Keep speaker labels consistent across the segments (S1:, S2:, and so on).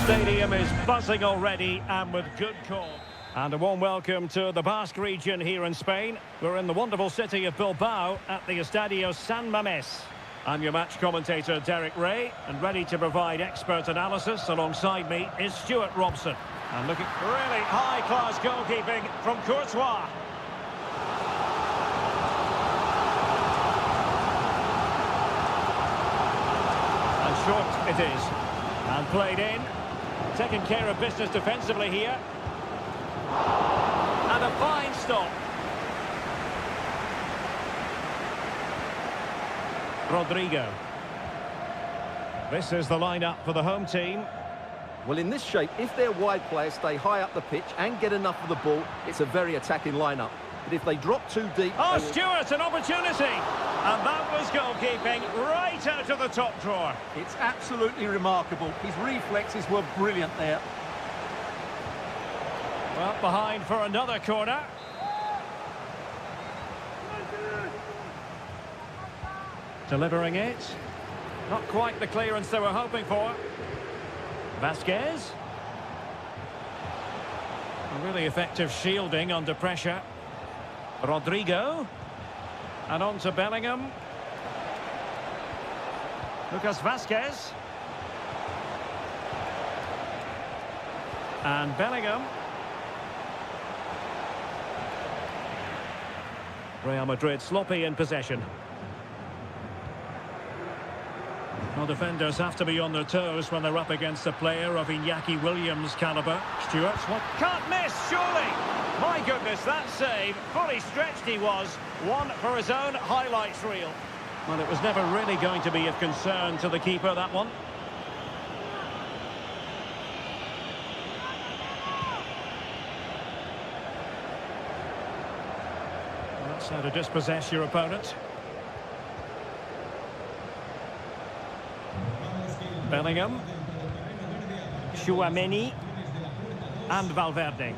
S1: Stadium is buzzing already and with good cause. And a warm welcome to the Basque region here in Spain. We're in the wonderful city of Bilbao at the Estadio San Mamés. I'm your match commentator Derek Ray, and ready to provide expert analysis alongside me is Stuart Robson. And looking really high-class goalkeeping from Courtois. And short it is. And played in. Taking care of business defensively here. And a fine stop. Rodrigo. This is the lineup for the home team.
S2: Well, in this shape, if their wide players stay high up the pitch and get enough of the ball, it's a very attacking lineup. But if they drop too deep...
S1: Oh, Stuart, an opportunity! And that was goalkeeping right out of the top drawer.
S3: It's absolutely remarkable. His reflexes were brilliant there.
S1: Well, behind for another corner. Delivering it. Not quite the clearance they were hoping for. Vasquez. A really effective shielding under pressure. Rodrigo. And on to Bellingham. Lucas Vasquez. And Bellingham. Real Madrid sloppy in possession. Well, defenders have to be on their toes when they're up against a player of Iñaki Williams' calibre. Stuart, what? Can't miss, surely! My goodness, that save, fully stretched he was. One for his own highlights reel. Well, it was never really going to be of concern to the keeper, that one. Well, that's how to dispossess your opponent. Bellingham, Tchouaméni, and Valverde.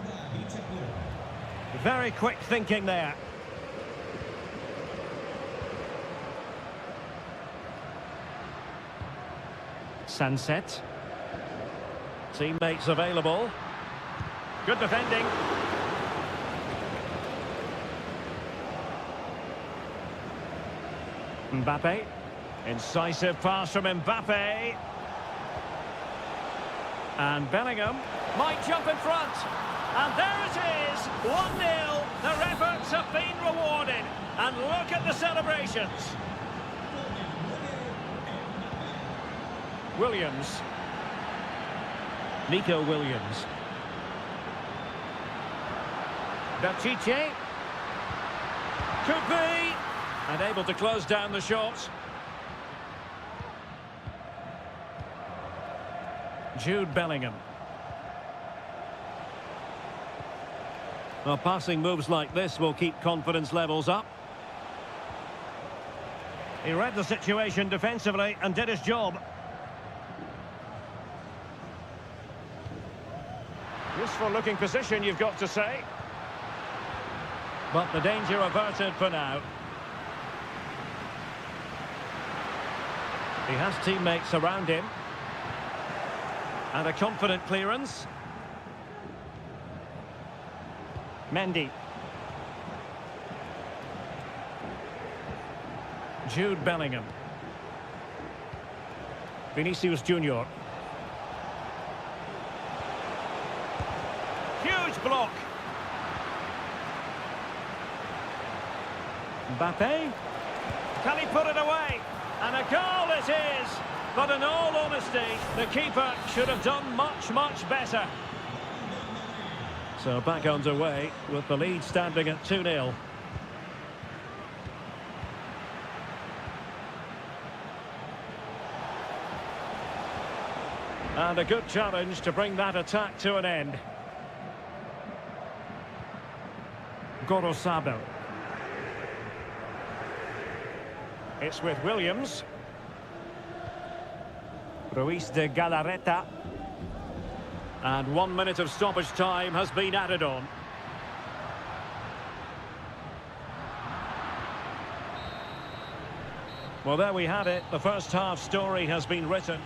S1: Very quick thinking there. Sunset. Teammates available. Good defending. Mbappe. Incisive pass from Mbappe. And Bellingham might jump in front. And there it is, 1-0. Their efforts have been rewarded. And look at the celebrations. Williams. Nico Williams. Dacice. Could be. And able to close down the shot. Jude Bellingham. Well, passing moves like this will keep confidence levels up. He read the situation defensively and did his job. Useful looking position, you've got to say. But the danger averted for now. He has teammates around him. And a confident clearance. Mendy. Jude Bellingham. Vinicius Junior. Huge block. Mbappe. Can he put it away? And a goal it is. But in all honesty, the keeper should have done much, much better. So back underway with the lead standing at 2-0. And a good challenge to bring that attack to an end. Gorosabel. It's with Williams. Ruiz de Galarreta. And 1 minute of stoppage time has been added on. Well, there we had it. The first half story has been written.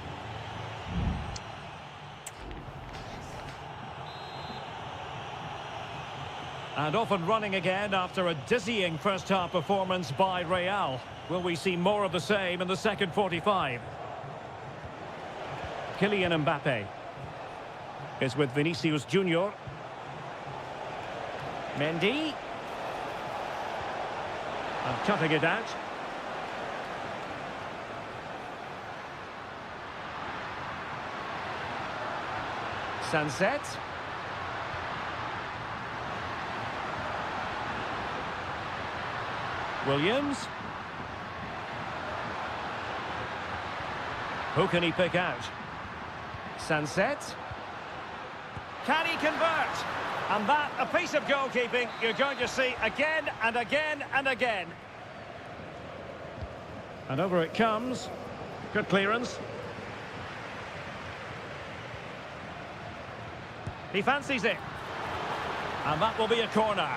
S1: And off and running again after a dizzying first-half performance by Real. Will we see more of the same in the second 45? Kylian Mbappe is with Vinicius Junior. Mendy. And cutting it out. Sunset. Williams. Who can he pick out? Sunset. Can he convert? And that, a piece of goalkeeping you're going to see again and again and again. And over it comes. Good clearance. He fancies it. And that will be a corner.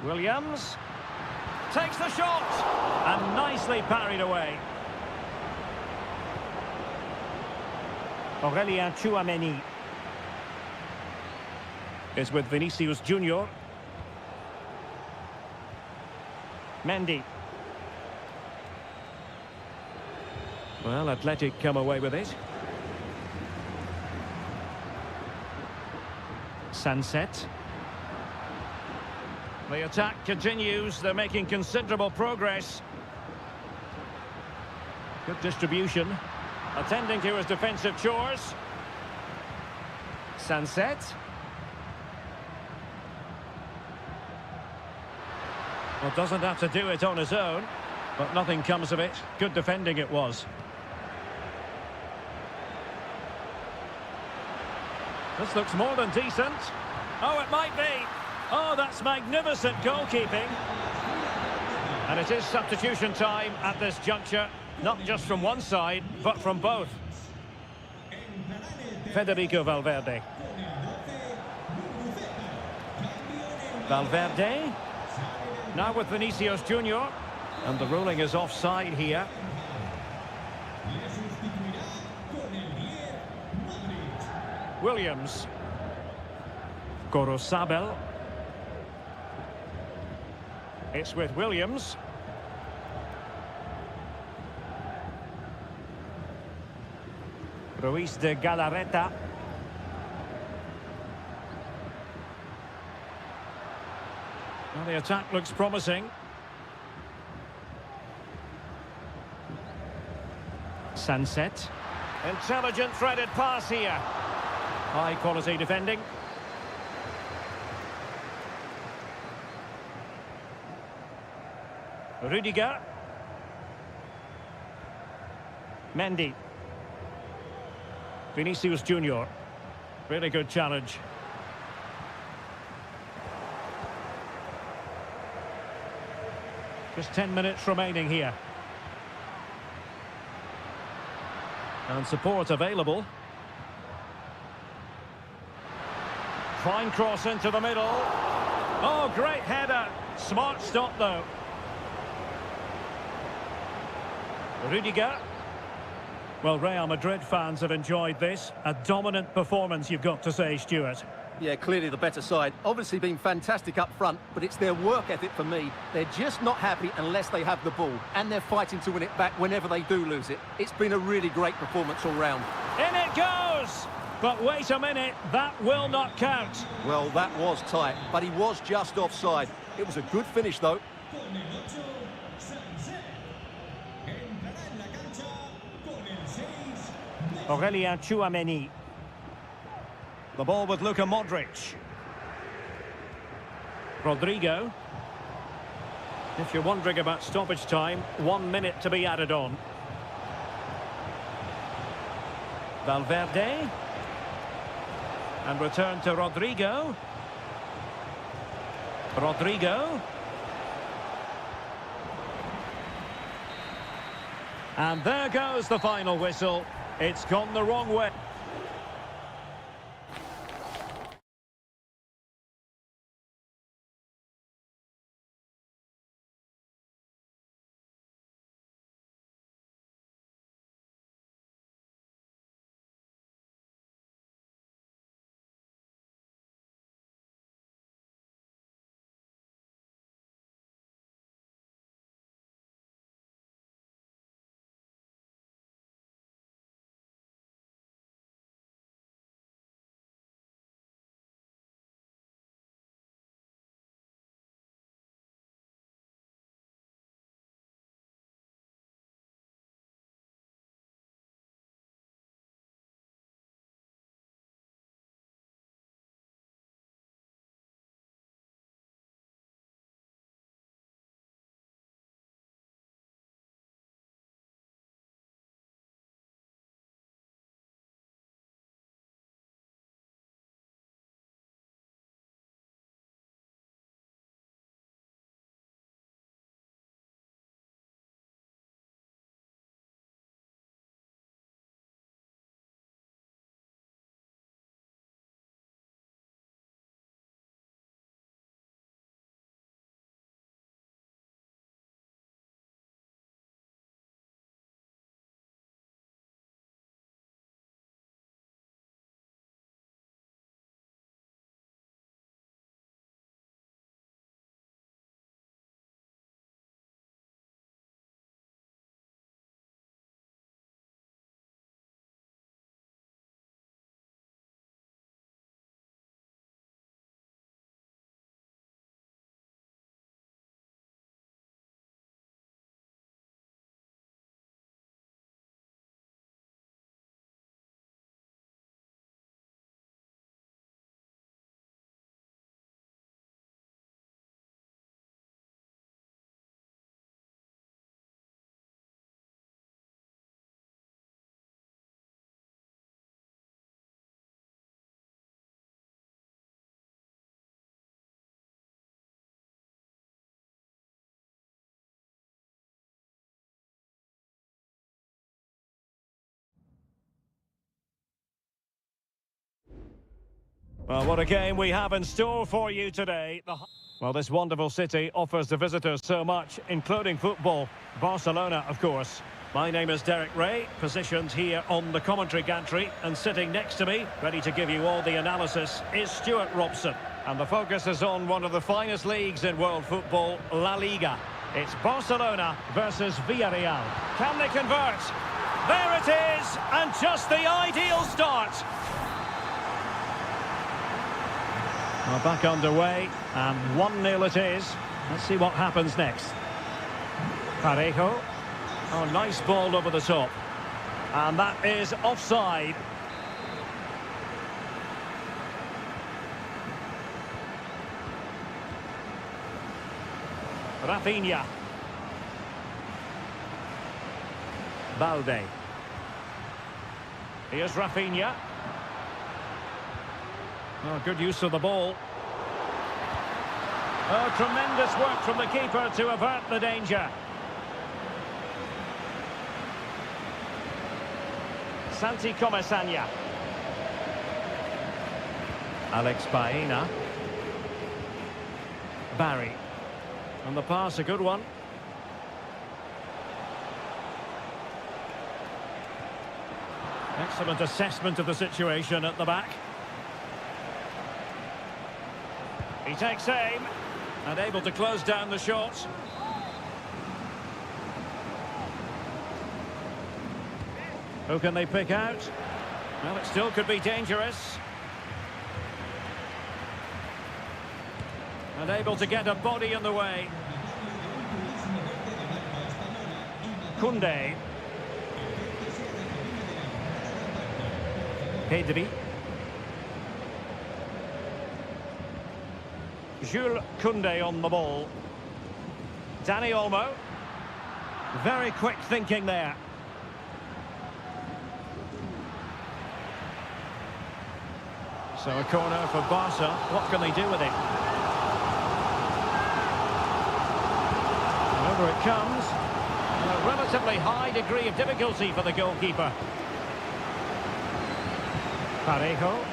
S1: Williams takes the shot and nicely parried away. Aurelien Tchouameni is with Vinicius Junior. Mendy. Well, Athletic come away with it. Sunset. The attack continues. They're making considerable progress. Good distribution. Attending to his defensive chores. Sunset. Well, doesn't have to do it on his own, but nothing comes of it. Good defending it was. This looks more than decent. Oh, it might be. Oh, that's magnificent goalkeeping. And it is substitution time at this juncture, not just from one side, but from both. Federico Valverde. Valverde. Now with Vinicius Junior. And the ruling is offside here. Williams. Gorosabel. It's with Williams. Ruiz de Galarreta. Well, the attack looks promising. Sunset. Intelligent threaded pass here. High quality defending. Rudiger. Mendy. Vinicius Junior. Really good challenge. Just 10 minutes remaining here. And support available. Fine cross into the middle. Oh, great header. Smart stop, though. Rudiger. Well, Real Madrid fans have enjoyed this. A dominant performance, you've got to say, Stuart.
S2: Yeah, clearly the better side. Obviously been fantastic up front, but it's their work ethic for me. They're just not happy unless they have the ball, and they're fighting to win it back whenever they do lose it. It's been a really great performance all round.
S1: In it goes! But wait a minute, that will not count.
S2: Well, that was tight, but he was just offside. It was a good finish, though.
S1: Aurelien Tchouameni. The ball with Luka Modric. Rodrigo. If you're wondering about stoppage time, 1 minute to be added on. Valverde. And return to Rodrigo. Rodrigo. And there goes the final whistle. It's gone the wrong way. Well, what a game we have in store for you today. Well, this wonderful city offers the visitors so much, including football. Barcelona, of course. My name is Derek Ray, positioned here on the commentary gantry, and sitting next to me, ready to give you all the analysis, is Stuart Robson. And the focus is on one of the finest leagues in world football, La Liga. It's Barcelona versus Villarreal. Can they convert? There it is, and just the ideal start. Well, back underway, and 1-0 it is. Let's see what happens next. Parejo. Oh, nice ball over the top. And that is offside. Rafinha. Balde. Here's Rafinha. Oh, good use of the ball. Oh, tremendous work from the keeper to avert the danger. Santi Comesanya. Alex Baena. Barry. And the pass, a good one. Excellent assessment of the situation at the back. He takes aim and able to close down the shot. Who can they pick out? Well, it still could be dangerous. And able to get a body in the way. Koundé. Pedri. Jules Koundé on the ball. Dani Olmo. Very quick thinking there. So a corner for Barca. What can they do with it? And over it comes. A relatively high degree of difficulty for the goalkeeper. Parejo.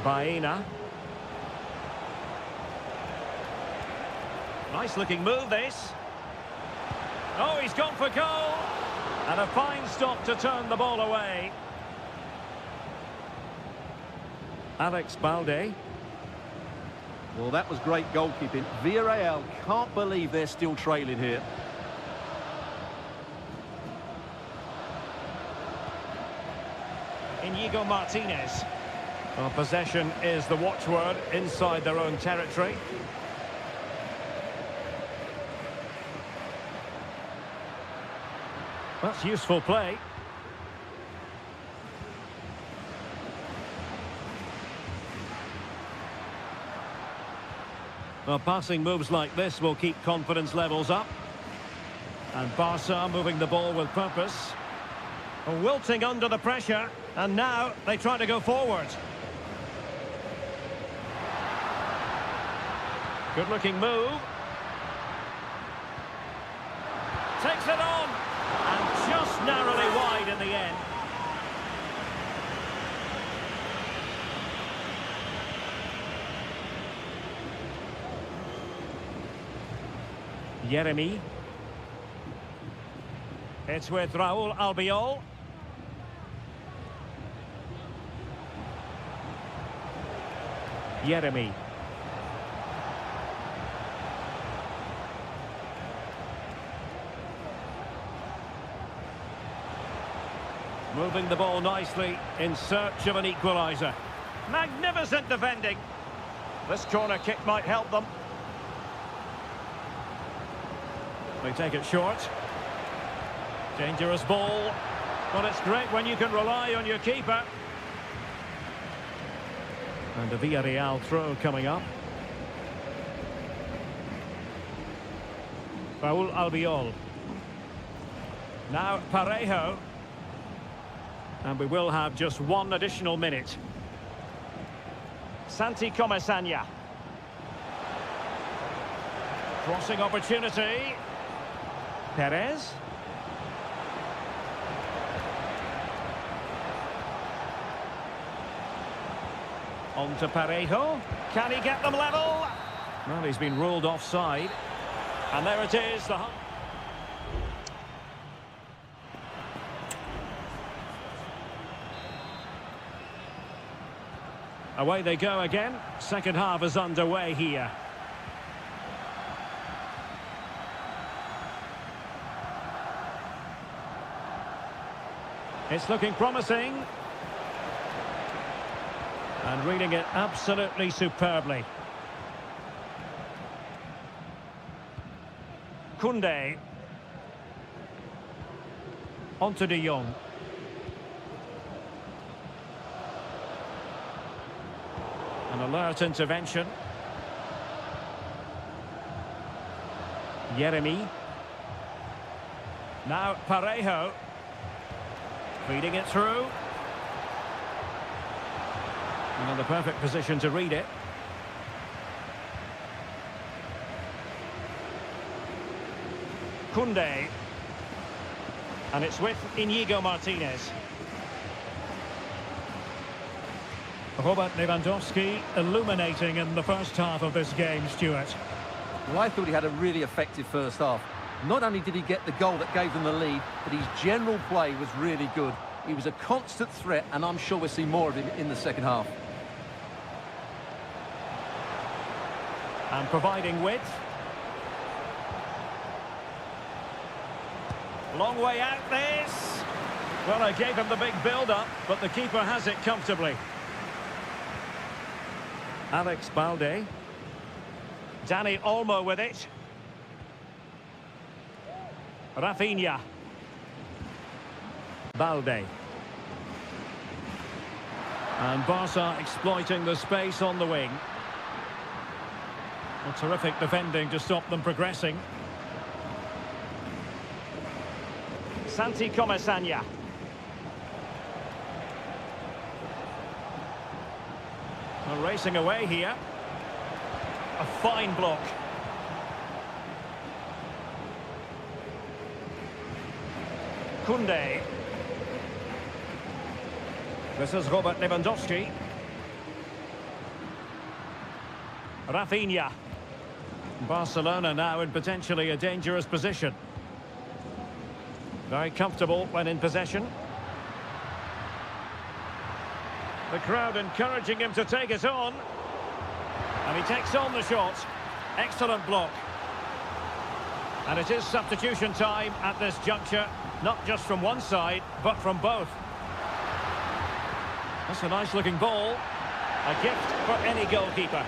S1: Baena. Nice looking move this. Oh, he's gone for goal. And a fine stop to turn the ball away. Alex Balde.
S2: Well, that was great goalkeeping. Villarreal can't believe they're still trailing here.
S1: Inigo Martinez. Well, possession is the watchword inside their own territory. That's useful play. Well, passing moves like this will keep confidence levels up. And Barca moving the ball with purpose. Wilting under the pressure, and now they try to go forward. Good-looking move. Takes it on, and just narrowly wide in the end. Yeremy. It's with Raúl Albiol. Yeremy. Moving the ball nicely in search of an equaliser. Magnificent defending. This corner kick might help them. They take it short. Dangerous ball. But it's great when you can rely on your keeper. And a Villarreal throw coming up. Raúl Albiol. Now Parejo. And we will have just one additional minute. Santi Comesanya. Crossing opportunity. Perez. On to Parejo. Can he get them level? Well, he's been ruled offside. And there it is. Away they go again. Second half is underway here. It's looking promising. And reading it absolutely superbly. Koundé. On to De Jong. An alert intervention. Yeremy. Now Parejo. Feeding it through. And in the perfect position to read it. Koundé. And it's with Inigo Martinez. Robert Lewandowski illuminating in the first half of this game, Stuart.
S2: Well, I thought he had a really effective first half. Not only did he get the goal that gave them the lead, but his general play was really good. He was a constant threat, and I'm sure we'll see more of him in the second half.
S1: And providing width. Long way out this. Well, I gave him the big build-up, but the keeper has it comfortably. Alex Balde. Dani Olmo with it. Rafinha. Balde. And Barca exploiting the space on the wing. Well, terrific defending to stop them progressing. Santi Comesaña. Well, racing away here. A fine block. Koundé. This is Robert Lewandowski. Rafinha. Barcelona now in potentially a dangerous position. Very comfortable when in possession. The crowd encouraging him to take it on. And he takes on the shot. Excellent block. And it is substitution time at this juncture. Not just from one side, but from both. That's a nice looking ball. A gift for any goalkeeper.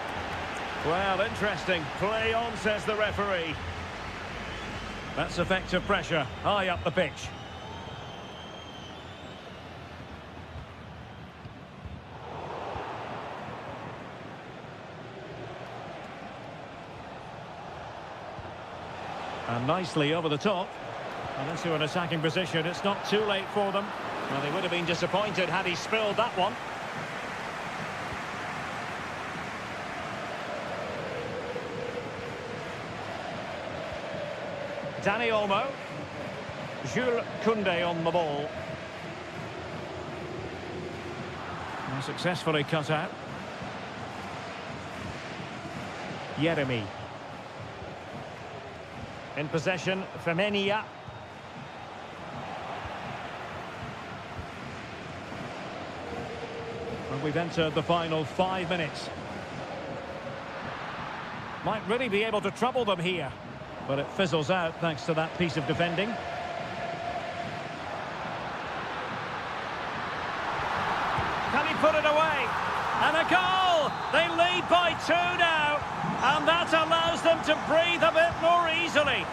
S1: Well, interesting. Play on, says the referee. That's effective pressure, high up the pitch. And nicely over the top. And into an attacking position. It's not too late for them. Well, they would have been disappointed had he spilled that one. Dani Olmo. Jules Koundé on the ball. And successfully cut out. Yeremy. In possession, Femenia. And we've entered the final 5 minutes. Might really be able to trouble them here. But it fizzles out thanks to that piece of defending. Can he put it away? And a goal! They lead by 2 now. And that allows them to breathe a bit more easily.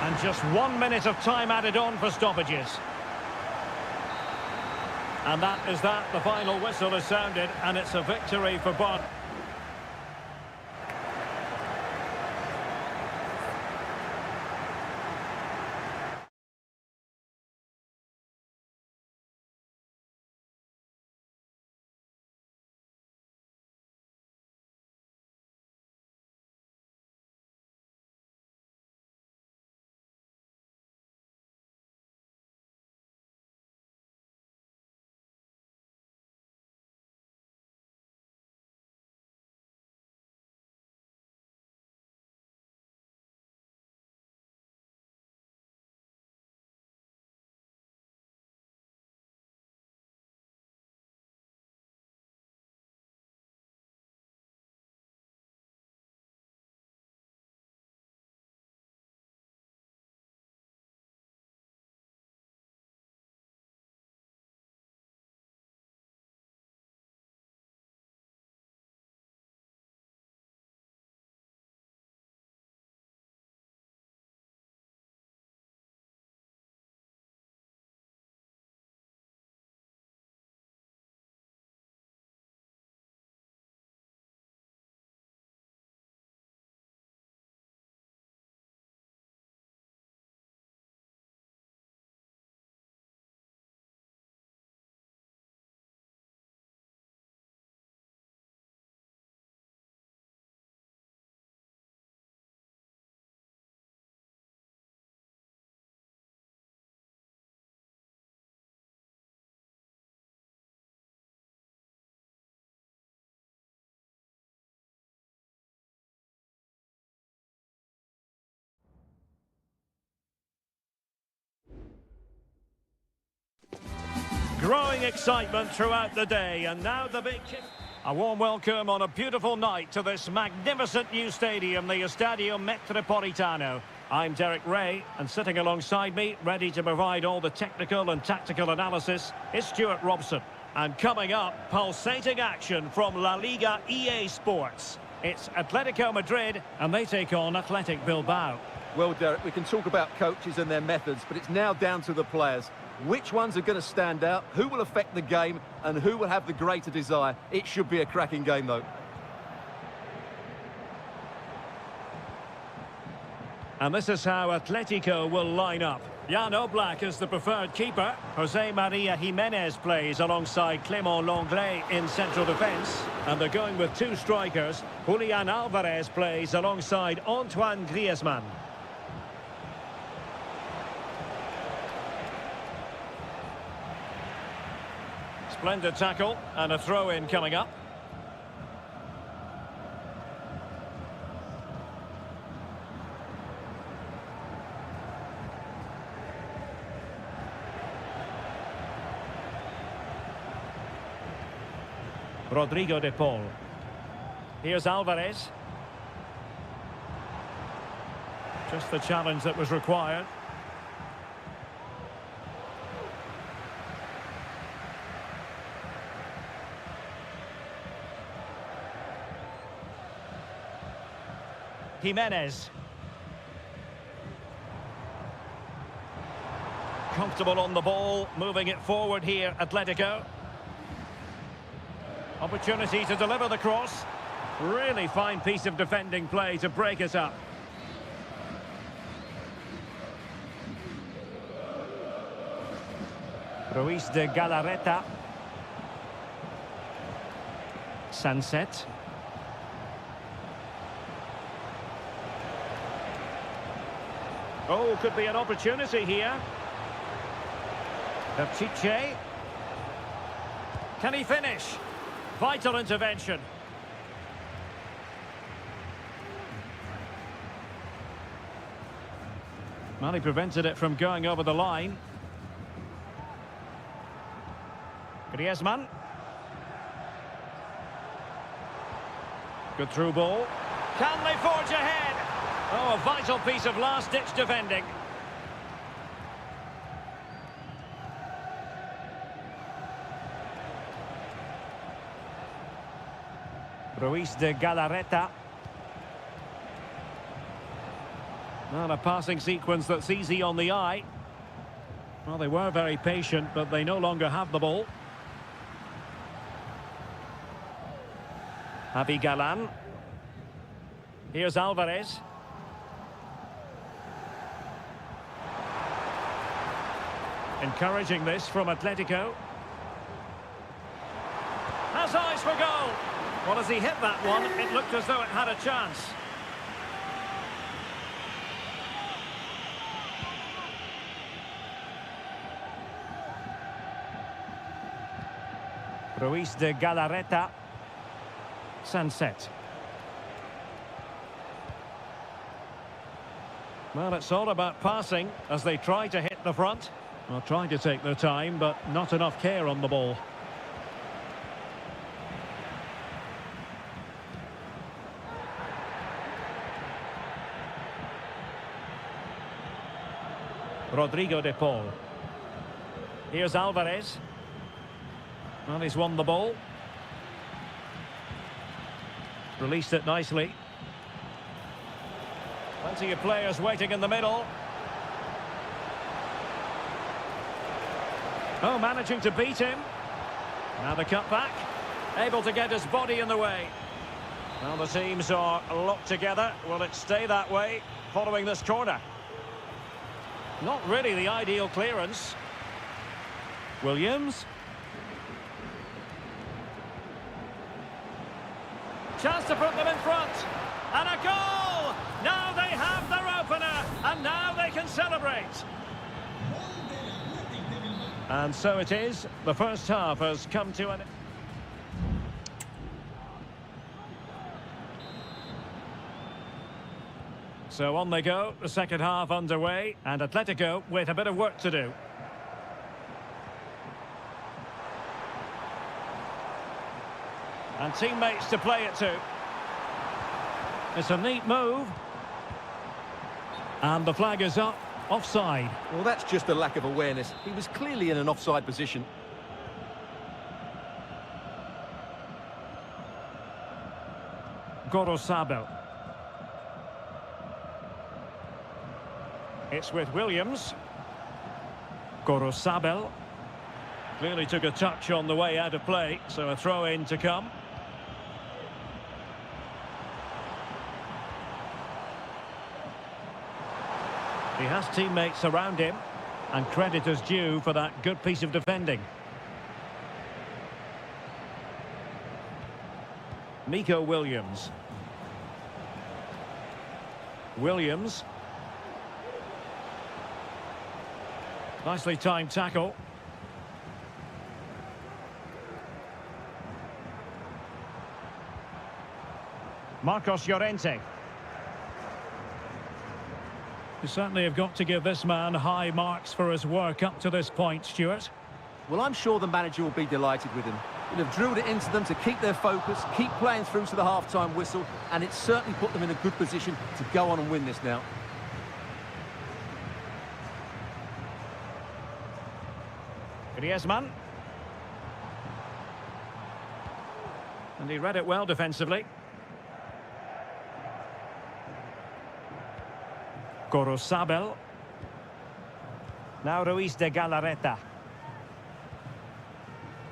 S1: And just 1 minute of time added on for stoppages. And that is that. The final whistle is sounded, and it's a victory for Barca. Building excitement throughout the day, and now the big kick. A warm welcome on a beautiful night to this magnificent new stadium, the Estadio Metropolitano. I'm Derek Ray, and sitting alongside me, ready to provide all the technical and tactical analysis, is Stuart Robson. And coming up, pulsating action from La Liga EA Sports. It's Atletico Madrid, and they take on Athletic Bilbao.
S2: Well, Derek, we can talk about coaches and their methods, but it's now down to the players. Which ones are going to stand out, who will affect the game, and who will have the greater desire? It should be a cracking game, though.
S1: And this is how Atletico will line up. Jan Oblak is the preferred keeper. Jose Maria Jimenez plays alongside Clément Lenglet in central defence. And they're going with two strikers. Julian Alvarez plays alongside Antoine Griezmann. Splendid tackle and a throw-in coming up. Rodrigo de Paul. Here's Alvarez. Just the challenge that was required. Jimenez. Comfortable on the ball, moving it forward here, Atletico. Opportunity to deliver the cross. Really fine piece of defending play to break it up. Ruiz de Galarreta. Sunset. Oh, could be an opportunity here. Chiche. Can he finish? Vital intervention. Well, he prevented it from going over the line. Griezmann. Good through ball. Can they forge ahead? Oh, a vital piece of last-ditch defending. Ruiz de Galarreta. Well, a passing sequence that's easy on the eye. Well, they were very patient, but they no longer have the ball. Javi Galan. Here's Alvarez. Encouraging this from Atletico. Has eyes for goal. Well, as he hit that one, it looked as though it had a chance. Ruiz de Galarreta. Sunset. Well, it's all about passing as they try to hit the front. Well, trying to take their time, but not enough care on the ball. Rodrigo de Paul. Here's Alvarez. Well, he's won the ball. Released it nicely. Plenty of players waiting in the middle. Oh, managing to beat him. Now the cutback. Able to get his body in the way. Well, the teams are locked together. Will it stay that way following this corner? Not really the ideal clearance. Williams. Chance to put them in front. And a goal! Now they have their opener. And now they can celebrate. And so it is. The first half has come to an... So on they go, the second half underway, and Atletico with a bit of work to do. And teammates to play it to. It's a neat move. And the flag is up. Offside.
S2: Well, that's just a lack of awareness. He was clearly in an offside position.
S1: Gorosabel. It's with Williams. Gorosabel. Clearly took a touch on the way out of play, so a throw-in to come. He has teammates around him, and credit is due for that good piece of defending. Nico Williams. Williams. Nicely timed tackle. Marcos Llorente. You certainly have got to give this man high marks for his work up to this point, Stuart.
S2: Well, I'm sure the manager will be delighted with him. He'll have drilled it into them to keep their focus, keep playing through to the half-time whistle, and it's certainly put them in a good position to go on and win this now.
S1: Griezmann. And he read it well defensively. Gorosabel. Now Ruiz de Galarreta.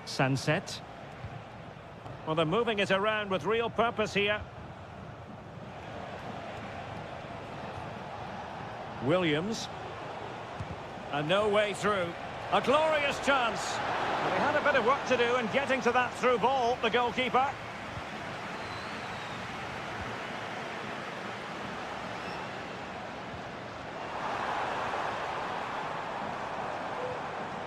S1: Sunset. Well, they're moving it around with real purpose here. Williams. And no way through. A glorious chance. And he had a bit of work to do in getting to that through ball, the goalkeeper.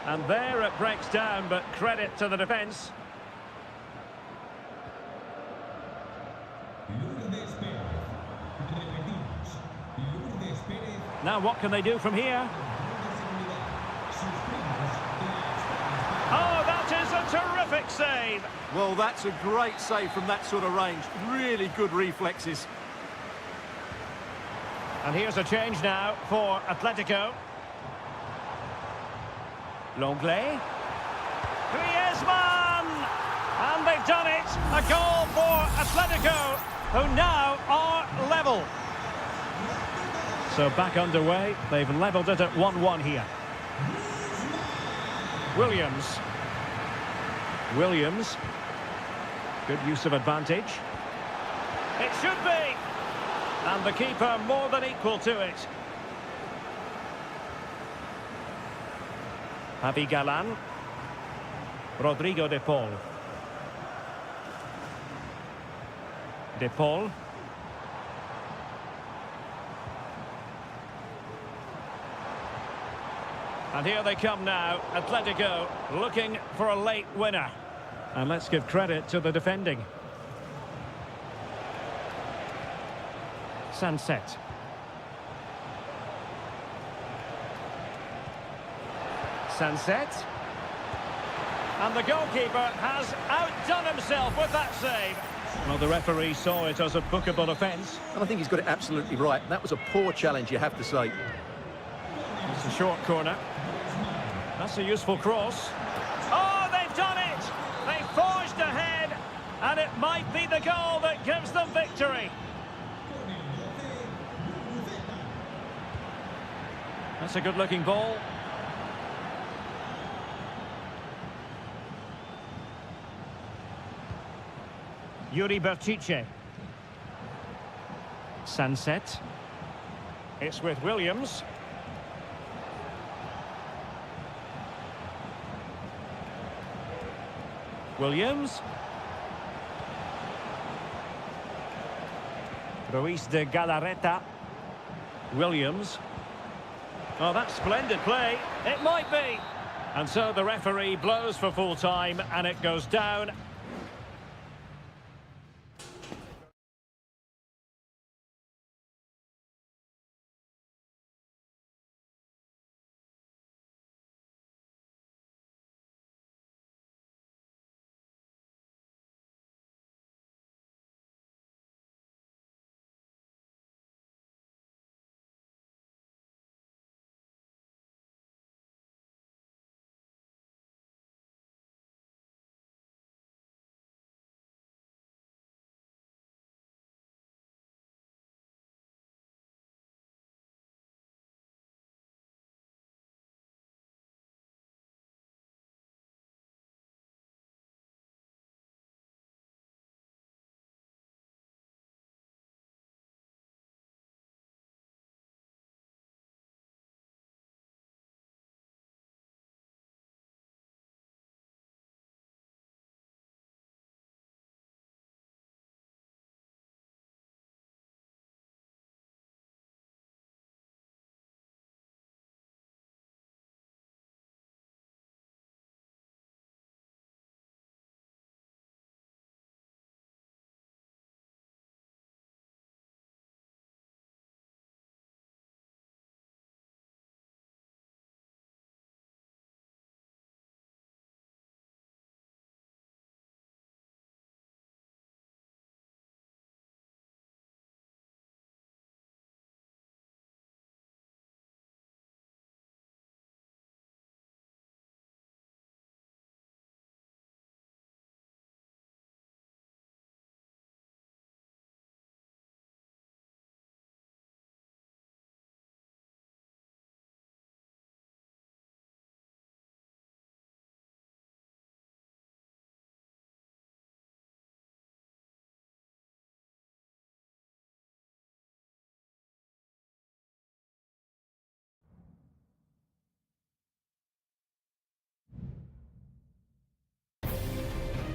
S1: And there it breaks down, but credit to the defence. Now what can they do from here? Oh, that is a terrific save!
S2: Well, that's a great save from that sort of range. Really good reflexes.
S1: And here's a change now for Atletico. Longley. Griezmann! And they've done it! A goal for Atletico, who now are level. So back underway. They've levelled it at 1-1 here. Williams. Williams. Good use of advantage. It should be! And the keeper more than equal to it. Javi Galan. Rodrigo de Paul. De Paul. And here they come now, Atletico looking for a late winner. And let's give credit to the defending. Sunset. Sunset. And the goalkeeper has outdone himself with that save. Well, the referee saw it as a bookable offence.
S2: And I think he's got it absolutely right. That was a poor challenge, you have to say.
S1: It's a short corner. That's a useful cross. Oh, they've done it! They've forged ahead, and it might be the goal that gives them victory. That's a good-looking ball. Yuri Berchiche. Sunset. It's with Williams. Williams. Ruiz de Galarreta. Williams. Oh, that's splendid play. It might be. And so the referee blows for full time, and it goes down.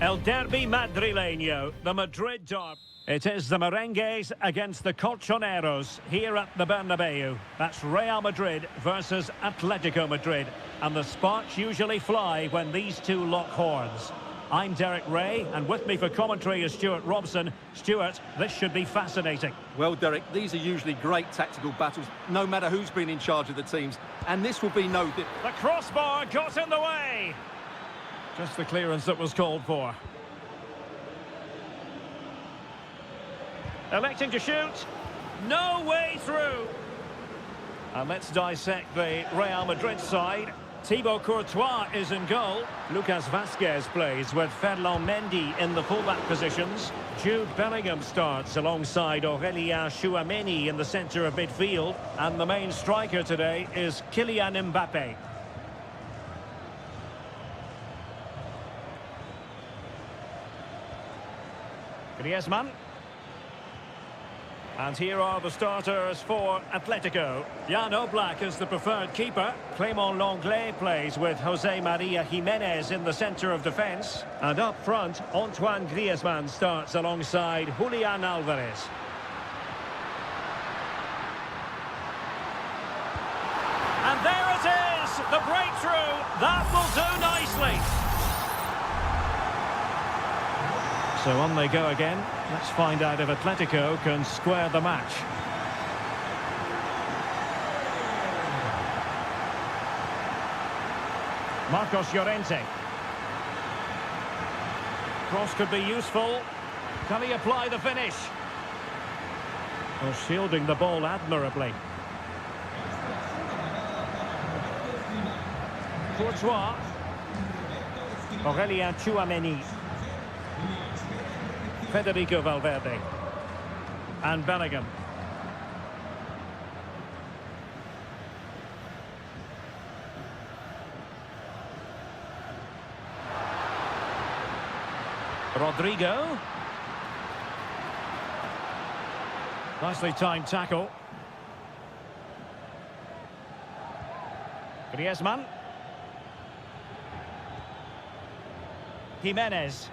S1: El Derby Madrileño, the Madrid derby. It is the Merengues against the Colchoneros here at the Bernabeu. That's Real Madrid versus Atletico Madrid. And the sparks usually fly when these two lock horns. I'm Derek Ray, and with me for commentary is Stuart Robson. Stuart, this should be fascinating.
S2: Well, Derek, these are usually great tactical battles, no matter who's been in charge of the teams. And this will be no different.
S1: The crossbar got in the way. Just the clearance that was called for. Electing to shoot. No way through. And let's dissect the Real Madrid side. Thibaut Courtois is in goal. Lucas Vazquez plays with Ferland Mendy in the fullback positions. Jude Bellingham starts alongside Aurélien Tchouameni in the centre of midfield. And the main striker today is Kylian Mbappé. Griezmann. And here are the starters for Atletico. Jan Oblak is the preferred keeper. Clément Lenglet plays with José María Jiménez in the centre of defence. And up front, Antoine Griezmann starts alongside Julián Álvarez. And there it is, the breakthrough. That will do nicely. So on they go again. Let's find out if Atletico can square the match. Marcos Llorente. Cross could be useful. Can he apply the finish? Well, shielding the ball admirably. Courtois. Aurélien Tchouameni. Federico Valverde and Bellingham. Rodrigo. Nicely timed tackle. Griezmann. Jiménez.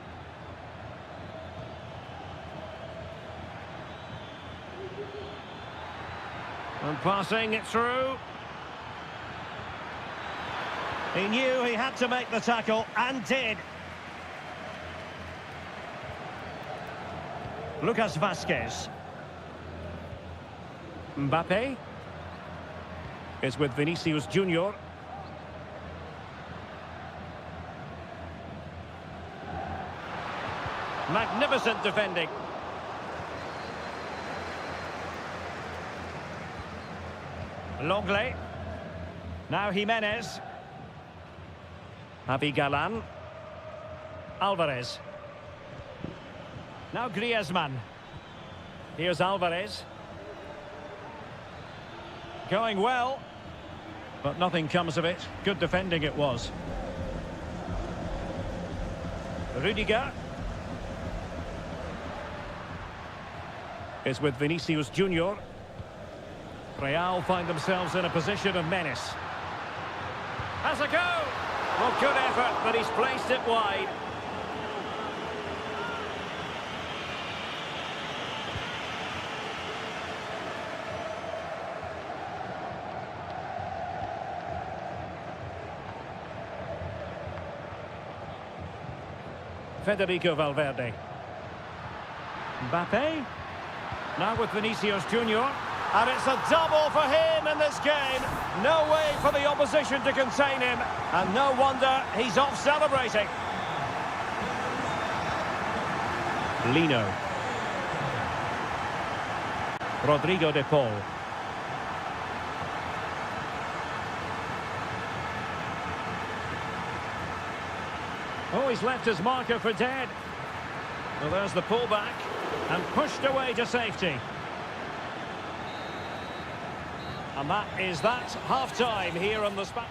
S1: And passing it through. He knew he had to make the tackle, and did. Lucas Vazquez. Mbappé is with Vinicius Junior. Magnificent defending. Lenglet. Now Jiménez. Javi Galan. Álvarez. Now Griezmann. Here's Álvarez. Going well. But nothing comes of it. Good defending it was. Rudiger. Is with Vinicius Junior. Real find themselves in a position of menace. Has a go! Well, good effort, but he's placed it wide. Federico Valverde. Mbappé. Now with Vinicius Junior. And it's a double for him in this game. No way for the opposition to contain him. And no wonder he's off celebrating. Lino. Rodrigo de Paul. Oh, he's left his marker for dead. Well, there's the pullback. And pushed away to safety. And that is that. Half-time here on the spot.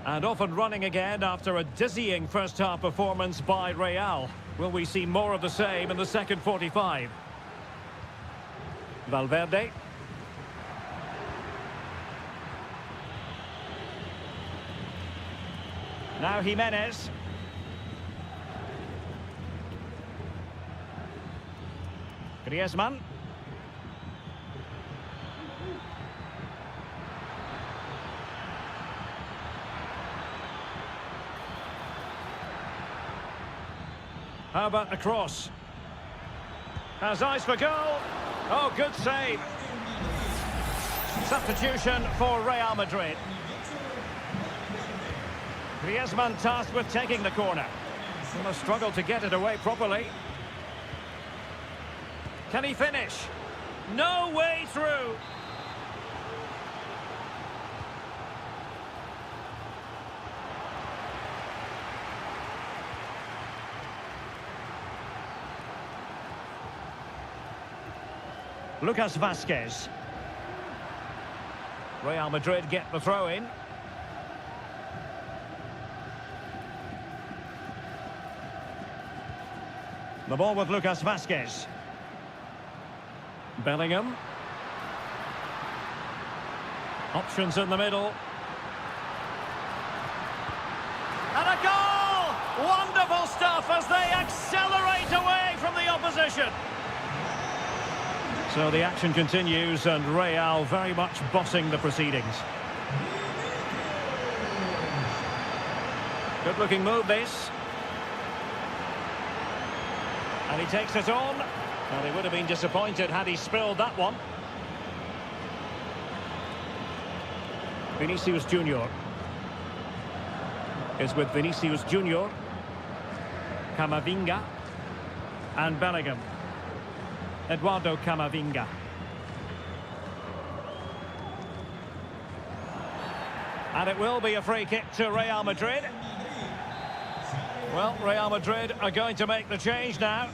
S1: And off and running again after a dizzying first-half performance by Real. Will we see more of the same in the second 45? Valverde. Now Jimenez. Griezmann. How about the cross? Has eyes for goal. Oh, good save. Substitution for Real Madrid. Griezmann tasked with taking the corner. Well, a struggle to get it away properly. Can he finish? No way through. Lucas Vazquez. Real Madrid get the throw in. The ball with Lucas Vazquez. Bellingham. Options in the middle. And a goal! Wonderful stuff as they accelerate away from the opposition. So the action continues and Real very much bossing the proceedings. Good looking move this. And he takes it on. Well, he would have been disappointed had he spilled that one. Vinicius Junior is with Vinicius Junior, Camavinga and Bellingham. Eduardo Camavinga. And it will be a free kick to Real Madrid. Well, Real Madrid are going to make the change now.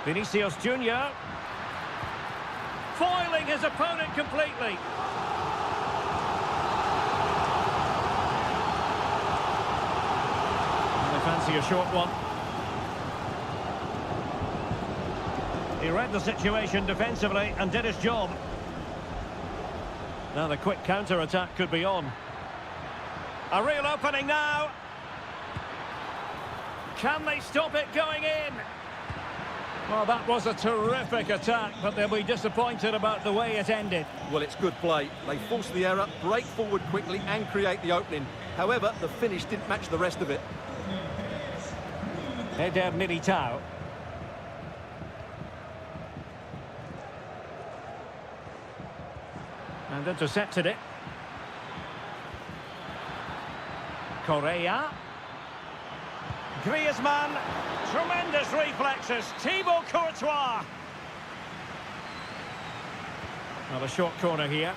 S1: Vinicius Junior foiling his opponent completely. And they fancy a short one. He read the situation defensively and did his job. Now the quick counter-attack could be on. A real opening now. Can they stop it going in? Well, that was a terrific attack, but they'll be disappointed about the way it ended.
S2: Well, it's good play. They force the error, break forward quickly and create the opening. However, the finish didn't match the rest of it.
S1: Eder Militao. And intercepted it. Correa. Griezmann. Tremendous reflexes. Thibaut Courtois. Now a short corner here.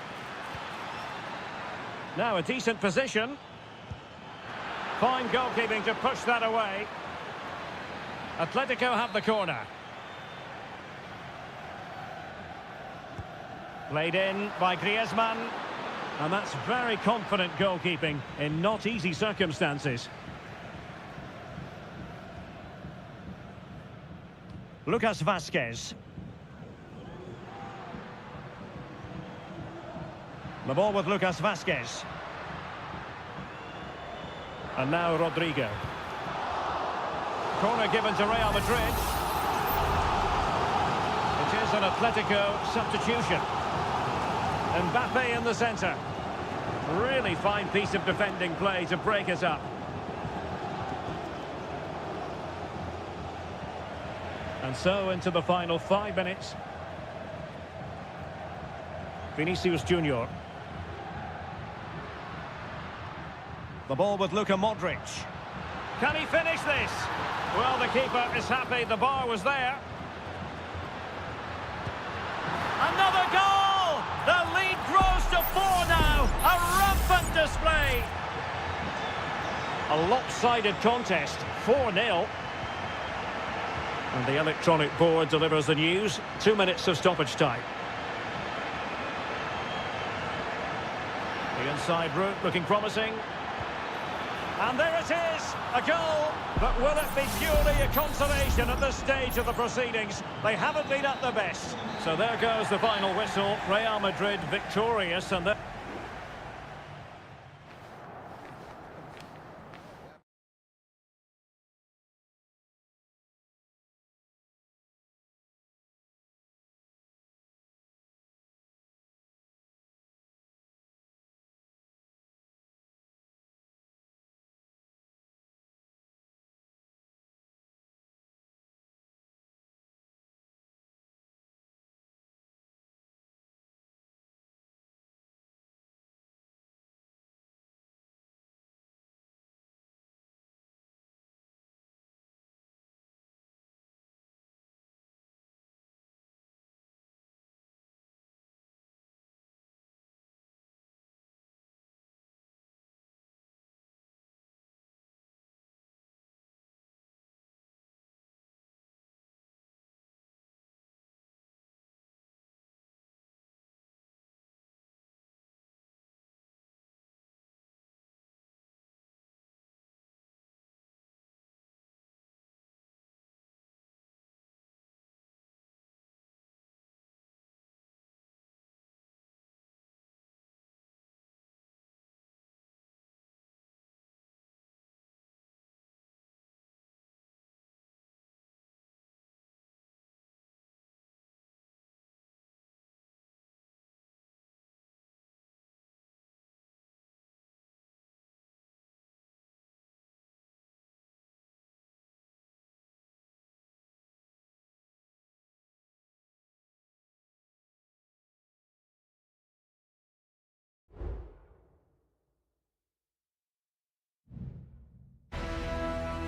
S1: Now a decent position. Fine goalkeeping to push that away. Atletico have the corner. Played in by Griezmann. And that's very confident goalkeeping in not easy circumstances. Lucas Vazquez. The ball with Lucas Vazquez. And now Rodrigo. Corner given to Real Madrid. It is an Atletico substitution. Mbappe in the centre. Really fine piece of defending play to break us up. And so into the final 5 minutes. Vinicius Junior. The ball with Luka Modric. Can he finish this? Well, the keeper is happy the bar was there. Another goal! The lead grows to 4 now. A rampant display. A lopsided contest, 4-0. And the electronic board delivers the news. 2 minutes of stoppage time. The inside route looking promising. And there it is, a goal. But will it be purely a consolation at this stage of the proceedings? They haven't been at their best. So there goes the final whistle. Real Madrid victorious, and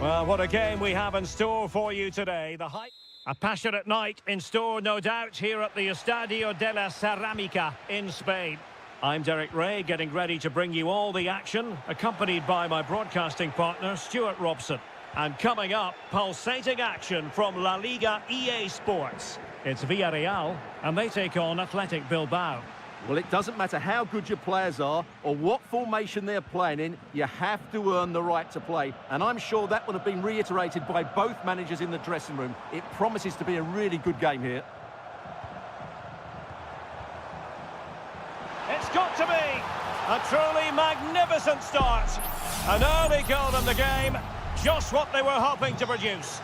S1: well, what a game we have in store for you today. A passionate night in store, no doubt, here at the Estadio de la Ceramica in Spain. I'm Derek Ray, getting ready to bring you all the action, accompanied by my broadcasting partner, Stuart Robson. And coming up, pulsating action from La Liga EA Sports. It's Villarreal, and they take on Athletic Bilbao.
S2: Well, it doesn't matter how good your players are or what formation they're playing in, you have to earn the right to play. And I'm sure that would have been reiterated by both managers in the dressing room. It promises to be a really good game here.
S1: It's got to be a truly magnificent start. An early goal in the game, just what they were hoping to produce.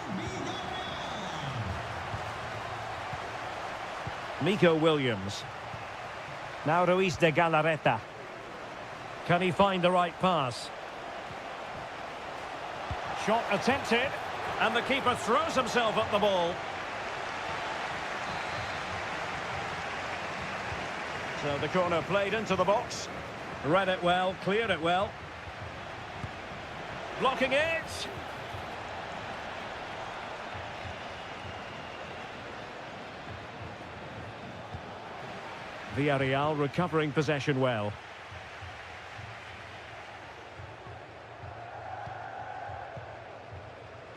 S1: Nico Williams. Now Ruiz de Galarreta. Can he find the right pass? Shot attempted, and the keeper throws himself at the ball. So the corner played into the box. Read it well, cleared it well. Blocking it. Villarreal recovering possession well.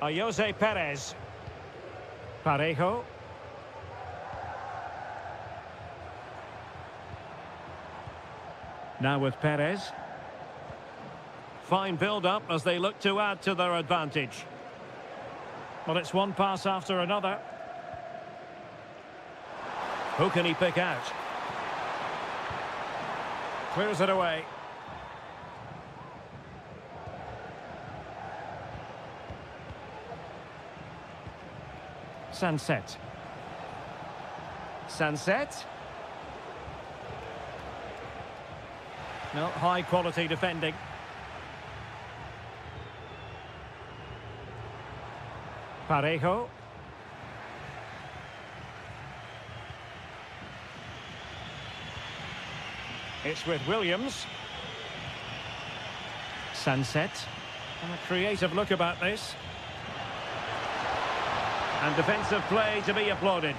S1: Jose Perez. Parejo. Now with Perez. Fine build-up as they look to add to their advantage. Well, it's one pass after another. Who can he pick out? Clears it away. Sunset. Sunset. No, high quality defending. Parejo. It's with Williams. Sunset. And a creative look about this. And defensive play to be applauded.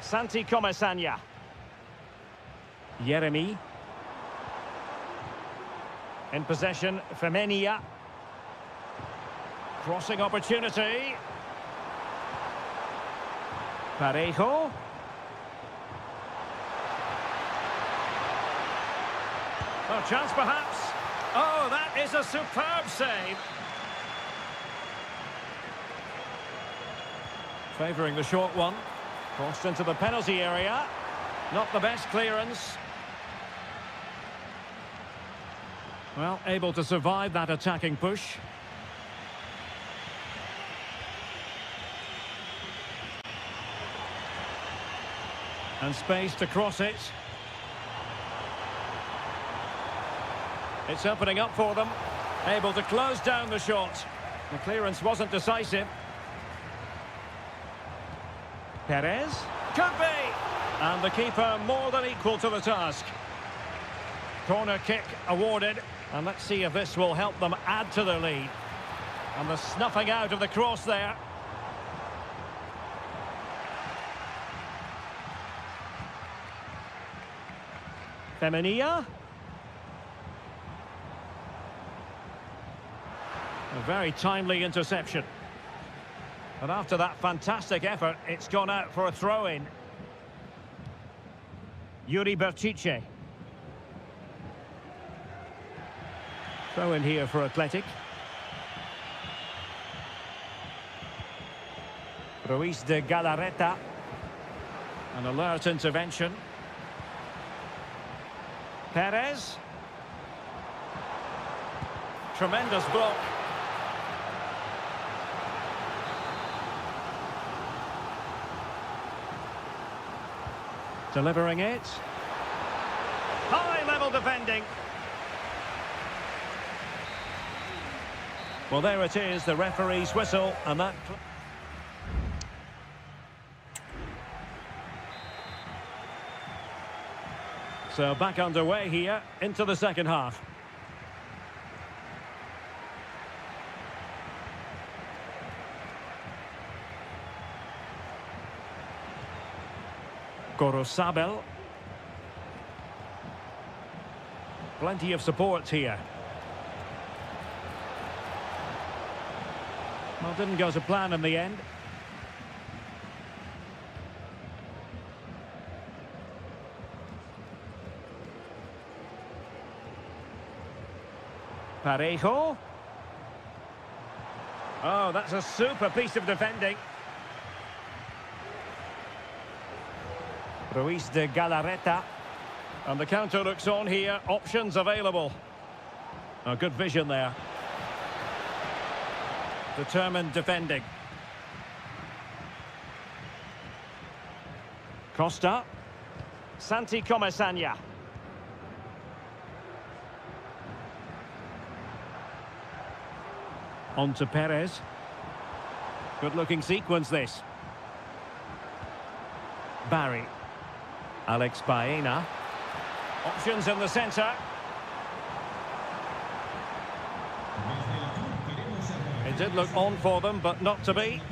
S1: Santi Comesaña. Yeremi. In possession, Femenia. Crossing opportunity. Parejo. Oh, chance perhaps. Oh, that is a superb save. Favouring the short one. Crossed into the penalty area. Not the best clearance. Well, able to survive that attacking push. And space to cross it. It's opening up for them. Able to close down the shot. The clearance wasn't decisive. Perez. Could be! And the keeper more than equal to the task. Corner kick awarded. And let's see if this will help them add to their lead. And the snuffing out of the cross there. Femenia. A very timely interception. And after that fantastic effort, it's gone out for a throw-in. Yuri Berchiche. Throw in here for Athletic. Ruiz de Galarreta. An alert intervention. Perez. Tremendous block. Delivering it. High-level defending. Well, there it is, the referee's whistle, and that... So back underway here, into the second half. Gorosabel. Plenty of support here. Well, didn't go to plan in the end. Parejo. Oh, that's a super piece of defending. Ruiz de Galarreta. And the counter looks on here. Options available. Oh, good vision there. Determined defending. Costa. Santi Comesaña. On to Perez. Good-looking sequence, this. Barry. Alex Baena. Options in the centre. It did look on for them, but not to be.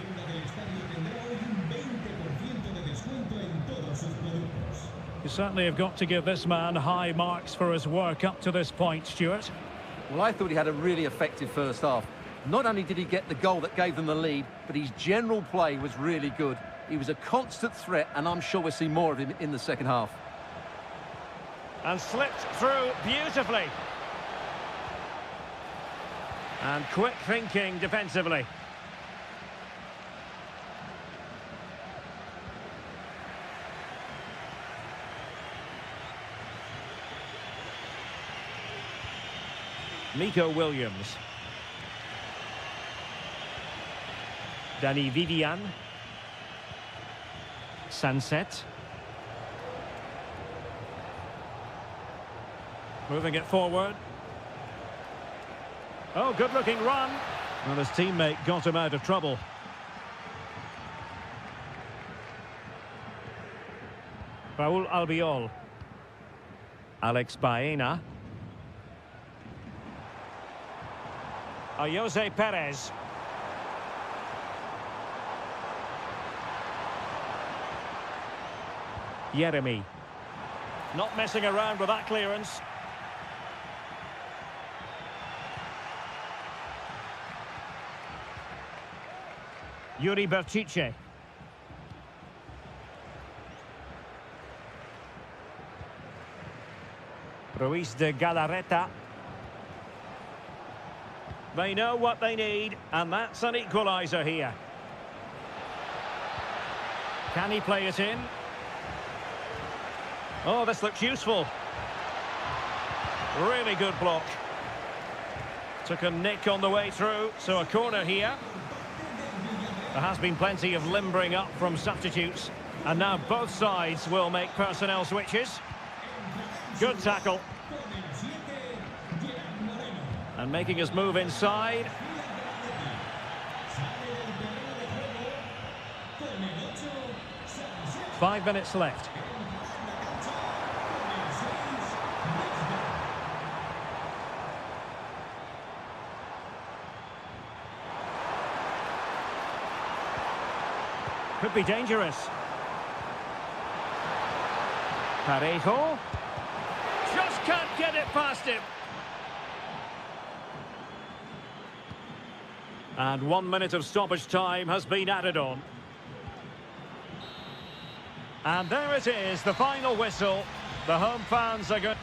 S1: You certainly have got to give this man high marks for his work up to this point, Stuart.
S2: Well, I thought he had a really effective first half. Not only did he get the goal that gave them the lead, but his general play was really good. He was a constant threat, and I'm sure we'll see more of him in the second half.
S1: And slipped through beautifully. And quick thinking defensively. Nico Williams. Danny Vivian. Sunset. Moving it forward. Oh, good-looking run. Well, his teammate got him out of trouble. Raul Albiol. Alex Baena. Jose Perez. Jeremy. Not messing around with that clearance. Yuri Berchiche. Ruiz de Galarreta. They know what they need, and that's an equaliser here. Can he play it in? Oh, this looks useful. Really good block. Took a nick on the way through, so a corner here. There has been plenty of limbering up from substitutes, and now both sides will make personnel switches. Good tackle. And making his move inside. Five minutes left. Could be dangerous. Parejo. Just can't get it past him. And 1 minute of stoppage time has been added on. And there it is, the final whistle. The home fans are going...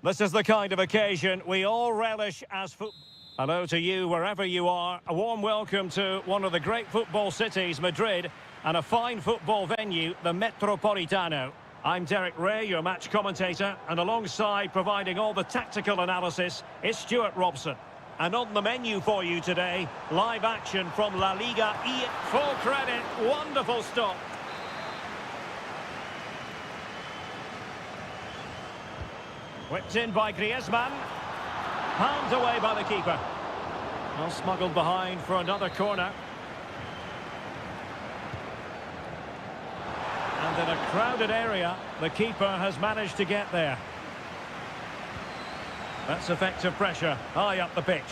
S1: This is the kind of occasion we all relish as football. Hello to you wherever you are. A warm welcome to one of the great football cities, Madrid, and a fine football venue, the Metropolitano. I'm Derek Ray, your match commentator, and alongside providing all the tactical analysis is Stuart Robson. And on the menu for you today, live action from La Liga E. Full credit, wonderful stop. Whipped in by Griezmann. Palmed away by the keeper. Well, smuggled behind for another corner. And in a crowded area, the keeper has managed to get there. That's effective pressure, high up the pitch.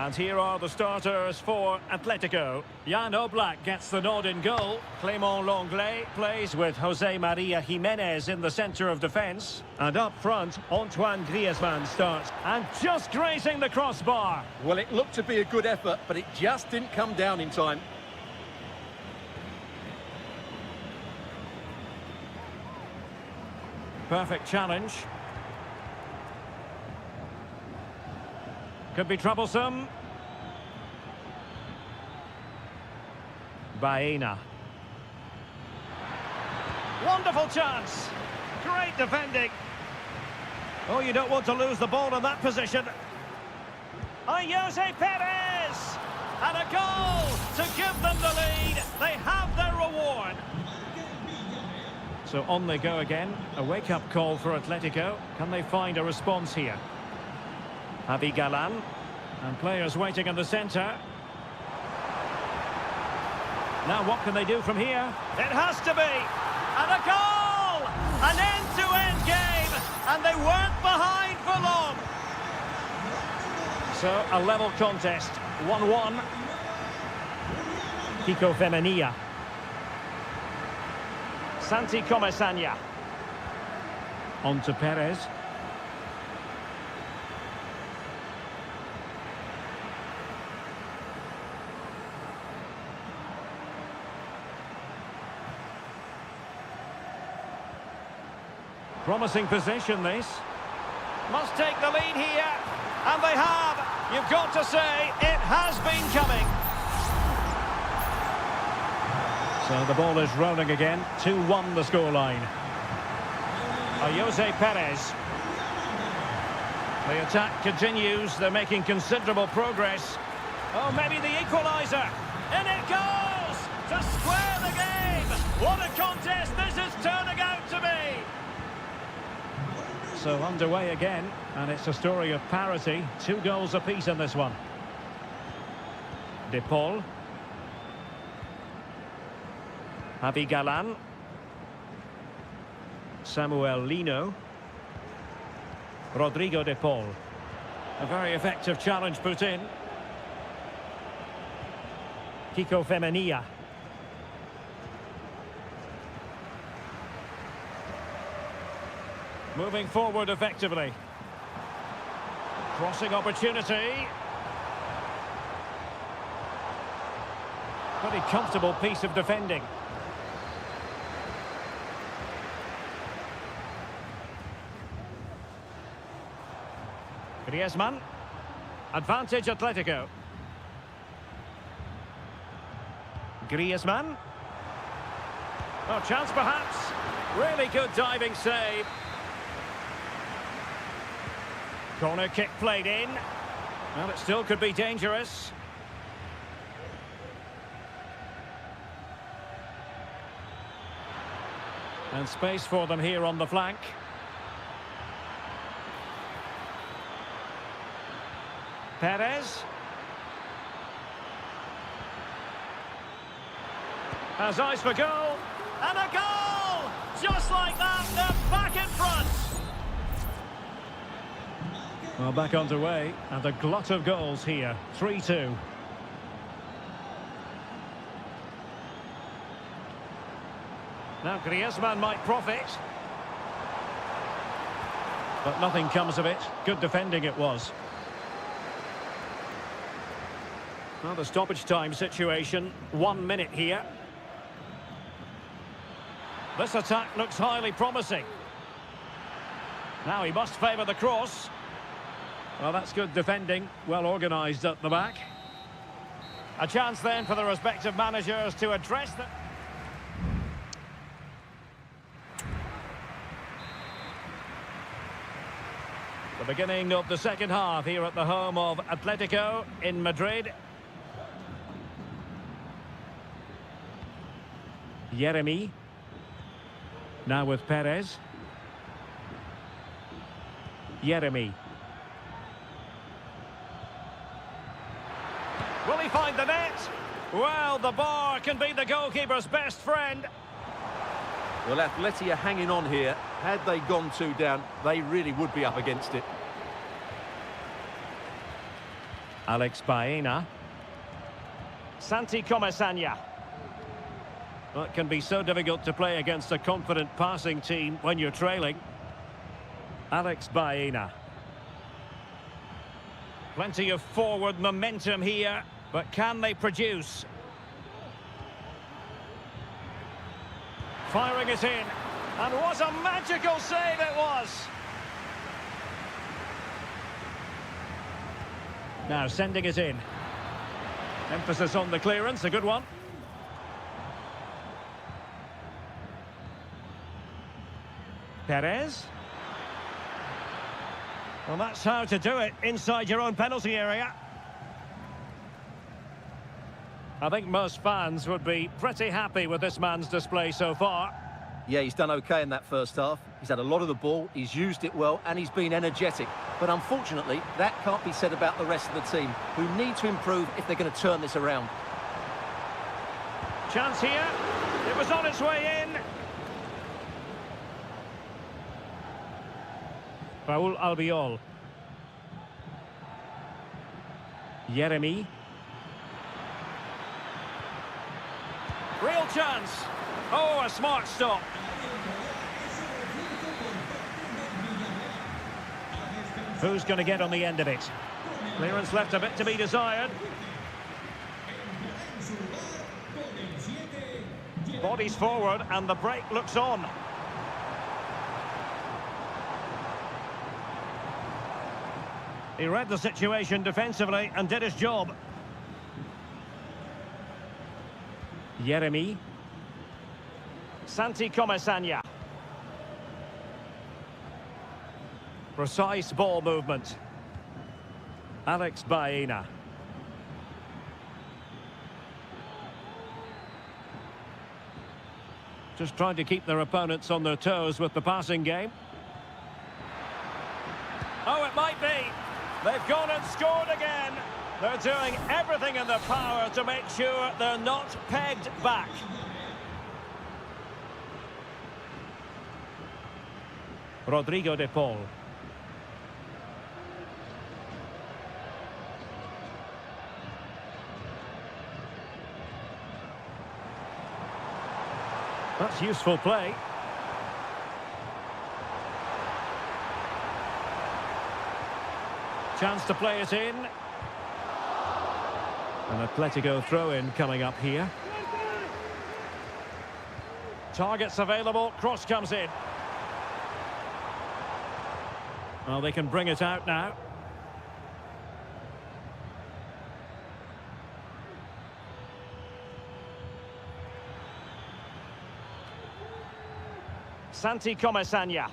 S1: And here are the starters for Atletico. Jan Oblak gets the nod in goal. Clément Lenglet plays with Jose Maria Jimenez in the centre of defence. And up front, Antoine Griezmann starts. And just grazing the crossbar.
S2: Well, it looked to be a good effort, but it just didn't come down in time.
S1: Perfect challenge. Could be troublesome. Baena. Wonderful chance. Great defending. Oh, you don't want to lose the ball in that position. Jose Perez! And a goal to give them the lead. They have their reward. So on they go again. A wake-up call for Atletico. Can they find a response here? Javi Galan. And players waiting in the centre. Now what can they do from here? It has to be! And a goal! An end-to-end game! And they weren't behind for long! So a level contest. 1-1. Kiko Femenia. Santi Comesaña. On to Perez. Promising position, this. Must take the lead here. And they have. You've got to say, it has been coming. So the ball is rolling again. 2-1 the scoreline. Jose Perez. The attack continues. They're making considerable progress. Oh, maybe the equaliser. In it goes! To square the game! What a contest this is turning out to be! So underway again, and it's a story of parity. 2 goals apiece in this one. De Paul. Javi Galan. Samuel Lino. Rodrigo De Paul. A very effective challenge put in. Kiko Femenia. Moving forward effectively. Crossing opportunity. Pretty comfortable piece of defending. Griezmann. Advantage Atletico. Griezmann. Oh, chance perhaps. Really good diving save. Corner kick played in. Well, it still could be dangerous. And space for them here on the flank. Perez. Has eyes for goal. And a goal! Just like that, they're back in front. Well, back underway, and a glut of goals here. 3-2. Now Griezmann might profit. But nothing comes of it. Good defending it was. Well, the stoppage time situation. 1 minute here. This attack looks highly promising. Now he must favour the cross. Well, that's good defending. Well organised at the back. A chance then for the respective managers to address the... The beginning of the second half here at the home of Atletico in Madrid. Yeremy. Now with Perez. Yeremy. Will he find the net? Well, the bar can be the goalkeeper's best friend.
S2: Well, Atleti are hanging on here. Had they gone 2 down, they really would be up against it.
S1: Alex Baena. Santi Comasagna. Well, it can be so difficult to play against a confident passing team when you're trailing. Alex Baena. Plenty of forward momentum here, but can they produce? Firing it in. And what a magical save it was! Now sending it in. Emphasis on the clearance, a good one. Perez. Well, that's how to do it inside your own penalty area. I think most fans would be pretty happy with this man's display so far.
S2: Yeah, he's done okay in that first half. He's had a lot of the ball, he's used it well, and he's been energetic. But unfortunately, that can't be said about the rest of the team, who need to improve if they're going to turn this around.
S1: Chance here. It was on its way in. Raul Albiol. Yeremy. Real chance. Oh, a smart stop. Who's going to get on the end of it? Clearance left a bit to be desired. Bodies forward and the break looks on. He read the situation defensively and did his job. Yeremy. Santi Comasagna. Precise ball movement. Alex Baena. Just trying to keep their opponents on their toes with the passing game. Oh, it might be. They've gone and scored again. They're doing everything in their power to make sure they're not pegged back. Rodrigo de Paul. That's useful play. Chance to play it in. An Atletico throw-in coming up here. Targets available, cross comes in. Well, they can bring it out now. Santi Comasagna.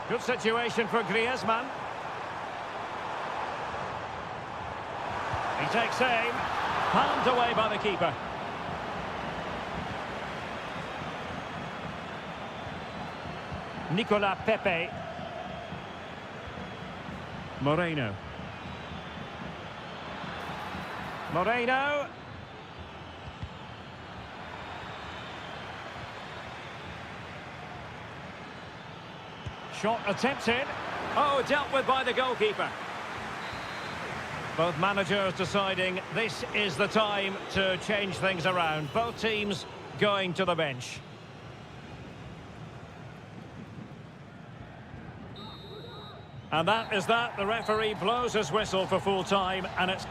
S1: Good situation for Griezmann. He takes aim. Palmed away by the keeper. Nicolas Pepe. Moreno. Moreno. Shot attempted. Oh, dealt with by the goalkeeper. Both managers deciding this is the time to change things around. Both teams going to the bench. And that is that. The referee blows his whistle for full time, and it's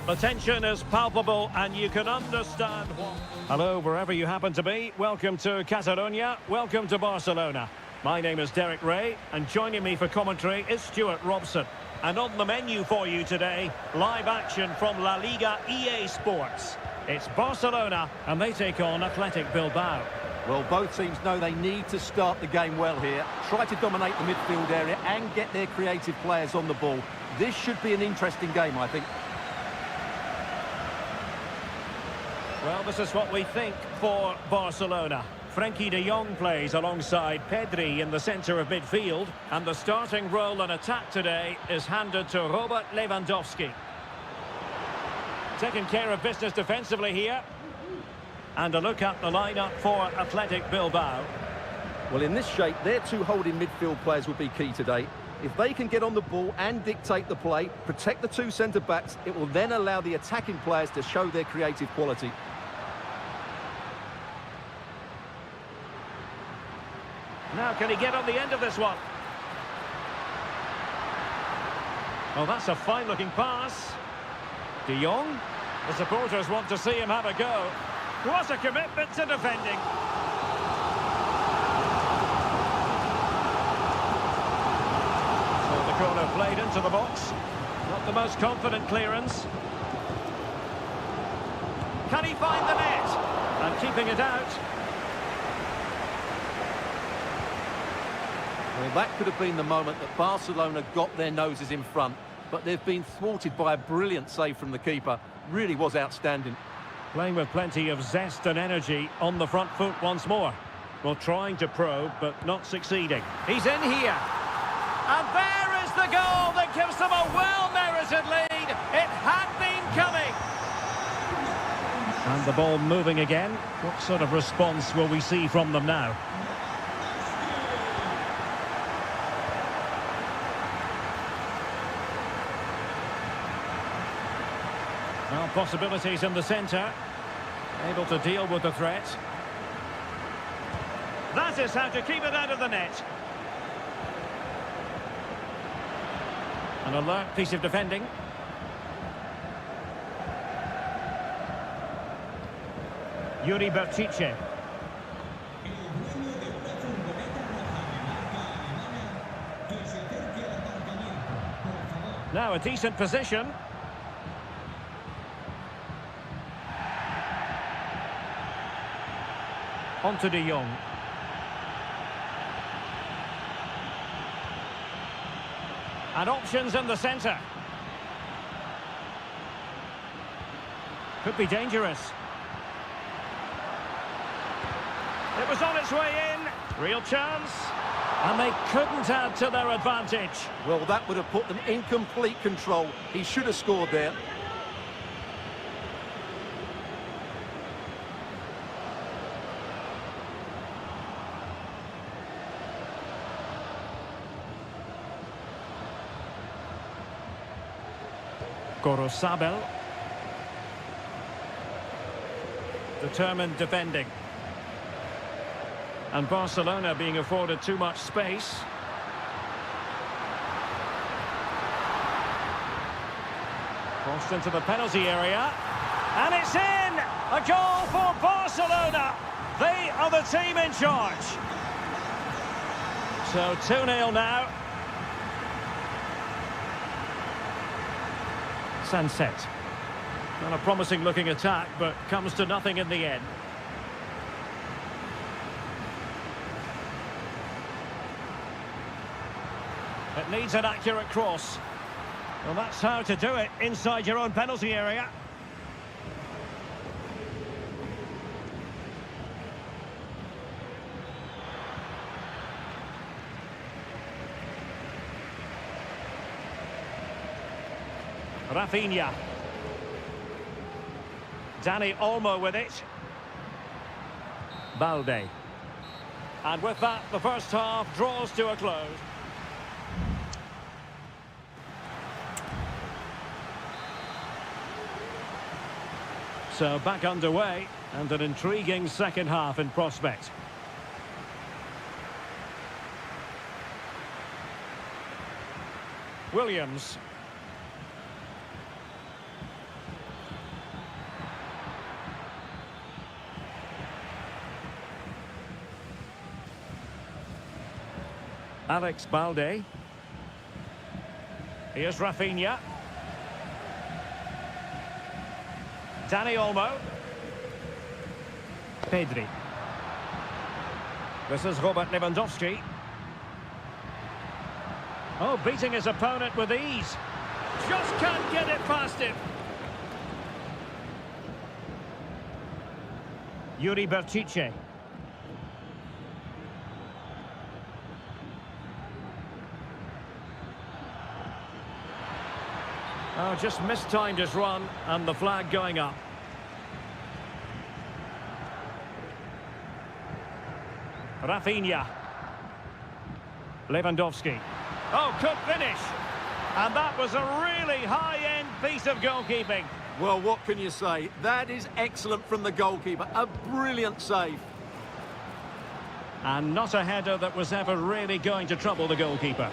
S1: The tension is palpable and you can understand what... Hello, wherever you happen to be. Welcome to Catalonia. Welcome to Barcelona. My name is Derek Ray, and joining me for commentary is Stuart Robson. And on the menu for you today, live action from La Liga EA Sports. It's Barcelona, and they take on Athletic Bilbao.
S2: Well, both teams know they need to start the game well here. Try to dominate the midfield area and get their creative players on the ball. This should be an interesting game, I think.
S1: Well, this is what we think for Barcelona. Frenkie de Jong plays alongside Pedri in the centre of midfield, and the starting role in attack today is handed to Robert Lewandowski. Taking care of business defensively here. And a look at the lineup for Athletic Bilbao.
S2: Well, in this shape, their two holding midfield players will be key today. If they can get on the ball and dictate the play, protect the two centre-backs, it will then allow the attacking players to show their creative quality.
S1: Now, can he get on the end of this one? Well, that's a fine-looking pass. De Jong. The supporters want to see him have a go. What a commitment to defending. So the corner played into the box. Not the most confident clearance. Can he find the net? And keeping it out.
S2: Well, that could have been the moment that Barcelona got their noses in front, but they've been thwarted by a brilliant save from the keeper. Really was outstanding.
S1: Playing with plenty of zest and energy on the front foot once more. Well, trying to probe, but not succeeding. He's in here. And there is the goal that gives them a well-merited lead. It had been coming. And the ball moving again. What sort of response will we see from them now? Well, possibilities in the centre. Able to deal with the threat. That is how to keep it out of the net. An alert piece of defending. Yuri Berchiche. Now a decent position. On to De Jong. And options in the centre. Could be dangerous. It was on its way in. Real chance. And they couldn't add to their advantage.
S2: Well, that would have put them in complete control. He should have scored there.
S1: Gorosabel. Determined defending. And Barcelona being afforded too much space. Crossed into the penalty area. And it's in! A goal for Barcelona! They are the team in charge. So 2-0 now. Sunset. Not a promising looking attack, but comes to nothing in the end. It needs an accurate cross. Well, that's how to do it inside your own penalty area. Rafinha. Dani Olmo with it. Balde. And with that, the first half draws to a close. So back underway, and an intriguing second half in prospect. Williams. Alex Balde. Here's Rafinha. Dani Olmo. Pedri. This is Robert Lewandowski. Oh, beating his opponent with ease. Just can't get it past him. Yuri Berchiche. Oh, just mistimed his run, and the flag going up. Rafinha. Lewandowski. Oh, could finish. And that was a really high-end piece of goalkeeping.
S2: Well, what can you say? That is excellent from the goalkeeper. A brilliant save.
S1: And not a header that was ever really going to trouble the goalkeeper.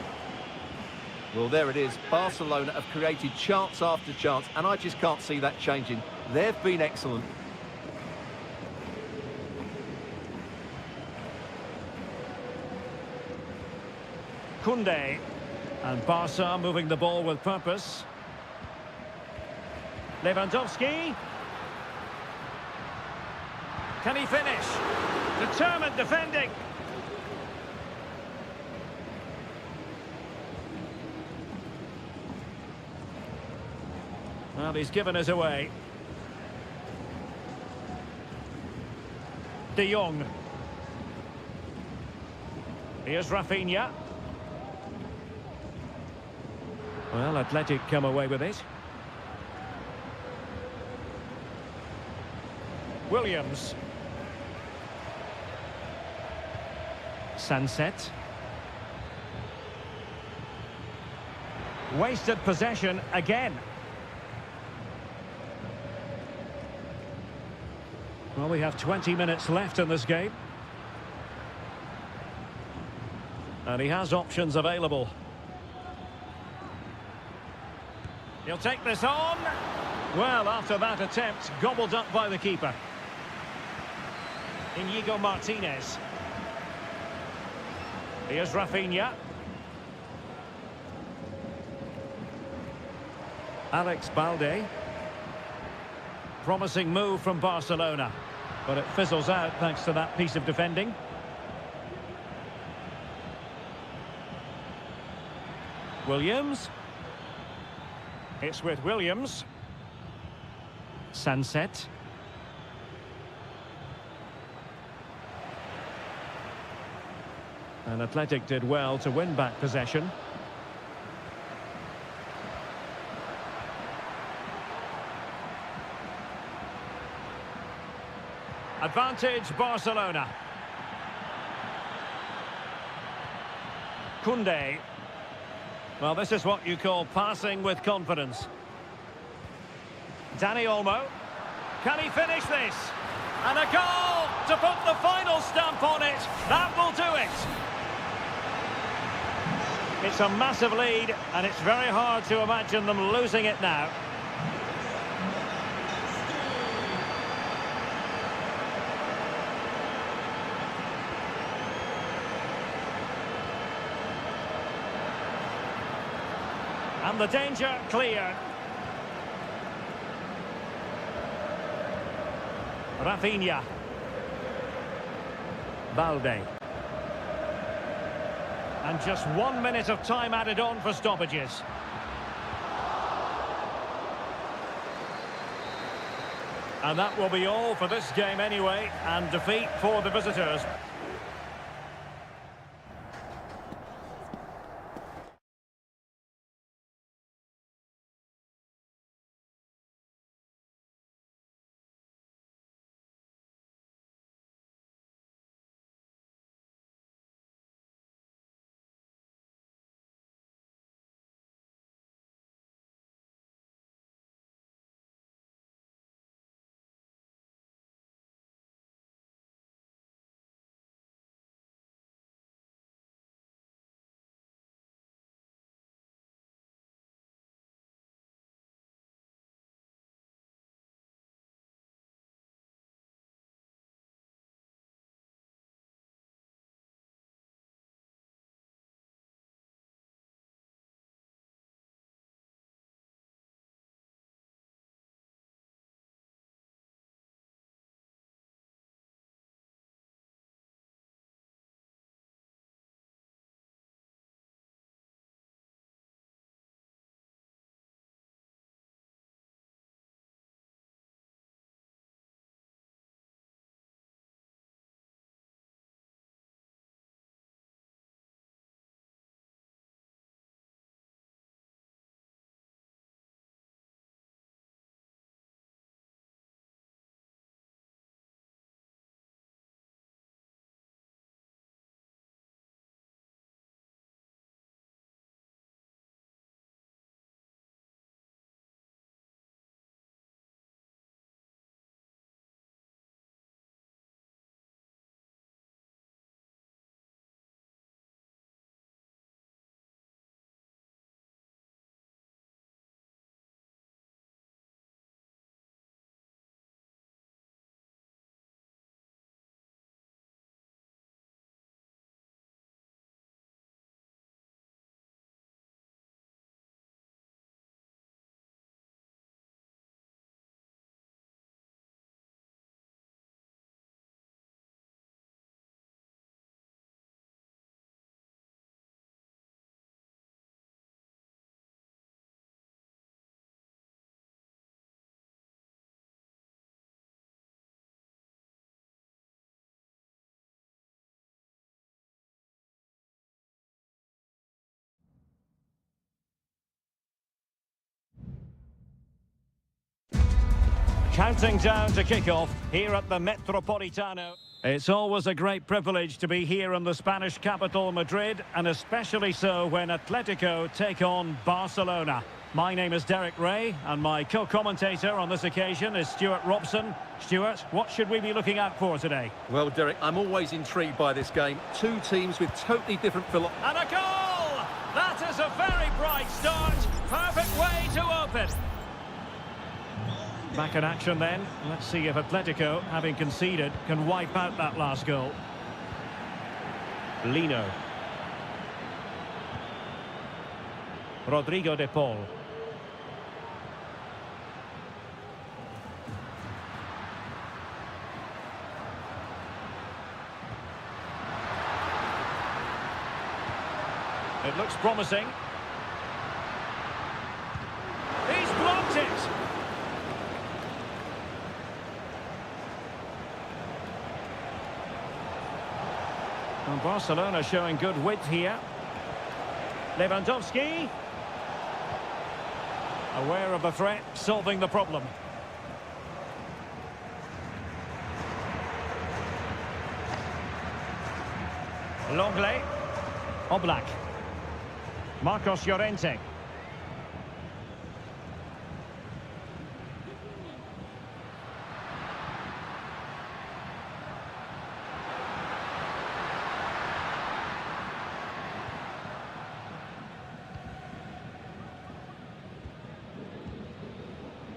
S2: Well, there it is. Barcelona have created chance after chance, and I just can't see that changing. They've been excellent.
S1: Koundé. And Barca moving the ball with purpose. Lewandowski. Can he finish? Determined defending. Well, he's given us away. De Jong. Here's Rafinha. Well, Athletic come away with it. Williams. Sunset. Wasted possession again. Well, we have 20 minutes left in this game. And he has options available. He'll take this on. Well, after that attempt, gobbled up by the keeper. Inigo Martinez. Here's Rafinha. Alex Balde. Promising move from Barcelona. But it fizzles out thanks to that piece of defending. Williams. It's with Williams. Sunset. And Athletic did well to win back possession. Advantage Barcelona. Koundé. Well, this is what you call passing with confidence. Dani Olmo. Can he finish this? And a goal to put the final stamp on it. That will do it. It's a massive lead, and it's very hard to imagine them losing it now. And the danger cleared. Rafinha. Balde. And just 1 minute of time added on for stoppages. And that will be all for this game anyway, and defeat for the visitors. Counting down to kick-off here at the Metropolitano. It's always a great privilege to be here in the Spanish capital, Madrid, and especially so when Atletico take on Barcelona. My name is Derek Ray, and my co-commentator on this occasion is Stuart Robson. Stuart, what should we be looking out for today?
S2: Well, Derek, I'm always intrigued by this game. Two teams with totally different philosophies.
S1: And a goal! That is a very bright start. Perfect way to open. Back in action then. Let's see if Atletico, having conceded, can wipe out that last goal. Lino. Rodrigo de Paul. It looks promising. He's blocked it. And Barcelona showing good width here. Lewandowski. Aware of the threat, solving the problem. Longley. Oblak. Marcos Llorente.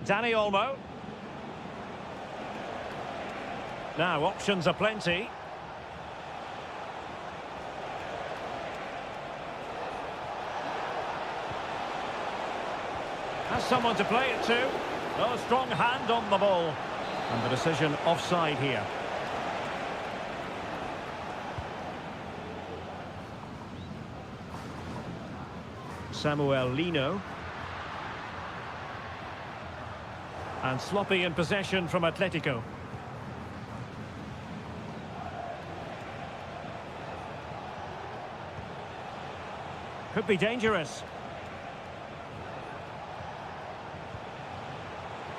S1: Dani Olmo. Now, options are plenty. Has someone to play it to. Oh, strong hand on the ball. And the decision offside here. Samuel Lino. And sloppy in possession from Atletico. Could be dangerous.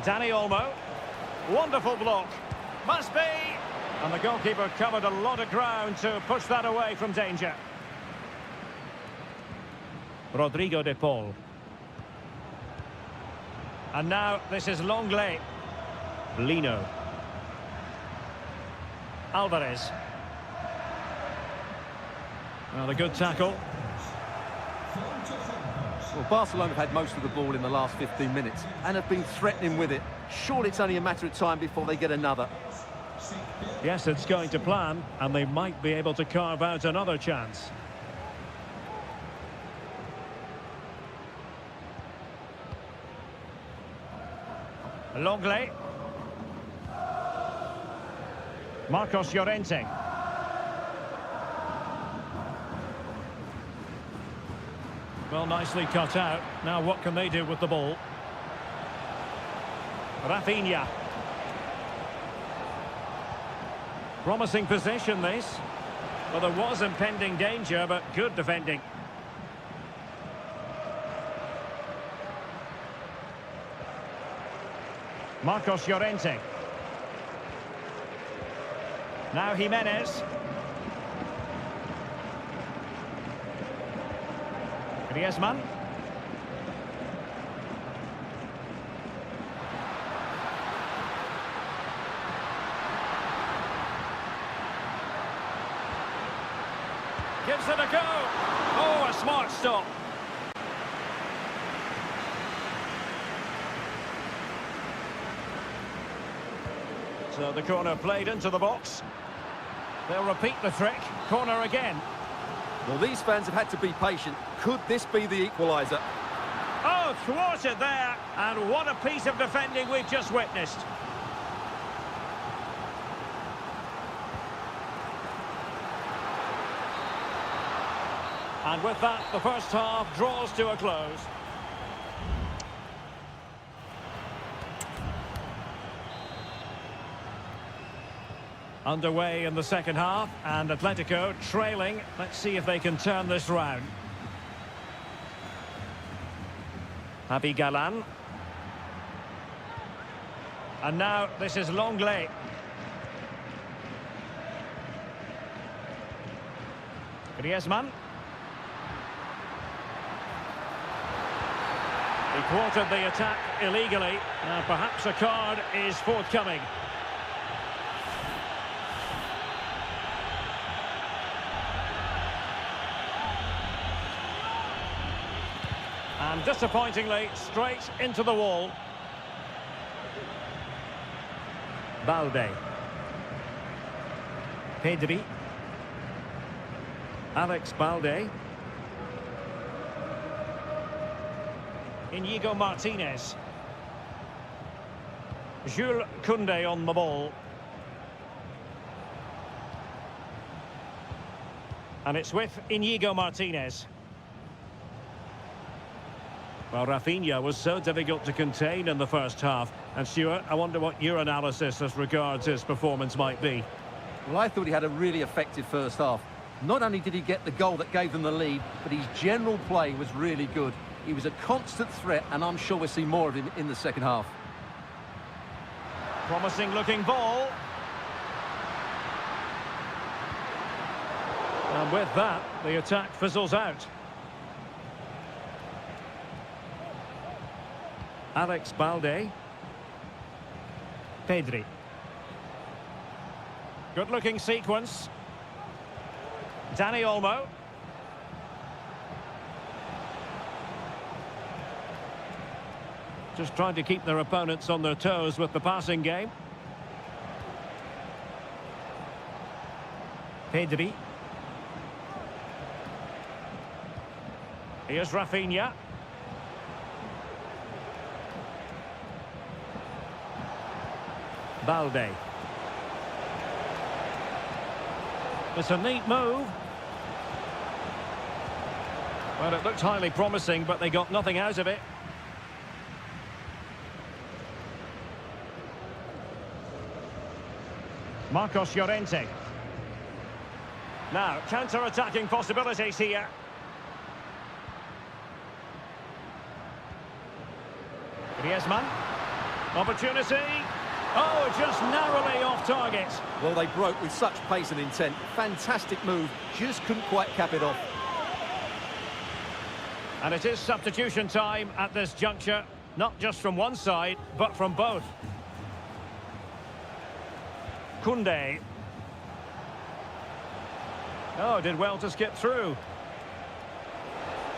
S1: Dani Olmo. Wonderful block. Must be. And the goalkeeper covered a lot of ground to push that away from danger. Rodrigo de Paul. And now this is Longley. Lino. Alvarez. Well, a good tackle.
S2: Well, Barcelona have had most of the ball in the last 15 minutes and have been threatening with it. Surely it's only a matter of time before they get another.
S1: Yes, it's going to plan, and they might be able to carve out another chance. Longley. Marcos Llorente. Well, nicely cut out. Now what can they do with the ball? Rafinha. Promising position this. Well, there was impending danger, but good defending. Marcos Llorente. Now Jimenez. Griezmann. Gives it a go. Oh, a smart stop. So the corner played into the box. They'll repeat the trick. Corner again.
S2: Well, these fans have had to be patient. Could this be the equaliser?
S1: Oh, thwarted there. And what a piece of defending we've just witnessed. And with that, the first half draws to a close. Underway in the second half, and Atletico trailing. Let's see if they can turn this round. Javi Galan. And now this is Longley. Griezmann. He thwarted the attack illegally. Perhaps a card is forthcoming. And disappointingly, straight into the wall. Balde. Pedri. Alex Balde. Inigo Martinez. Jules Koundé on the ball. And it's with Inigo Martinez. Well, Rafinha was so difficult to contain in the first half. And Stuart, I wonder what your analysis as regards his performance might be.
S2: Well, I thought he had a really effective first half. Not only did he get the goal that gave them the lead, but his general play was really good. He was a constant threat, and I'm sure we'll see more of him in the second half.
S1: Promising looking ball. And with that, the attack fizzles out. Alex Balde. Pedri. Good looking sequence. Dani Olmo. Just trying to keep their opponents on their toes with the passing game. Pedri. Here's Rafinha. Balde. It's a neat move. Well, it looked highly promising, but they got nothing out of it. Marcos Llorente. Now, counter-attacking possibilities here. Griezmann. Opportunity. Oh, just narrowly off target.
S2: Well, they broke with such pace and intent. Fantastic move. Just couldn't quite cap it off.
S1: And it is substitution time at this juncture. Not just from one side, but from both. Koundé. Oh, did well to skip through.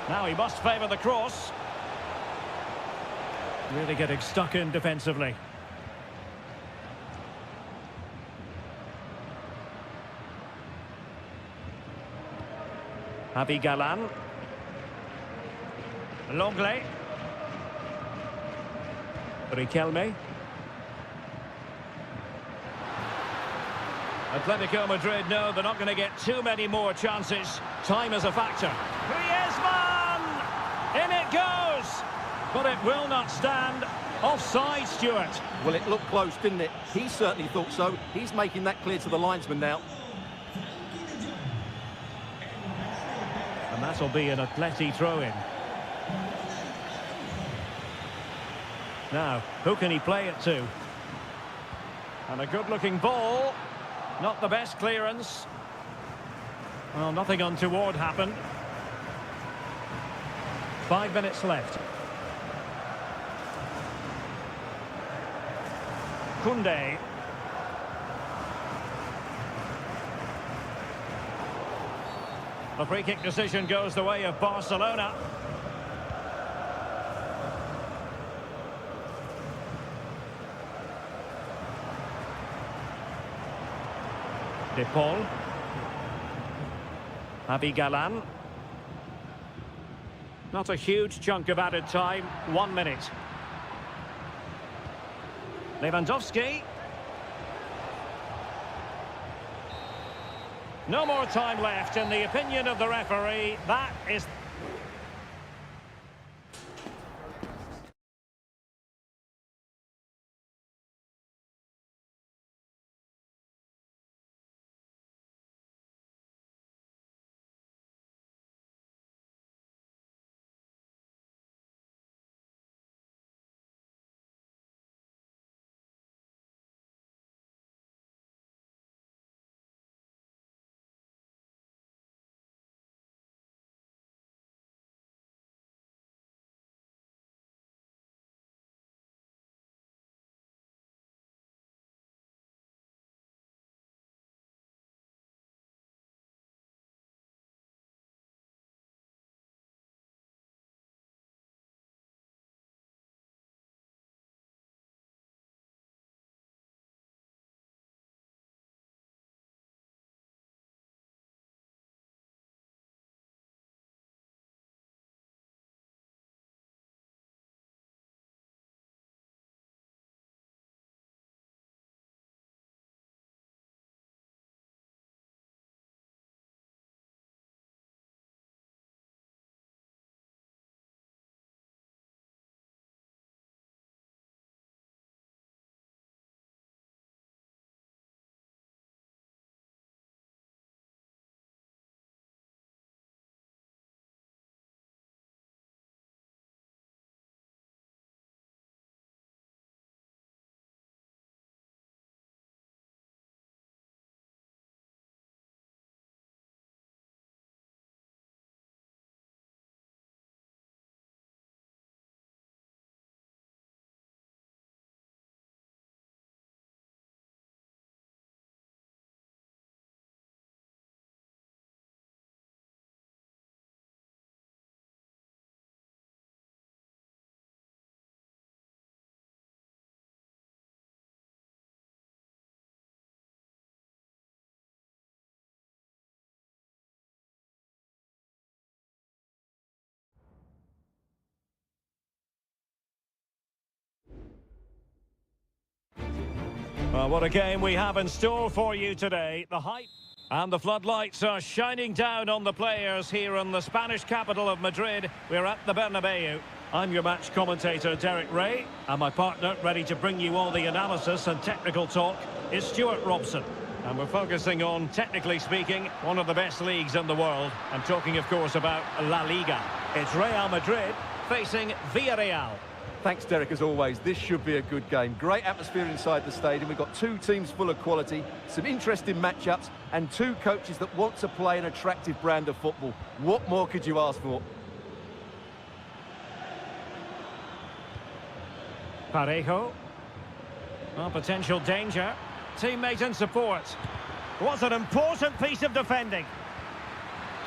S1: Now he must favour the cross. Really getting stuck in defensively. Javi Galan. Longley. Riquelme. Atletico Madrid know they're not going to get too many more chances. Time is a factor. Griezmann! In it goes! But it will not stand. Offside, Stuart.
S2: Well, it looked close, didn't it? He certainly thought so. He's making that clear to the linesman now.
S1: And that'll be an Atleti throw-in. Now, who can he play it to? And a good-looking ball. Not the best clearance. Well, nothing untoward happened. 5 minutes left. Koundé. The free kick decision goes the way of Barcelona. De Paul. Javi Galan. Not a huge chunk of added time. 1 minute. Lewandowski. No more time left. In the opinion of the referee, that is... Well, what a game we have in store for you today. The hype and the floodlights are shining down on the players here in the Spanish capital of Madrid. We're at the Bernabeu. I'm your match commentator, Derek Ray, and my partner, ready to bring you all the analysis and technical talk, is Stuart Robson. And we're focusing on, technically speaking, one of the best leagues in the world. I'm talking, of course, about La Liga. It's Real Madrid facing Villarreal.
S2: Thanks, Derek, as always. This should be a good game. Great atmosphere inside the stadium. We've got two teams full of quality, some interesting matchups, and two coaches that want to play an attractive brand of football. What more could you ask for?
S1: Parejo. Well, potential danger. Teammate and support. What an important piece of defending.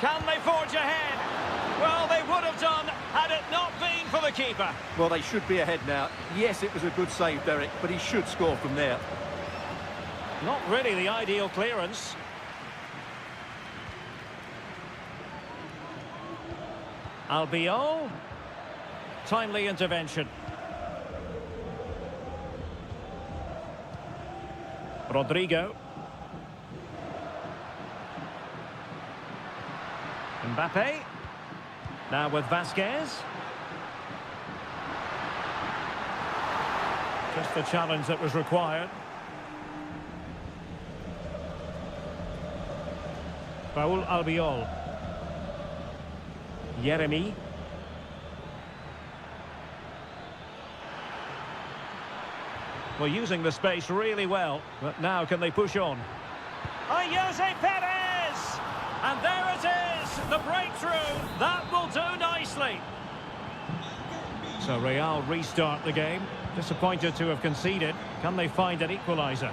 S1: Can they forge ahead? Well, they would have done had it not been for the keeper.
S2: Well, they should be ahead now. Yes, it was a good save, Derek, but he should score from there.
S1: Not really the ideal clearance. Albiol. Timely intervention. Rodrigo. Mbappe. Now with Vasquez. Just the challenge that was required. Raúl Albiol. Yeremy. Well, using the space really well, but now can they push on? Jose Perez! And there it is, the breakthrough. That will do nicely. So Real restart the game. Disappointed to have conceded. Can they find an equaliser?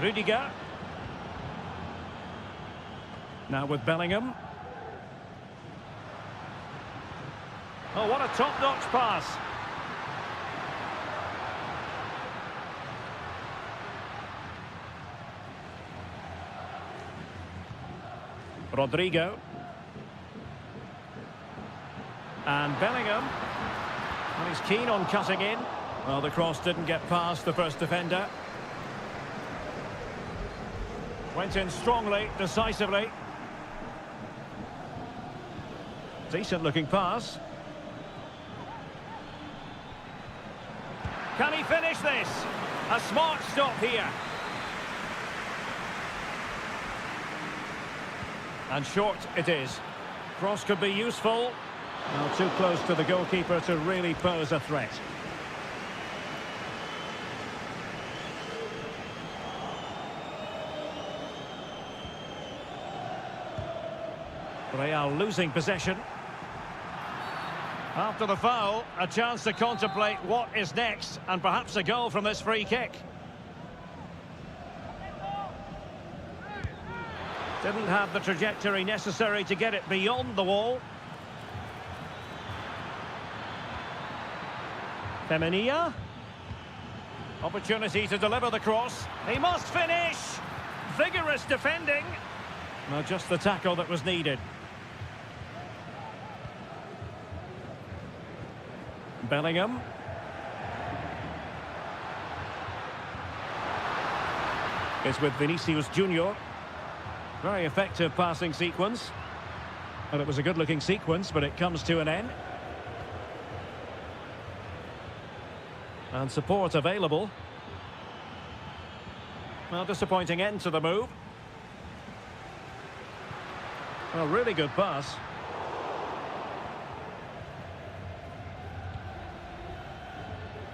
S1: Rudiger. Now with Bellingham. Oh, what a top-notch pass. Rodrigo. And Bellingham. And he's keen on cutting in. Well, the cross didn't get past the first defender. Went in strongly, decisively. Decent looking pass. Can he finish this? A smart stop here. And short it is. Cross could be useful. Well, too close to the goalkeeper to really pose a threat. Real losing possession. After the foul, a chance to contemplate what is next, and perhaps a goal from this free kick. Didn't have the trajectory necessary to get it beyond the wall. Femenia. Opportunity to deliver the cross. He must finish. Vigorous defending. Well, just the tackle that was needed. Bellingham. It's with Vinicius Junior. Very effective passing sequence. And it was a good-looking sequence, but it comes to an end. And support available. Well, disappointing end to the move. Well, really good pass.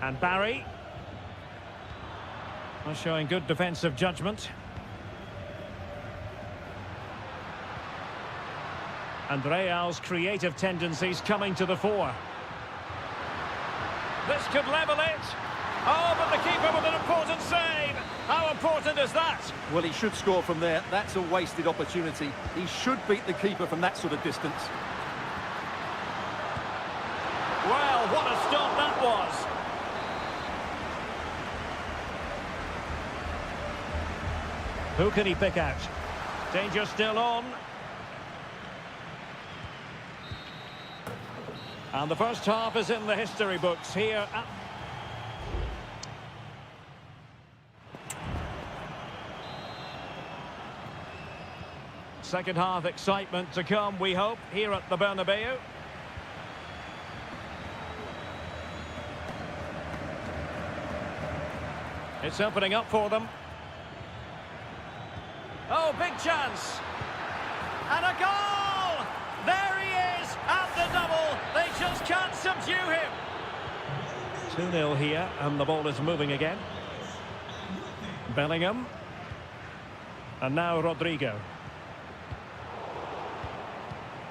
S1: And Barry. Well, showing good defensive judgment. And Real's creative tendencies coming to the fore. This could level it. Oh, but the keeper with an important save. How important is that?
S2: Well, he should score from there. That's a wasted opportunity. He should beat the keeper from that sort of distance.
S1: Well, what a stop that was. Who can he pick out? Danger still on. And the first half is in the history books here. Second half excitement to come, we hope, here at the Bernabeu. It's opening up for them. Oh, big chance. And a goal! There he is at the double. They just can't subdue him. 2-0 here, and the ball is moving again. Bellingham. And now Rodrigo.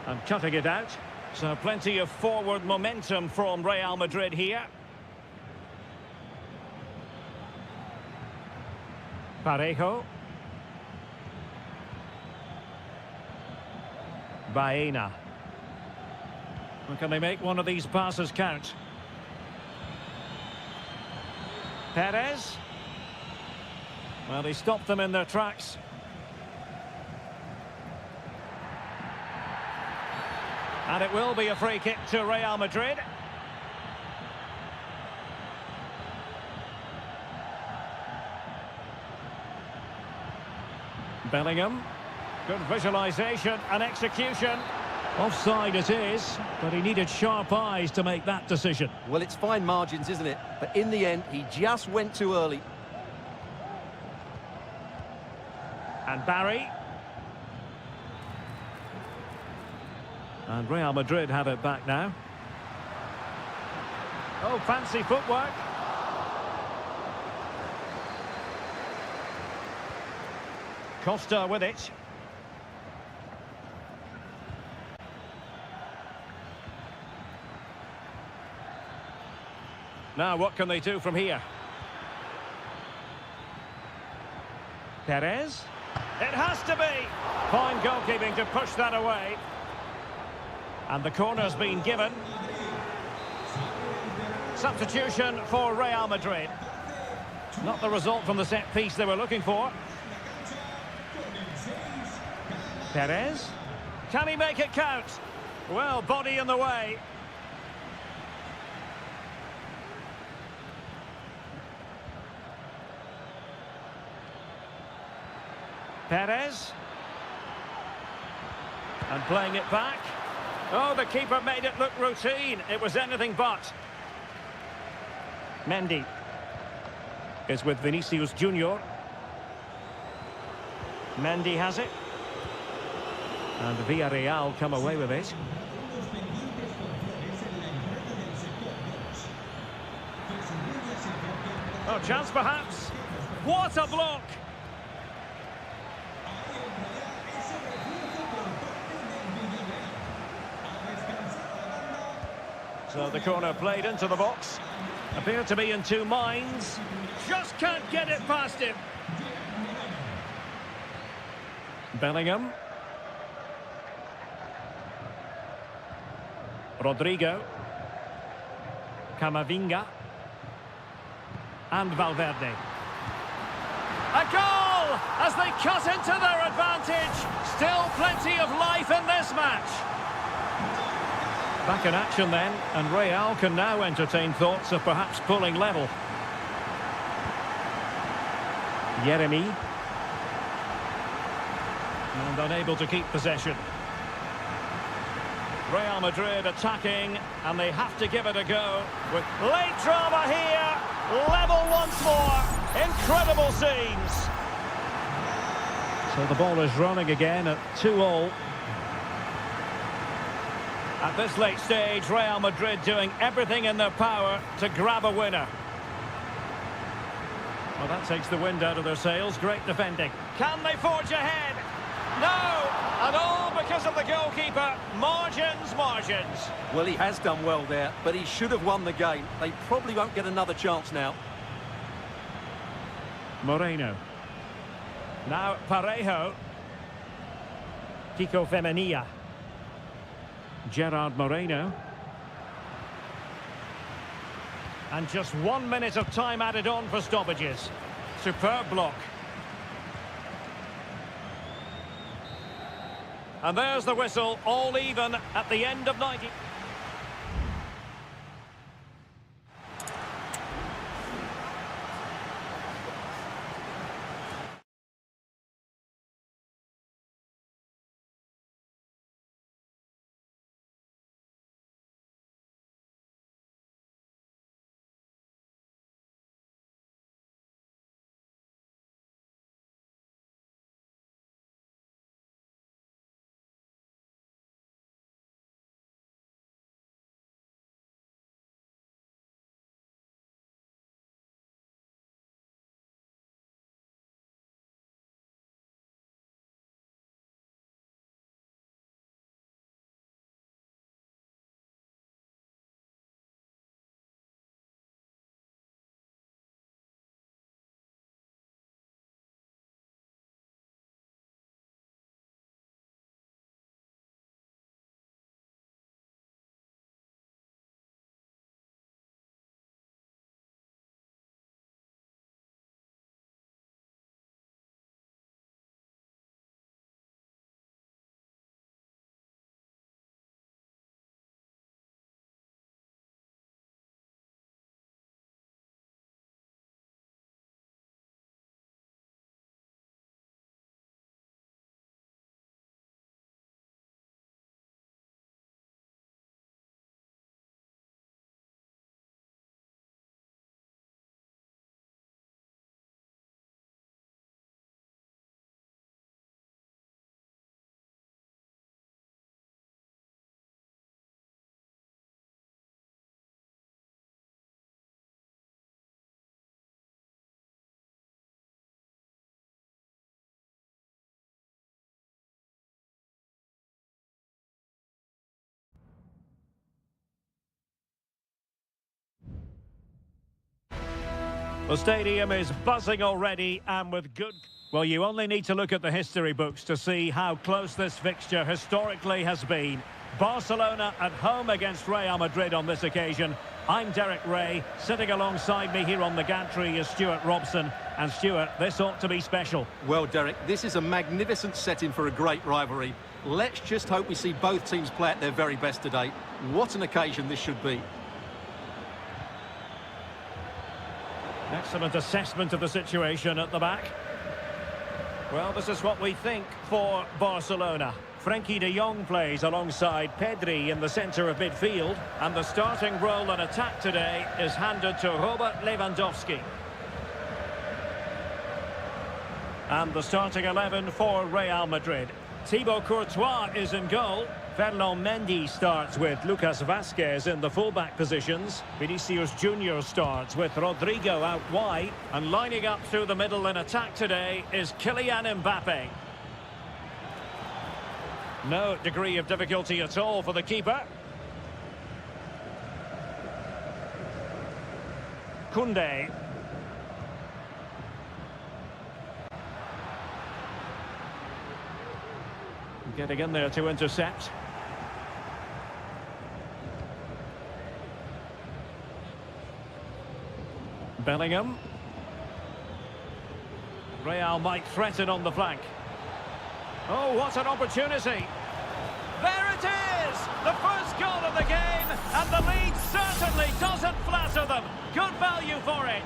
S1: And cutting it out. So plenty of forward momentum from Real Madrid here. Parejo. Baena. Can they make one of these passes count? Perez. Well, he stopped them in their tracks. And it will be a free kick to Real Madrid. Bellingham. Good visualisation and execution. Offside it is, but he needed sharp eyes to make that decision.
S2: Well, it's fine margins, isn't it? But in the end, he just went too early.
S1: And Barry. And Real Madrid have it back now. Oh, fancy footwork. Costa with it. Now, what can they do from here? Perez. It has to be. Fine goalkeeping to push that away. And the corner's been given. Substitution for Real Madrid. Not the result from the set piece they were looking for. Perez. Can he make it count? Well, body in the way. Perez. And playing it back. Oh, the keeper made it look routine. It was anything but. Mendy is with Vinicius Junior. Mendy has it. And Villarreal come away with it. Oh, chance perhaps. What a block! So the corner played into the box. Appeared to be in two minds. Just can't get it past him. Bellingham. Rodrigo. Camavinga. And Valverde. A goal as they cut into their advantage. Still plenty of life in this match. Back in action then, and Real can now entertain thoughts of perhaps pulling level. Yeremi. And unable to keep possession. Real Madrid attacking, and they have to give it a go. With late drama here, level once more. Incredible scenes. So the ball is running again at 2-2. At this late stage, Real Madrid doing everything in their power to grab a winner. Well, that takes the wind out of their sails. Great defending. Can they forge ahead? No! And all because of the goalkeeper. Margins, margins.
S2: Well, he has done well there, but he should have won the game. They probably won't get another chance now.
S1: Moreno. Now Parejo. Kiko Femenia. Gerard Moreno. And just 1 minute of time added on for stoppages. Superb block. And there's the whistle, all even at the end of 90. The stadium is buzzing already and with good... Well, you only need to look at the history books to see how close this fixture historically has been. Barcelona at home against Real Madrid on this occasion. I'm Derek Ray. Sitting alongside me here on the gantry is Stuart Robson. And Stuart, this ought to be special.
S2: Well, Derek, this is a magnificent setting for a great rivalry. Let's just hope we see both teams play at their very best today. What an occasion this should be.
S1: Excellent assessment of the situation at the back. Well, this is what we think for Barcelona. Frenkie de Jong plays alongside Pedri in the centre of midfield. And the starting role in attack today is handed to Robert Lewandowski. And the starting 11 for Real Madrid. Thibaut Courtois is in goal. Ferland Mendy starts with Lucas Vazquez in the fullback positions. Vinicius Junior starts with Rodrigo out wide. And lining up through the middle in attack today is Kylian Mbappe. No degree of difficulty at all for the keeper. Koundé. Getting in there to intercept. Bellingham. Real might threaten on the flank. Oh, what an opportunity. There it is! The first goal of the game, and the lead certainly doesn't flatter them. Good value for it.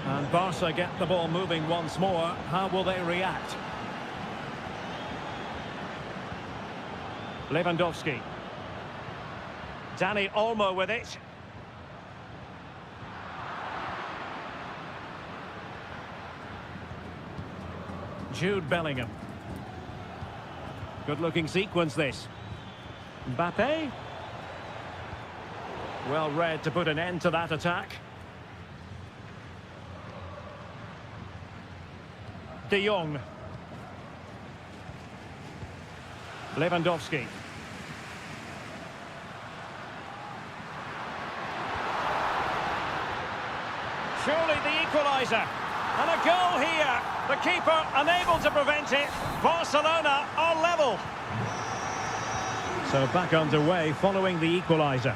S1: And Barca get the ball moving once more. How will they react? Lewandowski. Dani Olmo with it. Jude Bellingham. Good-looking sequence, this. Mbappe. Well read to put an end to that attack. De Jong. Lewandowski. Surely the equaliser. And a goal here. The keeper unable to prevent it. Barcelona are level. So back underway following the equaliser.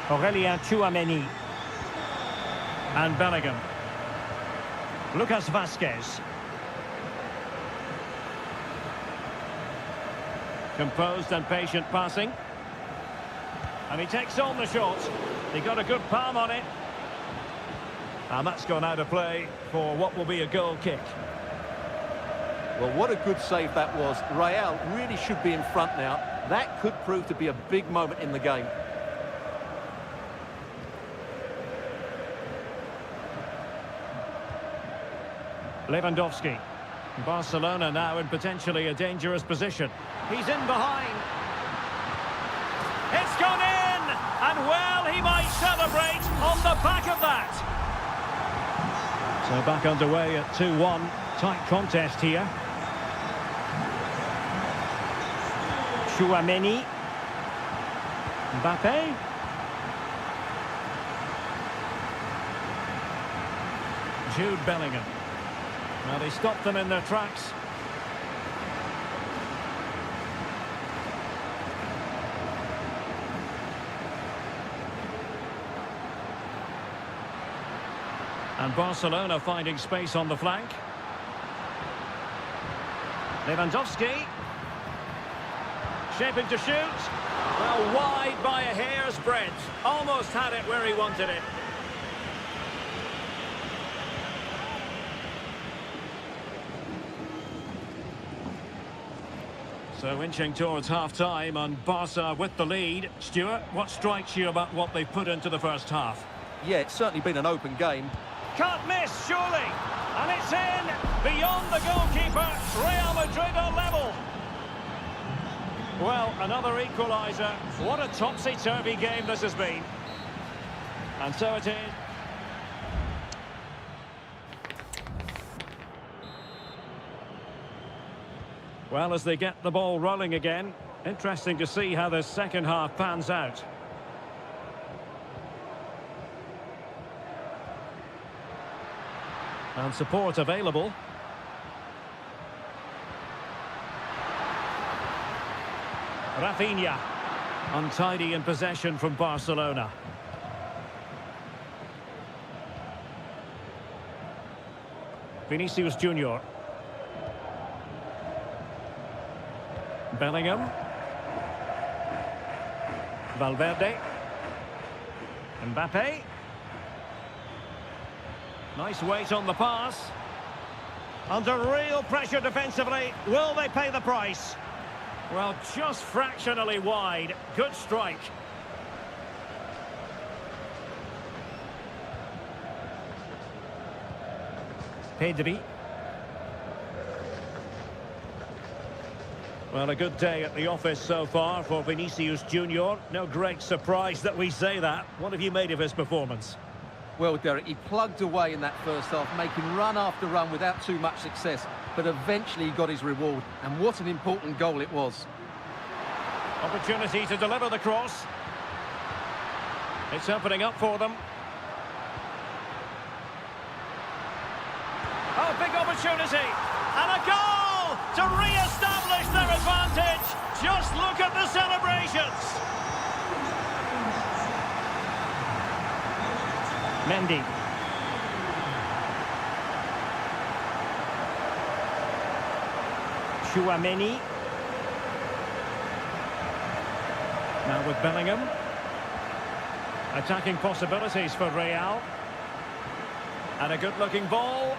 S1: Aurélien Tchouaméni. And Bellingham. Lucas Vazquez. Composed and patient passing. And he takes on the shot. He got a good palm on it. And that's gone out of play for what will be a goal kick.
S2: Well, what a good save that was. Real really should be in front now. That could prove to be a big moment in the game.
S1: Lewandowski. Barcelona now in potentially a dangerous position. He's in behind. It's gone in! And well, he might celebrate on the back of that. So back underway at 2-1. Tight contest here. Tchouaméni. Mbappe. Jude Bellingham. Now they stopped them in their tracks. And Barcelona finding space on the flank. Lewandowski. Shaping to shoot. Well, wide by a hair's breadth. Almost had it where he wanted it. So inching towards half-time and Barca with the lead. Stuart, what strikes you about what they've put into the first half?
S2: Yeah, it's certainly been an open game.
S1: Can't miss, surely. And it's in. Beyond the goalkeeper. Real Madrid are level. Well, another equaliser. What a topsy-turvy game this has been. And so it is. Well, as they get the ball rolling again, interesting to see how the second half pans out. And support available. Rafinha. Untidy in possession from Barcelona. Vinicius Junior. Bellingham. Valverde. Mbappe. Nice weight on the pass. Under real pressure defensively. Will they pay the price? Well, just fractionally wide. Good strike. Pedri. Well, a good day at the office so far for Vinicius Junior. No great surprise that we say that. What have you made of his performance?
S2: Well, Derek, he plugged away in that first half, making run after run without too much success. But eventually he got his reward. And what an important goal it was.
S1: Opportunity to deliver the cross. It's opening up for them. Oh, big opportunity. And a goal to re-establish their advantage. Just look at the celebrations. Mendy. Chouameni. Now with Bellingham. Attacking possibilities for Real. And a good-looking ball.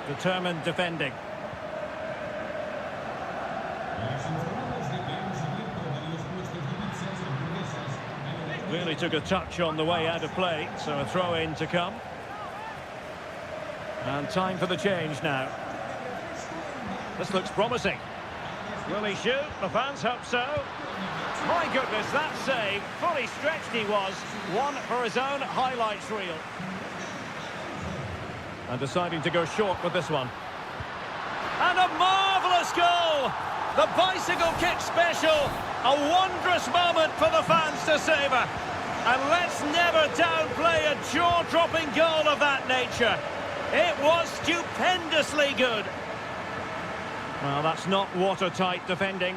S1: Determined defending. Really took a touch on the way out of play, so a throw-in to come. And time for the change now. This looks promising. Will he shoot? The fans hope so. My goodness, that save. Fully stretched he was. One for his own highlights reel. And deciding to go short with this one. And a marvellous goal! The bicycle kick special. A wondrous moment for the fans to savour. And let's never downplay a jaw-dropping goal of that nature. It was stupendously good. Well, that's not watertight defending.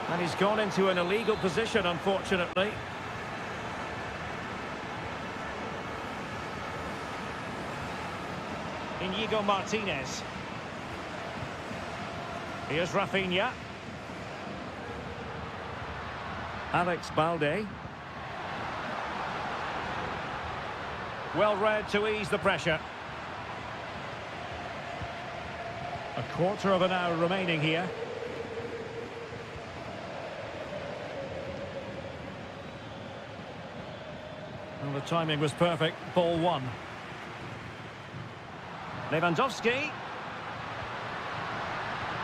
S1: And he's gone into an illegal position, unfortunately. Inigo Martinez. Here's Rafinha. Alex Balde. Well read to ease the pressure. A quarter of an hour remaining here. Well, the timing was perfect. Ball one. Lewandowski.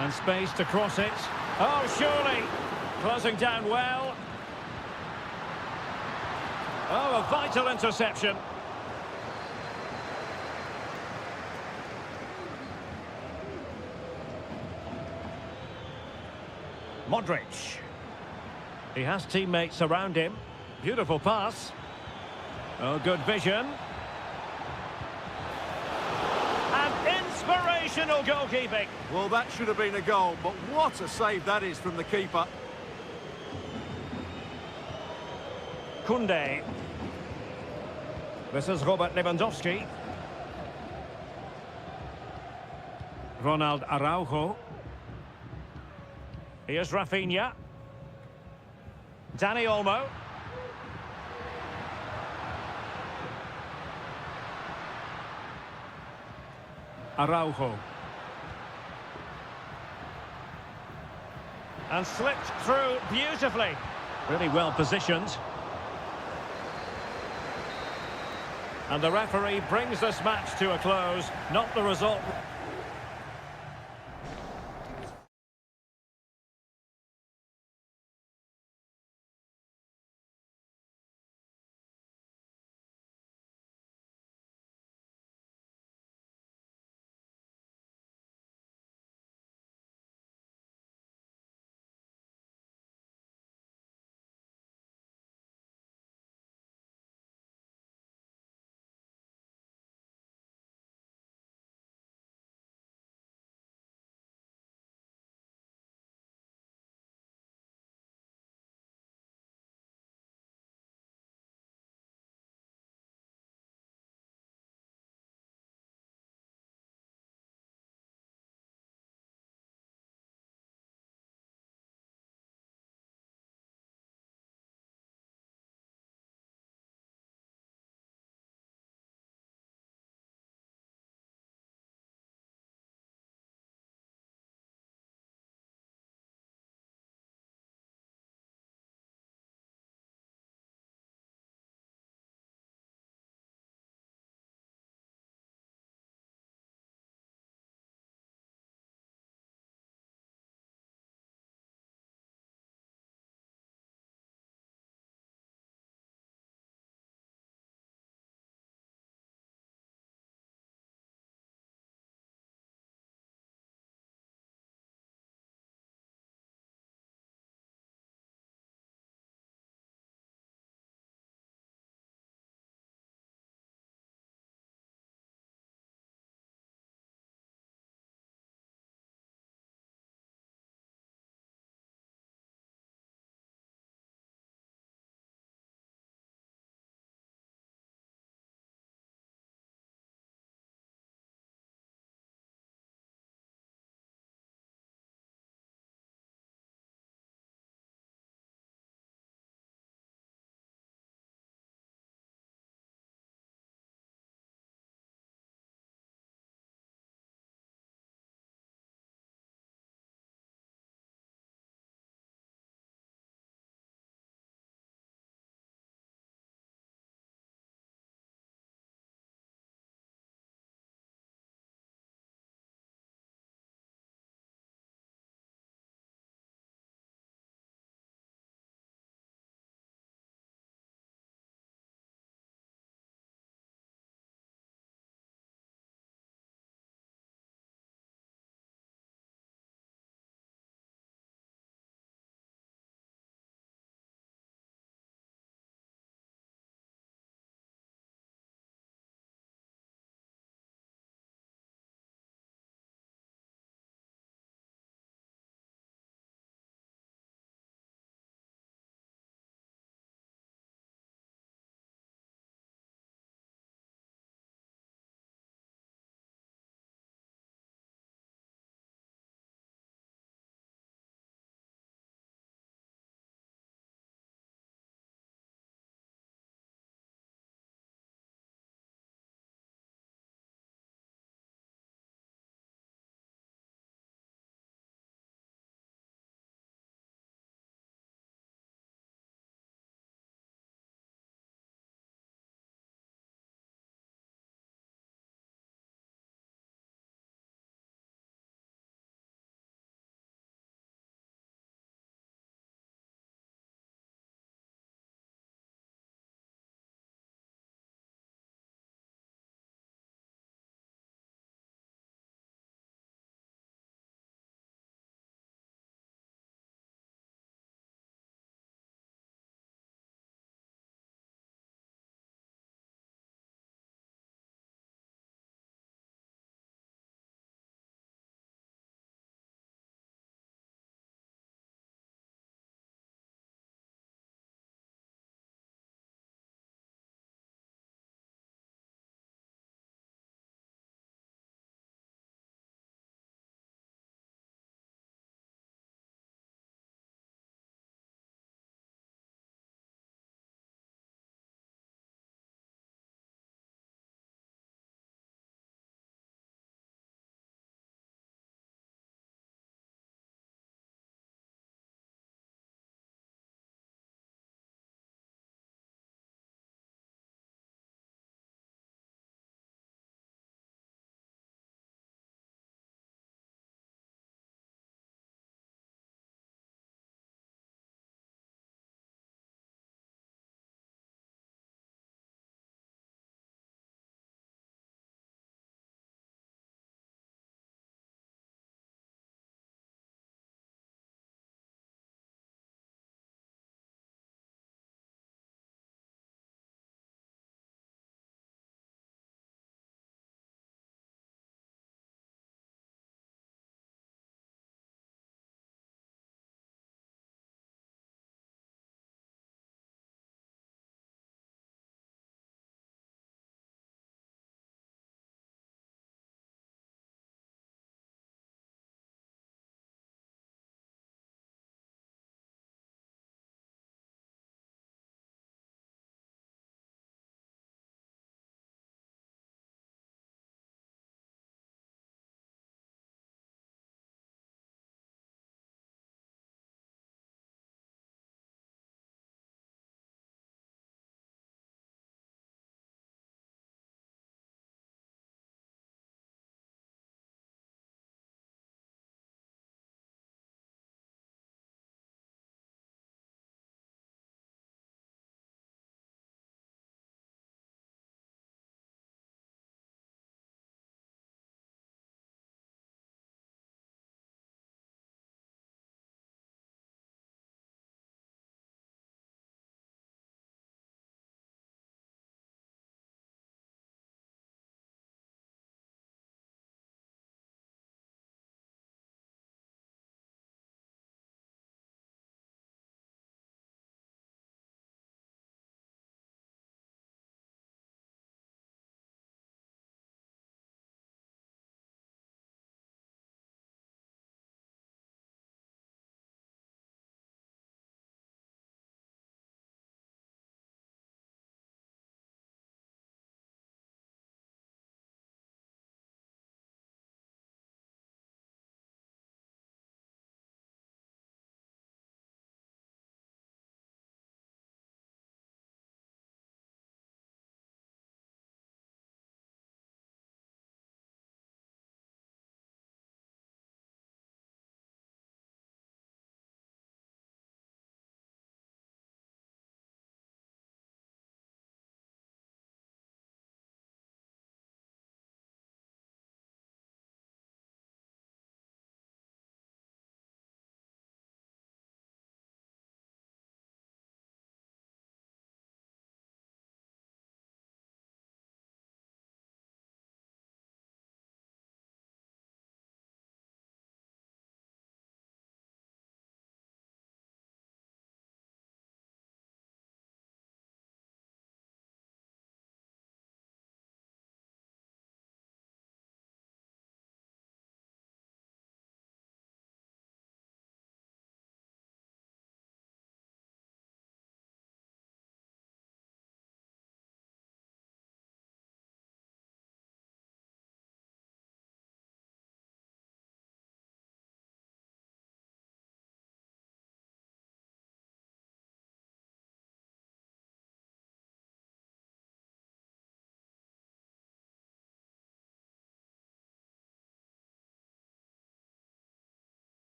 S1: And space to cross it. Oh, surely. Closing down well. Oh, a vital interception. Modric. He has teammates around him. Beautiful pass. Oh, good vision. And inspirational goalkeeping.
S3: Well, that should have been a goal, but what a save that is from the keeper.
S1: Koundé. This is Robert Lewandowski. Ronald Araujo. Here's Rafinha. Dani Olmo. Araujo. And slipped through beautifully. Really well positioned. And the referee brings this match to a close. Not the result.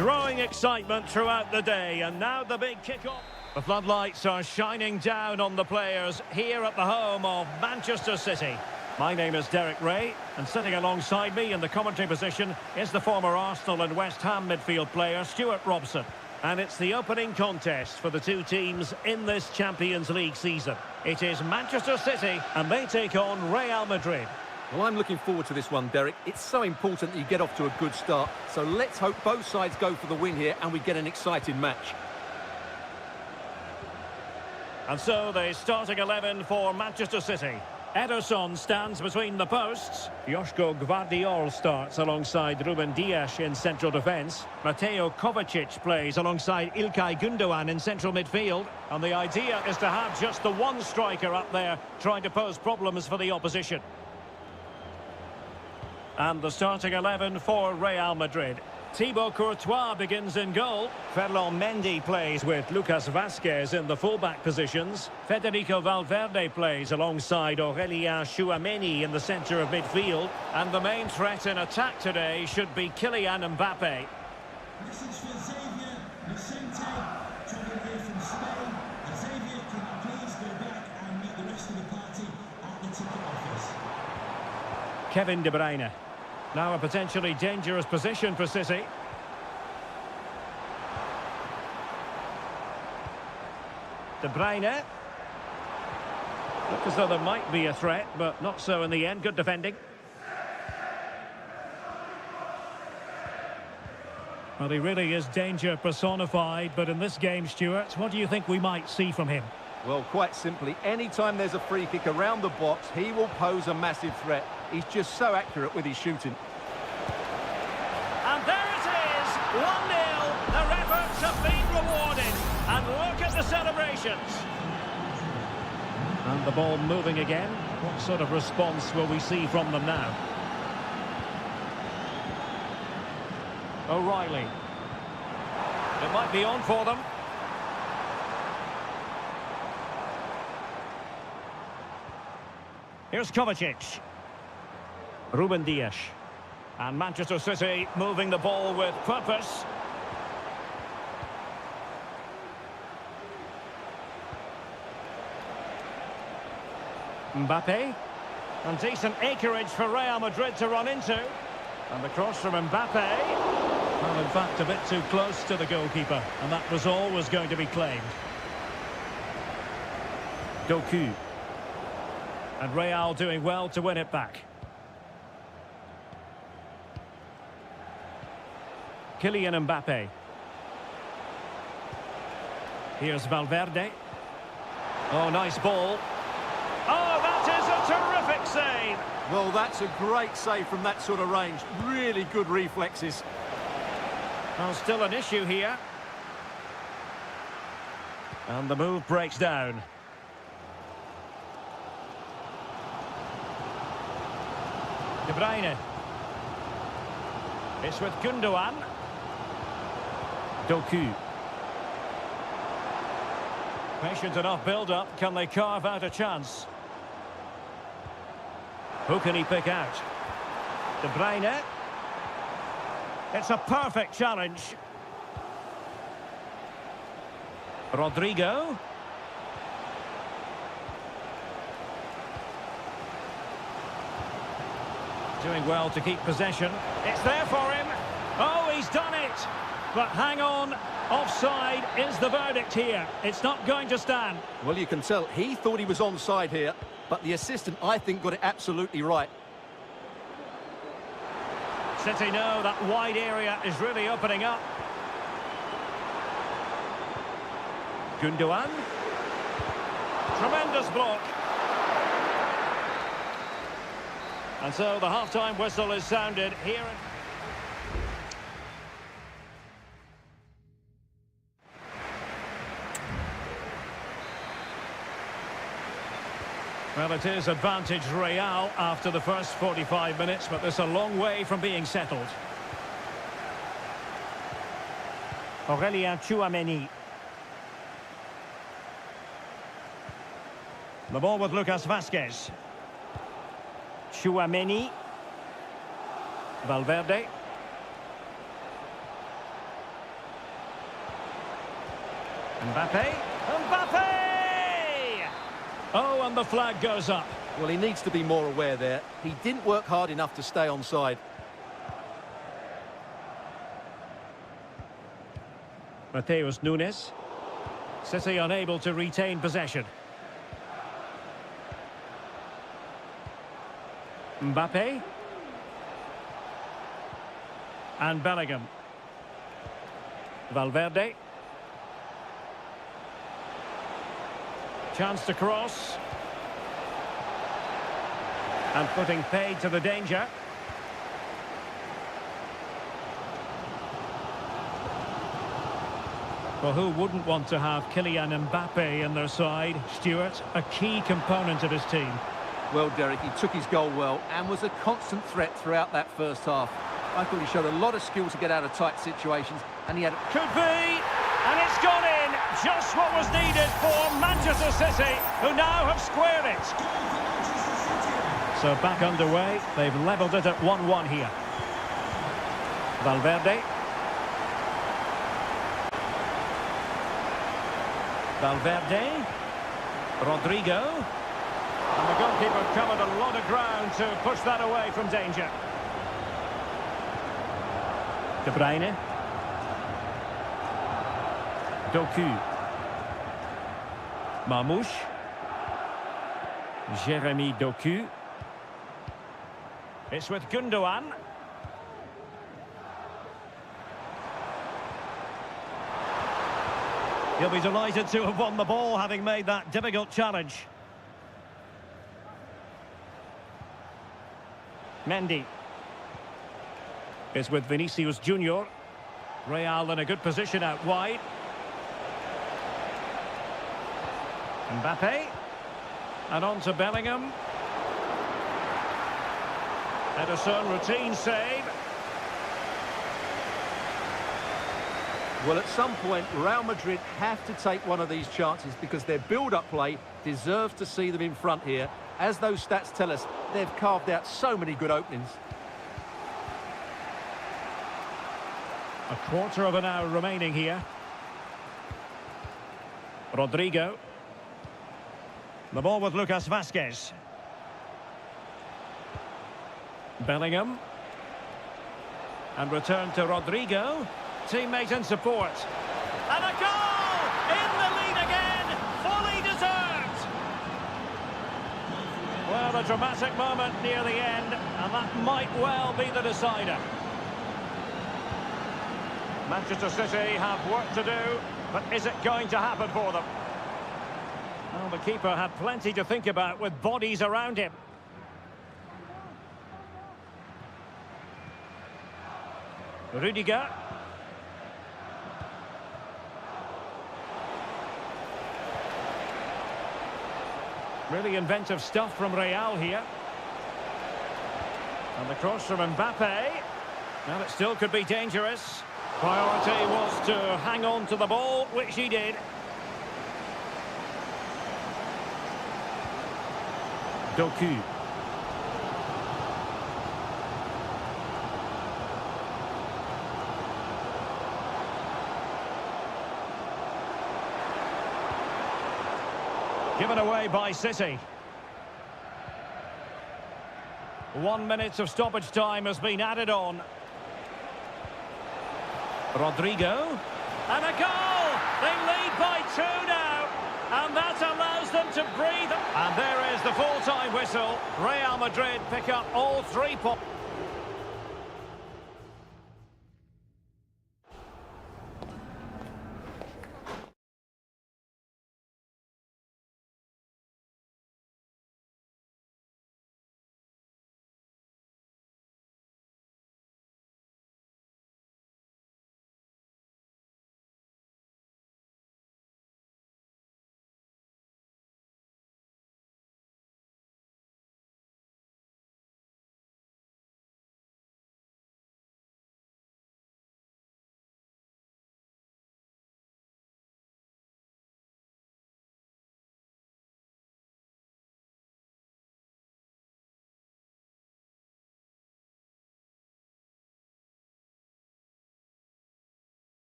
S1: Growing excitement throughout the day, and now the big kick-off. The floodlights are shining down on the players here at the home of Manchester City. My name is Derek Ray, and sitting alongside me in the commentary position is the former Arsenal and West Ham midfield player Stuart Robson. And it's the opening contest for the two teams in this Champions League season. It is Manchester City, and they take on Real Madrid.
S2: Well, I'm looking forward to this one, Derek. It's so important that you get off to a good start. So let's hope both sides go for the win here and we get an exciting match.
S1: And so the starting 11 for Manchester City. Ederson stands between the posts. Joško Gvardiol starts alongside Ruben Dias in central defence. Mateo Kovacic plays alongside Ilkay Gundogan in central midfield. And the idea is to have just the one striker up there trying to pose problems for the opposition. And the starting 11 for Real Madrid. Thibaut Courtois begins in goal. Ferland Mendy plays with Lucas Vazquez in the fullback positions. Federico Valverde plays alongside Aurélien Tchouameni in the centre of midfield. And the main threat in attack today should be Kylian Mbappe.
S4: Message for Xavier Vicente, travelling here from Spain. Xavier, can you please go back and meet the rest of the party at the ticket office?
S1: Kevin De Bruyne. Now a potentially dangerous position for City. De Bruyne. Look as though there might be a threat, but not so in the end. Good defending. Well, he really is danger personified, but in this game, Stuart, what do you think we might see from him?
S2: Well, quite simply, anytime there's a free kick around the box, he will pose a massive threat. He's just so accurate with his shooting.
S1: And there it is, 1-0. Their efforts have been rewarded. And look at the celebrations. And the ball moving again. What sort of response will we see from them now? O'Reilly. It might be on for them. Here's Kovacic. Ruben Dias. And Manchester City moving the ball with purpose. Mbappe. And decent acreage for Real Madrid to run into. And the cross from Mbappe. Well, in fact, a bit too close to the goalkeeper. And that was always going to be claimed. Doku. And Real doing well to win it back. Kylian Mbappe. Here's Valverde. Oh, nice ball. Oh, that is a terrific save.
S2: Well, that's a great save from that sort of range. Really good reflexes.
S1: Well, still an issue here. And the move breaks down. De Bruyne. It's with Gundogan. Doku. Patient enough build-up. Can they carve out a chance? Who can he pick out? De Bruyne. It's a perfect challenge. Rodrigo. Doing well to keep possession. It's there for him. Oh, he's done it. But hang on. Offside is the verdict here. It's not going to stand.
S2: Well, you can tell he thought he was onside here, but the assistant, I think, got it absolutely right.
S1: City know that wide area is really opening up. Gundogan. Tremendous block. And so the half-time whistle is sounded here. Well, it is advantage Real after the first 45 minutes, but there's a long way from being settled. Aurélien Tchouameni. The ball with Lucas Vazquez. Tchouameni. Valverde. Mbappe. Mbappe! Oh, and the flag goes up.
S2: Well, he needs to be more aware there. He didn't work hard enough to stay onside.
S1: Mateus Nunes. City unable to retain possession. Mbappe. And Bellingham. Valverde. Chance to cross. And putting paid to the danger. Well, who wouldn't want to have Kylian Mbappe in their side? Stuart, a key component of his team.
S2: Well, Derek, he took his goal well and was a constant threat throughout that first half. I thought he showed a lot of skill to get out of tight situations, and he had...
S1: Could be, and it's gone in. Just what was needed for Manchester City, who now have squared it. So back underway, they've levelled it at 1-1 here. Valverde. Valverde. Rodrigo. And the goalkeeper covered a lot of ground to push that away from danger. De Bruyne. Doku. Marmoush. Jeremy Doku. It's with Gundogan. He'll be delighted to have won the ball, having made that difficult challenge. Mendy. It's with Vinicius Junior. Real in a good position out wide. Mbappe. And on to Bellingham. Ederson, routine save.
S2: Well, at some point, Real Madrid have to take one of these chances because their build-up play deserves to see them in front here. As those stats tell us, they've carved out so many good openings.
S1: A quarter of an hour remaining here. Rodrigo. The ball with Lucas Vazquez. Bellingham. And return to Rodrigo. Teammate and support. And a goal! In the lead again! Fully deserved! Well, a dramatic moment near the end, and that might well be the decider. Manchester City have work to do, but is it going to happen for them? Well, the keeper had plenty to think about with bodies around him. Rudiger. Really inventive stuff from Real here. And the cross from Mbappe. Well, it still could be dangerous. Priority was to hang on to the ball, which he did. Doku. Given away by City. 1 minute of stoppage time has been added on. Rodrigo. And a goal! They lead by 2 now. And that allows them to breathe. And there is the full-time whistle. Real Madrid pick up all 3 points.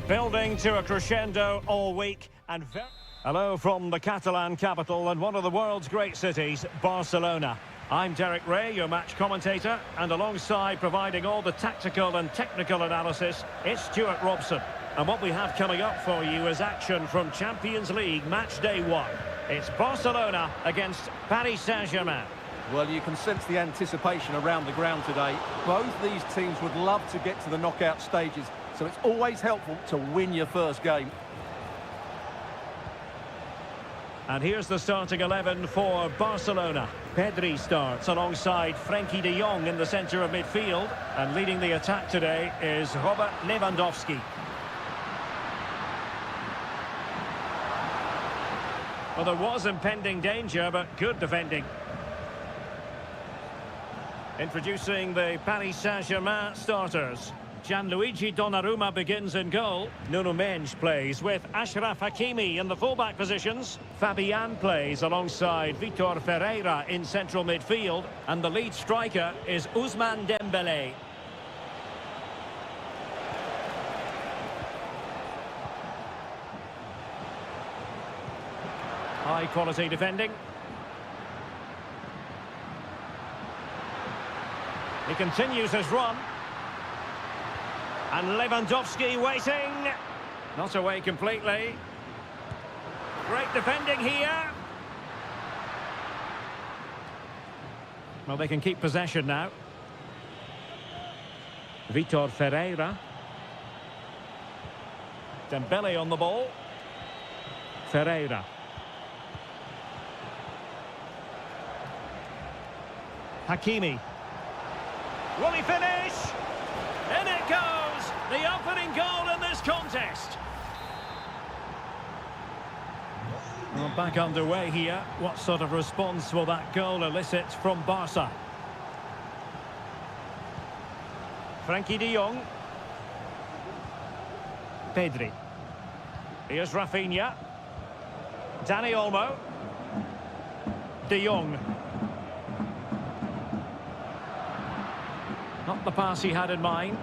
S1: Building to a crescendo all week and hello from the Catalan capital and one of the world's great cities, Barcelona. I'm Derek Ray, your match commentator, and alongside providing all the tactical and technical analysis, it's Stuart Robson. And what we have coming up for you is action from Champions League match day 1. It's Barcelona against Paris Saint-Germain.
S2: Well, you can sense the anticipation around the ground today. Both these teams would love to get to the knockout stages, so it's always helpful to win your first game.
S1: And here's the starting 11 for Barcelona. Pedri starts alongside Frenkie de Jong in the centre of midfield. And leading the attack today is Robert Lewandowski. Well, there was impending danger, but good defending. Introducing the Paris Saint-Germain starters. Gianluigi Donnarumma begins in goal. Nuno Mendes plays with Achraf Hakimi in the fullback positions. Fabian plays alongside Vitor Ferreira in central midfield. And the lead striker is Ousmane Dembélé. High quality defending. He continues his run. And Lewandowski waiting. Not away completely. Great defending here. Well, they can keep possession now. Vitor Ferreira. Dembele on the ball. Ferreira. Hakimi. Will he finish? In it goes! The opening goal in this contest. Well, back underway here. What sort of response will that goal elicit from Barca? Frenkie de Jong. Pedri. Here's Rafinha. Dani Olmo. De Jong. Not the pass he had in mind.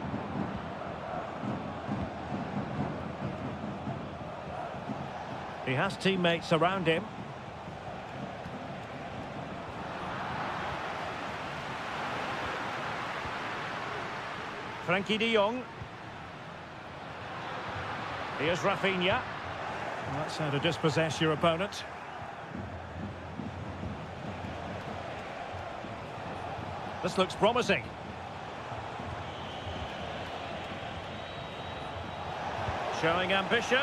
S1: He has teammates around him. Frenkie de Jong. Here's Rafinha. Well, that's how to dispossess your opponent. This looks promising. Showing ambition,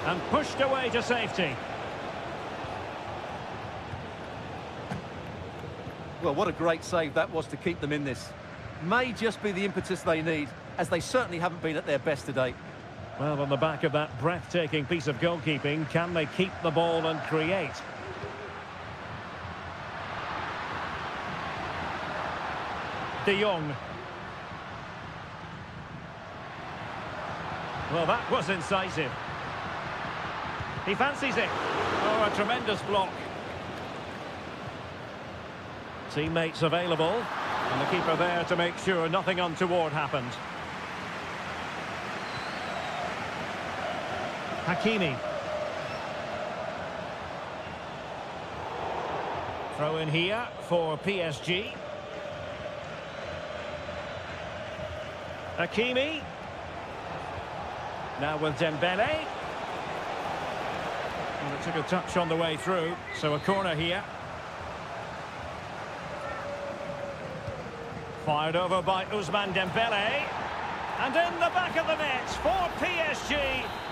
S1: and pushed away to safety.
S2: Well, what a great save that was to keep them in this. May just be the impetus they need, as they certainly haven't been at their best today.
S1: Well, on the back of that breathtaking piece of goalkeeping, can they keep the ball and create? De Jong. Well, that was incisive. He fancies it. Oh, a tremendous block. Teammates available. And the keeper there to make sure nothing untoward happened. Hakimi. Throw in here for PSG. Hakimi. Now with Dembele. Well, it took a touch on the way through, so a corner here. Fired over by Ousmane Dembele. And in the back of the net for PSG.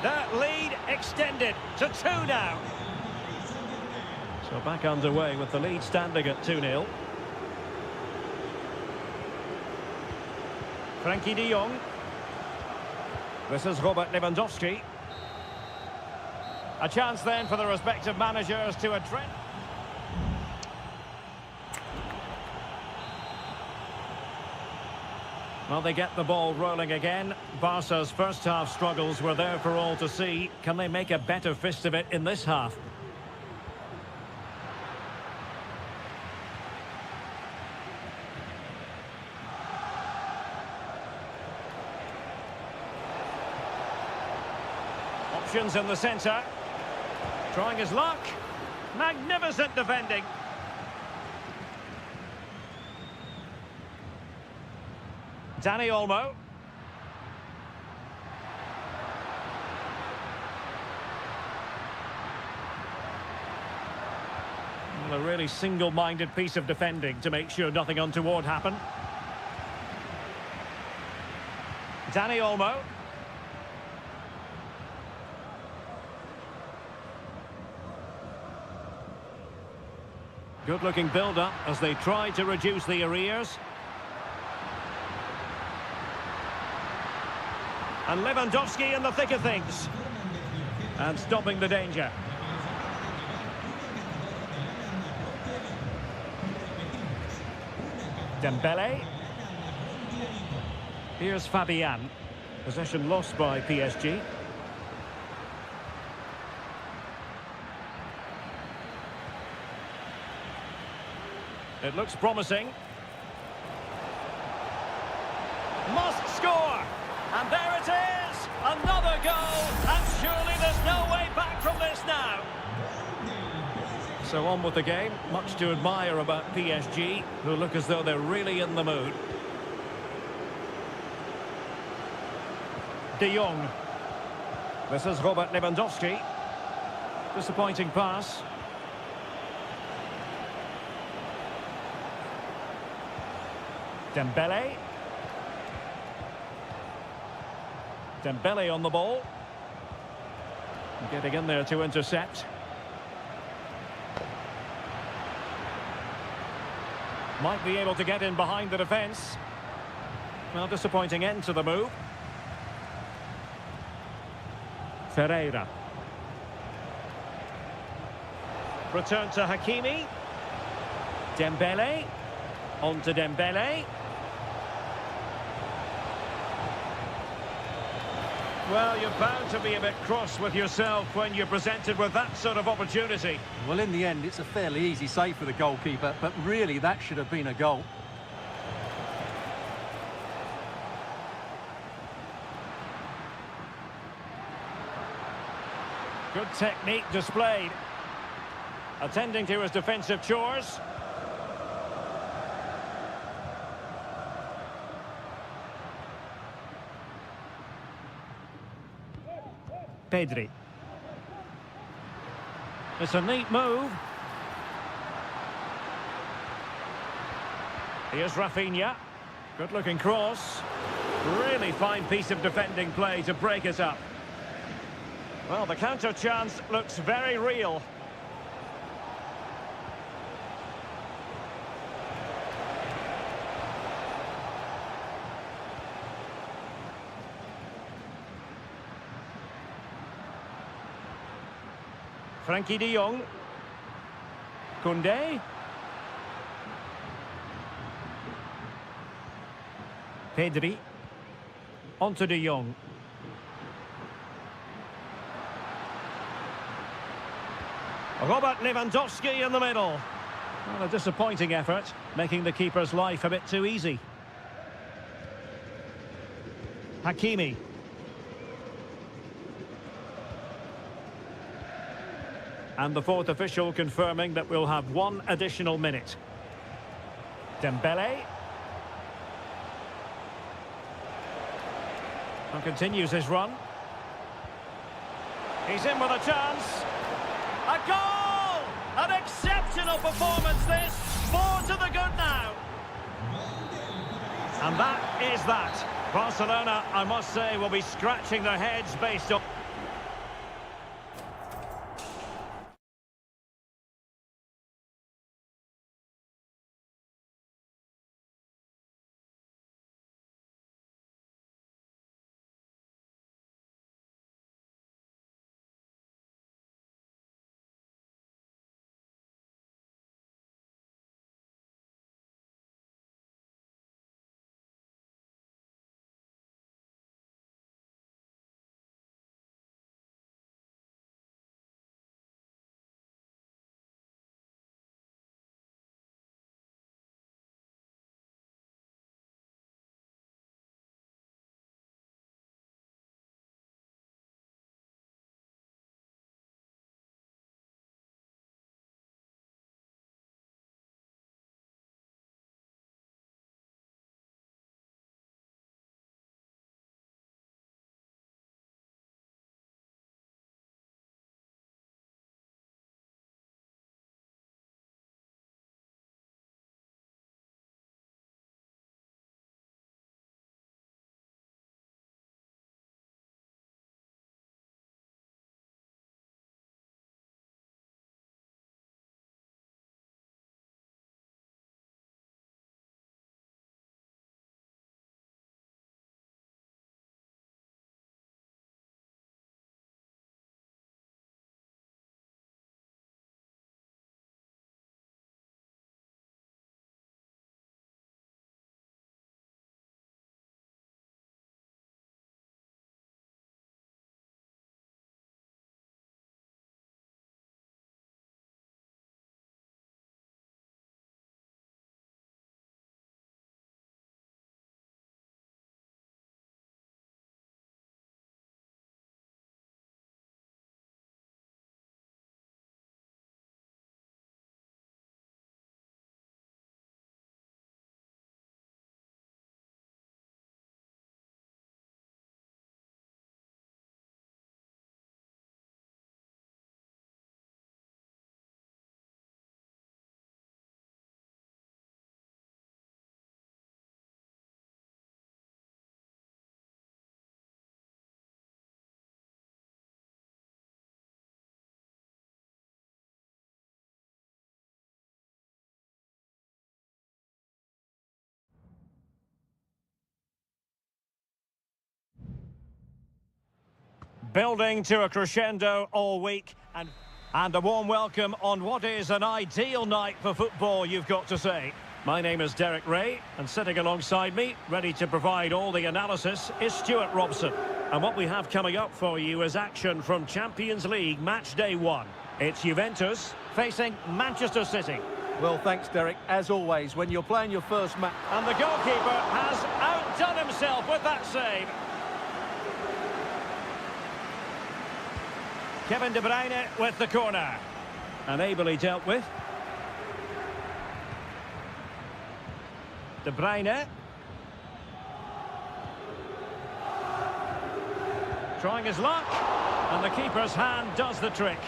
S1: That lead extended to 2 now. So back underway with the lead standing at 2-0. Frenkie de Jong. This is Robert Lewandowski. A chance then for the respective managers to address. Well, they get the ball rolling again. Barca's first half struggles were there for all to see. Can they make a better fist of it in this half? options in the centre. Trying his luck. Magnificent defending. Danny Olmo. Well, a really single-minded piece of defending to make sure nothing untoward happened. Danny Olmo. Good-looking build-up as they try to reduce the arrears. And Lewandowski in the thick of things. And stopping the danger. Dembele. Here's Fabian. Possession lost by PSG. It looks promising. Must score! And there it is! Another goal! And surely there's no way back from this now! So on with the game. Much to admire about PSG, who look as though they're really in the mood. De Jong. This is Robert Lewandowski. Disappointing pass. Dembele. Dembele on the ball. Getting in there to intercept. Might be able to get in behind the defence. Well, disappointing end to the move. Ferreira. Return to Hakimi. Dembele. On to Dembele. Well, you're bound to be a bit cross with yourself when you're presented with that sort of opportunity.
S2: Well, in the end, it's a fairly easy save for the goalkeeper, but really that should have been a goal.
S1: Good technique displayed. Attending to his defensive chores. Pedri. It's a neat move. Here's Rafinha. Good-looking cross. Really fine piece of defending play to break it up. Well, the counter chance looks very real. Frankie de Jong. Koundé. Pedri. On to de Jong. Robert Lewandowski in the middle. Well, a disappointing effort, making the keeper's life a bit too easy. Hakimi. And the fourth official confirming that we'll have one additional minute. Dembele. And continues his run. He's in with a chance. A goal! An exceptional performance this. 4 to the good now. And that is that. Barcelona, I must say, will be scratching their heads based on... Building to a crescendo all week, and a warm welcome on what is an ideal night for football, you've got to say. My name is Derek Ray, and sitting alongside me, ready to provide all the analysis, is Stuart Robson. And what we have coming up for you is action from Champions League Match Day 1. It's Juventus facing Manchester City.
S2: Well, thanks, Derek. As always, when you're playing your first match...
S1: And the goalkeeper has outdone himself with that save. Kevin De Bruyne with the corner. And ably dealt with. De Bruyne. Trying his luck. And the keeper's hand does the trick.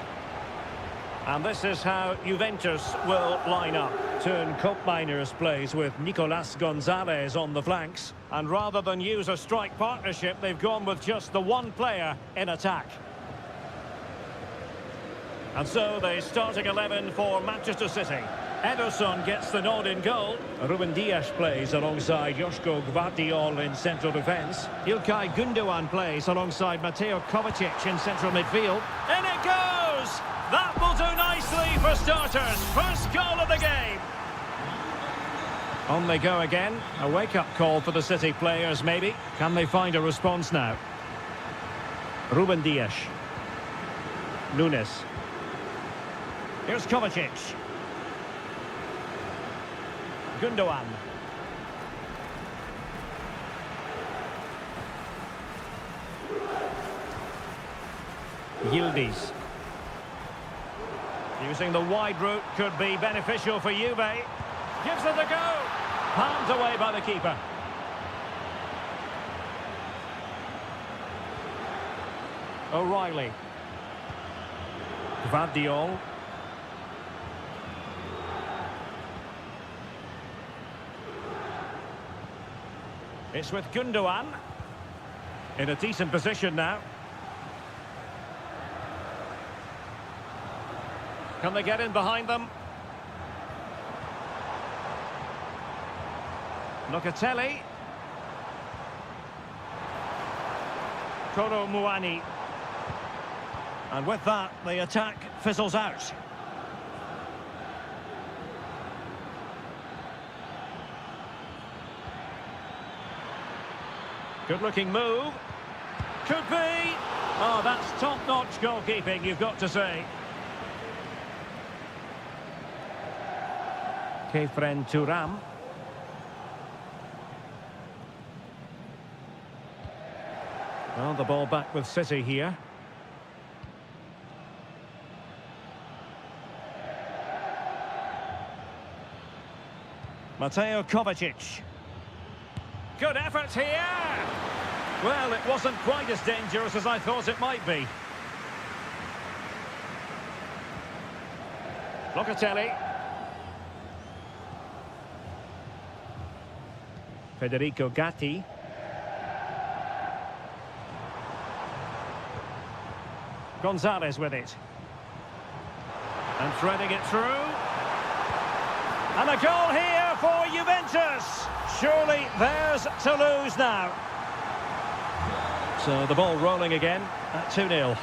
S1: And this is how Juventus will line up. Turn Koopmeiners plays with Nicolas Gonzalez on the flanks. And rather than use a strike partnership, they've gone with just the one player in attack. And so the starting 11 for Manchester City. Ederson gets the nod in goal. Ruben Dias plays alongside Joško Gvardiol in central defence. Ilkay Gundogan plays alongside Mateo Kovacic in central midfield. In it goes! That will do nicely for starters. First goal of the game. On they go again. A wake-up call for the City players, maybe. Can they find a response now? Ruben Dias. Nunes. Here's Kovacic. Gundogan. Yildiz. Using the wide route could be beneficial for Juve. Gives it a go. Palmed away by the keeper. O'Reilly. Gvardiol. It's with Gundogan. In a decent position now. Can they get in behind them? Locatelli. Kolo Muani. And with that, the attack fizzles out. Good-looking move. Could be. Oh, that's top-notch goalkeeping, you've got to say. Kefren Turam. Well, the ball back with City here. Mateo Kovacic. Good effort here. Well, it wasn't quite as dangerous as I thought it might be. Locatelli. Federico Gatti. Gonzalez with it. And threading it through. And a goal here for Juventus. Surely theirs to lose now. So the ball rolling again at 2-0.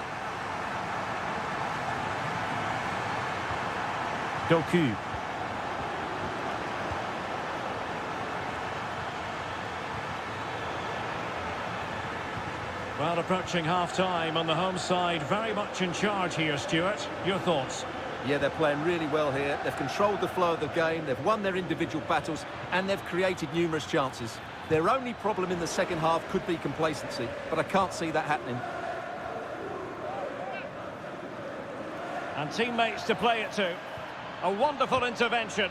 S1: Doku. Well, approaching half-time on the home side, very much in charge here, Stuart. Your thoughts?
S2: Yeah, they're playing really well here. They've controlled the flow of the game, they've won their individual battles, and they've created numerous chances. Their only problem in the second half could be complacency, but I can't see that happening.
S1: And teammates to play it to. A wonderful intervention.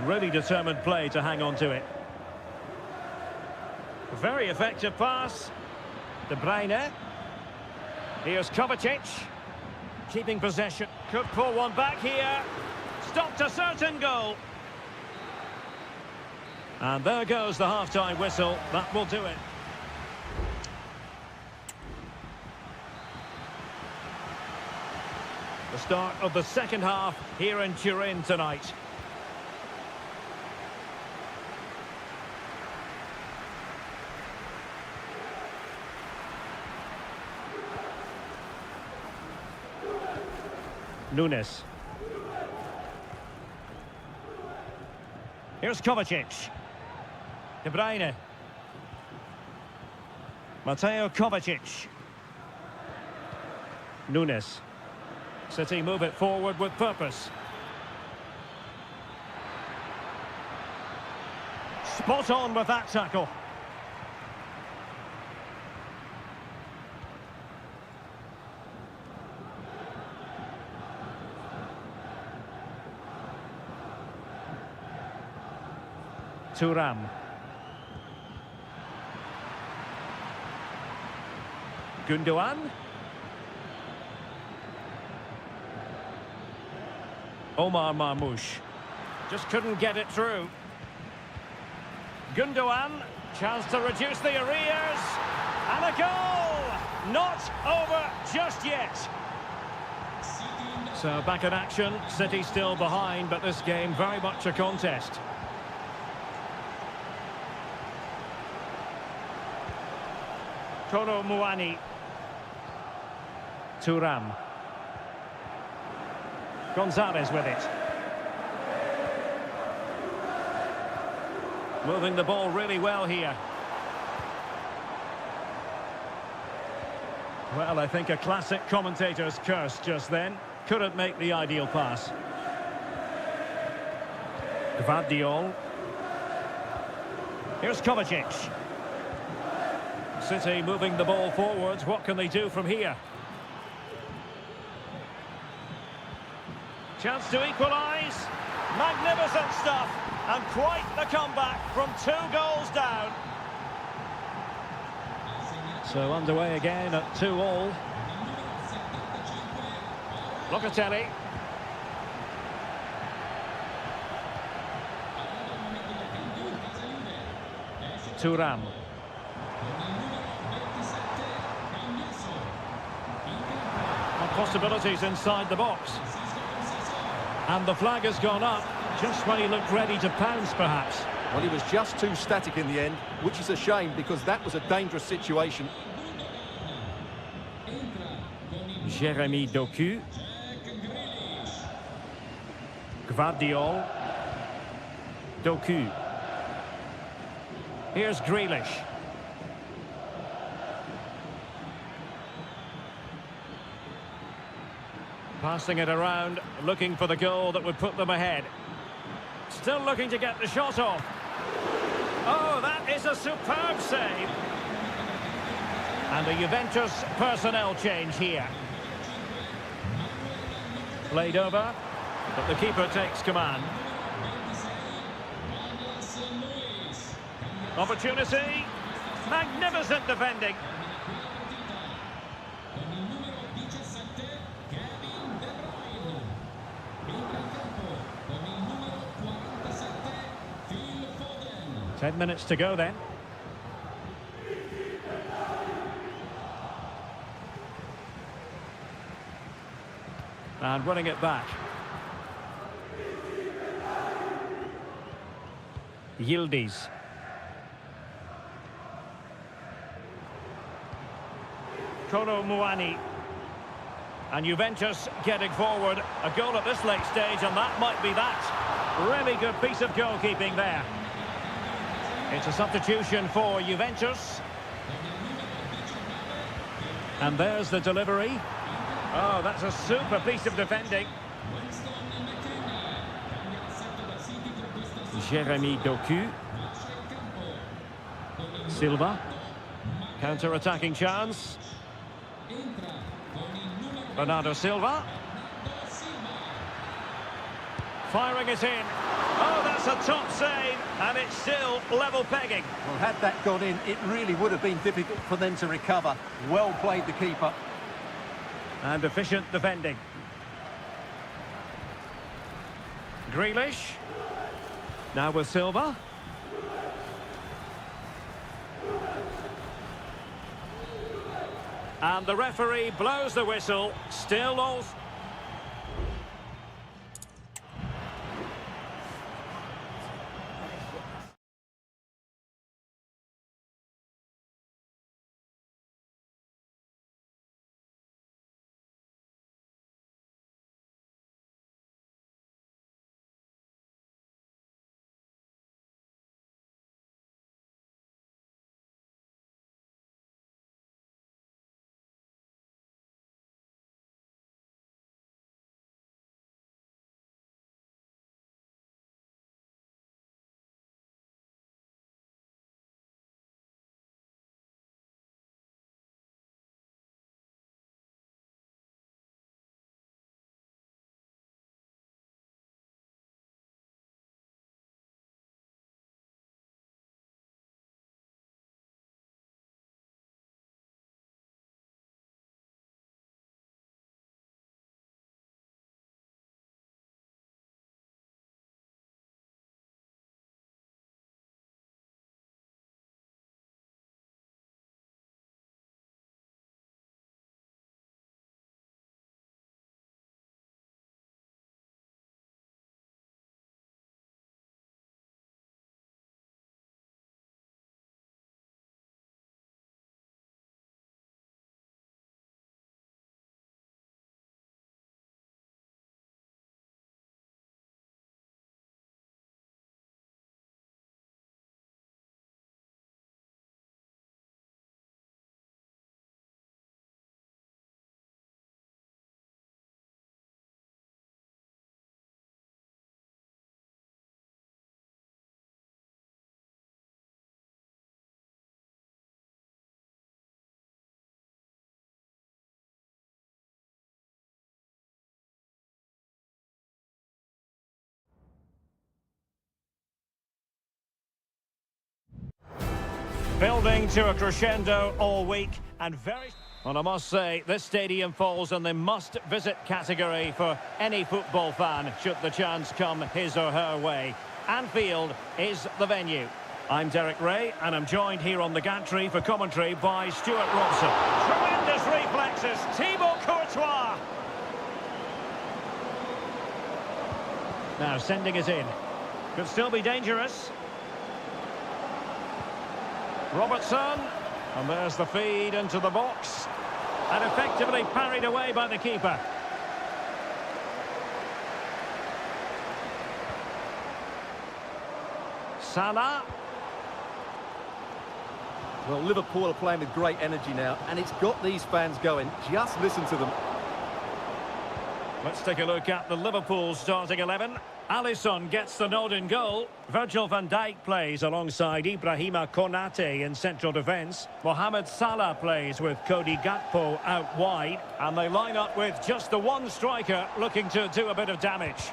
S1: Really determined play to hang on to it. Very effective pass. De Bruyne. Here's Kovacic. Keeping possession. Could pull one back here. Stopped a certain goal. And there goes the half-time whistle. That will do it. The start of the second half here in Turin tonight. Nunes. Here's Kovacic. De Bruyne. Mateo Kovacic. Nunes. City move it forward with purpose. Spot on with that tackle. Thuram. Gundogan. Omar Marmoush. Just couldn't get it through. Gundogan. Chance to reduce the arrears. And a goal! Not over just yet. So back in action. City still behind, but this game very much a contest. Kolo Muani. Thuram. Gonzalez with it. Moving the ball really well here. Well, I think a classic commentator's curse just then. Couldn't make the ideal pass. Gvardiol. Here's Kovacic. City moving the ball forwards. What can they do from here? Chance to equalise. Magnificent stuff. And quite the comeback from 2 goals down. So underway again at 2-2. Locatelli. Thuram. Possibilities inside the box. And the flag has gone up just when he looked ready to pounce, perhaps.
S2: Well, he was just too static in the end, which is a shame because that was a dangerous situation.
S1: Jeremy Doku. Gvardiol. Doku. Here's Grealish. Passing it around, looking for the goal that would put them ahead. Still looking to get the shot off. Oh, that is a superb save. And a Juventus personnel change here. Played over, but the keeper takes command. Opportunity. Magnificent defending. Ten minutes to go then. And winning it back. Yildiz. Kolo Muani. And Juventus getting forward. A goal at this late stage, and that might be that. Really good piece of goalkeeping there. It's a substitution for Juventus. And there's the delivery. Oh, that's a super piece of defending. Jeremy Doku. Silva. Counter-attacking chance. Bernardo Silva. Firing it in. Oh, that's a top save, and it's still level pegging.
S2: Well, had that gone in, it really would have been difficult for them to recover. Well played, the keeper.
S1: And efficient defending. Grealish. Now with Silva. And the referee blows the whistle. Still all... Building to a crescendo all week and very... Well, I must say, this stadium falls in the must-visit category for any football fan should the chance come his or her way. Anfield is the venue. I'm Derek Ray, and I'm joined here on the gantry for commentary by Stuart Robson. Tremendous reflexes, Thibaut Courtois. Now sending it in. Could still be dangerous. Robertson, and there's the feed into the box, and effectively parried away by the keeper. Salah.
S2: Well, Liverpool are playing with great energy now, and it's got these fans going. Just listen to them.
S1: Let's take a look at the Liverpool starting 11. Alisson gets the nod in goal. Virgil van Dijk plays alongside Ibrahima Konate in central defence. Mohamed Salah plays with Cody Gakpo out wide. And they line up with just the one striker looking to do a bit of damage.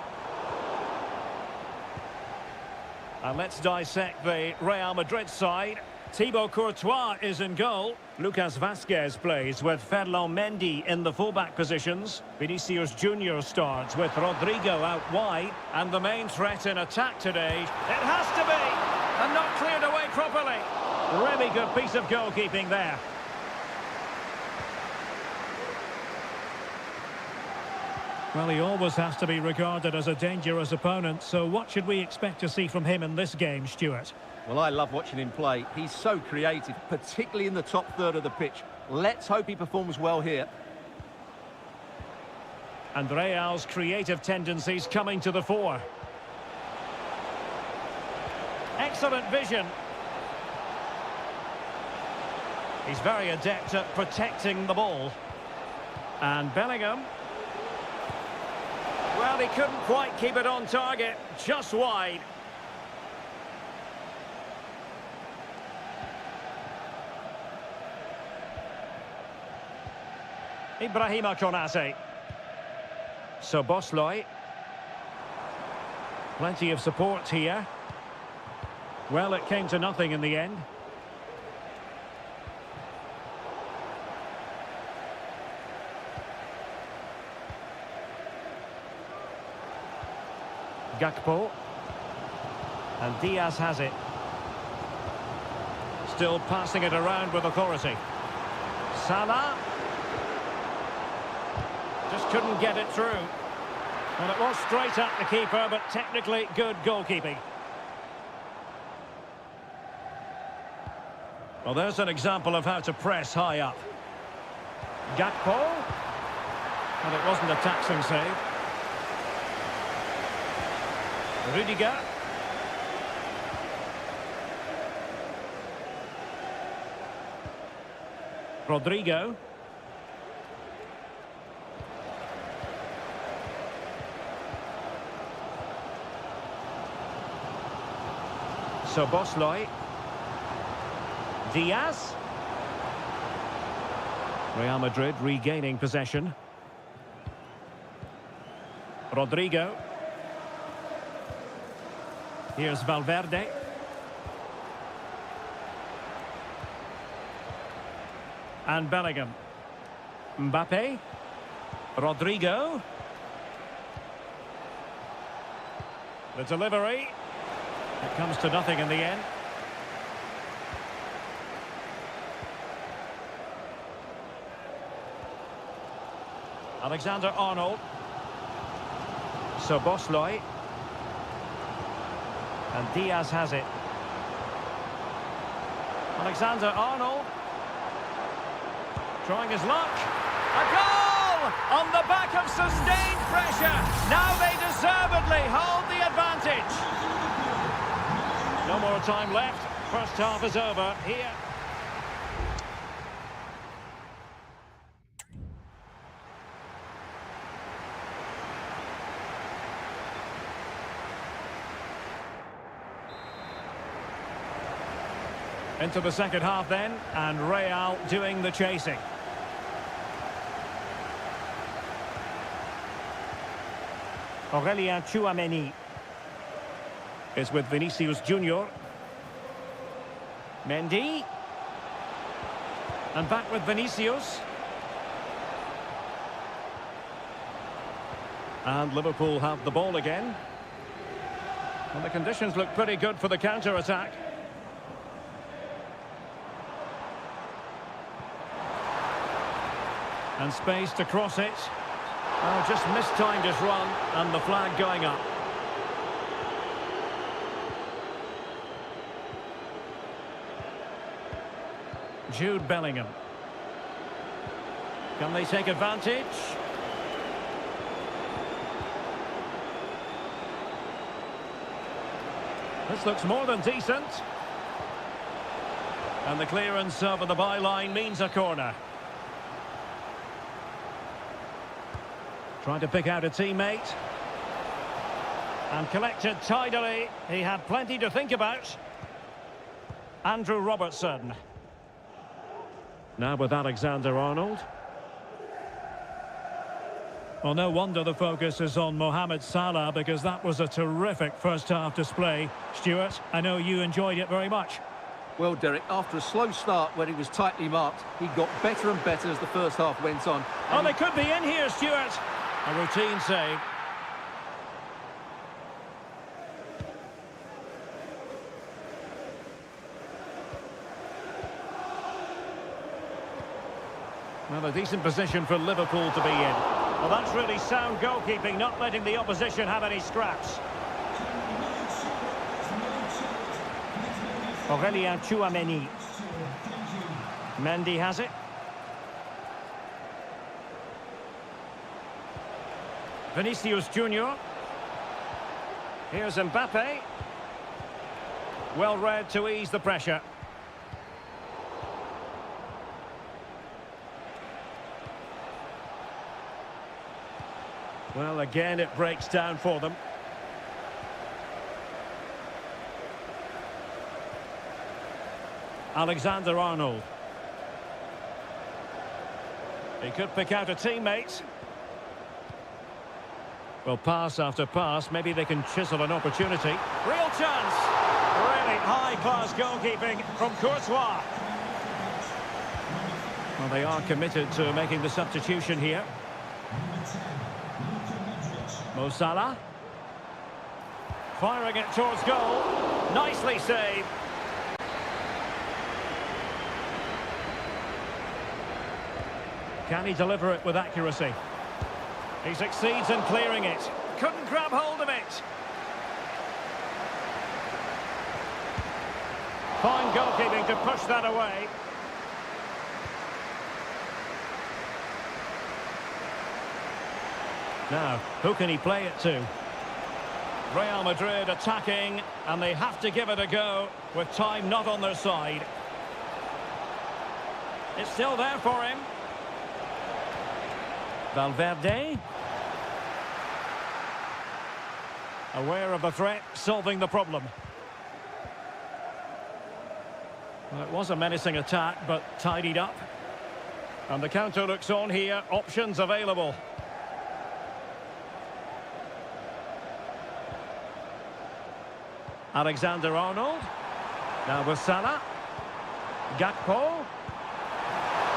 S1: And let's dissect the Real Madrid side. Thibaut Courtois is in goal. Lucas Vazquez plays with Ferland Mendy in the fullback positions. Vinicius Junior starts with Rodrigo out wide. And the main threat in attack today, it has to be! And not cleared away properly. Really good piece of goalkeeping there. Well, he always has to be regarded as a dangerous opponent, so what should we expect to see from him in this game, Stuart?
S2: Well, I love watching him play. He's so creative, particularly in the top third of the pitch. Let's hope he performs well here.
S1: And Real's creative tendencies coming to the fore. Excellent vision. He's very adept at protecting the ball. And Bellingham. Well, he couldn't quite keep it on target, just wide. Ibrahima Konate. So Bosley. Plenty of support here. Well, it came to nothing in the end. Gakpo. And Diaz has it. Still passing it around with authority. Salah. Just couldn't get it through. Well, it was straight at the keeper, but technically good goalkeeping. Well, there's an example of how to press high up. Gakpo. And it wasn't a taxing save. Rudiger. Rodrigo. So Bosley. Diaz. Real Madrid regaining possession. Rodrigo. Here's Valverde. And Bellingham. Mbappe. Rodrigo. The delivery. It comes to nothing in the end. Alexander-Arnold. So Bosley. And Diaz has it. Alexander-Arnold. Trying his luck. A goal! On the back of sustained pressure. Now they deservedly hold the advantage. No more time left. First half is over here. Into the second half then, and Real doing the chasing. Aurelien Tchouameni is with Vinicius Junior. Mendy. And back with Vinicius. And Liverpool have the ball again. And the conditions look pretty good for the counter-attack. And space to cross it. Oh, just mistimed his run, and the flag going up. Jude Bellingham. Can they take advantage? This looks more than decent. And the clearance over the byline means a corner. Trying to pick out a teammate. And collected tidily. He had plenty to think about. Andrew Robertson. Now with Alexander-Arnold. Well, no wonder the focus is on Mohamed Salah, because that was a terrific first-half display. Stuart, I know you enjoyed it very much.
S2: Well, Derek, after a slow start when he was tightly marked, he got better and better as the first half went on.
S1: Oh, they could be in here, Stuart. A routine save. Well, a decent position for Liverpool to be in. Well, that's really sound goalkeeping, not letting the opposition have any scraps. Aurélien Tchouameni. Mendy has it. Vinicius Junior. Here's Mbappe. Well read to ease the pressure. Well, again, it breaks down for them. Alexander-Arnold. He could pick out a teammate. Well, pass after pass, maybe they can chisel an opportunity. Real chance! Really high-class goalkeeping from Courtois. Well, they are committed to making the substitution here. Mo Salah. Firing it towards goal. Nicely saved. Can he deliver it with accuracy? He succeeds in clearing it. Couldn't grab hold of it. Fine goalkeeping to push that away. Now, who can he play it to? Real Madrid attacking, and they have to give it a go with time not on their side. It's still there for him. Valverde. Aware of the threat, solving the problem. Well, it was a menacing attack, but tidied up. And the counter looks on here, options available. Alexander-Arnold. Now with Salah. Gakpo.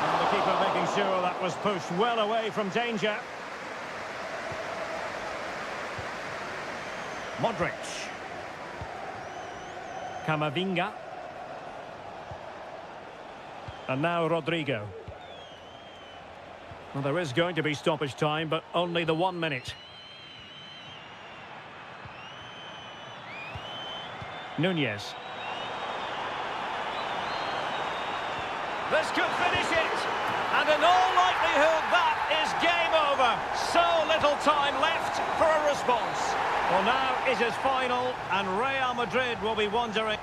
S1: And the keeper making sure that was pushed well away from danger. Modric. Camavinga. And now Rodrigo. Well, there is going to be stoppage time, but only the 1 minute. Nunez. This could finish it. And in all likelihood, that is game over. So little time left for a response. Well, now it is final, and Real Madrid will be wondering...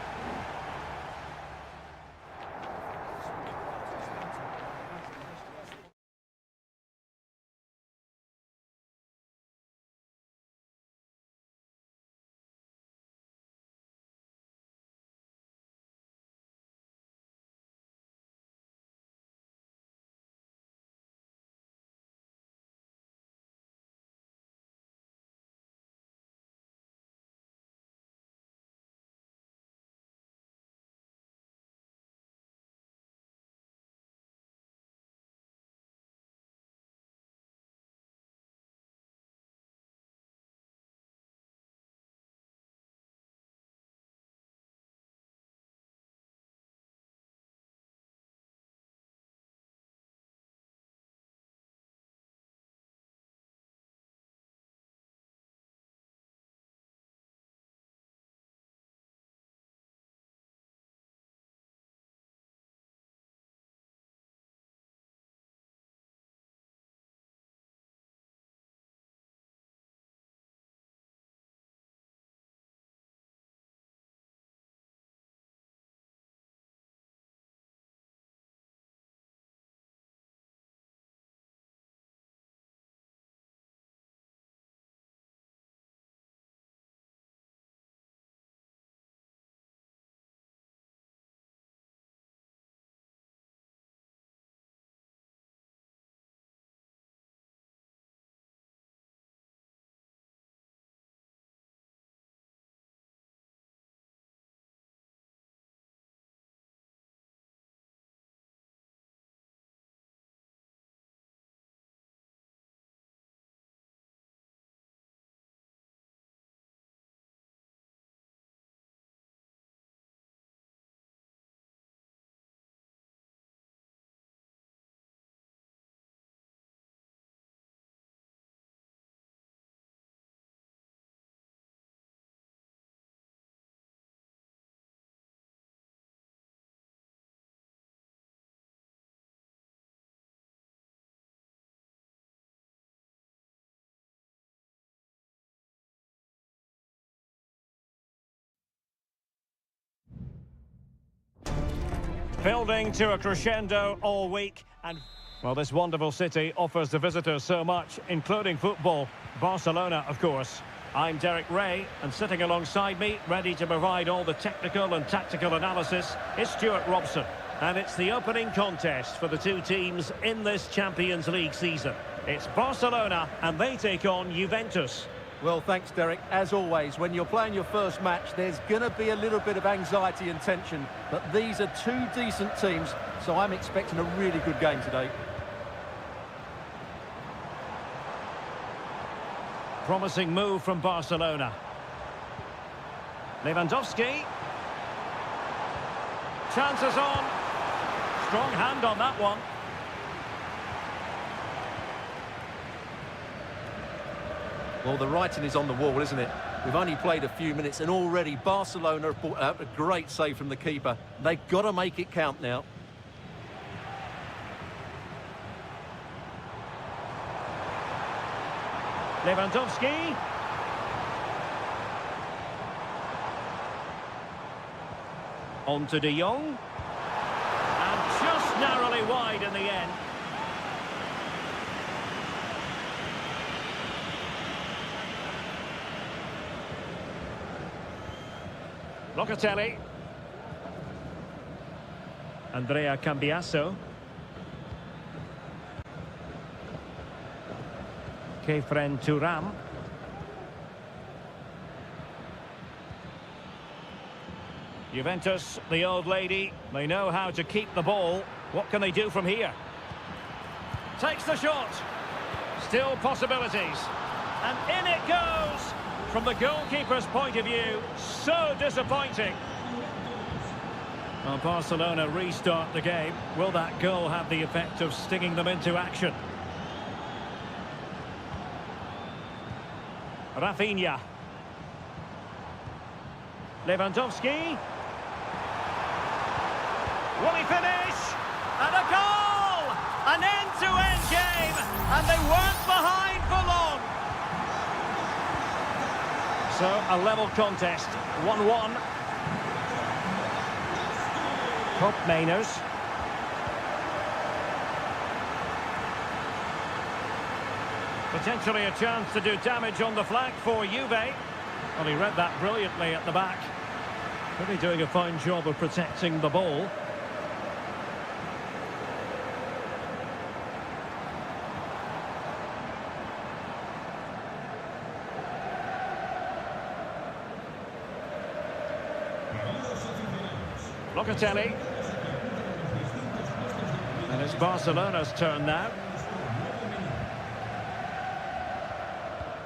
S1: Building to a crescendo all week, and well, this wonderful city offers the visitors so much, including football. Barcelona, of course. I'm Derek Ray, and sitting alongside me, ready to provide all the technical and tactical analysis, is Stuart Robson. And it's the opening contest for the two teams in this Champions League season. It's Barcelona, and they take on Juventus.
S2: Well, thanks, Derek. As always, when you're playing your first match, there's going to be a little bit of anxiety and tension. But these are two decent teams, so I'm expecting a really good game today.
S1: Promising move from Barcelona. Lewandowski. Chances on. Strong hand on that one.
S2: Well, the writing is on the wall, isn't it? We've only played a few minutes and already Barcelona have brought out a great save from the keeper. They've got to make it count now.
S1: Lewandowski. On to De Jong. And just narrowly wide in the end. Locatelli. Andrea Cambiasso. Kefren Turam. Juventus, the old lady, they know how to keep the ball. What can they do from here? Takes the shot. Still possibilities. And in it goes! From the goalkeeper's point of view, so disappointing. Well, Barcelona restart the game. Will that goal have the effect of stinging them into action? Rafinha. Lewandowski. Will he finish? And a goal! An end-to-end game, and they weren't behind for long. So, a level contest, 1-1. Top Mainers. Potentially a chance to do damage on the flank for Juve. Well, he read that brilliantly at the back. Really doing a fine job of protecting the ball. Locatelli. And it's Barcelona's turn now.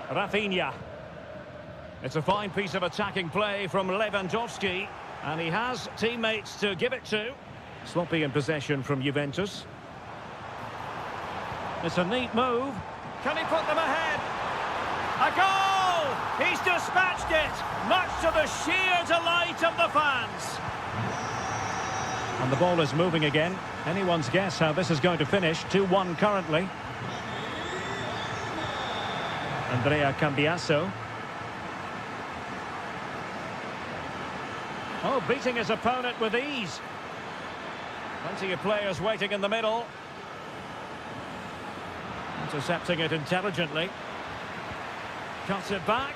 S1: Rafinha. It's a fine piece of attacking play from Lewandowski, and he has teammates to give it to. Sloppy in possession from Juventus. It's a neat move. Can he put them ahead? A goal! He's dispatched it, much to the sheer delight of the fans. And the ball is moving again. Anyone's guess how this is going to finish. 2-1 currently. Andrea Cambiasso. Oh, beating his opponent with ease. Plenty of players waiting in the middle. Intercepting it intelligently. Cuts it back.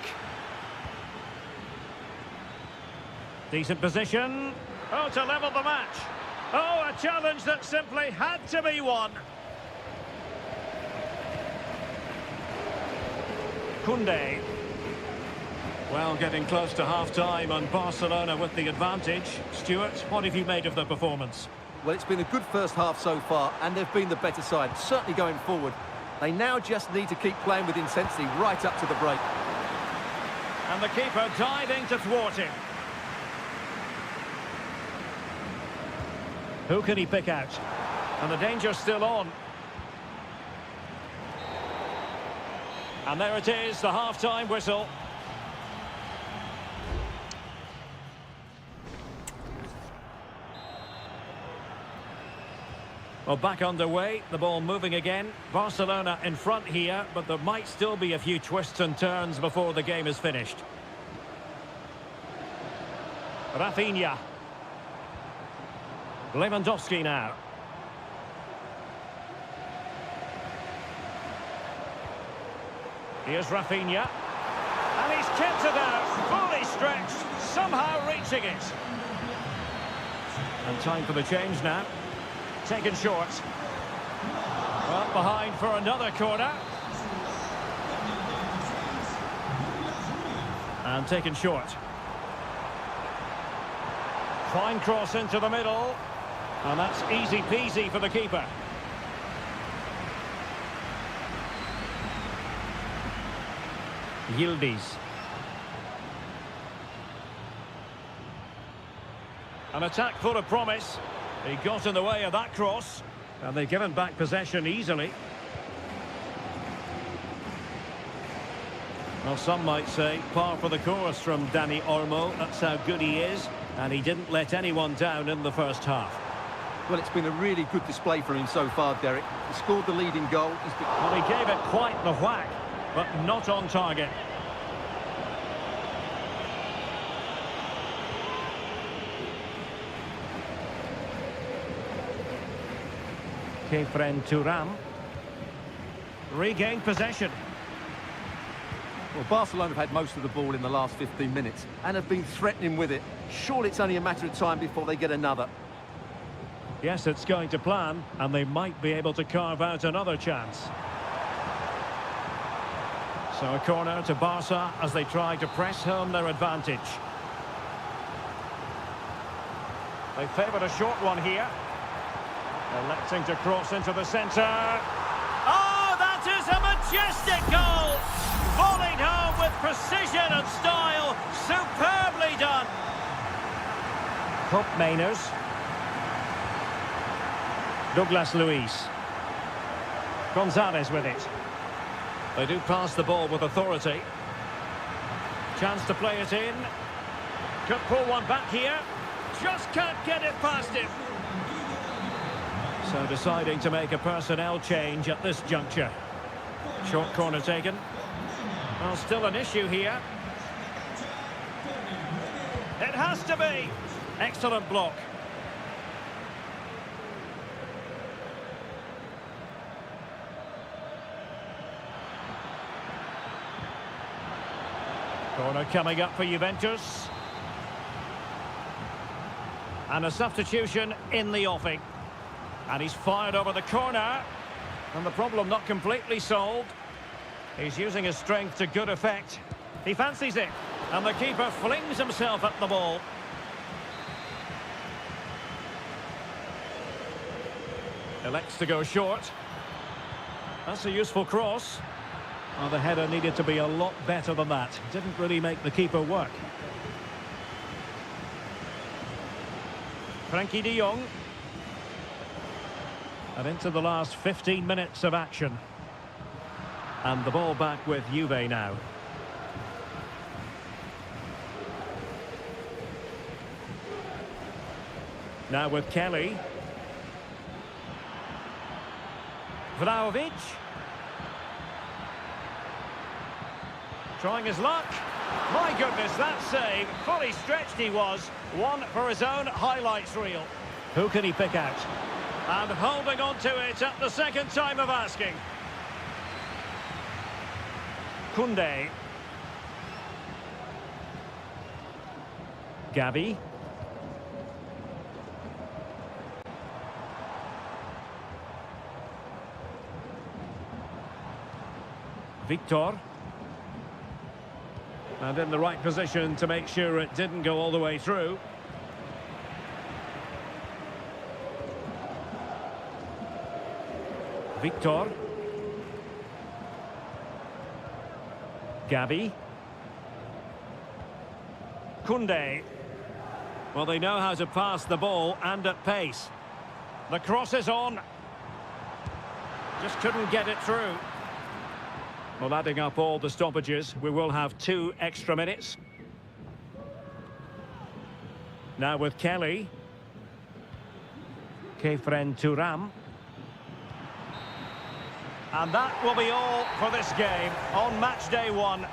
S1: Decent position. Oh, to level the match. Oh, a challenge that simply had to be won. Koundé. Well, getting close to half-time and Barcelona with the advantage. Stuart, what have you made of the performance?
S2: Well, it's been a good first half so far, and they've been the better side, certainly going forward. They now just need to keep playing with intensity right up to the break.
S1: And the keeper diving to thwart him. Who can he pick out? And the danger's still on. And there it is, the half-time whistle. Well, back underway, the ball moving again. Barcelona in front here, but there might still be a few twists and turns before the game is finished. Rafinha. Lewandowski now. Here's Rafinha. And he's kept it out, fully stretched, somehow reaching it. And time for the change now. Taken short. Well, behind for another corner. And taken short. Fine cross into the middle. And that's easy peasy for the keeper. Yildiz. An attack full of promise. He got in the way of that cross. And they've given back possession easily. Well, some might say par for the course from Dani Olmo. That's how good he is. And he didn't let anyone down in the first half.
S2: Well, it's been a really good display from him so far, Derek. He scored the leading goal.
S1: Well, he gave it quite the whack, but not on target. Kefren Turam. Regained possession.
S2: Well, Barcelona have had most of the ball in the last 15 minutes and have been threatening with it. Surely it's only a matter of time before they get another.
S1: Yes, it's going to plan, and they might be able to carve out another chance. So a corner to Barca as they try to press home their advantage. They favoured a short one here. Electing to cross into the centre. Oh, that is a majestic goal! Volleyed home with precision and style. Superbly done. Hope Mainers. Douglas Luiz. Gonzalez with it. They do pass the ball with authority. Chance to play it in. Could pull one back here. Just can't get it past him. So deciding to make a personnel change at this juncture. Short corner taken. Well, still an issue here. It has to be. Excellent block. Corner coming up for Juventus. And a substitution in the offing. And he's fired over the corner. And the problem not completely solved. He's using his strength to good effect. He fancies it. And the keeper flings himself at the ball. Elects to go short. That's a useful cross. Well, the header needed to be a lot better than that. Didn't really make the keeper work. Frankie de Jong. And into the last 15 minutes of action. And the ball back with Juve now. Now with Kelly. Vlahovic. Trying his luck. My goodness, that save. Fully stretched he was. One for his own highlights reel. Who can he pick out? And holding on to it at the second time of asking. Koundé. Gavi. Victor. And in the right position to make sure it didn't go all the way through. Victor. Gavi. Koundé. Well, they know how to pass the ball and at pace. The cross is on. Just couldn't get it through. Well, adding up all the stoppages, we will have 2 extra minutes. Now with Kelly. Kefren Turam. And that will be all for this game on match day 1.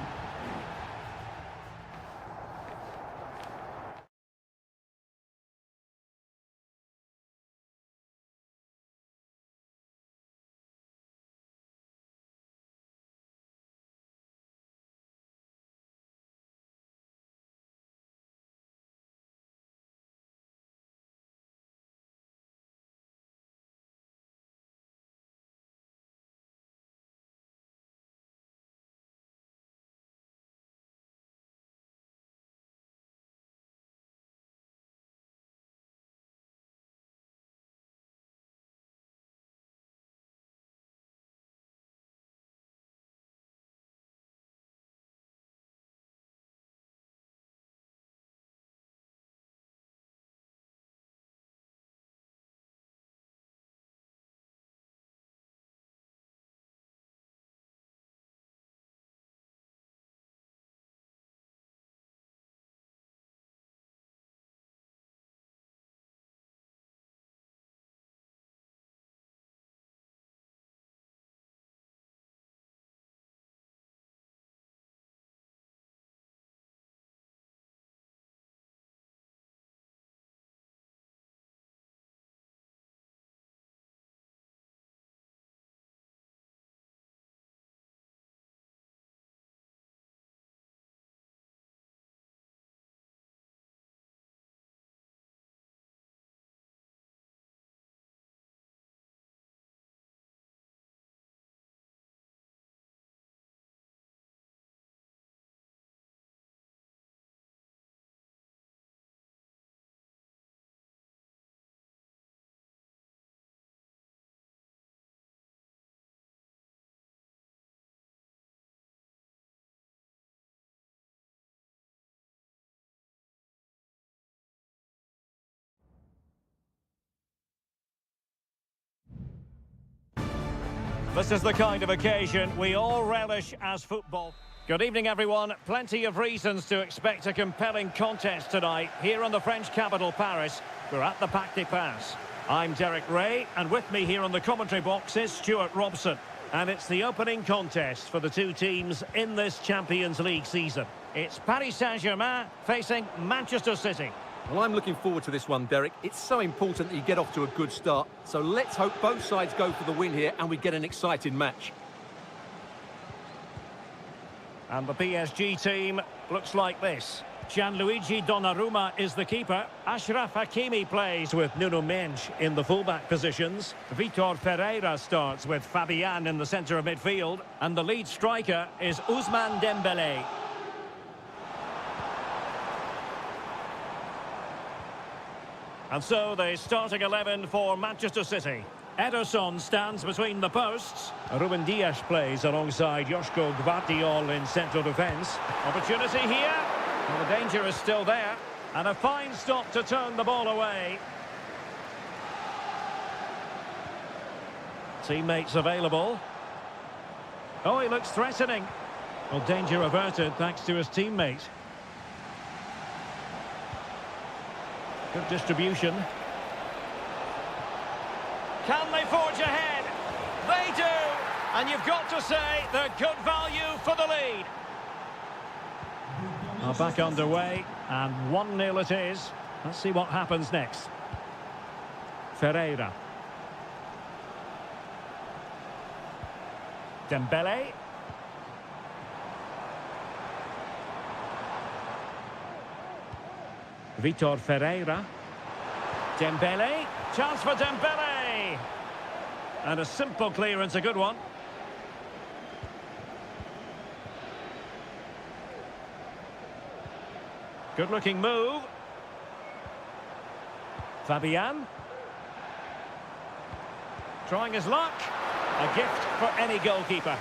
S1: This is the kind of occasion we all relish as football. Good evening, everyone. Plenty of reasons to expect a compelling contest tonight here in the French capital, Paris. We're at the Parc des Princes. I'm Derek Ray, and with me here on the commentary box is Stuart Robson. And it's the opening contest for the two teams in this Champions League season. It's Paris Saint-Germain facing Manchester City.
S2: Well, I'm looking forward to this one, Derek. It's so important that you get off to a good start. So let's hope both sides go for the win here and we get an exciting match.
S1: And the PSG team looks like this. Gianluigi Donnarumma is the keeper. Achraf Hakimi plays with Nuno Mendes in the fullback positions. Vitor Pereira starts with Fabian in the centre of midfield. And the lead striker is Ousmane Dembélé. And so the starting 11 for Manchester City. Ederson stands between the posts. Ruben Dias plays alongside Joško Gvardiol in central defence. Opportunity here. Well, the danger is still there. And a fine stop to turn the ball away. Teammates available. Oh, he looks threatening. Well, danger averted thanks to his teammate. Good distribution. Can they forge ahead? They do! And you've got to say they're good value for the lead. Back underway, and 1-0 it is. Let's see what happens next. Ferreira. Dembélé. Vitor Ferreira. Dembélé. Chance for Dembélé. And a simple clearance, a good one. Good-looking move. Fabian. Trying his luck. A gift for any goalkeeper.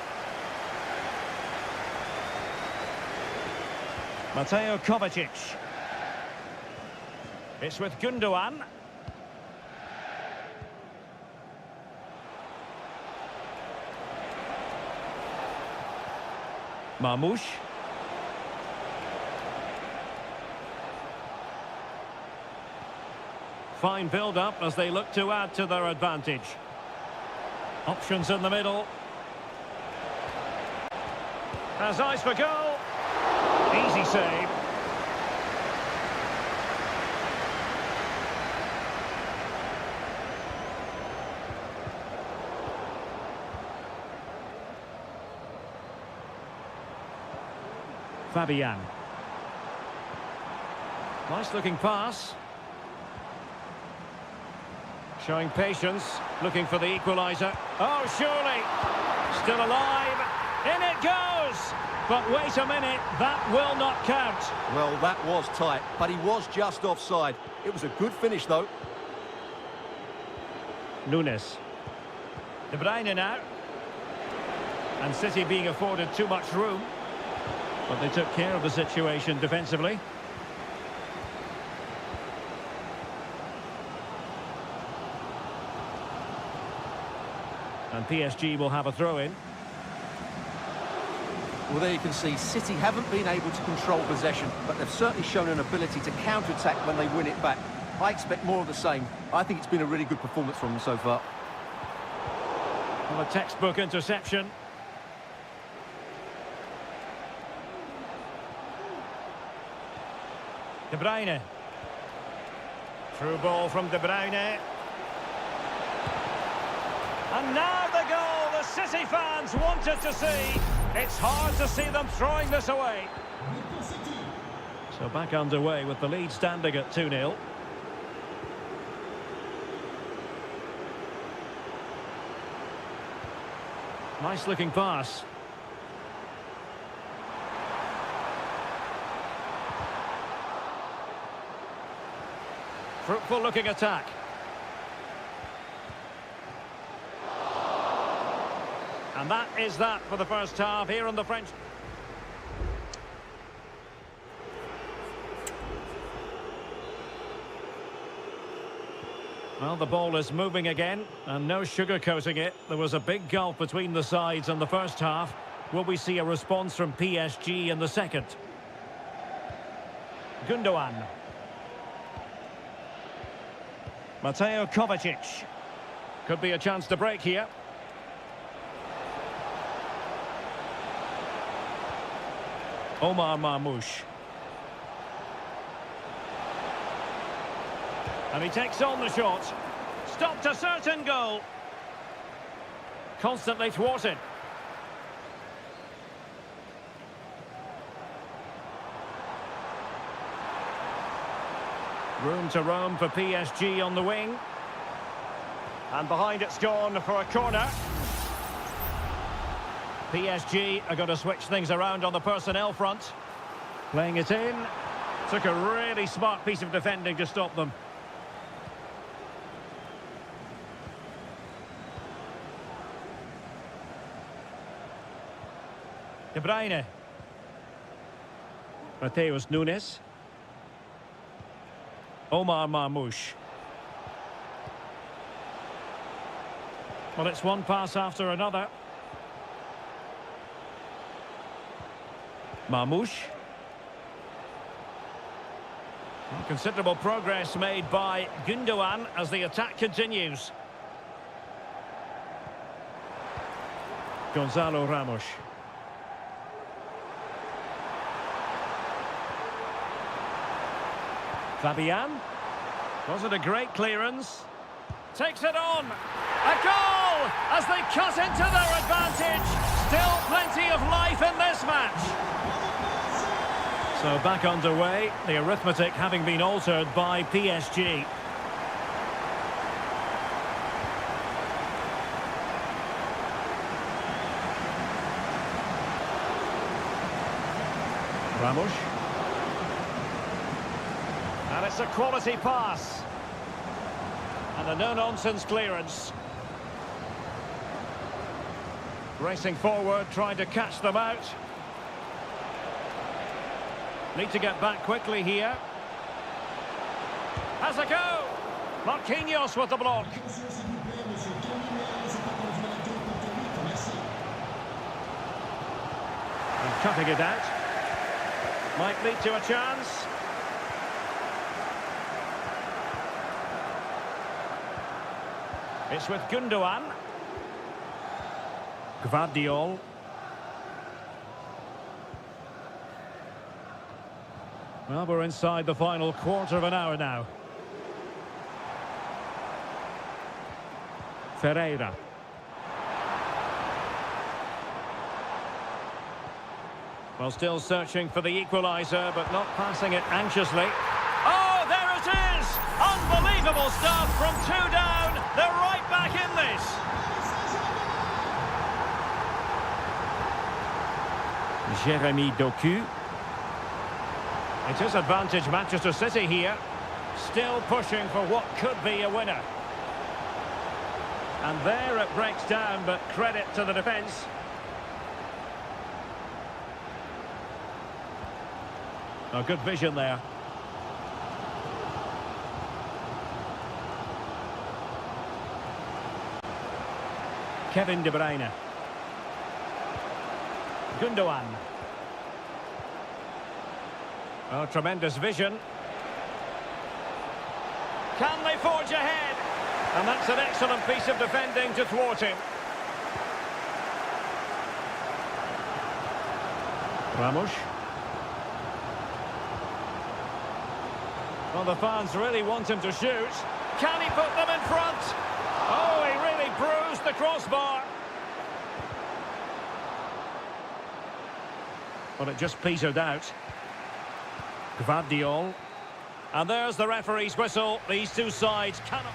S1: Mateo Kovacic. It's with Gundogan. Marmoush. Fine build-up as they look to add to their advantage. Options in the middle. Has eyes for goal. Easy save. Fabian. Nice looking pass. Showing patience, looking for the equaliser. Oh, surely. Still alive. In it goes. But wait a minute, that will not count.
S2: Well, that was tight, but he was just offside. It was a good finish, though.
S1: Nunes. De Bruyne now. And City being afforded too much room. But they took care of the situation defensively. And PSG will have a throw-in.
S2: Well, there you can see City haven't been able to control possession, but they've certainly shown an ability to counter-attack when they win it back. I expect more of the same. I think it's been a really good performance from them so far.
S1: Well, a textbook interception. De Bruyne. Through ball from De Bruyne. And now the goal the City fans wanted to see. It's hard to see them throwing this away. So back underway with the lead standing at 2-0. Nice looking pass. Fruitful looking attack. And that is that for the first half here on the French. Well, the ball is moving again, and no sugarcoating it. There was a big gulf between the sides in the first half. Will we see a response from PSG in the second? Gundogan. Mateo Kovacic. Could be a chance to break here. Omar Marmoush. And he takes on the shot. Stopped a certain goal. Constantly thwarted. Room to roam for PSG on the wing. And behind it's gone for a corner. PSG are going to switch things around on the personnel front. Playing it in. Took a really smart piece of defending to stop them. De Bruyne. Mateus Nunes. Omar Marmoush. Well, it's one pass after another. Marmoush. Well, considerable progress made by Gundogan as the attack continues. Gonzalo Ramos. Fabian. Was it a great clearance? Takes it on. A goal as they cut into their advantage. Still plenty of life in this match. So back underway, the arithmetic having been altered by PSG. Ramos. And it's a quality pass. And a no-nonsense clearance. Racing forward, trying to catch them out. Need to get back quickly here. Has a go! Marquinhos with the block. And cutting it out. Might lead to a chance. It's with Gundogan. Gvardiol. Well, we're inside the final quarter of an hour now. Ferreira. Well, still searching for the equaliser, but not passing it anxiously. Oh, there it is! Unbelievable stuff from two down. They're right back in this. Jeremy Doku. It is advantage Manchester City here. Still pushing for what could be a winner. And there it breaks down, but credit to the defence. Oh, good vision there. Kevin De Bruyne. Gundogan. Oh, tremendous vision. Can they forge ahead? And that's an excellent piece of defending to thwart him. Ramos. Well, the fans really want him to shoot. Can he put them in front? Oh, he really bruised the crossbar. Well, it just petered out. Gvardiol. And there's the referee's whistle. These two sides cannot...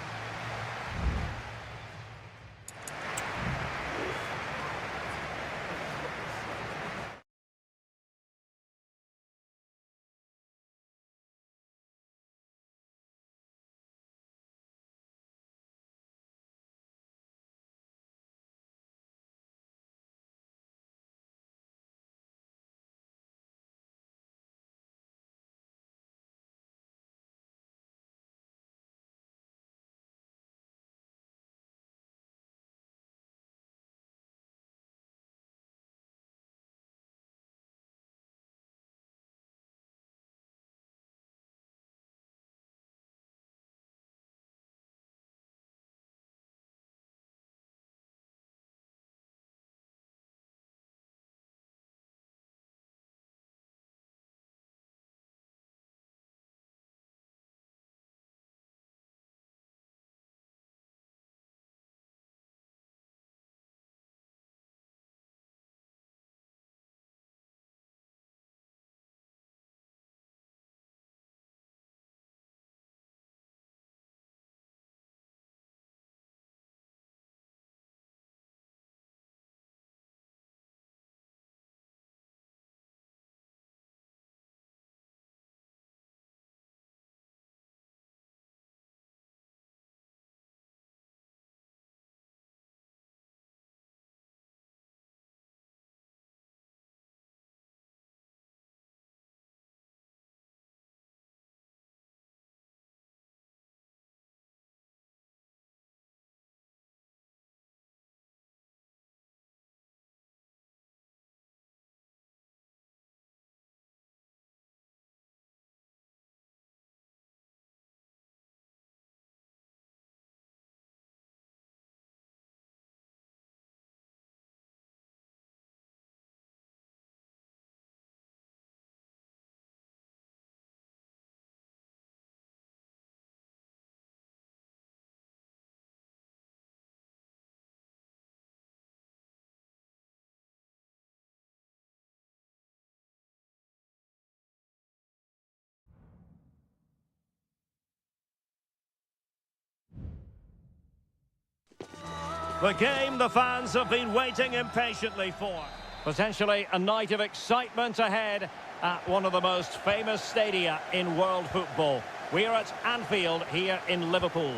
S1: The game the fans have been waiting impatiently for. Potentially a night of excitement ahead at one of the most famous stadia in world football. We're at Anfield here in Liverpool.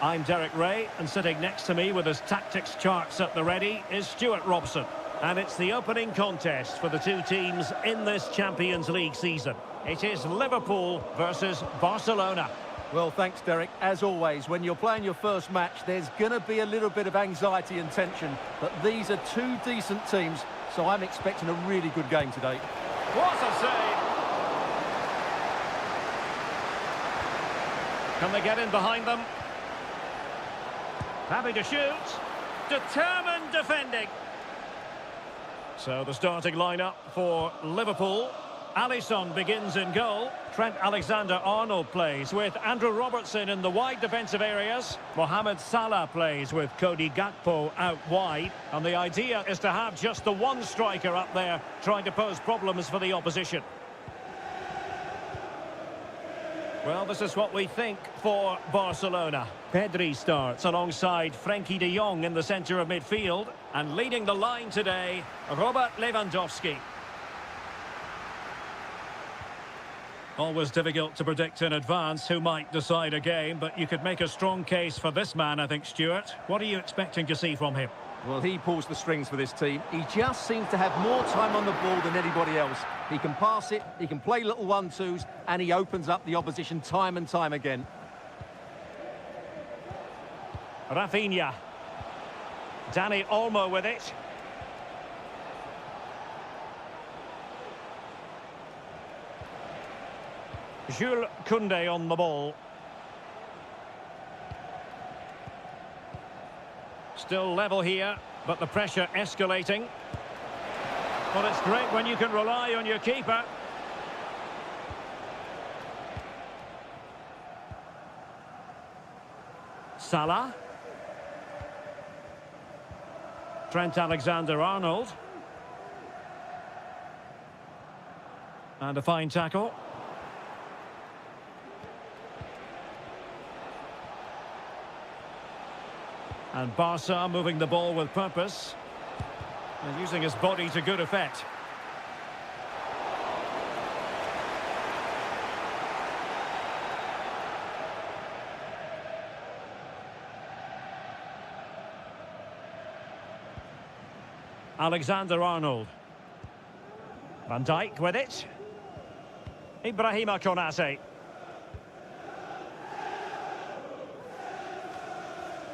S1: I'm Derek Ray, and sitting next to me with his tactics charts at the ready is Stuart Robson. And it's the opening contest for the two teams in this Champions League season. It is Liverpool versus Barcelona.
S2: Well, thanks, Derek. As always, when you're playing your first match, there's going to be a little bit of anxiety and tension. But these are two decent teams, so I'm expecting a really good game today.
S1: What a save! Can they get in behind them? Happy to shoot. Determined defending. So the starting lineup for Liverpool. Alisson begins in goal. Trent Alexander-Arnold plays with Andrew Robertson in the wide defensive areas. Mohamed Salah plays with Cody Gakpo out wide. And the idea is to have just the one striker up there trying to pose problems for the opposition. Well, this is what we think for Barcelona. Pedri starts alongside Frenkie de Jong in the centre of midfield. And leading the line today, Robert Lewandowski. Always difficult to predict in advance who might decide a game, but you could make a strong case for this man, I think, Stuart. What are you expecting to see from him?
S2: Well, he pulls the strings for this team. He just seems to have more time on the ball than anybody else. He can pass it, he can play little one-twos, and he opens up the opposition time and time again.
S1: Rafinha. Dani Olmo with it. Jules Koundé on the ball. Still level here, but the pressure escalating. Well, it's great when you can rely on your keeper. Salah. Trent Alexander-Arnold. And a fine tackle. And Barca moving the ball with purpose. And using his body to good effect. Alexander-Arnold. Van Dijk with it. Ibrahima Konate.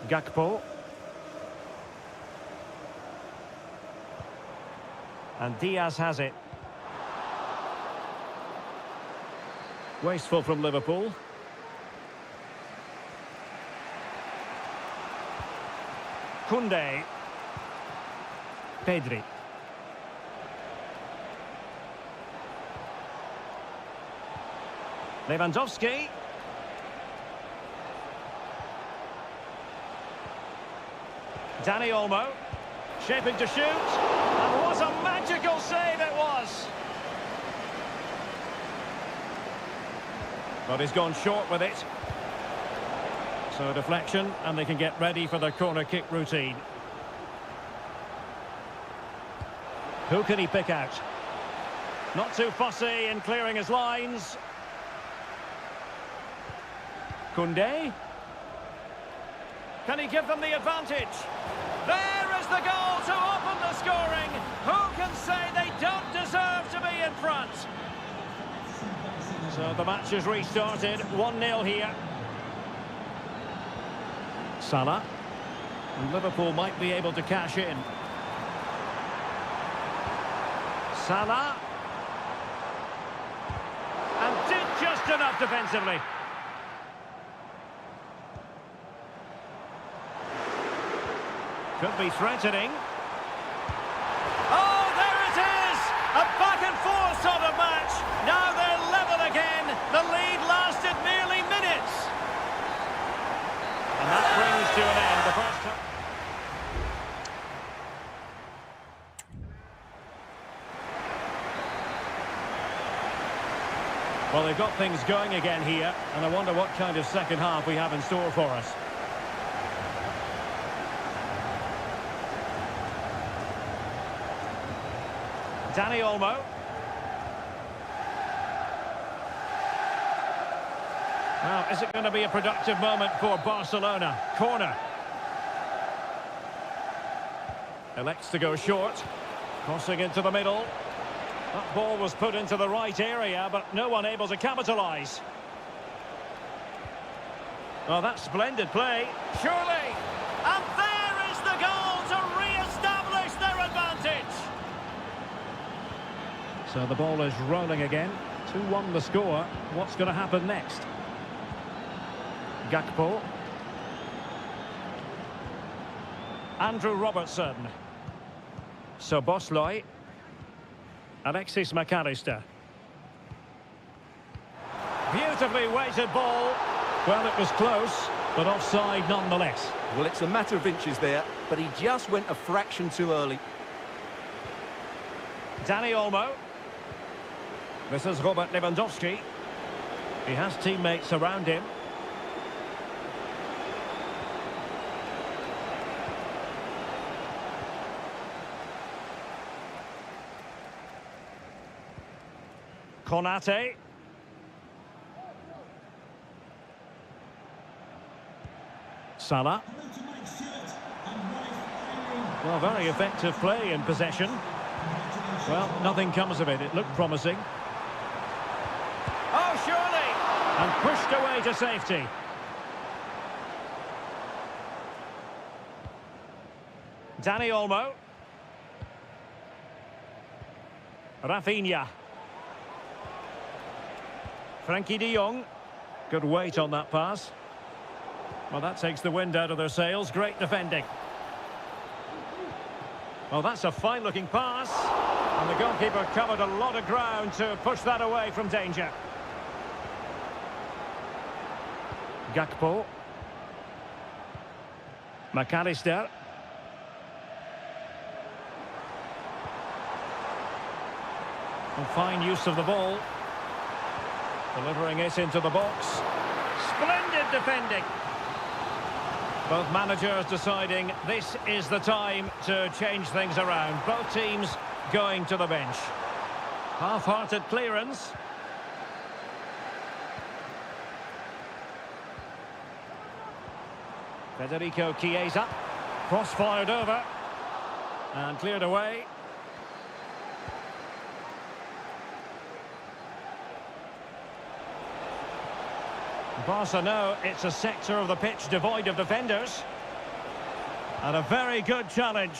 S1: Gakpo. And Diaz has it. Wasteful from Liverpool. Koundé. Pedri. Lewandowski. Dani Olmo. Shaping to shoot. And what a magical save it was. But he's gone short with it. So deflection, and they can get ready for their corner kick routine. Who can he pick out? Not too fussy in clearing his lines. Koundé. Can he give them the advantage? There is the goal to open the scoring. Who can say they don't deserve to be in front? So the match has restarted. 1-0 here. Salah. And Liverpool might be able to cash in. Salah. And did just enough defensively. Could be threatening. Oh, there it is! A back-and-forth sort of match. Now they're level again. The lead lasted merely minutes. And that brings to an end the first time. Well, they've got things going again here, and I wonder what kind of second half we have in store for us. Danny Olmo. Well, is it going to be a productive moment for Barcelona? Corner. Elects to go short. Crossing into the middle. That ball was put into the right area, but no one able to capitalise. Oh, that's splendid play. Surely! And there is the goal to re-establish their advantage! So the ball is rolling again. 2-1 the score. What's going to happen next? Gakpo. Andrew Robertson. Szoboszlai. Alexis McAllister. Beautifully weighted ball. Well, it was close, but offside nonetheless.
S2: Well, it's a matter of inches there, but he just went a fraction too early.
S1: Danny Olmo. This is Robert Lewandowski. He has teammates around him. Konate. Salah. Well, very effective play in possession. Well, nothing comes of it. It looked promising. Oh, surely! And pushed away to safety. Danny Olmo. Rafinha. Frankie de Jong. Good weight on that pass. Well, that takes the wind out of their sails. Great defending. Well, that's a fine-looking pass. And the goalkeeper covered a lot of ground to push that away from danger. Gakpo. McAllister. And fine use of the ball. Delivering it into the box. Splendid defending. Both managers deciding this is the time to change things around. Both teams going to the bench. Half-hearted clearance. Federico Chiesa. Cross-fired over. And cleared away. Barca know it's a sector of the pitch devoid of defenders. And a very good challenge.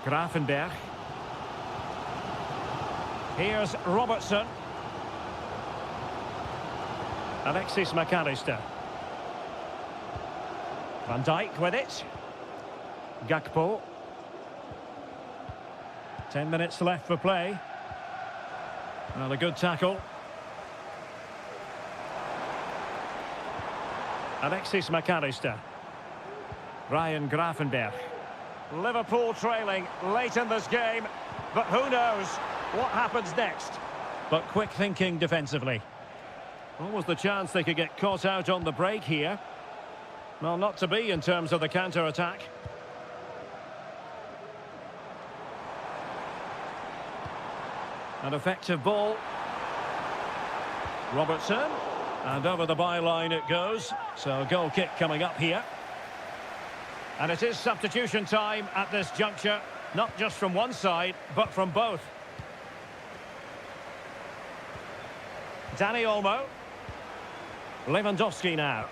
S1: Gravenberch. Here's Robertson. Alexis McAllister. Van Dijk with it. Gakpo. 10 minutes left for play. Well, a good tackle. Alexis McAllister. Ryan Gravenberch. Liverpool trailing late in this game, but who knows what happens next. But quick thinking defensively. What was the chance they could get caught out on the break here? Well, not to be in terms of the counter-attack. An effective ball. Robertson. And over the byline it goes. So a goal kick coming up here. And it is substitution time at this juncture. Not just from one side, but from both. Danny Olmo. Lewandowski now.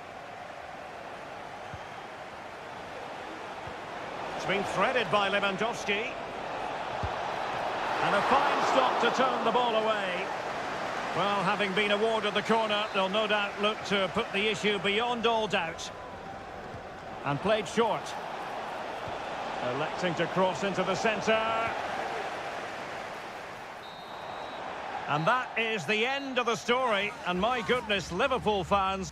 S1: It's been threaded by Lewandowski. And a fine stop to turn the ball away. Well, having been awarded the corner, they'll no doubt look to put the issue beyond all doubt. And played short. Electing to cross into the centre. And that is the end of the story. And my goodness, Liverpool fans...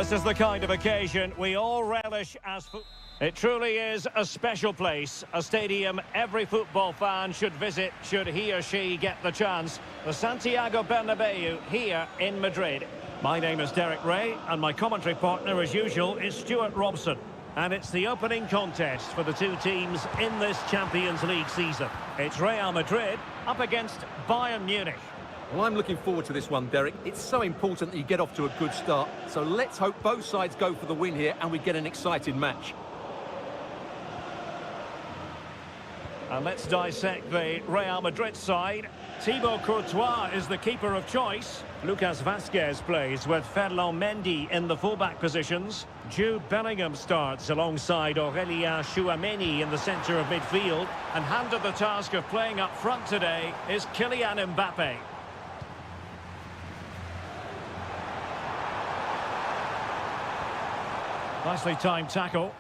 S1: This is the kind of occasion we all relish as It truly is a special place, a stadium every football fan should visit should he or she get the chance. The Santiago Bernabeu here in Madrid. My name is Derek Ray, and my commentary partner, as usual, is Stuart Robson. And it's the opening contest for the two teams in this Champions League season. It's Real Madrid up against Bayern Munich.
S2: Well, I'm looking forward to this one, Derek. It's so important that you get off to a good start. So let's hope both sides go for the win here and we get an exciting match.
S1: And let's dissect the Real Madrid side. Thibaut Courtois is the keeper of choice. Lucas Vazquez plays with Ferland Mendy in the fullback positions. Jude Bellingham starts alongside Aurélien Tchouameni in the centre of midfield. And handed the task of playing up front today is Kylian Mbappe. Nicely timed tackle.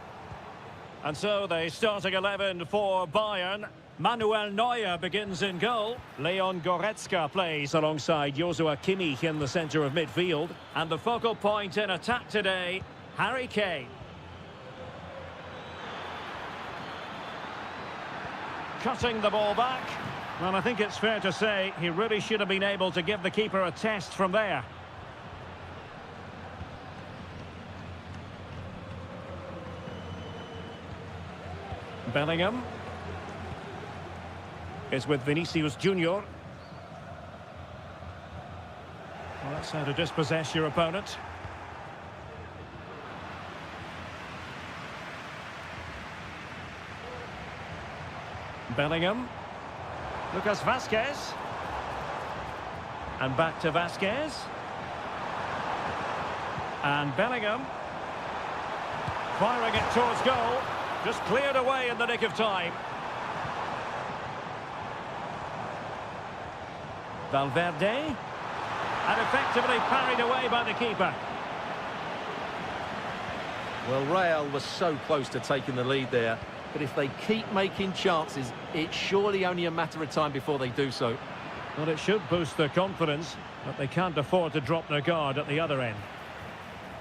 S1: And so the starting 11 for Bayern. Manuel Neuer begins in goal. Leon Goretzka plays alongside Joshua Kimmich in the centre of midfield. And the focal point in attack today, Harry Kane. Cutting the ball back. Well, I think it's fair to say he really should have been able to give the keeper a test from there. Bellingham is with Vinicius Junior. Well, that's how to dispossess your opponent. Bellingham. Lucas Vazquez. And back to Vazquez. And Bellingham. Firing it towards goal. Just cleared away in the nick of time. Valverde. And effectively parried away by the keeper.
S2: Well, Real was so close to taking the lead there. But if they keep making chances, it's surely only a matter of time before they do so.
S1: Well, it should boost their confidence, but they can't afford to drop their guard at the other end.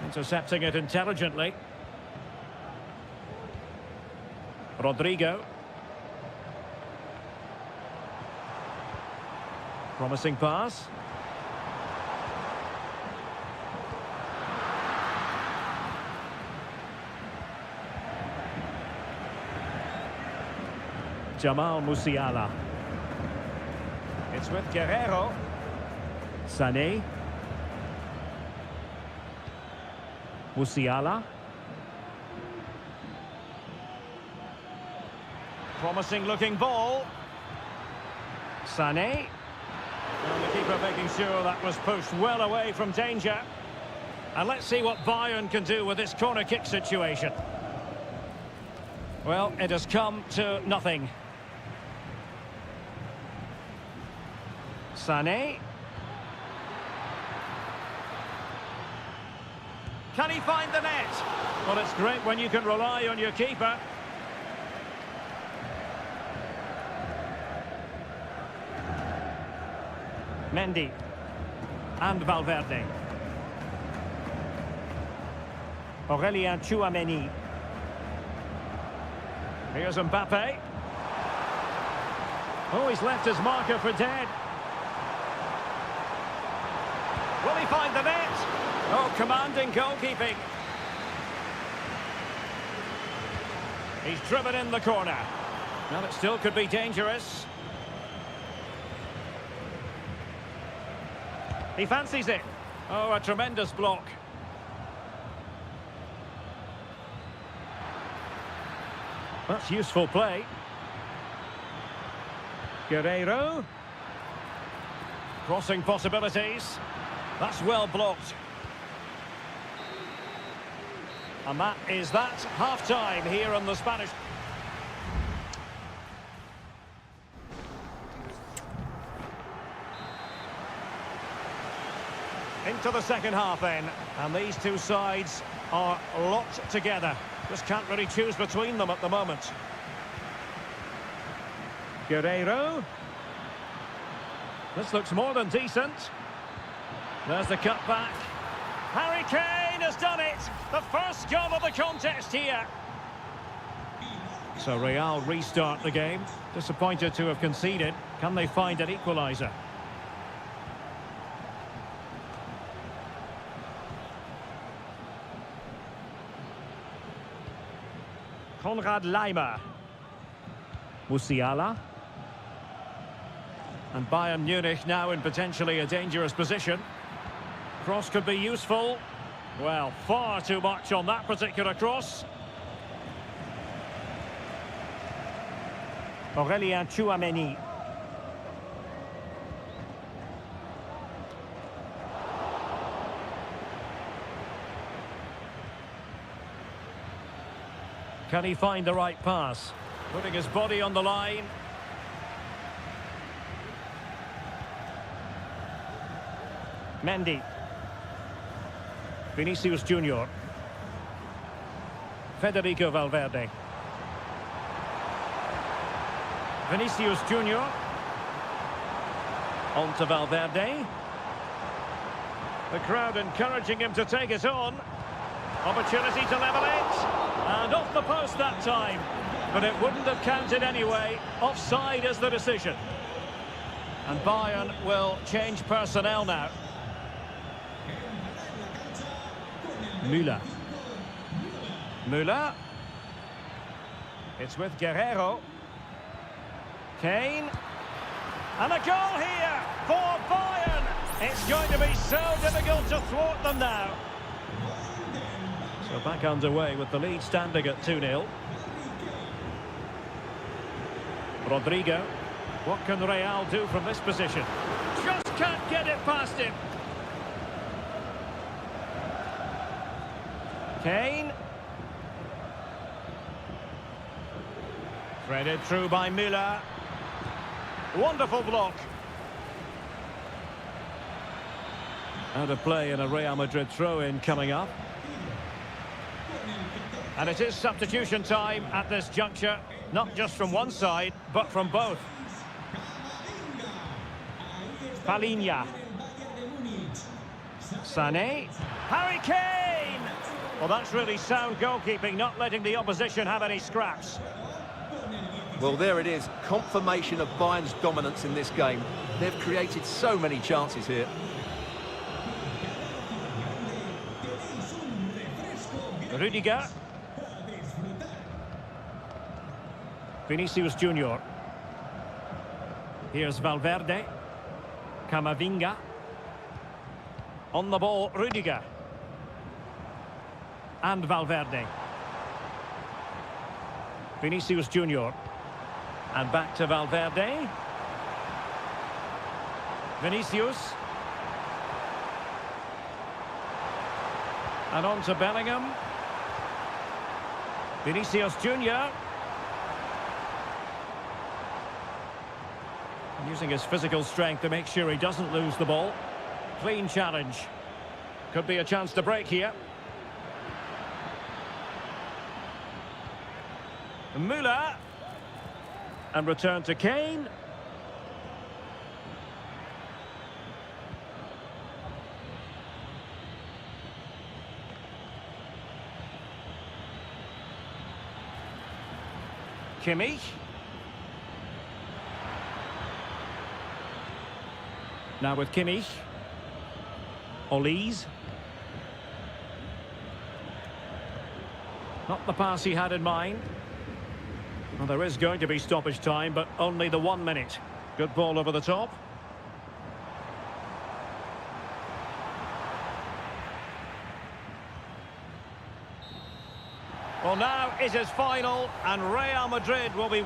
S1: Intercepting it intelligently. Rodrigo. Promising pass. Jamal Musiala. It's with Guerrero. Sané. Musiala. Promising looking ball. Sané. And the keeper making sure that was pushed well away from danger. And let's see what Bayern can do with this corner kick situation. Well, it has come to nothing. Sané. Can he find the net? Well, it's great when you can rely on your keeper. Mendy and Valverde. Aurélien Tchouameni. Here's Mbappe. Oh, he's left his marker for dead. Will he find the net? Oh, commanding goalkeeping. He's driven in the corner. Well, it still could be dangerous. He fancies it. Oh, a tremendous block. That's useful play. Guerrero. Crossing possibilities. That's well blocked. And that is that. Half-time here on the Spanish. Into the second half then, and these two sides are locked together. Just can't really choose between them at the moment. Guerrero. This looks more than decent. There's the cut back. Harry Kane has done it! The first goal of the contest here. So Real restart the game. Disappointed to have conceded. Can they find an equaliser? Konrad Laimer. Musiala. And Bayern Munich now in potentially a dangerous position. Cross could be useful. Well, far too much on that particular cross. Aurélien Tchouameni. Can he find the right pass? Putting his body on the line. Mendy. Vinicius Junior. Federico Valverde. Vinicius Junior. On to Valverde. The crowd encouraging him to take it on. Opportunity to level it. And off the post that time. But it wouldn't have counted anyway. Offside is the decision. And Bayern will change personnel now. Müller. Müller. It's with Guerrero. Kane. And a goal here for Bayern. It's going to be so difficult to thwart them now. So back underway with the lead standing at 2-0. Rodrigo. What can Real do from this position? Just can't get it past him. Kane. Threaded through by Müller. Wonderful block. Out of play in a Real Madrid throw-in coming up. And it is substitution time at this juncture. Not just from one side, but from both. Palinha. Sané. Harry Kane! Well, that's really sound goalkeeping, not letting the opposition have any scraps.
S2: Well, there it is. Confirmation of Bayern's dominance in this game. They've created so many chances here.
S1: Rudiger. Vinicius Junior. Here's Valverde. Camavinga. On the ball, Rudiger. And Valverde. Vinicius Junior. And back to Valverde. Vinicius. And on to Bellingham. Vinicius Junior. Using his physical strength to make sure he doesn't lose the ball. Clean challenge. Could be a chance to break here. Müller. And return to Kane. Kimmich. Now with Kimmich. Olise. Not the pass he had in mind. Well, there is going to be stoppage time, but only the 1 minute. Good ball over the top. Well, now it is final, and Real Madrid will be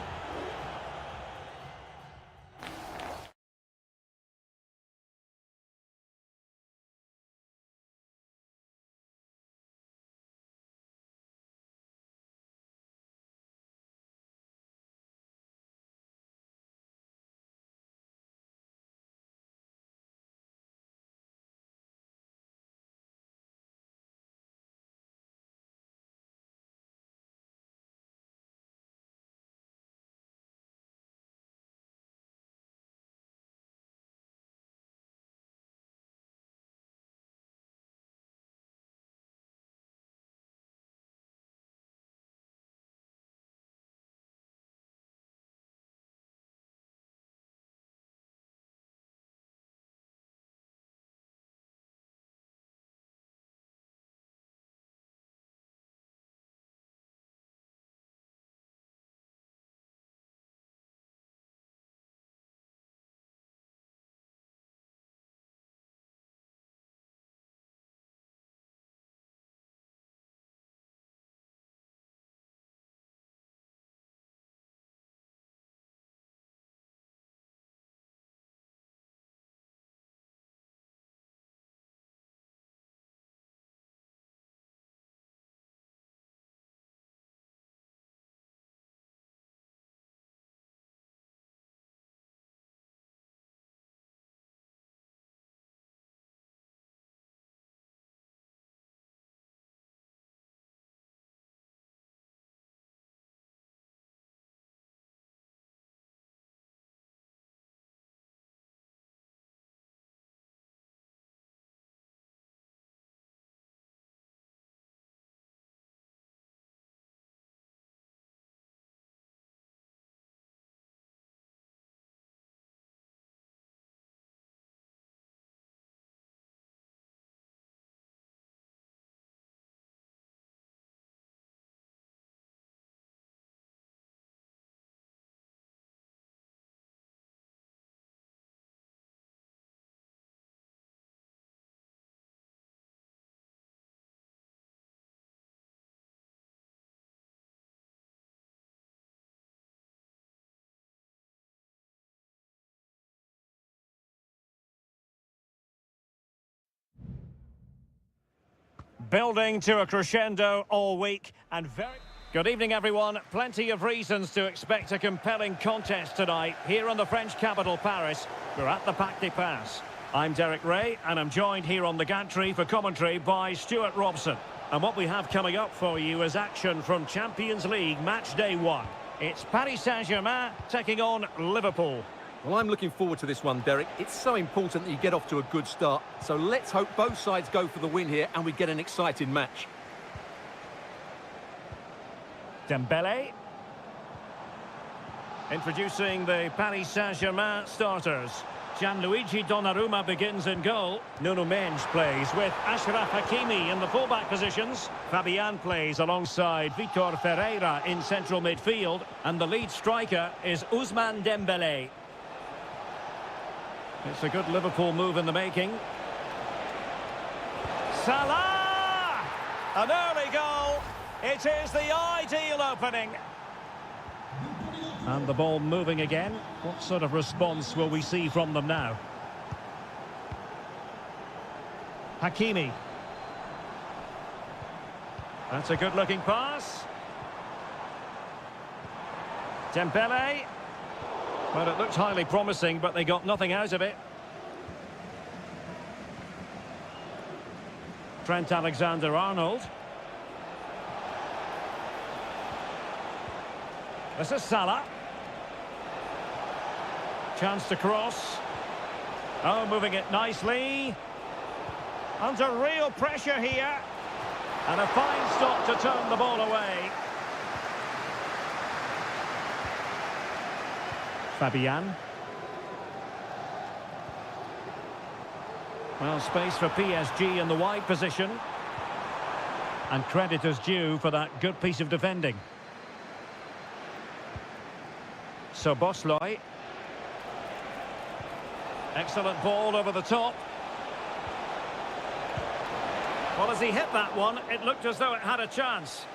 S1: Building to a crescendo all week and very... Good evening, everyone. Plenty of reasons to expect a compelling contest tonight here in the French capital, Paris. We're at the Parc des Princes. I'm Derek Ray, and I'm joined here on the gantry for commentary by Stuart Robson. And what we have coming up for you is action from Champions League match day 1. It's Paris Saint-Germain taking on Liverpool.
S2: Well, I'm looking forward to this one, Derek. It's so important that you get off to a good start. So let's hope both sides go for the win here and we get an exciting match.
S1: Dembele. Introducing the Paris Saint-Germain starters. Gianluigi Donnarumma begins in goal. Nuno Mendes plays with Achraf Hakimi in the fullback positions. Fabian plays alongside Vitor Ferreira in central midfield. And the lead striker is Ousmane Dembele. It's a good Liverpool move in the making. Salah! An early goal. It is the ideal opening. And the ball moving again. What sort of response will we see from them now? Hakimi. That's a good-looking pass. Dembele. Well, it looked highly promising, but they got nothing out of it. Trent Alexander-Arnold. This is Salah. Chance to cross. Oh, moving it nicely. Under real pressure here. And a fine stop to turn the ball away. Fabian. Well, space for PSG in the wide position. And credit is due for that good piece of defending. So Bosley. Excellent ball over the top. Well, as he hit that one, it looked as though it had a chance.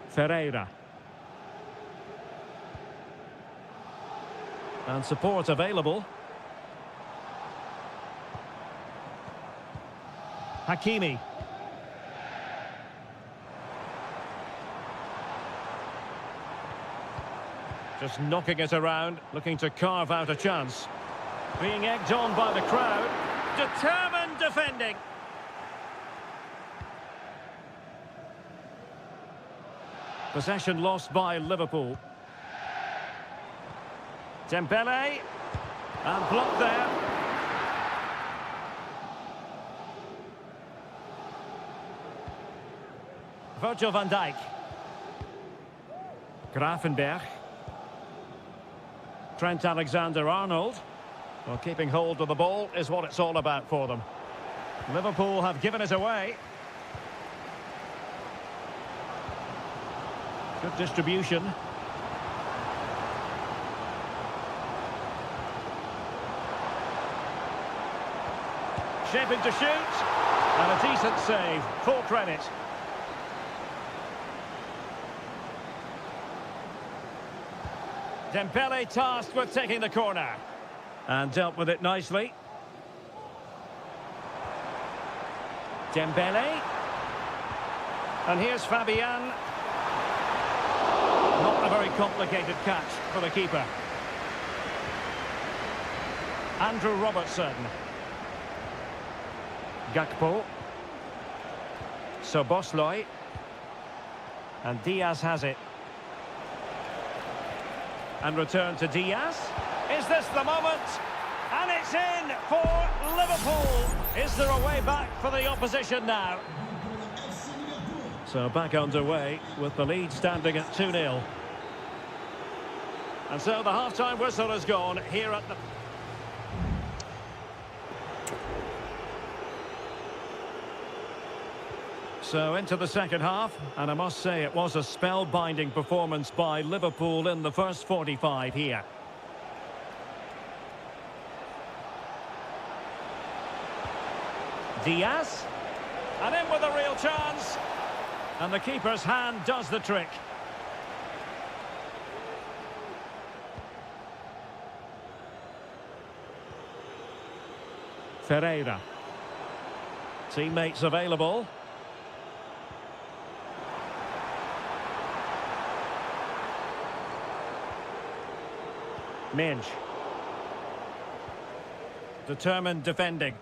S1: Ferreira. And support available. Hakimi. Just knocking it around, looking to carve out a chance. Being egged on by the crowd. Determined defending. Possession lost by Liverpool. Dembele. And blocked there. Virgil van Dijk. Gravenberch. Trent Alexander-Arnold. Well, keeping hold of the ball is what it's all about for them. Liverpool have given it away. Good distribution. Shaping to shoot. And a decent save. Full credit. Dembele tasked with taking the corner. And dealt with it nicely. Dembele. And here's Fabian. Not a very complicated catch for the keeper. Andrew Robertson. Gakpo. Szoboszlai. And Diaz has it. And return to Diaz. Is this the moment? And it's in for Liverpool. Is there a way back for the opposition now? So back underway with the lead standing at 2-0. And so the half-time whistle has gone here at the... So into the second half, and I must say it was a spellbinding performance by Liverpool in the first 45 here. Diaz, and in with a real chance, and the keeper's hand does the trick. Ferreira. Teammates available. Minge. Determined defending.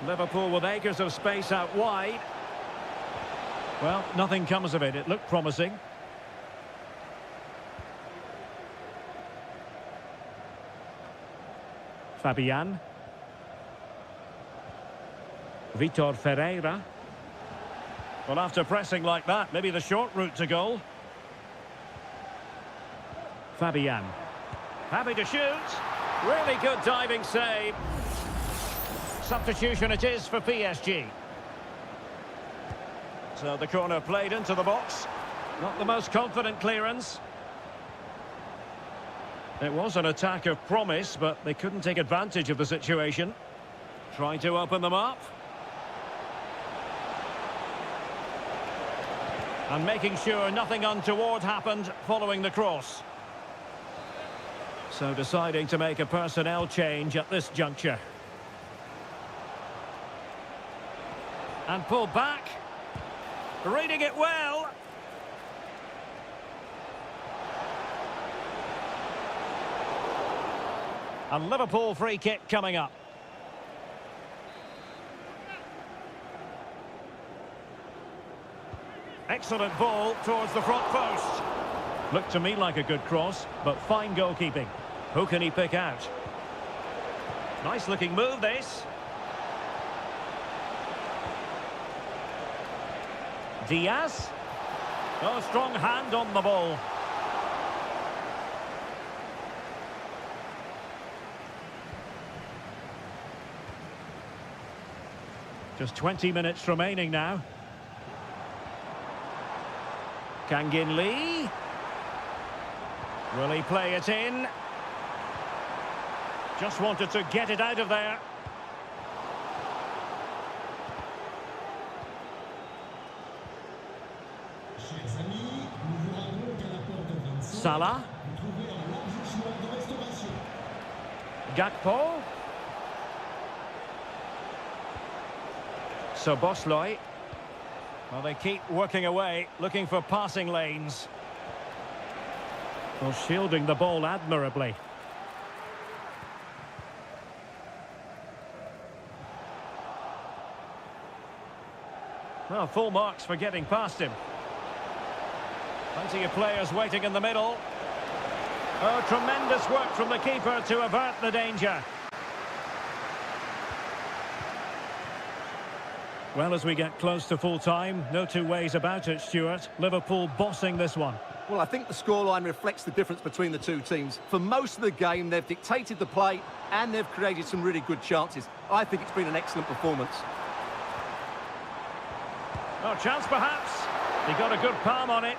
S1: Liverpool with acres of space out wide. Well, nothing comes of it. It looked promising. Fabian. Vitor Ferreira. Well, after pressing like that, maybe the short route to goal. Fabian. Happy to shoot. Really good diving save. Substitution it is for PSG. So the corner played into the box. Not the most confident clearance. It was an attack of promise, but they couldn't take advantage of the situation. Trying to open them up. And making sure nothing untoward happened following the cross. So deciding to make a personnel change at this juncture. And pull back. Reading it well. A Liverpool free kick coming up. Excellent ball towards the front post. Looked to me like a good cross, but fine goalkeeping. Who can he pick out? Nice looking move this. Diaz. Oh, strong hand on the ball. Just 20 minutes remaining now. Kangin Lee. Will he play it in? Just wanted to get it out of there.
S4: Chers amis, nous vous rendons qu'à la porte 25.
S1: Salah.
S4: Vous trouvez un large choix de restauration.
S1: Gakpo. Szoboszlai. Well, they keep working away, looking for passing lanes. Well, shielding the ball admirably. Well, full marks for getting past him. Plenty of players waiting in the middle. Oh, tremendous work from the keeper to avert the danger. Well, as we get close to full time, no two ways about it, Stuart. Liverpool bossing this one.
S2: Well, I think the scoreline reflects the difference between the two teams. For most of the game, they've dictated the play and they've created some really good chances. I think it's been an excellent performance.
S1: Oh, chance perhaps. He got a good palm on it.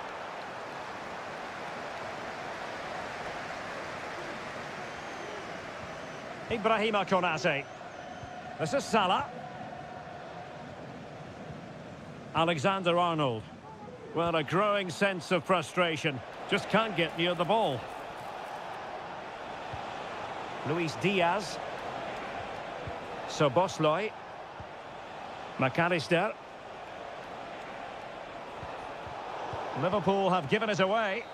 S1: Ibrahima Konate. This is Salah. Alexander-Arnold. Well, a growing sense of frustration. Just can't get near the ball. Luis Diaz. Szoboszlai. McAllister. Liverpool have given it away.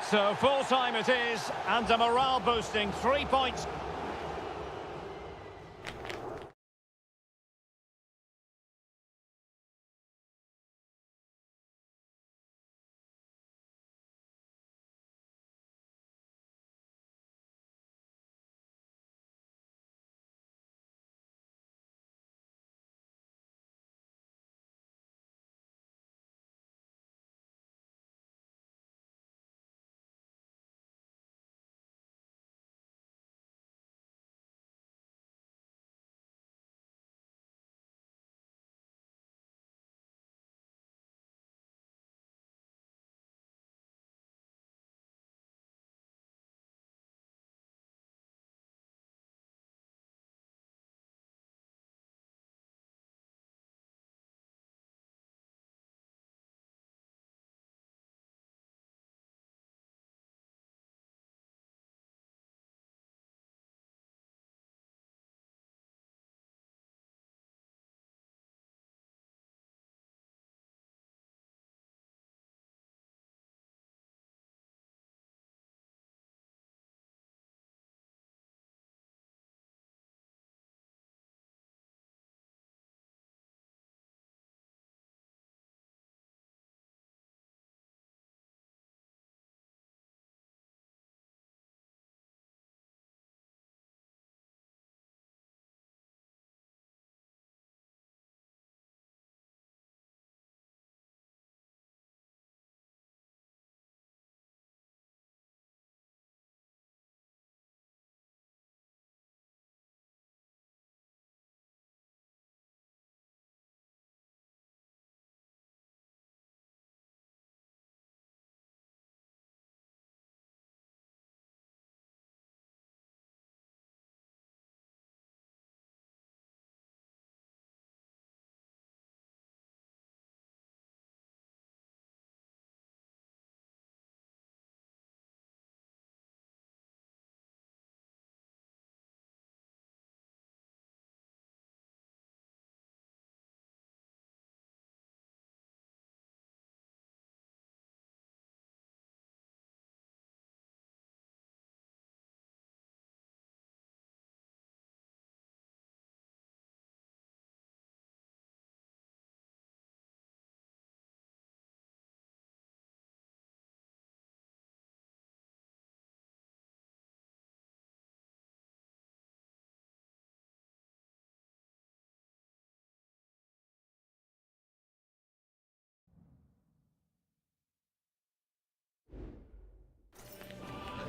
S1: So full time it is, and a morale boosting 3 points.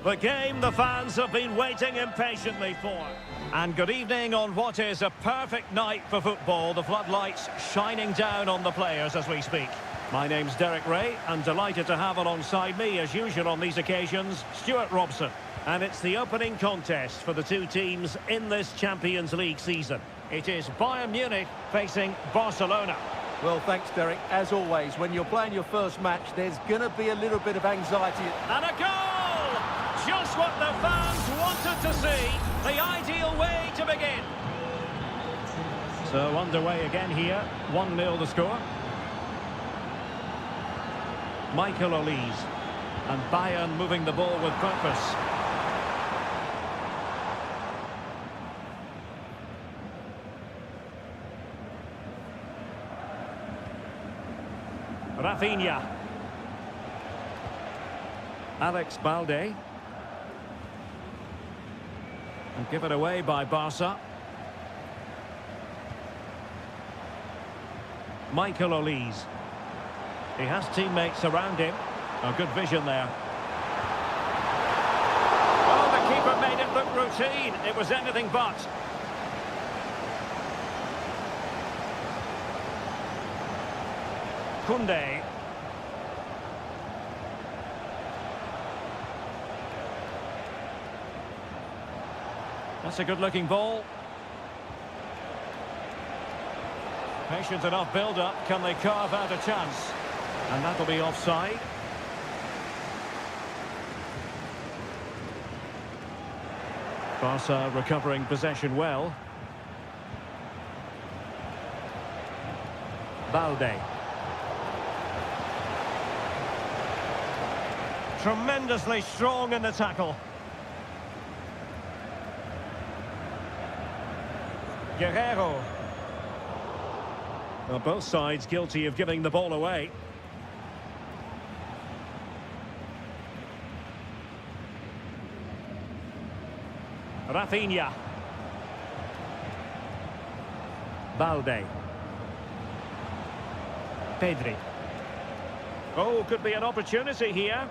S1: the game the fans have been waiting impatiently for. And good evening on what is a perfect night for football. The floodlights shining down on the players as we speak. My name's Derek Ray, and delighted to have alongside me, as usual on these occasions, Stuart Robson. And it's the opening contest for the two teams in this Champions League season. It is Bayern Munich facing Barcelona.
S2: Well, thanks, Derek. As always, when you're playing your first match, there's going to be a little bit of anxiety.
S1: And a goal! Just what the fans wanted to see. The ideal way to begin. So underway again here. 1-0 the score. Michael Olise. And Bayern moving the ball with purpose. Rafinha. Alex Balde. And given away by Barca. Michael Olise. He has teammates around him. Oh, good vision there. Oh, the keeper made it look routine. It was anything but. Koundé. That's a good-looking ball. Patient enough build-up. Can they carve out a chance? And that'll be offside. Barca recovering possession well. Balde. Tremendously strong in the tackle. Guerrero. Well, both sides guilty of giving the ball away. Rafinha. Balde. Pedri. Oh, could be an opportunity here.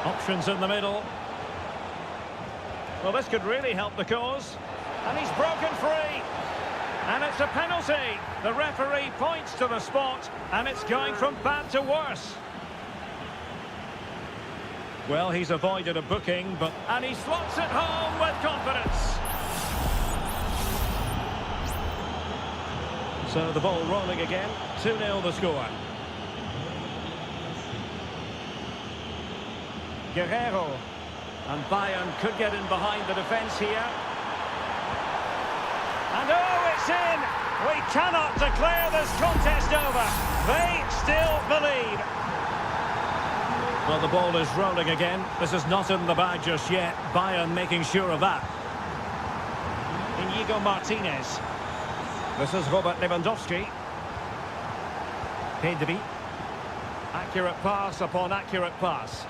S1: Options in the middle. Well, this could really help the cause. And he's broken free. And it's a penalty. The referee points to the spot, and it's going from bad to worse. Well, he's avoided a booking, and he slots it home with confidence. So the ball rolling again. 2-0 the score. Guerrero. And Bayern could get in behind the defence here. And oh, it's in! We cannot declare this contest over. They still believe. Well, the ball is rolling again. This is not in the bag just yet. Bayern making sure of that. Inigo Martinez. This is Robert Lewandowski. Pedri. Accurate pass upon accurate pass.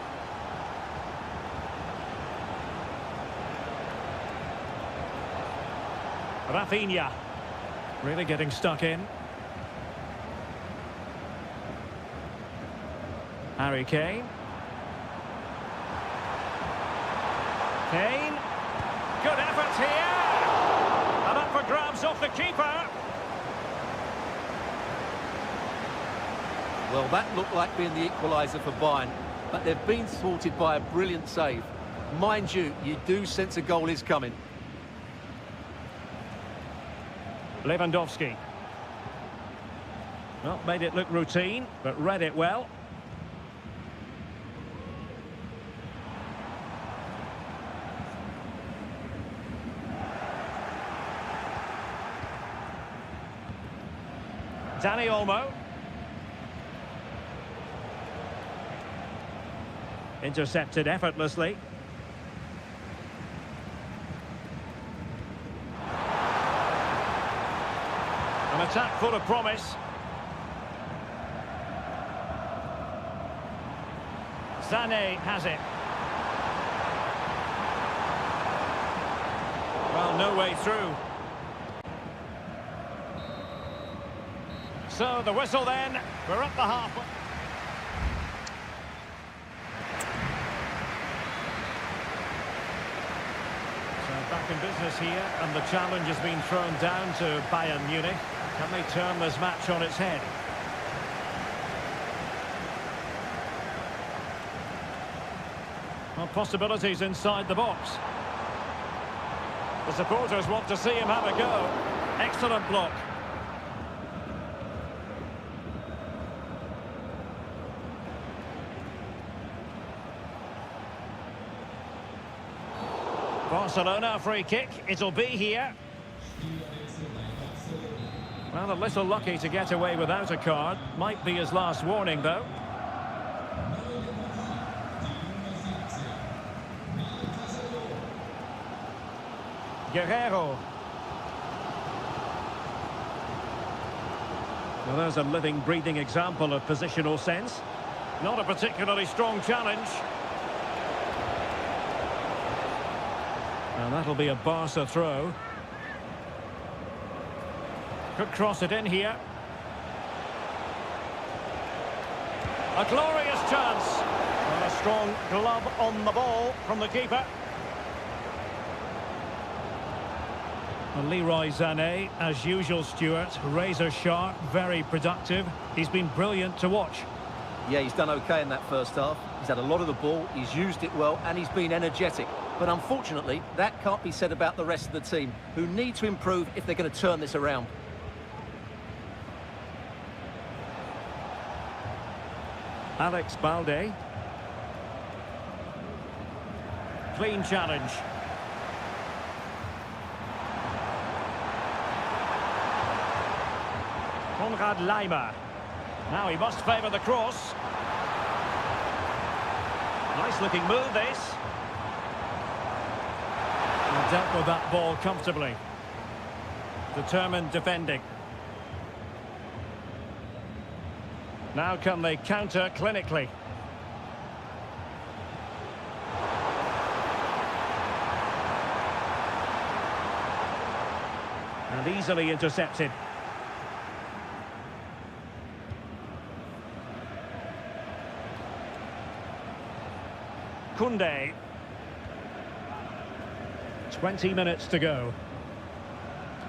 S1: Rafinha. Really getting stuck in. Harry Kane. Kane. Good effort here. And up for grabs off the keeper.
S2: Well, that looked like being the equaliser for Bayern, but they've been thwarted by a brilliant save. Mind you, you do sense a goal is coming.
S1: Lewandowski. Well, made it look routine, but read it well. Dani Olmo. Intercepted effortlessly. An attack full of promise. Sané has it. Well, no way through. So the whistle then. We're up the halfway. back in business here, and the challenge has been thrown down to Bayern Munich. Can they turn this match on its head? Well, possibilities inside the box. The supporters want to see him have a go. Excellent block. Barcelona free kick. It'll be here. Well, a little lucky to get away without a card. Might be his last warning, though. Guerrero. Well, there's a living, breathing example of positional sense. Not a particularly strong challenge. And that'll be a Barca throw. Could cross it in here. A glorious chance. And a strong glove on the ball from the keeper. And Leroy Sané, as usual, Stuart, razor sharp, very productive. He's been brilliant to watch.
S2: Yeah, he's done okay in that first half. He's had a lot of the ball, he's used it well, and he's been energetic. But unfortunately, that can't be said about the rest of the team, who need to improve if they're going to turn this around.
S1: Alex Balde. Clean challenge. Konrad Laimer. Now he must favour the cross. Nice looking move, this. And dealt with that ball comfortably. Determined defending. Now can they counter clinically? And easily intercepted. Koundé. 20 minutes to go.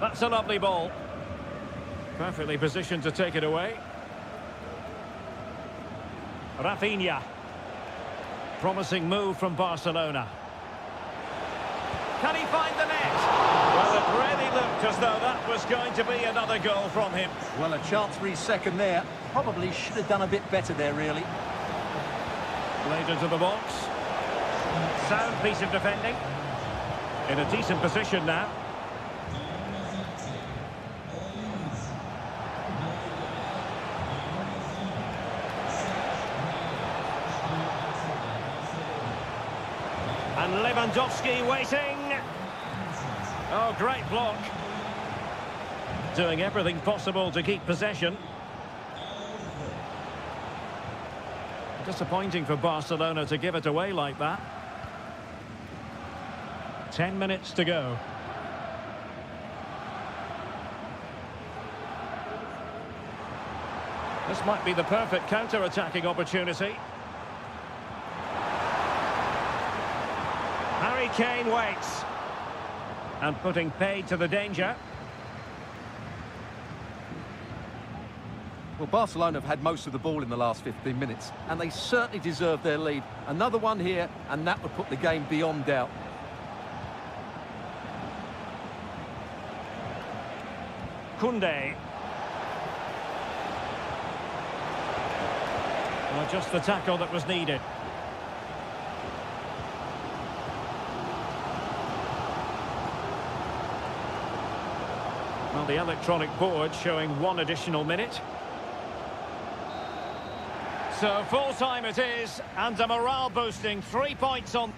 S1: That's a lovely ball. Perfectly positioned to take it away. Rafinha. Promising move from Barcelona. Can he find the net? Well, it really looked as though that was going to be another goal from him.
S2: Well, a chance for his second there. Probably should have done a bit better there, really.
S1: Played into the box. Sound piece of defending. In a decent position now. And Lewandowski waiting. Oh, great block. Doing everything possible to keep possession. Disappointing for Barcelona to give it away like that. 10 minutes to go. This might be the perfect counter-attacking opportunity. Harry Kane waits. And putting paid to the danger.
S2: Well, Barcelona have had most of the ball in the last 15 minutes, and they certainly deserve their lead. Another one here, and that would put the game beyond doubt.
S1: Koundé. Well, just the tackle that was needed. Well, the electronic board showing 1 additional minute. So full time it is, and a morale boosting 3 points on.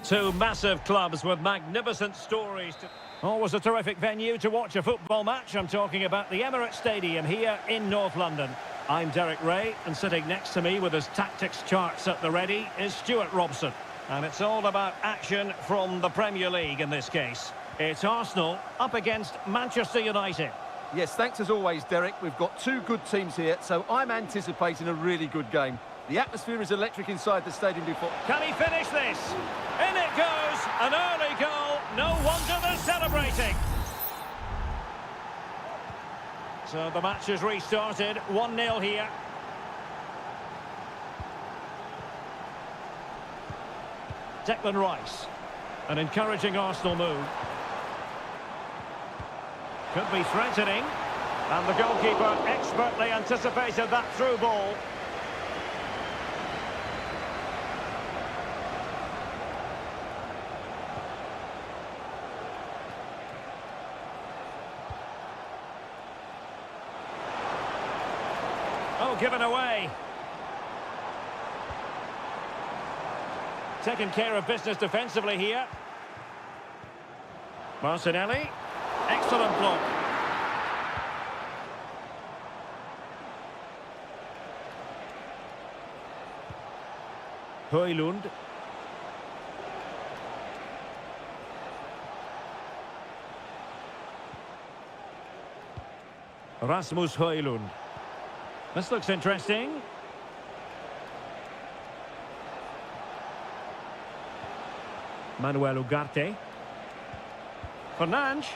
S1: Two massive clubs with magnificent stories. Always a terrific venue to watch a football match. I'm talking about the Emirates Stadium here in North London. I'm Derek Ray, and sitting next to me with his tactics charts at the ready is Stuart Robson. And it's all about action from the Premier League in this case. It's Arsenal up against Manchester United.
S2: Yes, thanks as always, Derek. We've got two good teams here, so I'm anticipating a really good game. The atmosphere is electric inside the stadium before.
S1: Can he finish this? In it goes! An early goal. No wonder they're celebrating. So the match has restarted. 1-0 here. Declan Rice. An encouraging Arsenal move. Could be threatening. And the goalkeeper expertly anticipated that through ball. Oh, given away. Taking care of business defensively here. Martinelli. Excellent block. Højlund. Rasmus Højlund. This looks interesting. Manuel Ugarte. Fernandes.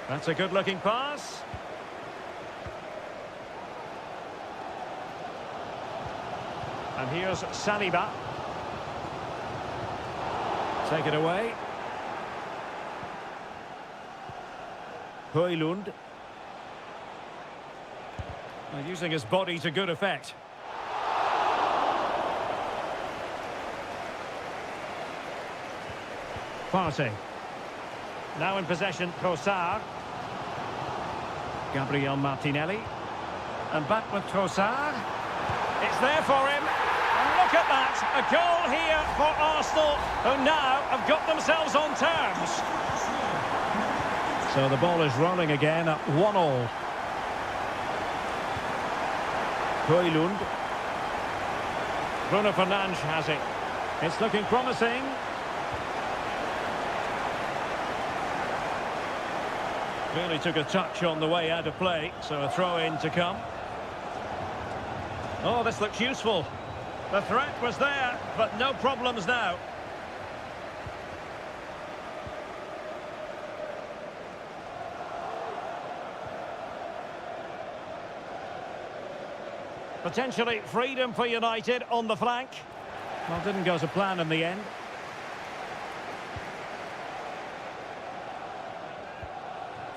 S1: That's a good-looking pass. And here's Saliba. Take it away. Højlund. Using his body to good effect. Partey. Now in possession, Trossard. Gabriel Martinelli. And back with Trossard. It's there for him. And look at that. A goal here for Arsenal, who now have got themselves on terms. So the ball is rolling again at 1-1. Højlund. Bruno Fernandes has it. It's looking promising. Really took a touch on the way out of play, so a throw-in to come. Oh, this looks useful. The threat was there, but no problems now. Potentially freedom for United on the flank. Well, didn't go to plan in the end.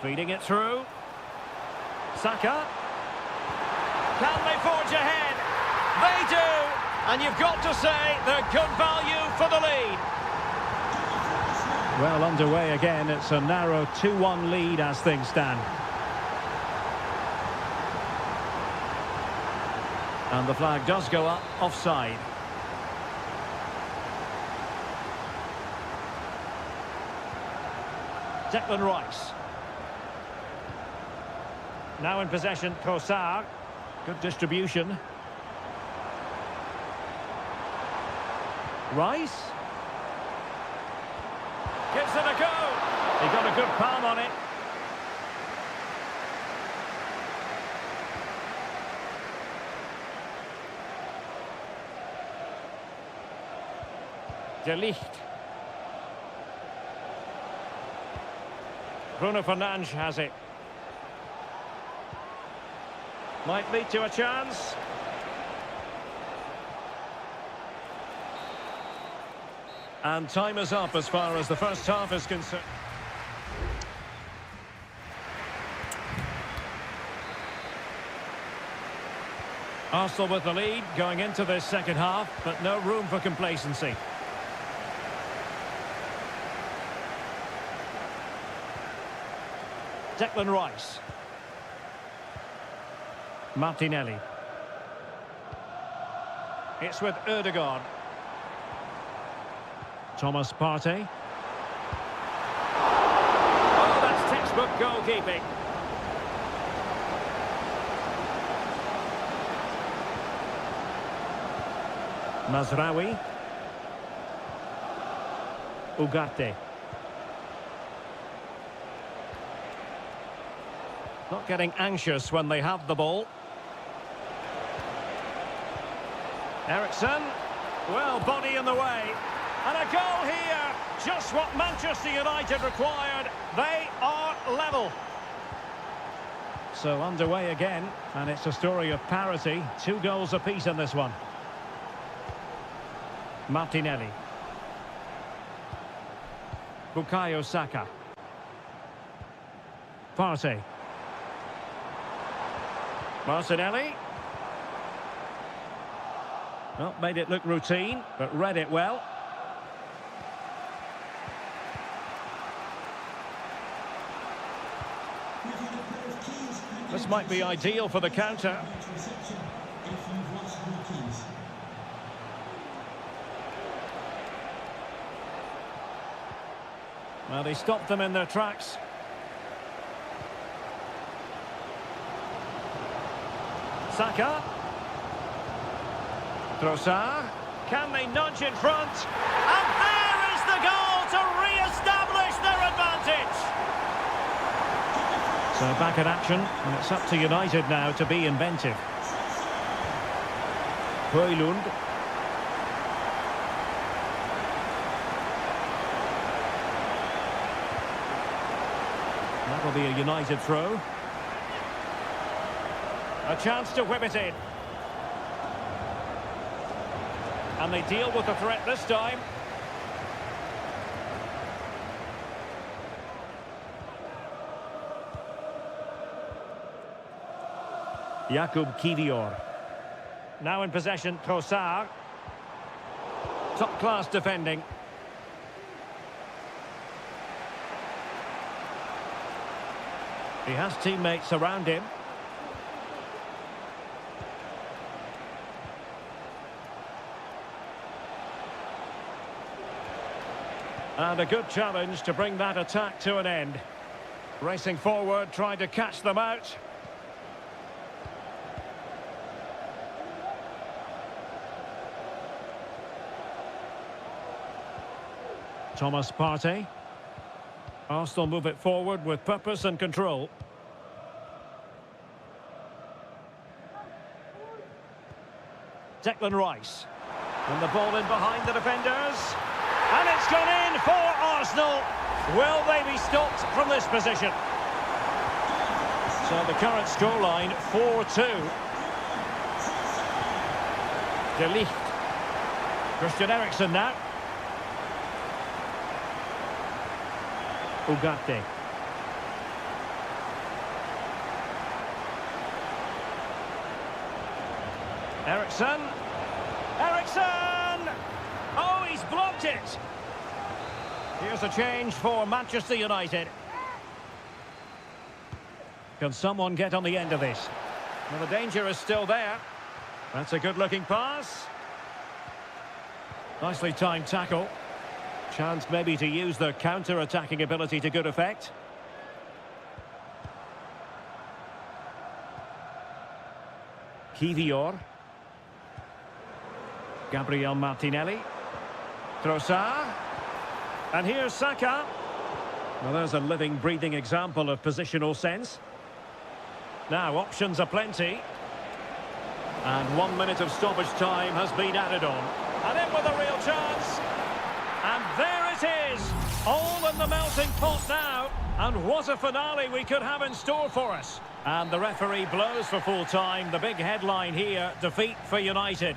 S1: Feeding it through. Saka. Can they forge ahead? They do! And you've got to say they're good value for the lead. Well, underway again. It's a narrow 2-1 lead as things stand. And the flag does go up, offside. Declan Rice. Now in possession, Trossard. Good distribution. Rice. Gives it a go. He got a good palm on it. De Ligt. Bruno Fernandes has it. Might lead to a chance. And time is up as far as the first half is concerned. Arsenal with the lead going into this second half, but no room for complacency. Declan Rice. Martinelli. It's with Ødegaard. Thomas Partey. Oh, that's textbook goalkeeping. Mazraoui. Ugarte. Not getting anxious when they have the ball. Eriksen. Well, body in the way. And a goal here. Just what Manchester United required. They are level. So underway again. And it's a story of parity. 2 goals apiece in this one. Martinelli. Bukayo Saka. Partey. Martinelli. Well, made it look routine, but read it well. This might be ideal for the counter. Well, they stopped them in their tracks. Saka. Trossard. Can they nudge in front? And there is the goal to re-establish their advantage. So back in action, and it's up to United now to be inventive. Højlund. That will be a United throw. A chance to whip it in. And they deal with the threat this time. Jakub Kivior. Now in possession, Trossard. Top-class defending. He has teammates around him. And a good challenge to bring that attack to an end. Racing forward, trying to catch them out. Thomas Partey. Arsenal move it forward with purpose and control. Declan Rice. And the ball in behind the defenders. And it's gone in for Arsenal. Will they be stopped from this position? So the current scoreline, 4-2. De Ligt. Christian Eriksen now. Ugarte. Eriksen. Eriksen! Oh, he's blocked it. Here's a change for Manchester United. Can someone get on the end of this? Well, the danger is still there. That's a good-looking pass. Nicely timed tackle. Chance maybe to use their counter-attacking ability to good effect. Kivior. Gabriel Martinelli. Trossard. And here's Saka. Well, there's a living, breathing example of positional sense. Now, options are plenty. And 1 minute of stoppage time has been added on. And in with a real chance. And there it is. All in the melting pot now. And what a finale we could have in store for us. And the referee blows for full time. The big headline here, defeat for United.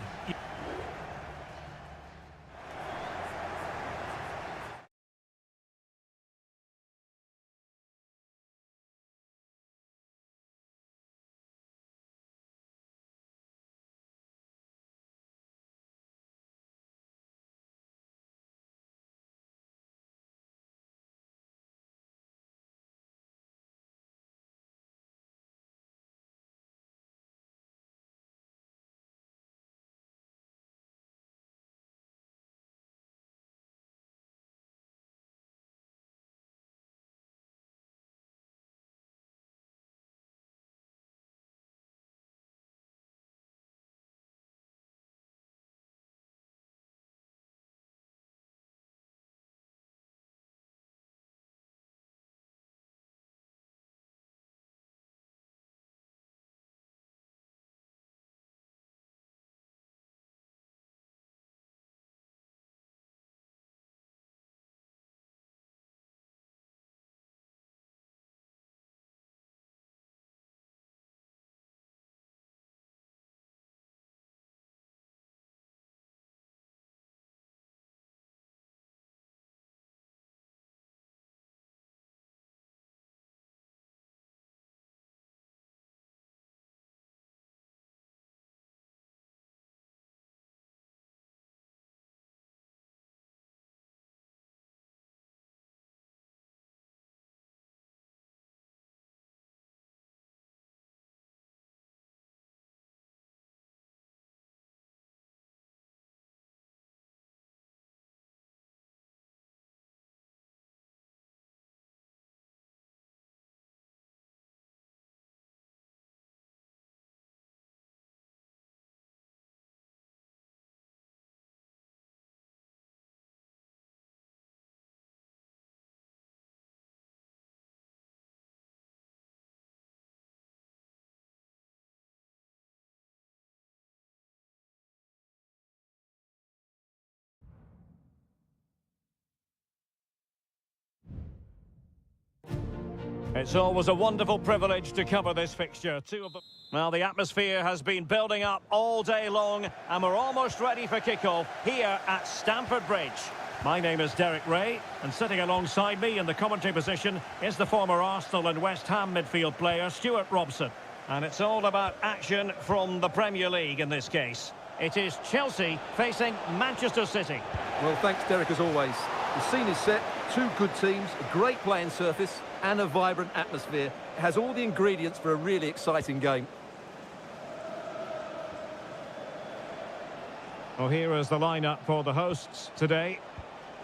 S1: It's always a wonderful privilege to cover this fixture. Well, the atmosphere has been building up all day long, and we're almost ready for kickoff here at Stamford Bridge. My name is Derek Ray, and sitting alongside me in the commentary position is the former Arsenal and West Ham midfield player, Stuart Robson. And it's all about action from the Premier League in this case. It is Chelsea facing Manchester City.
S2: Well, thanks, Derek, as always. The scene is set, two good teams, a great playing surface and a vibrant atmosphere. It has all the ingredients for a really exciting game.
S1: Well, here is the lineup for the hosts today.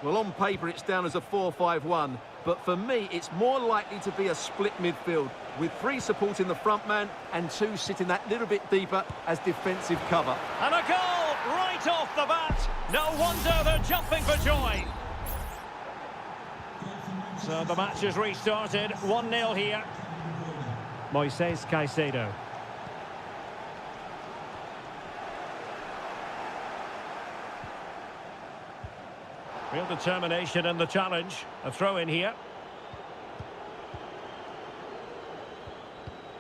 S2: Well, on paper it's down as a 4-5-1, but for me it's more likely to be a split midfield, with three supporting the front man and two sitting that little bit deeper as defensive cover.
S1: And a goal right off the bat. No wonder they're jumping for joy. So the match is restarted, 1-0 here. Moises Caicedo. Real determination in the challenge. A throw in here.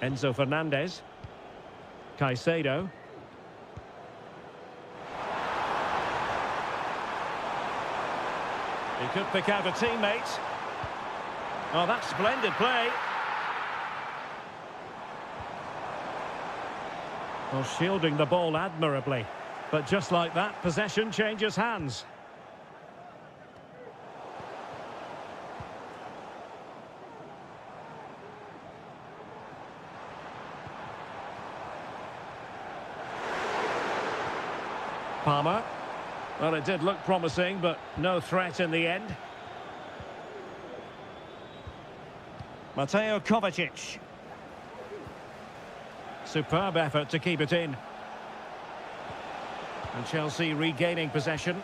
S1: Enzo Fernandez. Caicedo. He could pick out a teammate. Oh, that's splendid play. Well, shielding the ball admirably. But just like that, possession changes hands. Palmer. Well, it did look promising, but no threat in the end. Mateo Kovacic. Superb effort to keep it in. And Chelsea regaining possession.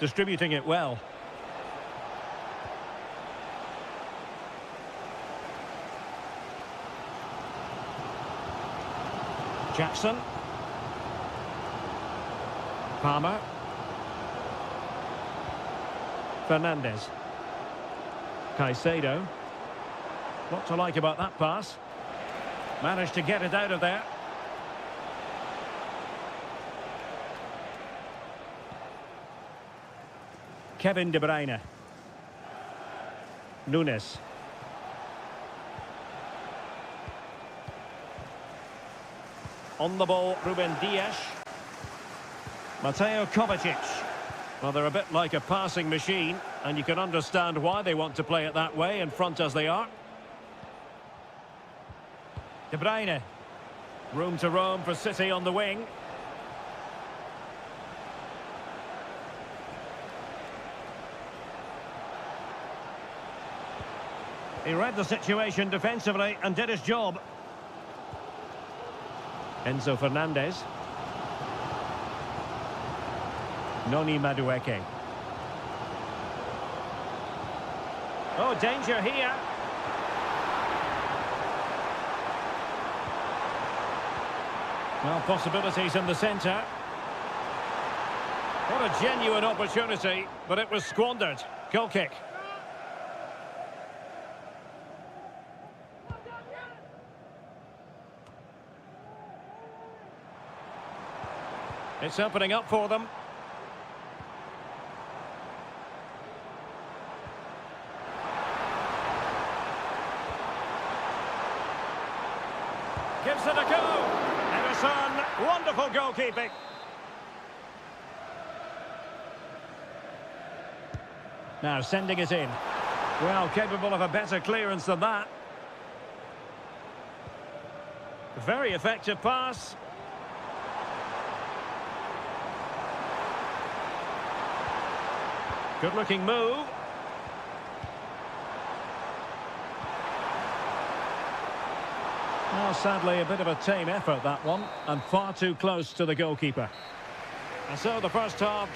S1: Distributing it well. Jackson. Palmer. Fernandez. Caicedo. What to like about that pass? Managed to get it out of there. Kevin De Bruyne. Nunes. On the ball, Ruben Dias. Mateo Kovacic. Well, they're a bit like a passing machine, and you can understand why they want to play it that way, in front as they are. De Bruyne. Room to roam for City on the wing. He read the situation defensively and did his job. Enzo Fernandez. Noni Madueke. Oh, danger here. Well, possibilities in the centre. What a genuine opportunity, but it was squandered. Goal kick. It's opening up for them. Gives it a go. Ederson, wonderful goalkeeping. Now sending it in. Well, capable of a better clearance than that. Very effective pass. Good-looking move. Well, sadly, a bit of a tame effort, that one, and far too close to the goalkeeper. And so the first half...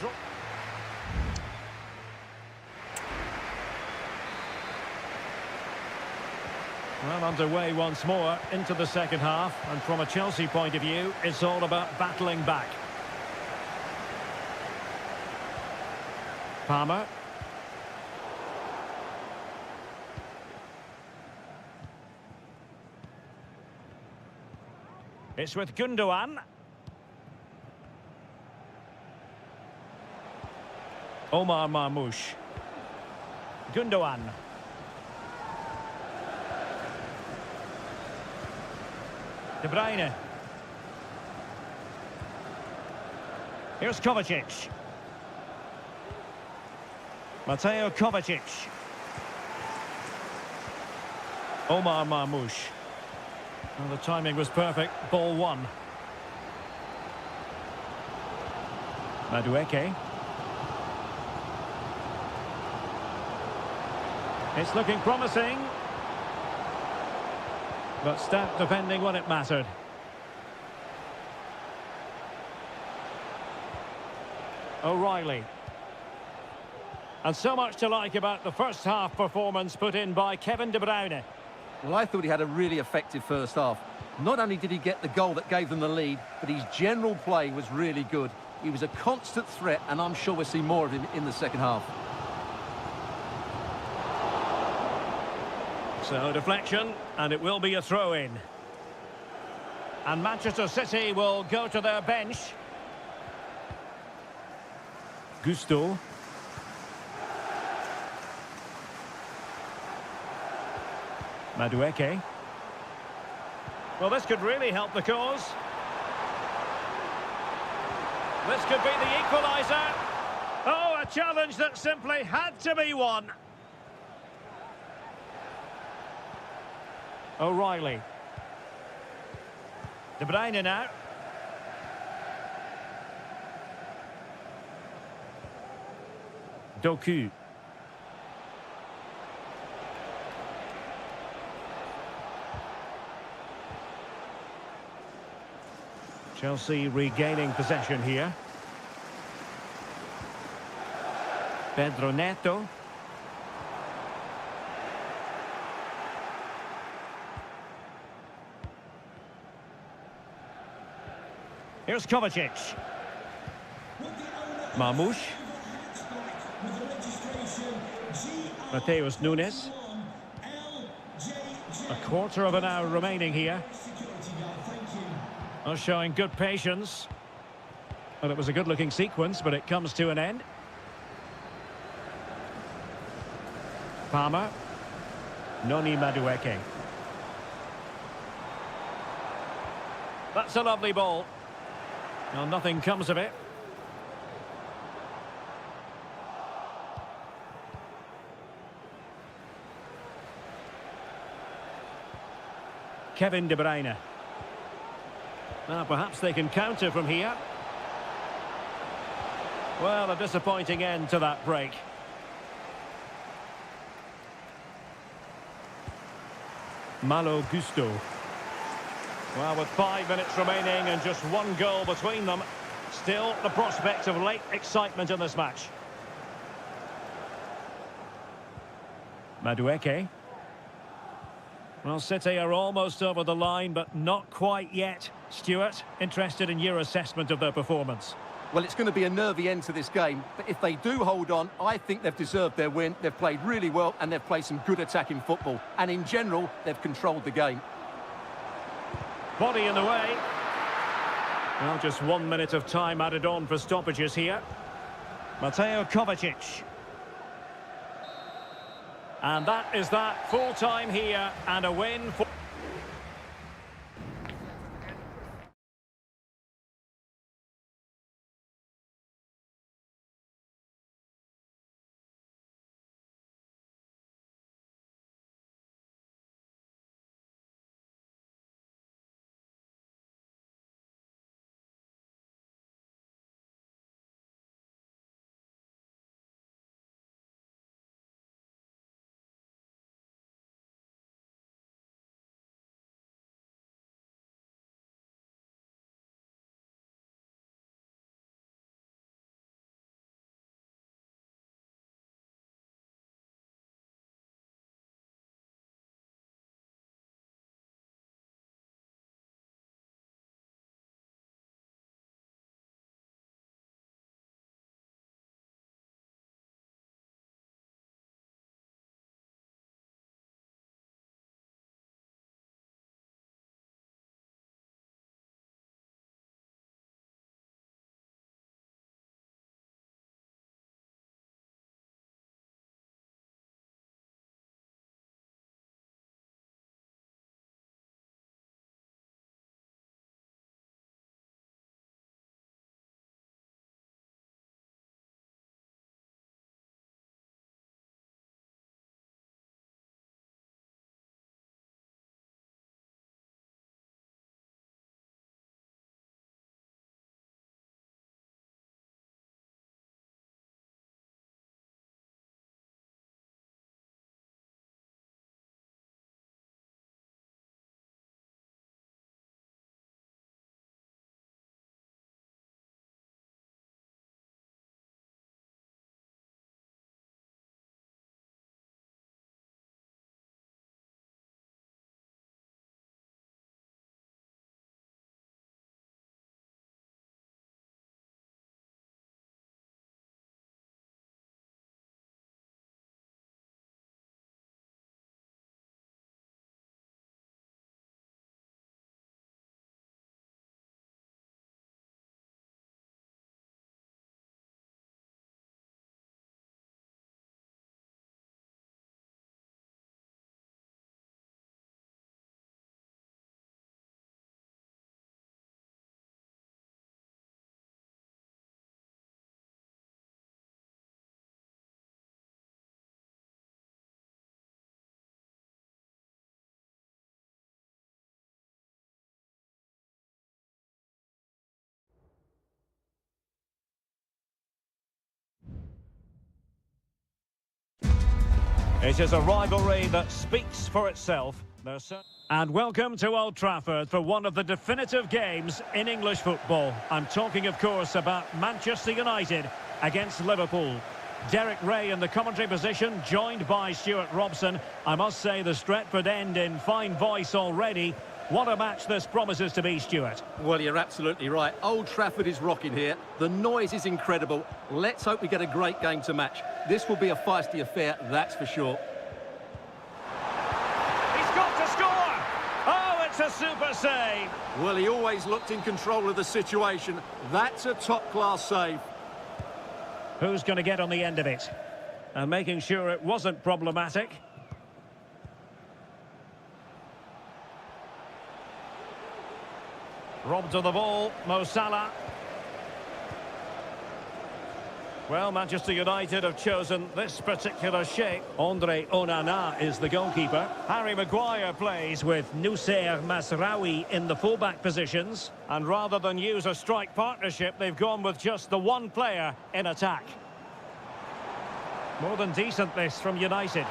S1: Well, underway once more into the second half, and from a Chelsea point of view, it's all about battling back. Palmer. It's with Gundogan. Omar Marmoush. Gundogan. De Bruyne. Here's Kovacic. Mateo Kovacic. Omar Marmoush. Well, the timing was perfect. Ball one. Madueke. It's looking promising. But stat defending when it mattered. O'Reilly. And so much to like about the first half performance put in by Kevin De Bruyne.
S2: Well, I thought he had a really effective first half. Not only did he get the goal that gave them the lead, but his general play was really good. He was a constant threat, and I'm sure we'll see more of him in the second half.
S1: So, deflection, and it will be a throw-in. And Manchester City will go to their bench. Gusto. Madueke. Well, this could really help the cause. This could be the equaliser. Oh, a challenge that simply had to be won. O'Reilly. De Bruyne now. Doku. Chelsea regaining possession here. Pedro Neto. Here's Kovacic. Marmoush. Mateus Nunes. A quarter of an hour remaining here. Oh, showing good patience. Well, it was a good-looking sequence, but it comes to an end. Palmer. Noni Madueke. That's a lovely ball. Well, nothing comes of it. Kevin De Bruyne. Now, perhaps they can counter from here. Well, a disappointing end to that break. Malo Gusto. Well, with 5 minutes remaining and just one goal between them, still the prospect of late excitement in this match. Madueke. Well, City are almost over the line, but not quite yet. Stuart, interested in your assessment of their performance.
S2: Well, it's going to be a nervy end to this game, but if they do hold on, I think they've deserved their win. They've played really well, and they've played some good attacking football. And in general, they've controlled the game.
S1: Body in the way. Well, just 1 minute of time added on for stoppages here. Mateo Kovacic. And that is that, full time here, and a win for... It is a rivalry that speaks for itself. And welcome to Old Trafford for one of the definitive games in English football. I'm talking, of course, about Manchester United against Liverpool. Derek Ray in the commentary position, joined by Stuart Robson. I must say the Stretford end in fine voice already. What a match this promises to be, Stuart.
S2: Well, you're absolutely right. Old Trafford is rocking here. The noise is incredible. Let's hope we get a great game to match. This will be a feisty affair, that's for sure.
S1: He's got to score! Oh, it's a super save!
S2: Well, he always looked in control of the situation. That's a top-class save.
S1: Who's going to get on the end of it? And making sure it wasn't problematic. Robbed of the ball, Mo Salah. Well, Manchester United have chosen this particular shape. Andre Onana is the goalkeeper. Harry Maguire plays with Noussair Mazraoui in the fullback positions. And rather than use a strike partnership, they've gone with just the one player in attack. More than decent, this from United.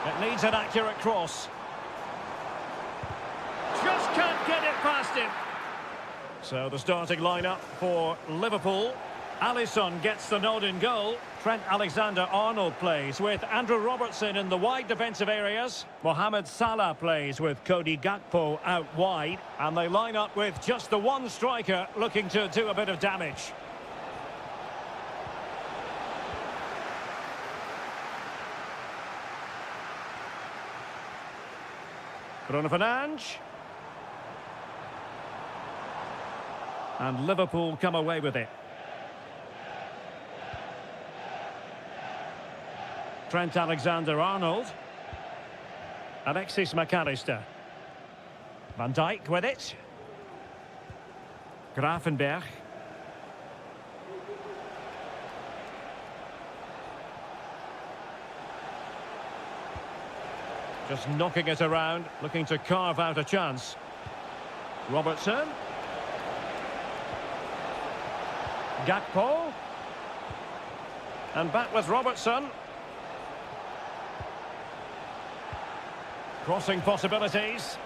S1: It needs an accurate cross. Just can't get it past him. So the starting lineup for Liverpool. Alisson gets the nod in goal. Trent Alexander-Arnold plays with Andrew Robertson in the wide defensive areas. Mohamed Salah plays with Cody Gakpo out wide. And they line up with just the one striker looking to do a bit of damage. Bruno Fernandes. And Liverpool come away with it. Trent Alexander-Arnold. Alexis McAllister. Van Dijk with it. Gravenberch. Just knocking it around, looking to carve out a chance. Robertson. Gakpo. And back with Robertson. Crossing possibilities.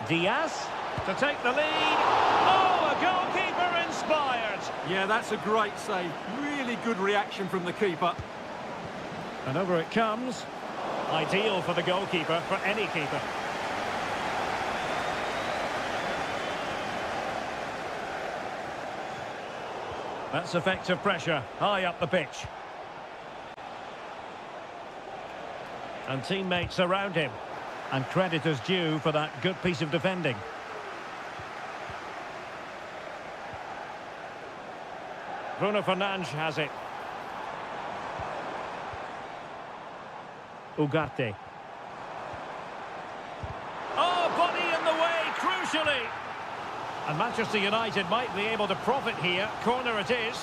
S1: Diaz to take the lead. Oh, a goalkeeper inspired.
S2: Yeah, that's a great save. Really good reaction from the keeper.
S1: And over it comes. Ideal for the goalkeeper, for any keeper. That's effective pressure, high up the pitch. And teammates around him. And credit is due for that good piece of defending. Bruno Fernandes has it. Ugarte. Oh, body in the way, crucially. And Manchester United might be able to profit here. Corner it is.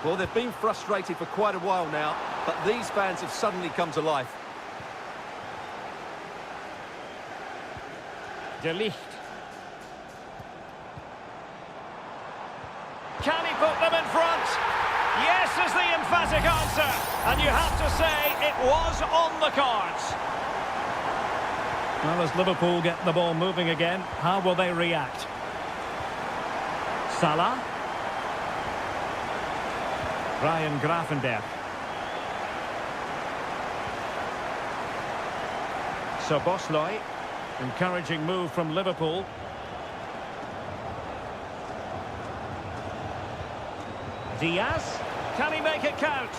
S2: Well, they've been frustrated for quite a while now, but these fans have suddenly come to life.
S1: De Ligt. Can he put them in front? Yes is the emphatic answer. And you have to say it was on the cards. Well, as Liverpool get the ball moving again, how will they react? Salah. Ryan Gravenberch. Szoboszlai. Encouraging move from Liverpool. Diaz. Can he make it count?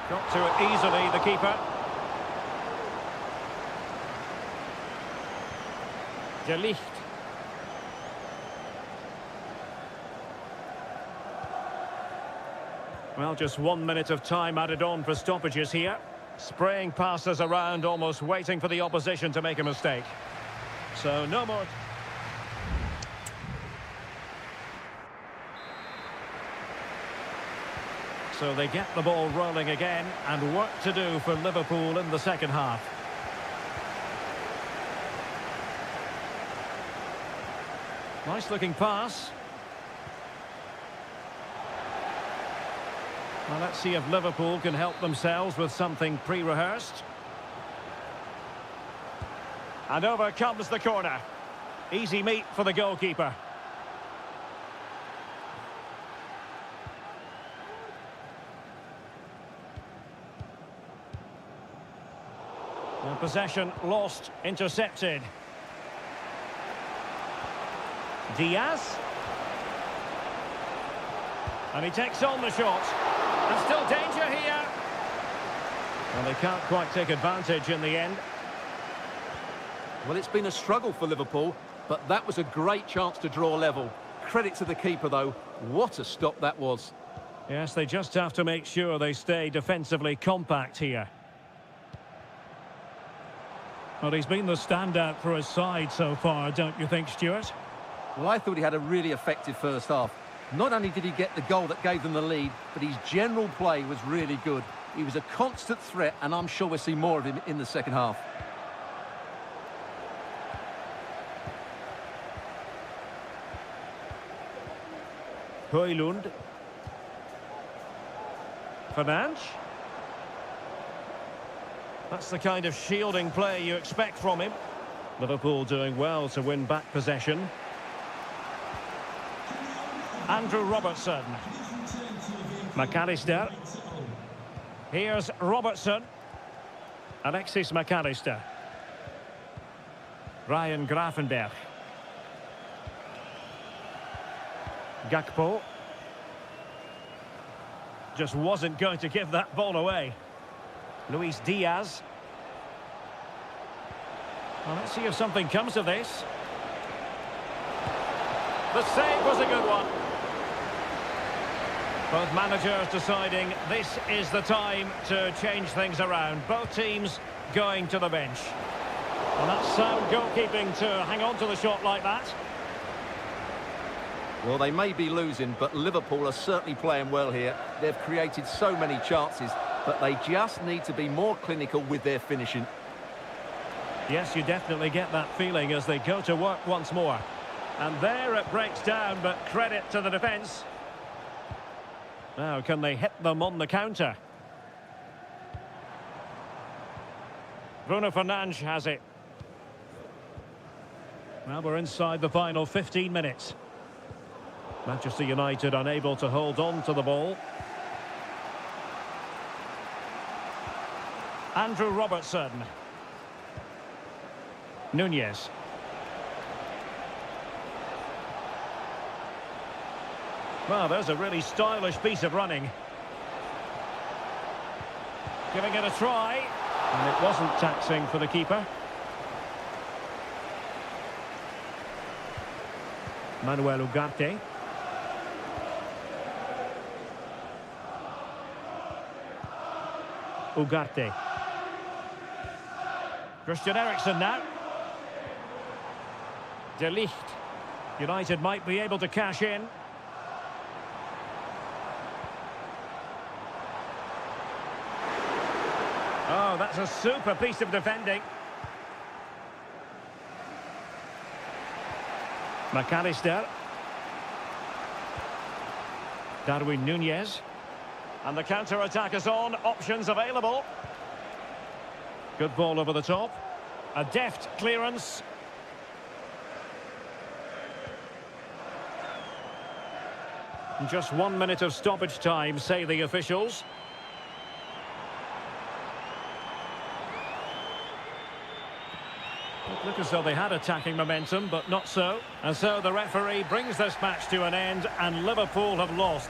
S1: Got to it easily, the keeper. De Ligt. Well, just 1 minute of time added on for stoppages here. Spraying passes around, almost waiting for the opposition to make a mistake. So, no more. So they get the ball rolling again, and work to do for Liverpool in the second half. Nice looking pass. Well, let's see if Liverpool can help themselves with something pre-rehearsed. And over comes the corner. Easy meat for the goalkeeper. And possession lost, intercepted. Diaz. And he takes on the shot. And still danger here. Well, they can't quite take advantage in the end.
S2: Well, it's been a struggle for Liverpool, but that was a great chance to draw level. Credit to the keeper, though. What a stop that was.
S1: Yes, they just have to make sure they stay defensively compact here. Well, he's been the standout for his side so far, don't you think, Stuart?
S2: Well, I thought he had a really effective first half. Not only did he get the goal that gave them the lead, but his general play was really good. He was a constant threat, and I'm sure we'll see more of him in the second half.
S1: Højlund. Fernandes. That's the kind of shielding play you expect from him. Liverpool doing well to win back possession. Andrew Robertson. McAllister. Here's Robertson. Alexis McAllister. Ryan Gravenberch. Gakpo. Just wasn't going to give that ball away. Luis Diaz. Well, let's see if something comes of this. The save was a good one. Both managers deciding this is the time to change things around. Both teams going to the bench. And that's sound goalkeeping to hang on to the shot like that.
S2: Well, they may be losing, but Liverpool are certainly playing well here. They've created so many chances, but they just need to be more clinical with their finishing.
S1: Yes, you definitely get that feeling as they go to work once more. And there it breaks down, but credit to the defence. Now, can they hit them on the counter? Bruno Fernandes has it. Well, we're inside the final 15 minutes. Manchester United unable to hold on to the ball. Andrew Robertson. Nunez. Well, there's a really stylish piece of running. Giving it a try. And it wasn't taxing for the keeper. Manuel Ugarte. Ugarte. Christian Eriksen now. De Ligt. United might be able to cash in. Oh, that's a super piece of defending. McAllister. Darwin Nunez. And the counter-attack is on. Options available. Good ball over the top. A deft clearance. Just 1 minute of stoppage time, say the officials. It looked as though they had attacking momentum, but not so. And so the referee brings this match to an end, and Liverpool have lost.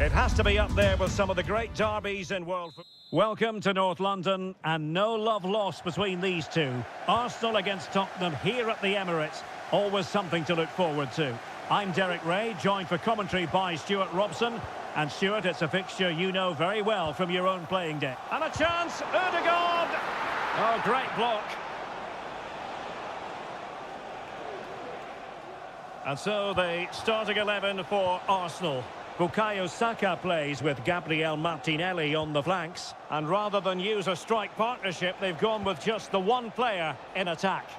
S1: It has to be up there with some of the great derbies in world football. Welcome to North London, and no love lost between these two. Arsenal against Tottenham here at the Emirates. Always something to look forward to. I'm Derek Ray, joined for commentary by Stuart Robson. And Stuart, it's a fixture you know very well from your own playing day. And a chance, Ødegaard! Oh, great block. And so the starting 11 for Arsenal. Bukayo Saka plays with Gabriel Martinelli on the flanks. And rather than use a strike partnership, they've gone with just the one player in attack.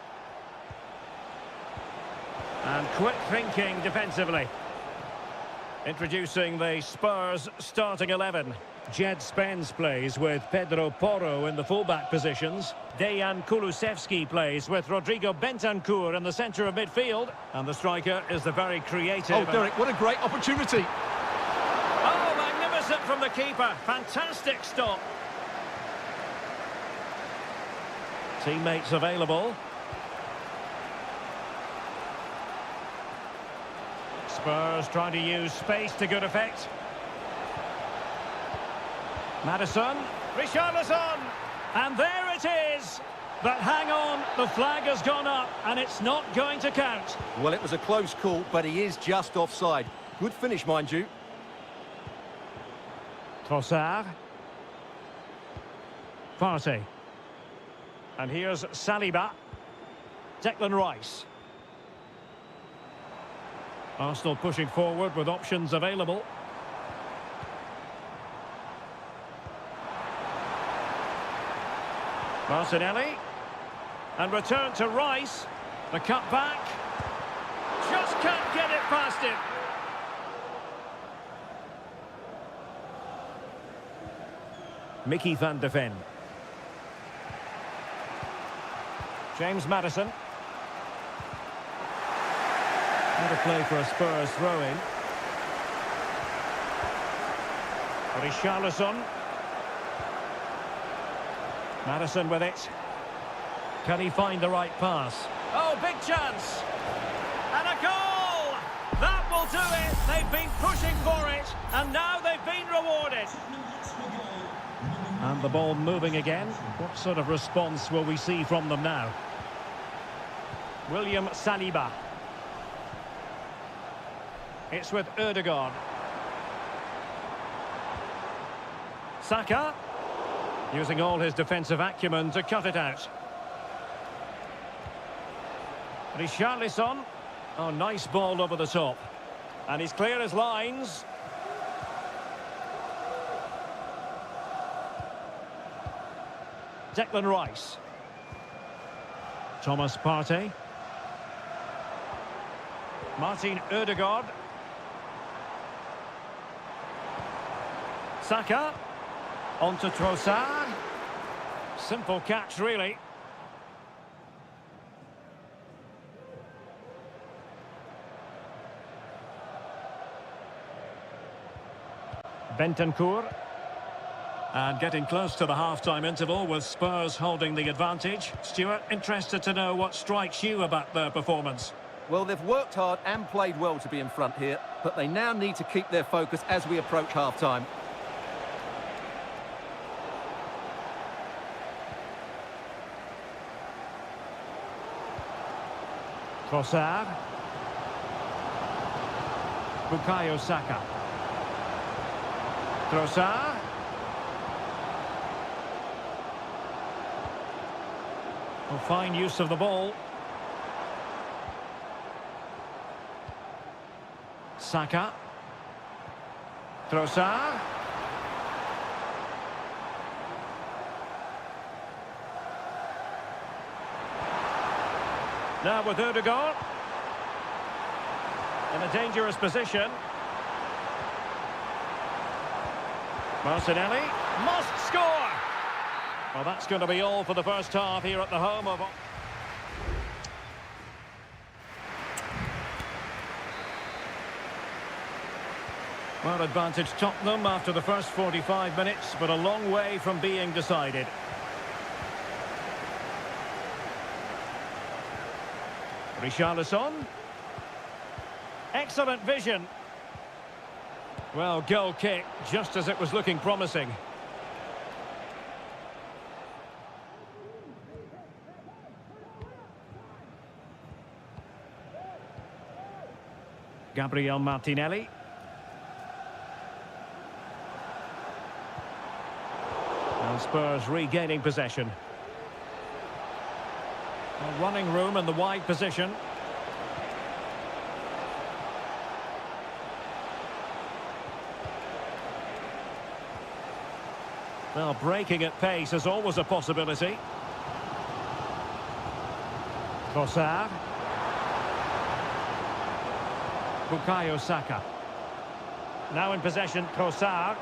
S1: And quick thinking defensively. Introducing the Spurs starting 11. Jed Spence plays with Pedro Porro in the fullback positions. Dejan Kulusevski plays with Rodrigo Bentancur in the centre of midfield. And the striker is the very creative...
S2: Oh, Derek, what a great opportunity.
S1: Oh, magnificent from the keeper. Fantastic stop. Teammates available. Spurs trying to use space to good effect. Maddison, Richarlison, and there it is. But hang on, the flag has gone up and it's not going to count.
S2: Well, it was a close call, but he is just offside. Good finish, mind you.
S1: Trossard. Partey. And here's Saliba. Declan Rice. Arsenal pushing forward with options available. Martinelli. And return to Rice. The cut back. Just can't get it past him. Mickey van de Ven. James Maddison. What a play for a Spurs throw-in. Richarlison. Maddison with it. Can he find the right pass? Oh, big chance! And a goal! That will do it! They've been pushing for it, and now they've been rewarded. And the ball moving again. What sort of response will we see from them now? William Saliba. It's with Ødegaard. Saka. Using all his defensive acumen to cut it out. Richarlison. Oh, nice ball over the top. And he's clear as lines. Declan Rice. Thomas Partey. Martin Ødegaard. Saka. On to Trossard. Simple catch, really. Bentancur. And getting close to the half-time interval with Spurs holding the advantage. Stuart, interested to know what strikes you about their performance.
S2: Well, they've worked hard and played well to be in front here, but they now need to keep their focus as we approach half-time.
S1: Trossard. Bukayo Saka. Trossard. Well, fine use of the ball. Saka. Trossard. Now with Ødegaard. In a dangerous position. Martinelli must score! Well, that's going to be all for the first half here at the home of... Well, advantage Tottenham after the first 45 minutes, but a long way from being decided. Richarlison. Excellent vision. Well, goal kick, just as it was looking promising. Gabriel Martinelli. And Spurs regaining possession. A running room in the wide position. Well, breaking at pace is always a possibility. Trossard. Bukayo Saka. Now in possession, Trossard.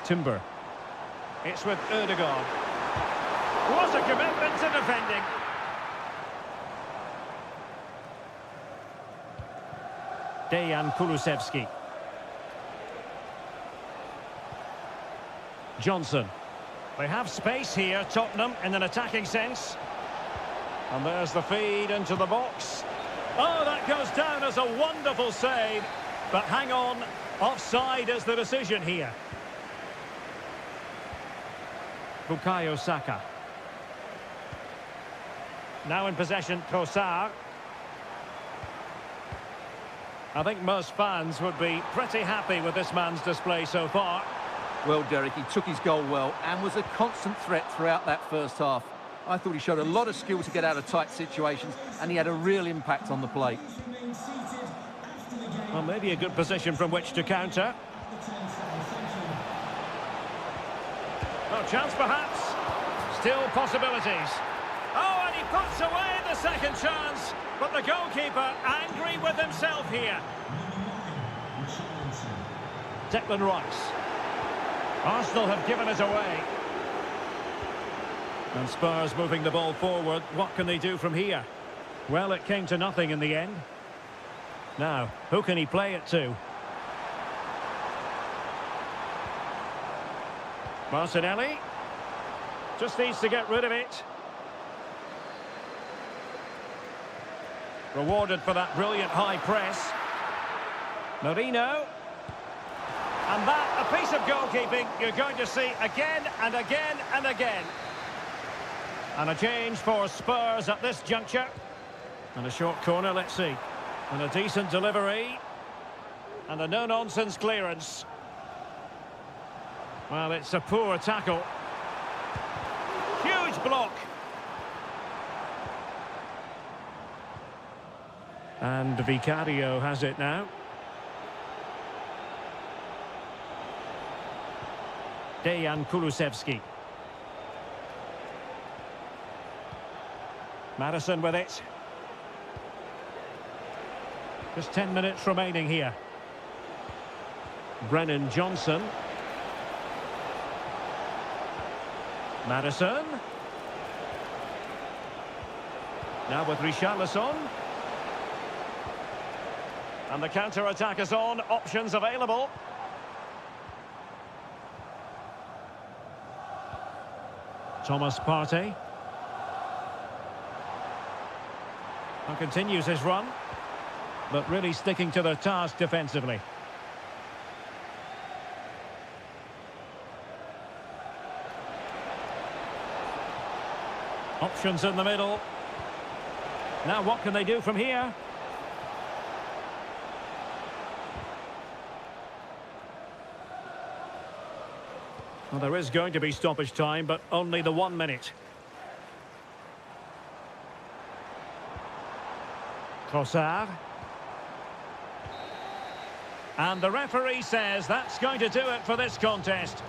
S1: Timber. It's with Erdogan. What a commitment to defending. Dejan Kulusevski. Johnson. They have space here, Tottenham, in an attacking sense. And there's the feed into the box. Oh, that goes down as a wonderful save. But hang on, offside is the decision here. Bukayo Saka. Now in possession, Trossard. I think most fans would be pretty happy with this man's display so far.
S2: Well, Derek, he took his goal well and was a constant threat throughout that first half. I thought he showed a lot of skill to get out of tight situations, and he had a real impact on the play.
S1: Well, maybe a good position from which to counter. No chance, perhaps. Still possibilities. Oh, and he puts away the second chance. But the goalkeeper angry with himself here. Declan Rice. Arsenal have given it away. And Spurs moving the ball forward. What can they do from here? Well, it came to nothing in the end. Now, who can he play it to? Martinelli. Just needs to get rid of it. Rewarded for that brilliant high press. Marino. And that, a piece of goalkeeping you're going to see again and again and again. And a change for Spurs at this juncture. And a short corner, let's see. And a decent delivery. And a no-nonsense clearance. Well, it's a poor tackle. Huge block. And Vicario has it now. Dejan Kulusevski. Madison with it. Just 10 minutes remaining here. Brennan Johnson. Madison. Now with Richarlison. And the counter-attack is on. Options available. Thomas Partey. And continues his run. But really sticking to their task defensively. Options in the middle. Now what can they do from here? Well, there is going to be stoppage time, but only the 1 minute. Trossard. And the referee says that's going to do it for this contest.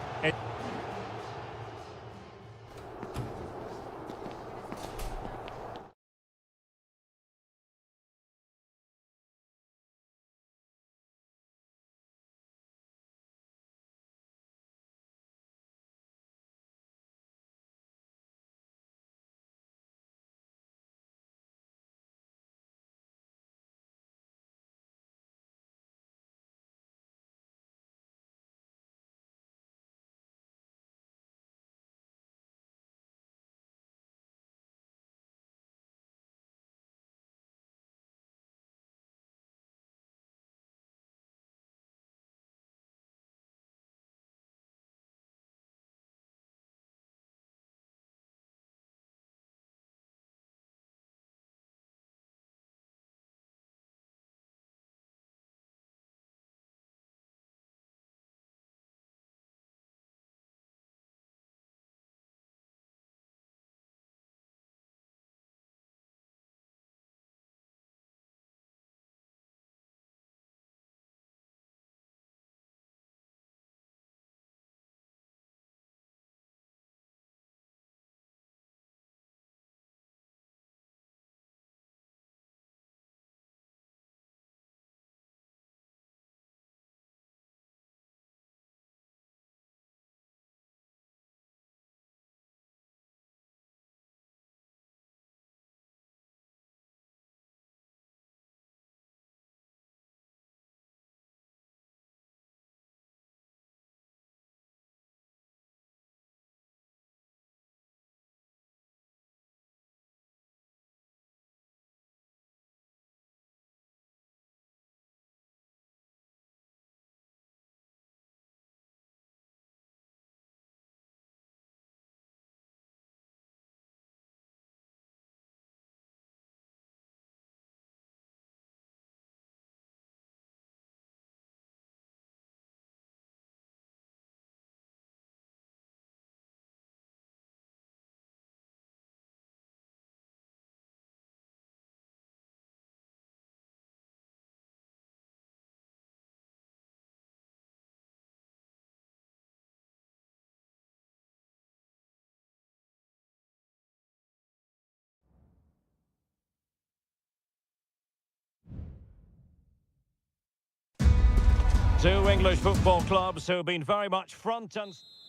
S1: Two English football clubs who've been very much front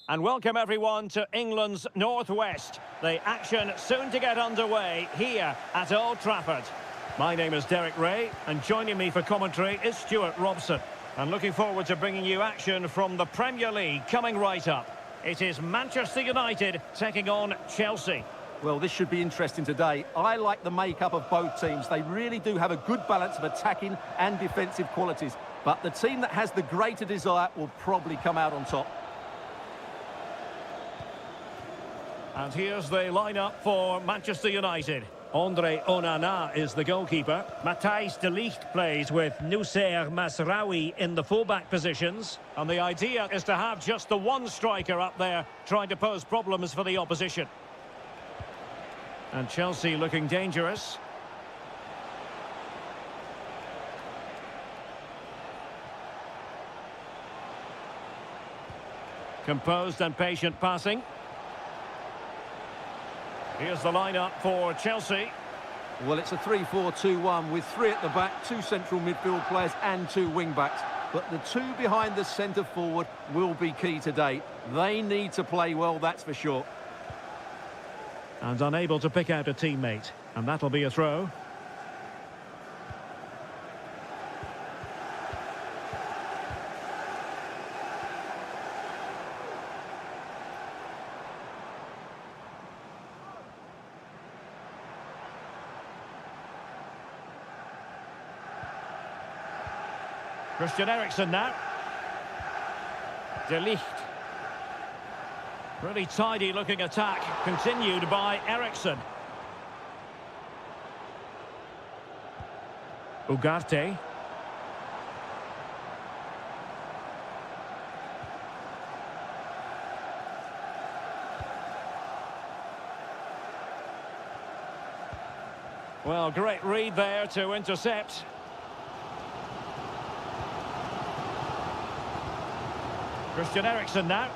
S1: and welcome everyone to England's Northwest. The action soon to get underway here at Old Trafford. My name is Derek Ray, and joining me for commentary is Stuart Robson. And looking forward to bringing you action from the Premier League coming right up. It is Manchester United taking on Chelsea.
S2: Well, this should be interesting today. I like the makeup of both teams. They really do have a good balance of attacking and defensive qualities. But the team that has the greater desire will probably come out on top.
S1: And here's the lineup for Manchester United. Andre Onana is the goalkeeper. Matthijs de Ligt plays with Noussair Mazraoui in the fullback positions. And the idea is to have just the one striker up there trying to pose problems for the opposition. And Chelsea looking dangerous. Composed and patient passing. Here's the lineup for Chelsea.
S2: Well, it's a 3-4-2-1 with three at the back, two central midfield players and two wing-backs. But the two behind the centre forward will be key today. They need to play well, that's for sure.
S1: And unable to pick out a teammate. And that'll be a throw. Christian Eriksen now. De Ligt. Really tidy looking attack, continued by Eriksen. Ugarte. Well, great read there to intercept. Christian Eriksen now.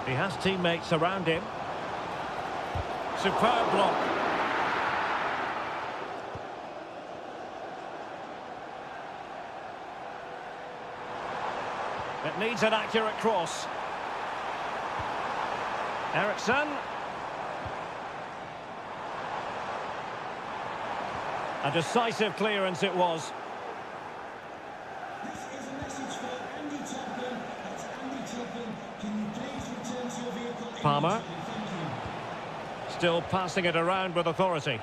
S1: He has teammates around him. Superb block. It needs an accurate cross. Eriksen. A decisive clearance it was. Palmer. Still passing it around with authority.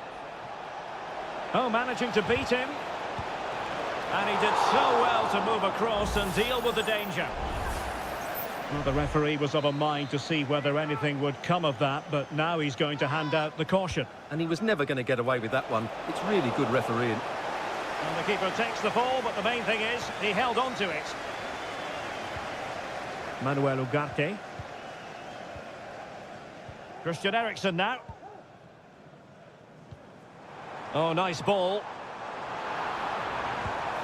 S1: Oh, managing to beat him. And he did so well to move across and deal with the danger. Well, the referee was of a mind to see whether anything would come of that, but now he's going to hand out the caution.
S2: And he was never going to get away with that one. It's really good refereeing.
S1: And the keeper takes the ball, but the main thing is he held on to it. Manuel Ugarte. Christian Eriksen now. Oh, nice ball.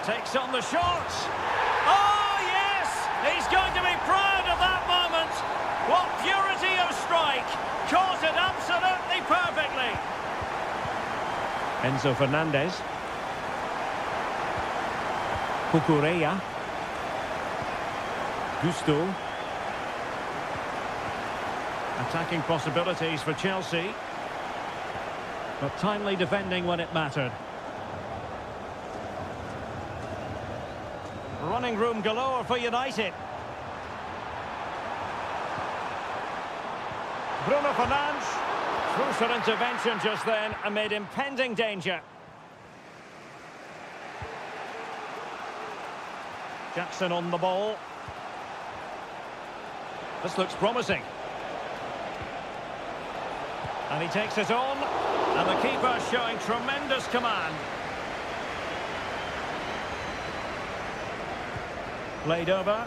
S1: Takes on the shot. Oh, yes! He's going to be proud of that moment. What purity of strike. Caught it absolutely perfectly. Enzo Fernandez. Cucurella. Gusto. Attacking possibilities for Chelsea, but timely defending when it mattered. Running room galore for United. Bruno Fernandes. Crucial intervention just then amid impending danger. Jackson on the ball. This looks promising. And he takes it on, and the keeper showing tremendous command. Played over.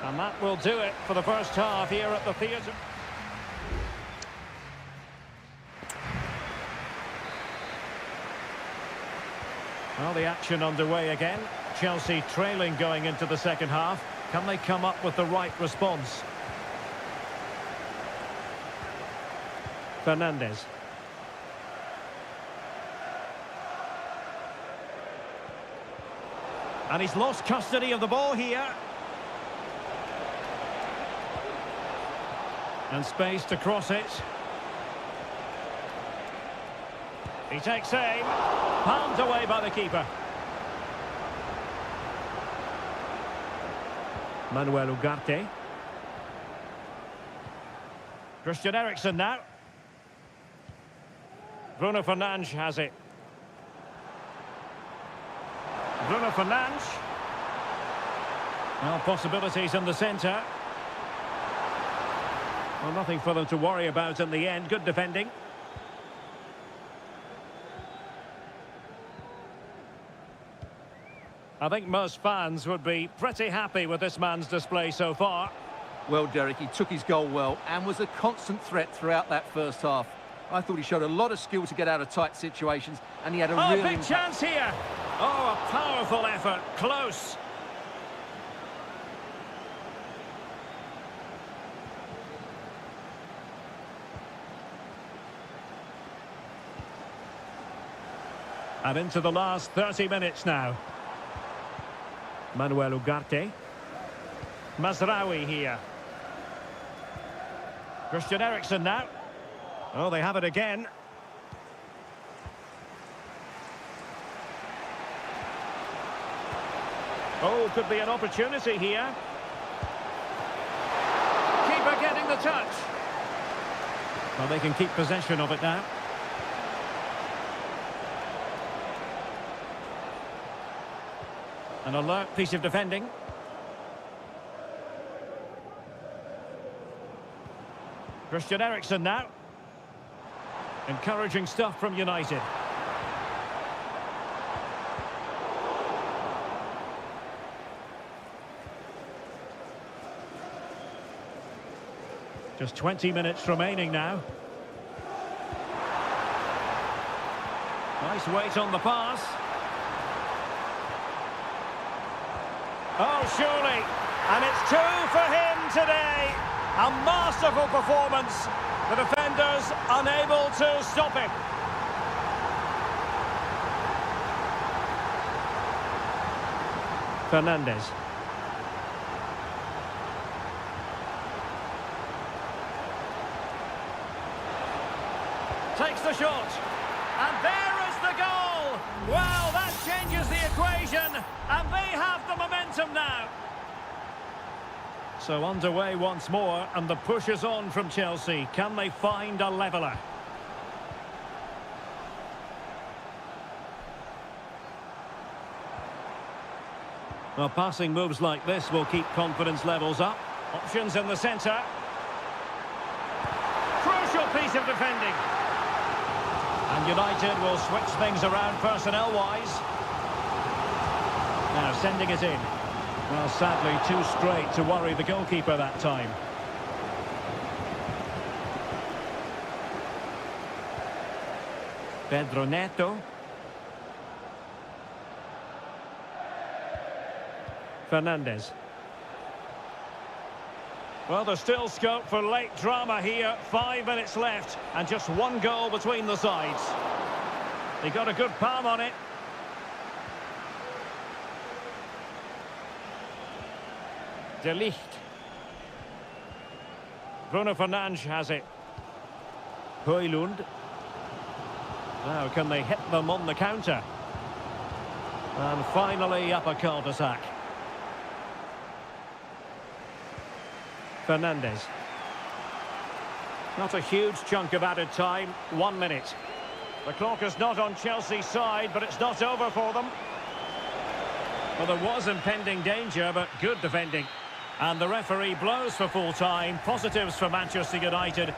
S1: And that will do it for the first half here at the theatre. Well, the action underway again. Chelsea trailing going into the second half. Can they come up with the right response? Fernandez. And he's lost custody of the ball here. And space to cross it. He takes aim. Palmed away by the keeper. Manuel Ugarte. Christian Eriksen now. Bruno Fernandes has it. Bruno Fernandes. Well, possibilities in the centre. Well, nothing for them to worry about in the end. Good defending. I think most fans would be pretty happy with this man's display so far.
S2: Well, Derek, he took his goal well and was a constant threat throughout that first half. I thought he showed a lot of skill to get out of tight situations, and he had a real
S1: big
S2: impact.
S1: chance here. Oh, a powerful effort. Close. And into the last 30 minutes now. Manuel Ugarte. Mazraoui here. Christian Eriksen now. Oh, they have it again. Oh, could be an opportunity here. Keeper getting the touch. Well, they can keep possession of it now. An alert piece of defending. Christian Eriksen now. Encouraging stuff from United. Just 20 minutes remaining now. Nice weight on the pass. Oh, surely. And it's 2 for him today. A masterful performance. The defenders unable to stop him. Fernandes. Takes the shot. And there is the goal. Well, that changes the equation. And they have the momentum now. So underway once more, and the push is on from Chelsea. Can they find a leveller? Well, passing moves like this will keep confidence levels up. Options in the centre. Crucial piece of defending. And United will switch things around personnel-wise. Now sending it in. Well, sadly, too straight to worry the goalkeeper that time. Pedro Neto. Fernandes. Well, there's still scope for late drama here. 5 minutes left and just one goal between the sides. He got a good palm on it. De Ligt. Bruno Fernandes has it. Højlund. Now, can they hit them on the counter? And finally, up a cul-de-sac. Fernandes. Not a huge chunk of added time. 1 minute. The clock is not on Chelsea's side, but it's not over for them. Well, there was impending danger, but good defending. And the referee blows for full time. Positives for Manchester United.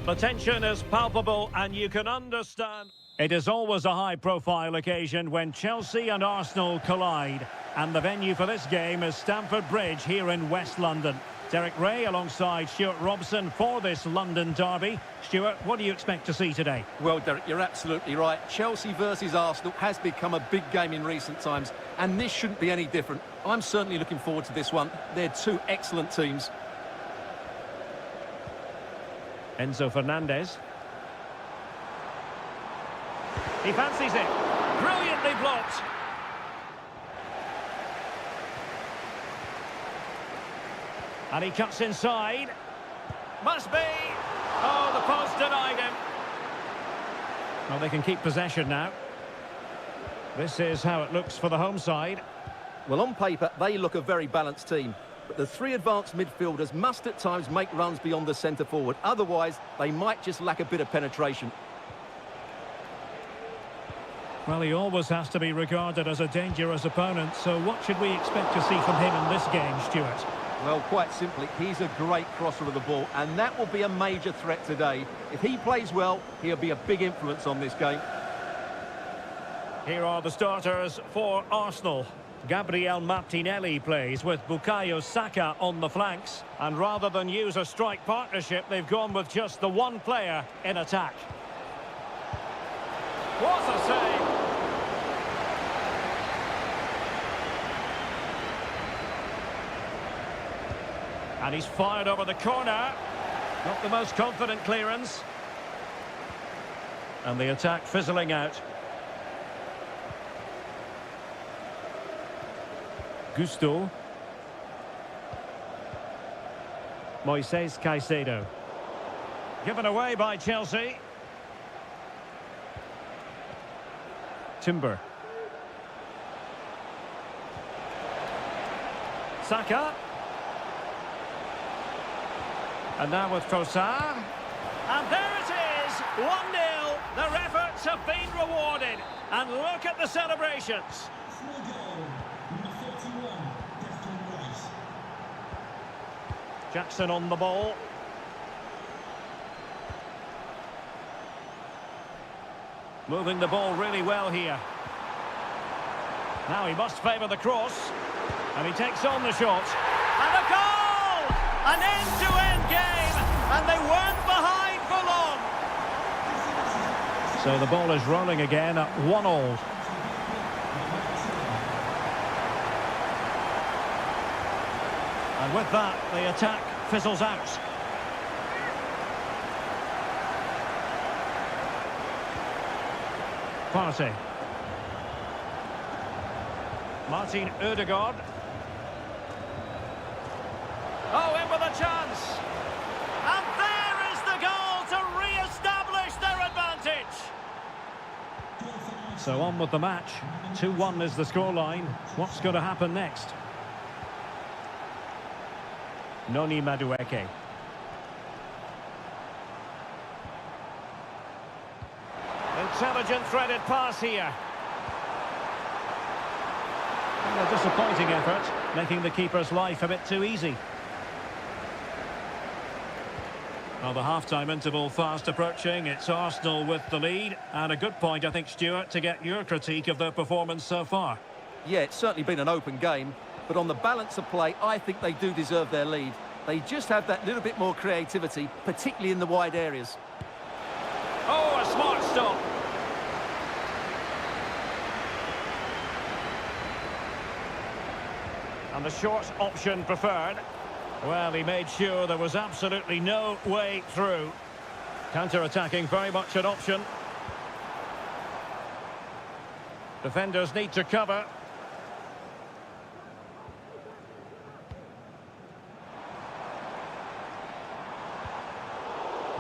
S1: The tension is palpable and you can understand. It is always a high-profile occasion when Chelsea and Arsenal collide. And the venue for this game is Stamford Bridge here in West London. Derek Ray alongside Stuart Robson for this London derby. Stuart, what do you expect to see today?
S2: Well, Derek, you're absolutely right. Chelsea versus Arsenal has become a big game in recent times, and this shouldn't be any different. I'm certainly looking forward to this one. They're two excellent teams.
S1: Enzo Fernandez. He fancies it. Brilliantly blocked. And he cuts inside. Must be. Oh, the post denied him. Well, they can keep possession now. This is how it looks for the home side.
S2: Well, on paper, they look a very balanced team. But the three advanced midfielders must at times make runs beyond the centre forward. Otherwise, they might just lack a bit of penetration.
S1: Well, he always has to be regarded as a dangerous opponent. So what should we expect to see from him in this game, Stuart?
S2: Well, quite simply, he's a great crosser of the ball, and that will be a major threat today. If he plays well, he'll be a big influence on this game.
S1: Here are the starters for Arsenal. Gabriel Martinelli plays with Bukayo Saka on the flanks. And rather than use a strike partnership, they've gone with just the one player in attack. What a save! And he's fired over the corner. Not the most confident clearance. And the attack fizzling out. Gusto. Moises Caicedo. Given away by Chelsea. Timber. Saka. And now with Trossard. And there it is! 1-0. Their efforts have been rewarded. And look at the celebrations. Jackson on the ball. Moving the ball really well here. Now he must favour the cross. And he takes on the shot. And a goal! An end-to-end game. And they weren't behind for long. So the ball is rolling again at 1-1. And with that, the attack fizzles out. Partey. Martin Ødegaard. Oh, in with a chance. And there is the goal to re-establish their advantage. So on with the match. 2-1 is the scoreline. What's going to happen next? Noni Madueke. Intelligent threaded pass here. And a disappointing effort, making the keeper's life a bit too easy. Well, the half-time interval fast approaching. It's Arsenal with the lead. And a good point, I think, Stuart, to get your critique of their performance so far.
S2: Yeah, it's certainly been an open game. But on the balance of play, I think they do deserve their lead. They just have that little bit more creativity, particularly in the wide areas.
S1: Oh, a smart stop. And the short option preferred. Well, he made sure there was absolutely no way through. Counter-attacking, very much an option. Defenders need to cover.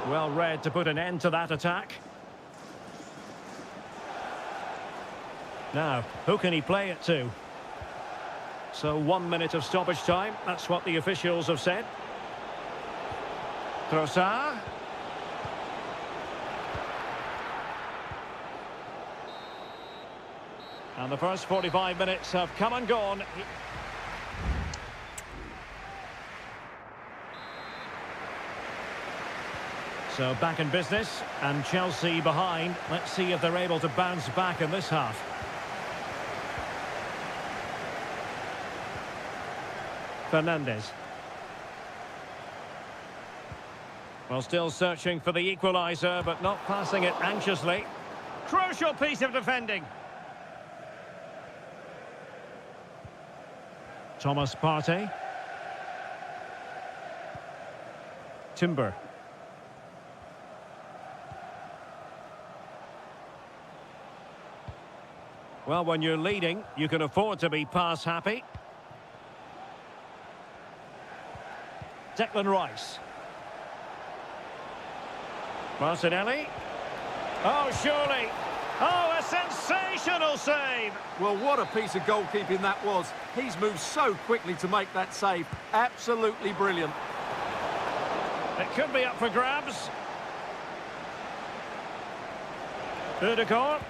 S1: Well read to put an end to that attack. Now, who can he play it to? So 1 minute of stoppage time. That's what the officials have said. Trossard. And the first 45 minutes have come and gone. So back in business, and Chelsea behind. Let's see if they're able to bounce back in this half. Fernandes. Well, still searching for the equaliser, but not passing it anxiously. Crucial piece of defending. Thomas Partey. Timber. Well, when you're leading, you can afford to be pass happy. Declan Rice. Martinelli. Oh, surely. Oh, a sensational save.
S2: Well, what a piece of goalkeeping that was. He's moved so quickly to make that save. Absolutely brilliant.
S1: It could be up for grabs. Udegaard.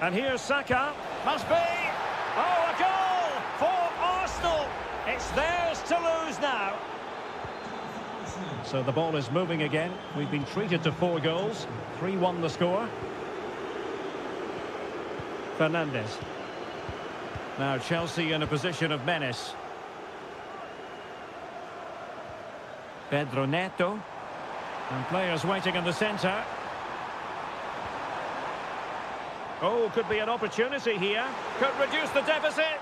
S1: And here's Saka. Must be. Oh, a goal for Arsenal. It's theirs to lose now. So the ball is moving again. We've been treated to 4 goals. 3-1 the score. Fernandes. Now Chelsea in a position of menace. Pedro Neto. And players waiting in the centre. Oh, could be an opportunity here. Could reduce the deficit.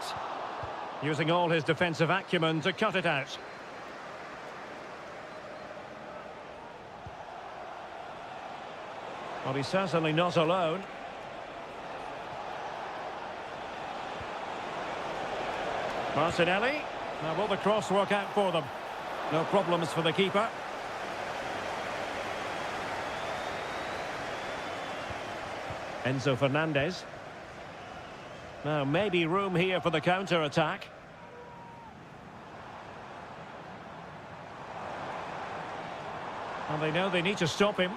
S1: Using all his defensive acumen to cut it out. Well, he's certainly not alone. Martinelli. Now, will the cross work out for them? No problems for the keeper. Enzo Fernandez. Now, maybe room here for the counter-attack. And they know they need to stop him.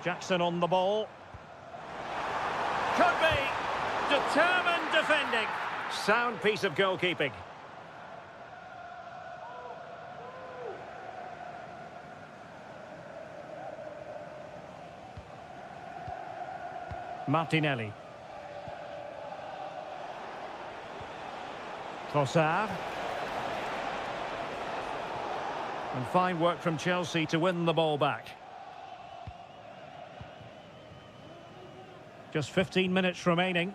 S1: Jackson on the ball. Could be. Determined defending. Sound piece of goalkeeping. Martinelli. Trossard. And fine work from Chelsea to win the ball back. Just 15 minutes remaining.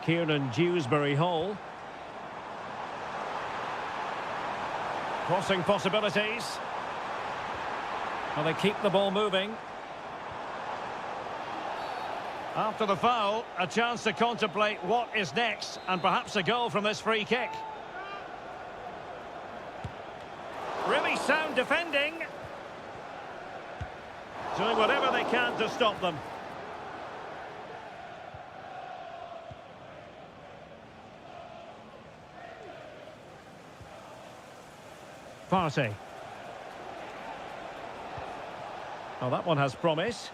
S1: Kieran Dewsbury-Hall. Crossing possibilities. Well, they keep the ball moving. After the foul, a chance to contemplate what is next, and perhaps a goal from this free kick. Really sound defending. Doing whatever they can to stop them. Partey. Oh, that one has promise.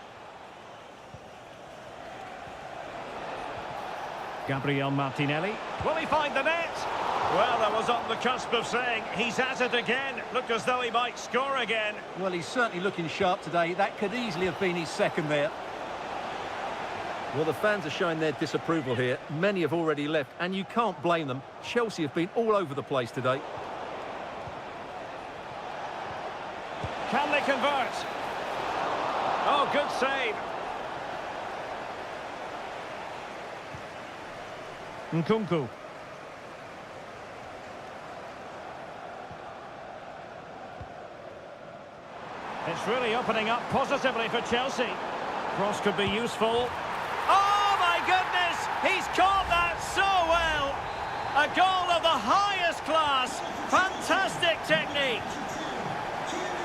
S1: Gabriel Martinelli. Will he find the net? Well, I was on the cusp of saying he's at it again. Look as though he might score again.
S2: Well, he's certainly looking sharp today. That could easily have been his second there. Well, the fans are showing their disapproval here. Many have already left, and you can't blame them. Chelsea have been all over the place today.
S1: Can they convert? Oh, good save. Nkunku. It's really opening up positively for Chelsea. Cross could be useful. Oh, my goodness! He's caught that so well! A goal of the highest class. Fantastic technique.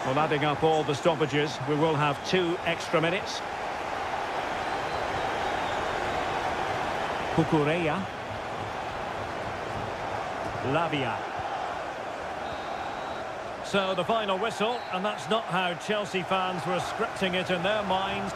S1: Well, adding up all the stoppages, we will have 2 extra minutes. Cucurella. Lavia. So the final whistle, and that's not how Chelsea fans were scripting it in their minds.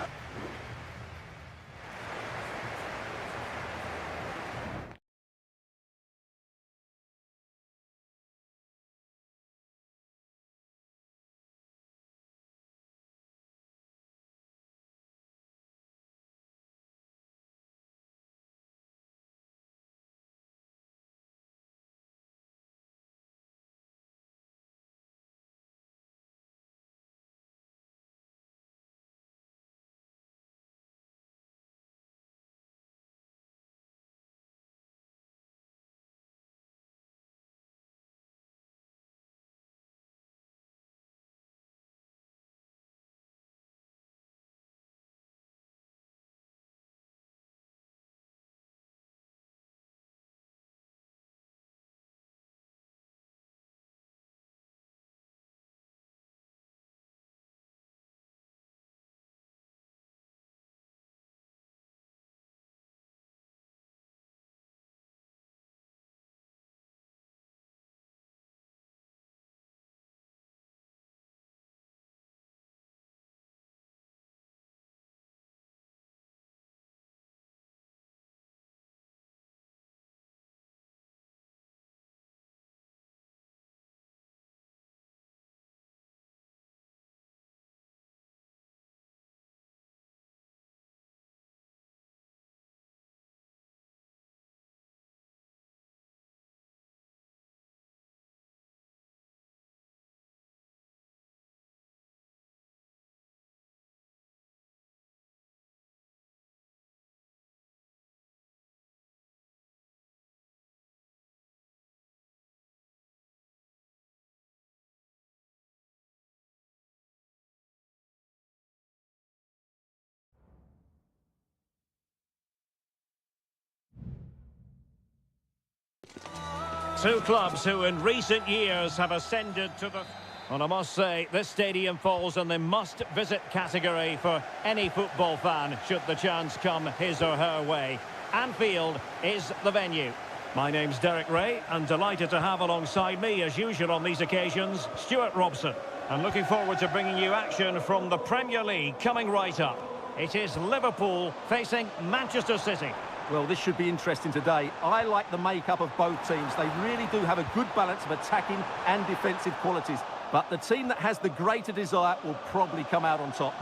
S1: Two clubs who in recent years have ascended to the... Well, I must say, this stadium falls in the must-visit category for any football fan, should the chance come his or her way. Anfield is the venue. My name's Derek Ray, and delighted to have alongside me, as usual on these occasions, Stuart Robson. I'm looking forward to bringing you action from the Premier League coming right up. It is Liverpool facing Manchester City.
S2: Well, this should be interesting today. I like the makeup of both teams. They really do have a good balance of attacking and defensive qualities. But the team that has the greater desire will probably come out on top.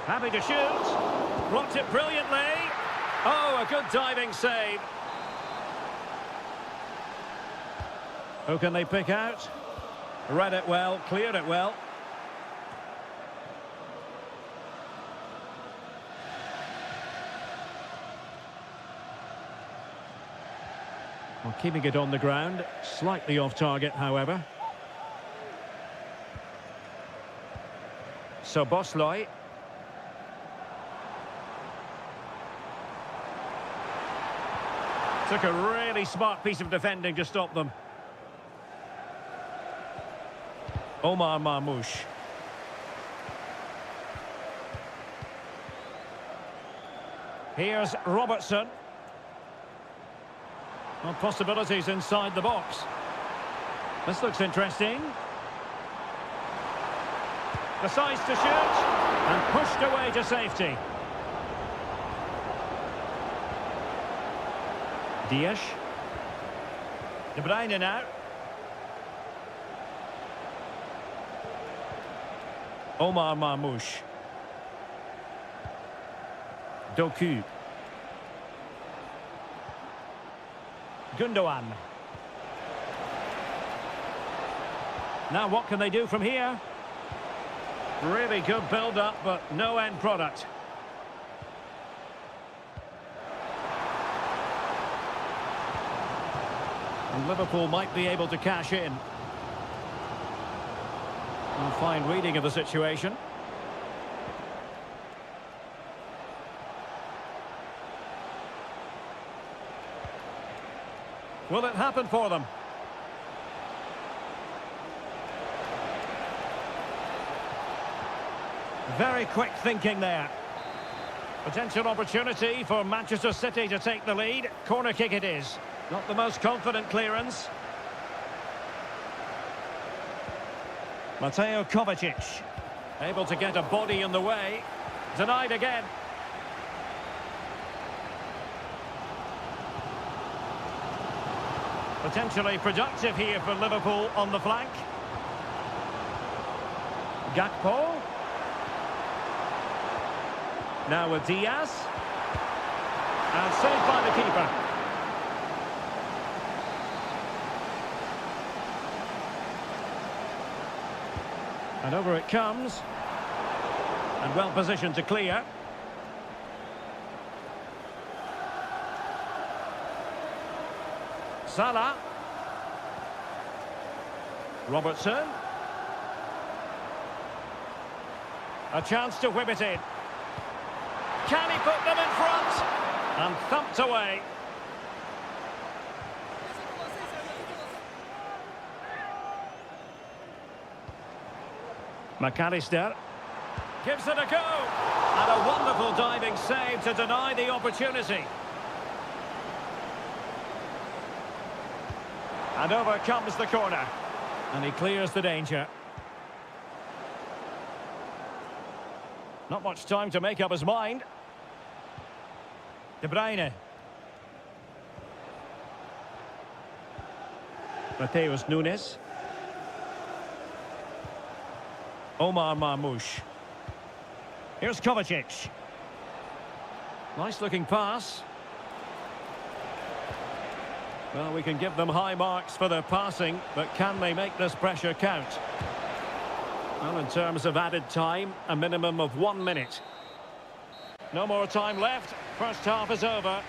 S1: Happy to shoot. Blocked it brilliantly. Oh, a good diving save. Who can they pick out? Read it well, cleared it well. Well, keeping it on the ground, slightly off target, however. So Bosloy. Took a really smart piece of defending to stop them. Omar Marmoush. Here's Robertson. Well, possibilities inside the box. This looks interesting. Decides to shoot and pushed away to safety. Dias. De Bruyne now. Omar Marmoush. Doku. Gundogan. Now what can they do from here? Really good build-up, but no end product. And Liverpool might be able to cash in. A fine reading of the situation. Will it happen for them? Very quick thinking there. Potential opportunity for Manchester City to take the lead. Corner kick it is. Not the most confident clearance. Mateo Kovacic. Able to get a body in the way. Denied again. Potentially productive here for Liverpool on the flank. Gakpo. Now with Diaz. And saved by the keeper. And over it comes. And well positioned to clear. Salah. Robertson. A chance to whip it in. Can he put them in front? And thumped away. McAllister. Gives it a go. And a wonderful diving save to deny the opportunity. And over comes the corner. And he clears the danger. Not much time to make up his mind. De Bruyne. Mateus Nunes. Omar Marmoush. Here's Kovacic. Nice looking pass. Well, we can give them high marks for their passing, but can they make this pressure count? Well, in terms of added time, a minimum of 1 minute. No more time left. First half is over.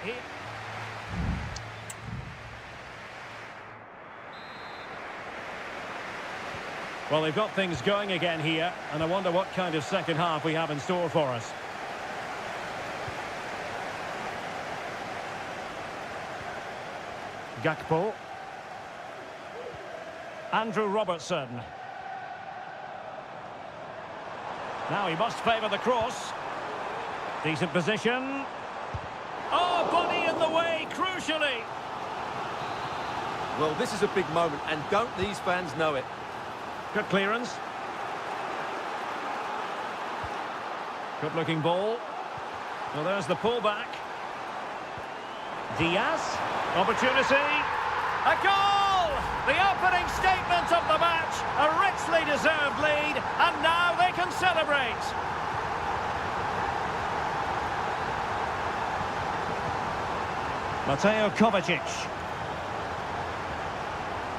S1: Well, they've got things going again here, and I wonder what kind of second half we have in store for us. Gakpo. Andrew Robertson. Now he must favour the cross. Decent position. Oh, body in the way, crucially.
S2: Well, this is a big moment, and don't these fans know it?
S1: Good clearance. Good looking ball. Well, there's the pullback. Diaz. Opportunity. A goal! The opening statement of the match. A richly deserved lead, and now they can celebrate. Mateo Kovacic.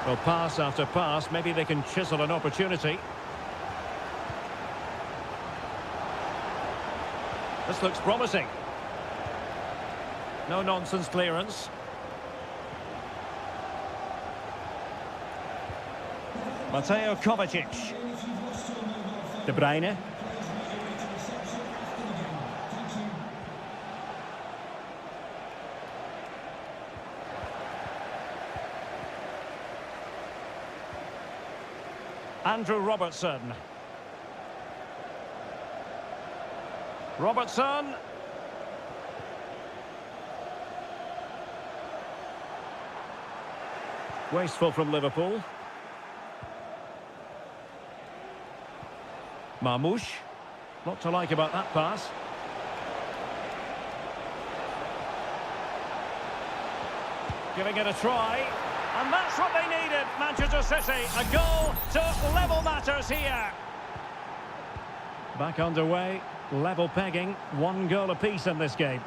S1: Well, pass after pass, maybe they can chisel an opportunity. This looks promising. No-nonsense clearance. Mateo Kovacic. De Bruyne. Andrew Robertson. Robertson. Wasteful from Liverpool. Marmoush. Lot to like about that pass. Giving it a try. And that's what they needed, Manchester City. A goal to level matters here. Back underway, level pegging, 1 goal apiece in this game.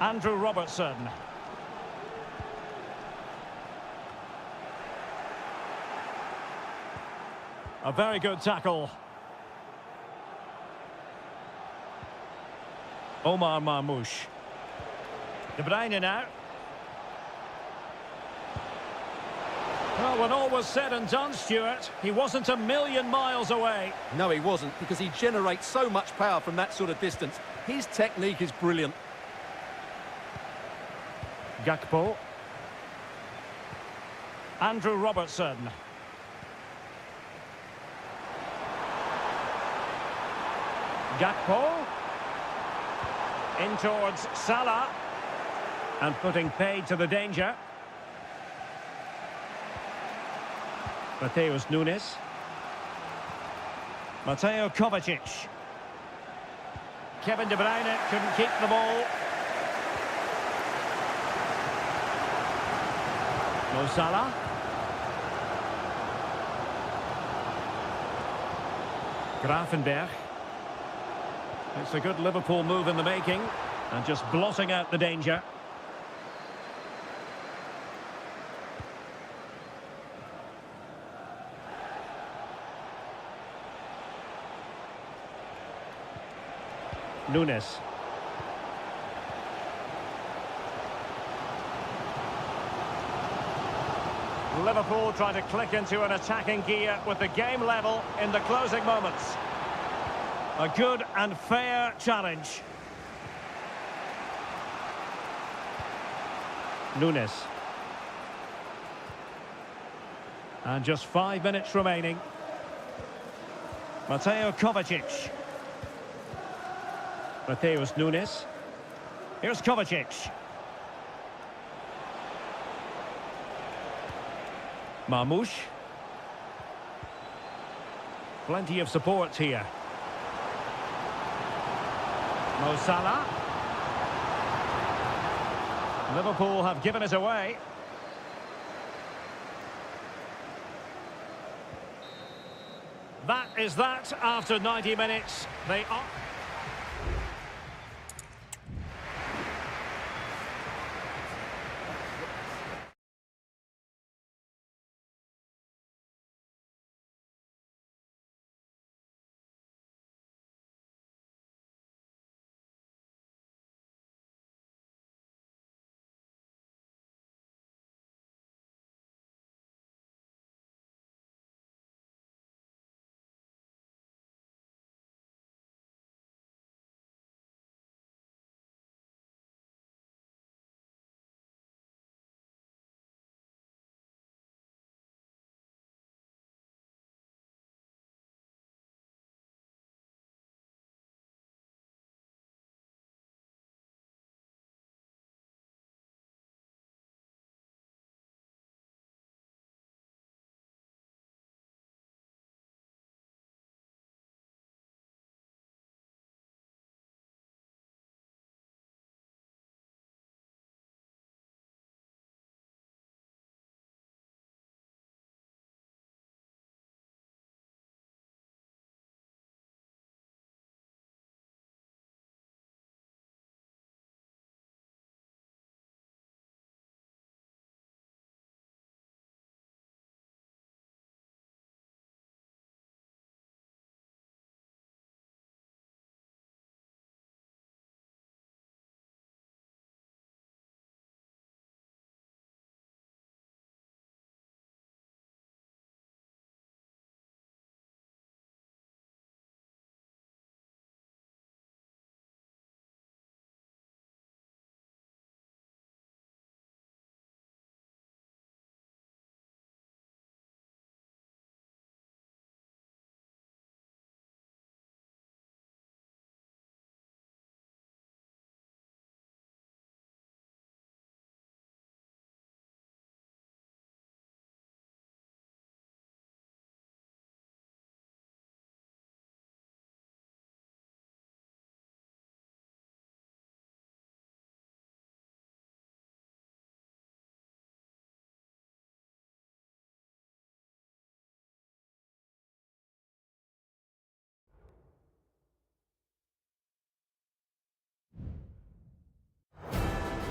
S1: Andrew Robertson. A very good tackle. Omar Marmoush. De Bruyne now. Well, when all was said and done, Stuart, he wasn't a million miles away.
S2: No, he wasn't, because he generates so much power from that sort of distance. His technique is brilliant.
S1: Gakpo. Andrew Robertson. Gakpo. In towards Salah. And putting paid to the danger. Mateus Nunes. Mateo Kovacic. Kevin De Bruyne couldn't keep the ball. Mo Salah. Gravenberch. It's a good Liverpool move in the making, and just blotting out the danger. Nunes. Liverpool trying to click into an attacking gear with the game level in the closing moments. A good and fair challenge. Nunes. And just 5 minutes remaining. Mateo Kovacic. Mateus Nunes. Here's Kovacic. Marmoush. Plenty of support here. Mo Salah. Liverpool have given it away. That is that after 90 minutes. They are...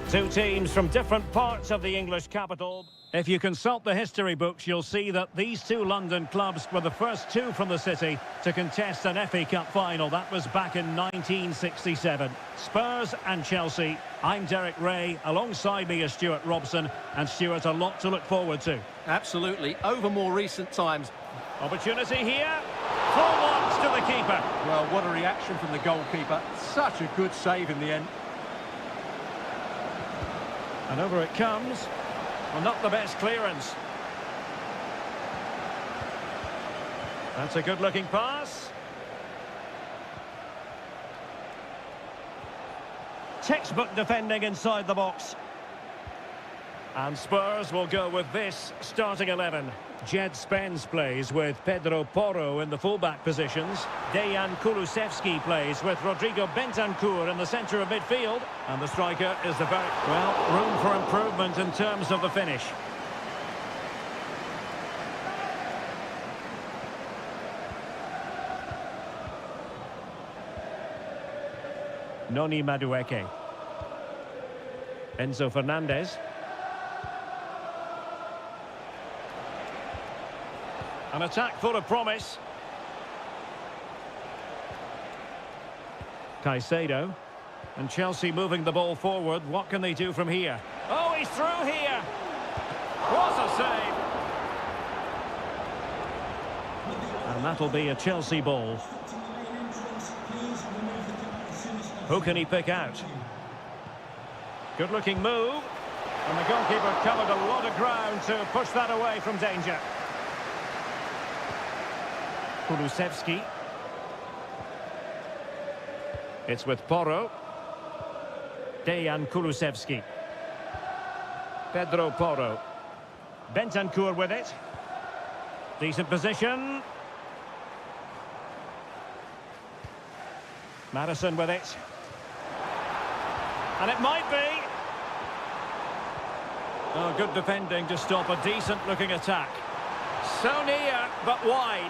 S1: Two teams from different parts of the English capital. If you consult the history books, you'll see that these two London clubs were the first two from the city to contest an FA Cup final. That was back in 1967. Spurs and Chelsea. I'm Derek Ray. Alongside me is Stuart Robson. And Stuart, a lot to look forward to.
S2: Absolutely. Over more recent times.
S1: Opportunity here. Full marks to the keeper.
S3: Well, what a reaction from the goalkeeper. Such a good save in the end.
S1: And over it comes. Well, not the best clearance. That's a good-looking pass. Textbook defending inside the box. And Spurs will go with this starting 11. Jed Spence plays with Pedro Porro in the fullback positions. Dejan Kulusevski plays with Rodrigo Bentancur in the centre of midfield. And the striker is the very... well, room for improvement in terms of the finish. Noni Madueke. Enzo Fernandez. An attack full of promise. Caicedo. And Chelsea moving the ball forward. What can they do from here? Oh, he's through here. What a save. And that'll be a Chelsea ball. Who can he pick out? Good-looking move. And the goalkeeper covered a lot of ground to push that away from danger. Kulusevski. It's with Porro. Dejan Kulusevski. Pedro Porro. Bentancur with it. Decent position. Madison with it. And it might be. Oh, good defending to stop a decent-looking attack. So near, but wide.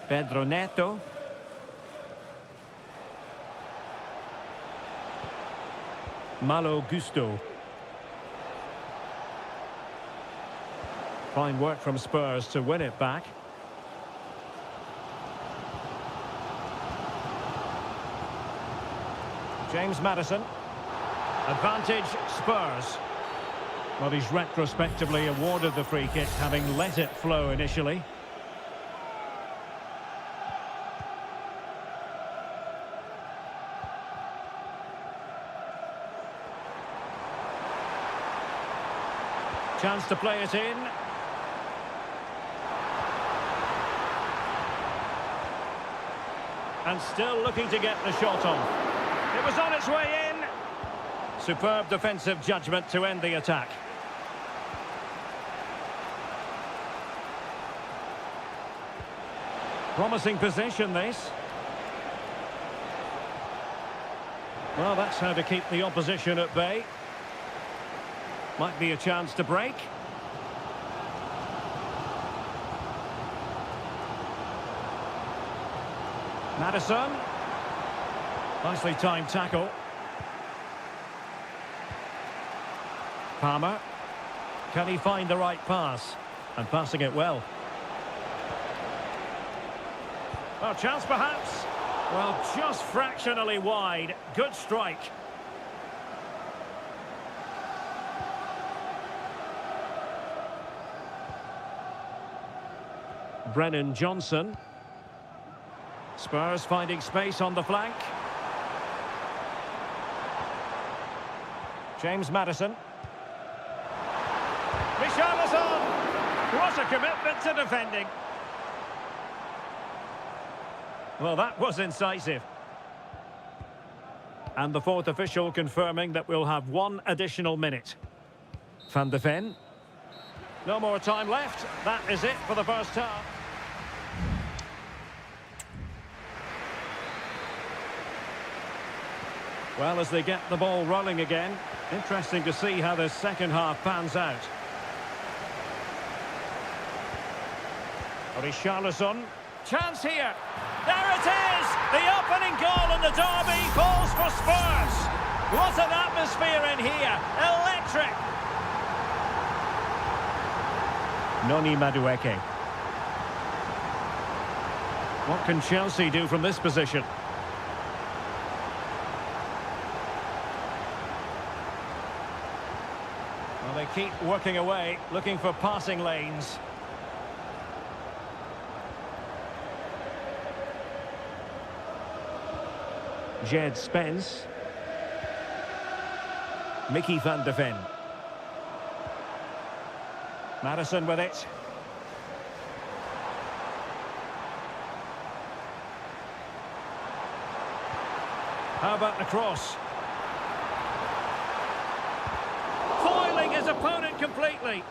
S1: Pedro Neto. Malo Gusto. Fine work from Spurs to win it back. James Maddison. Advantage Spurs. Well, he's retrospectively awarded the free kick, having let it flow initially. Chance to play it in. And still looking to get the shot on. It was on its way in. Superb defensive judgment to end the attack. Promising position, this. Well, that's how to keep the opposition at bay. Might be a chance to break. Maddison. Nicely timed tackle. Palmer. Can he find the right pass? And passing it well. Well, chance perhaps. Well, just fractionally wide. Good strike. Brennan Johnson. Spurs finding space on the flank. James Maddison. Richarlison! What a commitment to defending. Well, that was incisive. And the fourth official confirming that we'll have one additional minute. Van de Ven. No more time left. That is it for the first half. Well, as they get the ball rolling again, interesting to see how the second half pans out. Richarlison. Chance here. There it is! The opening goal in the derby falls for Spurs. What an atmosphere in here. Electric. Noni Madueke. What can Chelsea do from this position? Well, they keep working away, looking for passing lanes. Jed Spence. Mickey van de Ven. Madison with it. How about the cross? Foiling his opponent completely.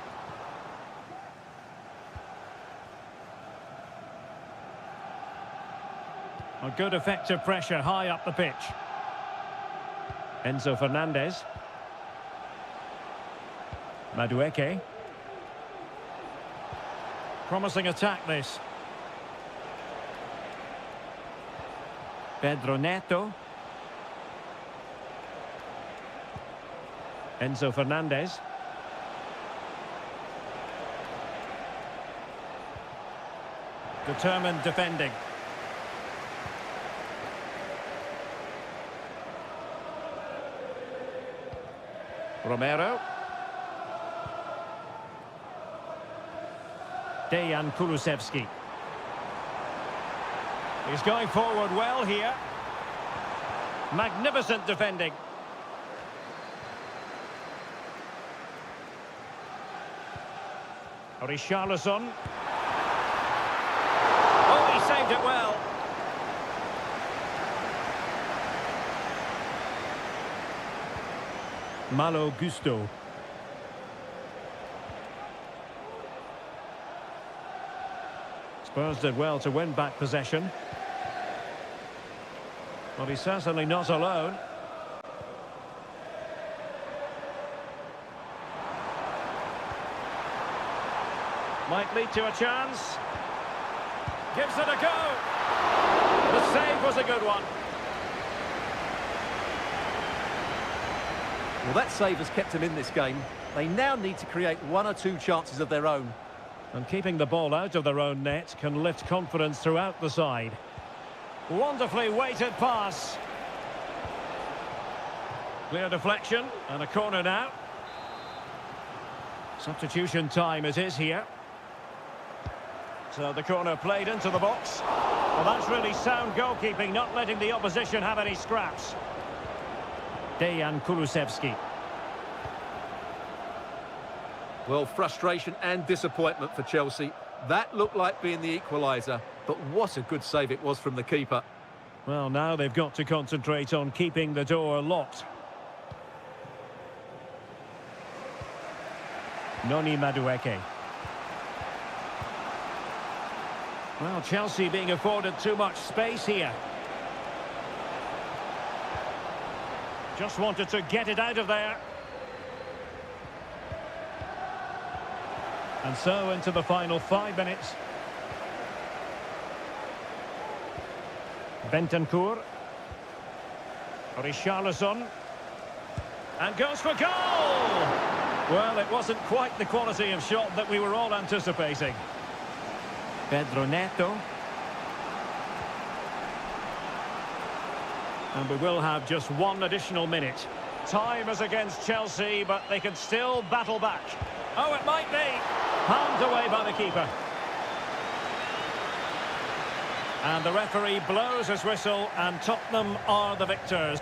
S1: A good effective pressure high up the pitch. Enzo Fernandez. Madueke. Promising attack this. Pedro Neto. Enzo Fernandez. Determined defending. Romero. Dejan Kulusevski. He's going forward well here. Magnificent defending. Richarlison. Oh, he saved it well. Malo Gusto. Spurs did well to win back possession. But he's certainly not alone. Might lead to a chance. Gives it a go. The save was a good one.
S2: Well, that save has kept them in this game. They now need to create one or two chances of their own.
S1: And keeping the ball out of their own net can lift confidence throughout the side. Wonderfully weighted pass. Clear deflection and a corner now. Substitution time it is here. So the corner played into the box. Well, that's really sound goalkeeping, not letting the opposition have any scraps. Dejan Kulusevski.
S2: Well, frustration and disappointment for Chelsea. That looked like being the equaliser, but what a good save it was from the keeper.
S1: Well, now they've got to concentrate on keeping the door locked. Noni Madueke. Well, Chelsea being afforded too much space here. Just wanted to get it out of there. And so into the final 5 minutes. Bentancur. Richarlison. And goes for goal! Well, it wasn't quite the quality of shot that we were all anticipating. Pedro Neto. And we will have just one additional minute. Time is against Chelsea, but they can still battle back. Oh, it might be. Palmed away by the keeper. And the referee blows his whistle, and Tottenham are the victors.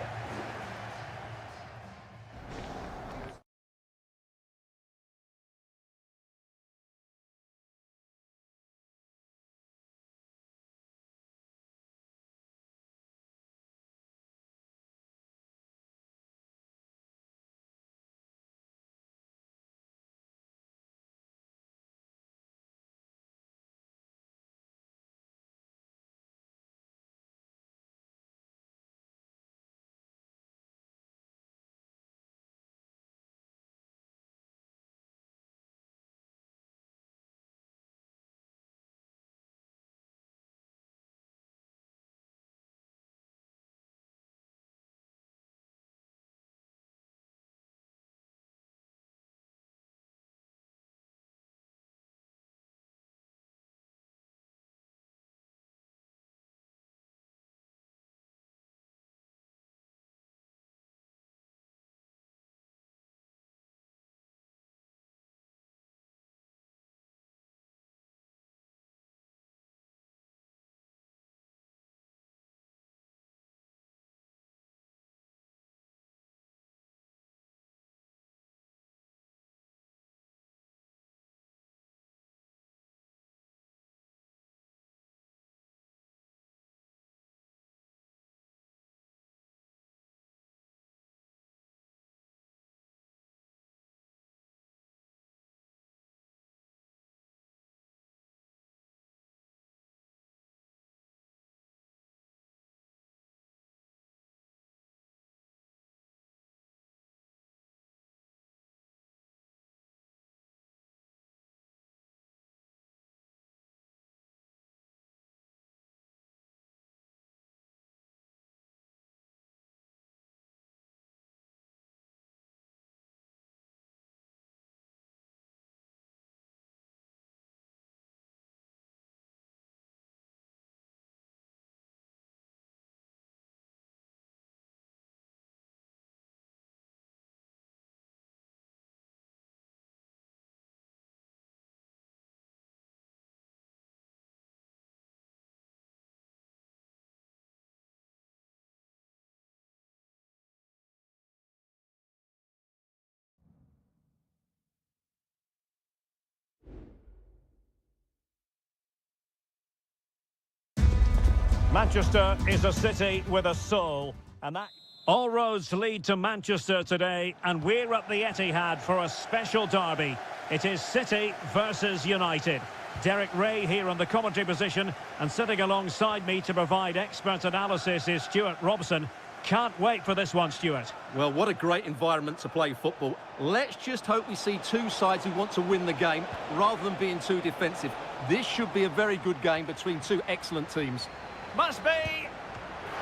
S1: Manchester is a city with a soul, and that all roads lead to Manchester today, and we're at the Etihad for a special derby. It is City versus United. Derek Ray here on the commentary position, and sitting alongside me to provide expert analysis is Stuart Robson. Can't wait for this one, Stuart.
S2: Well, what a great environment to play football. Let's just hope we see two sides who want to win the game rather than being too defensive. This should be a very good game between two excellent teams.
S1: Must be!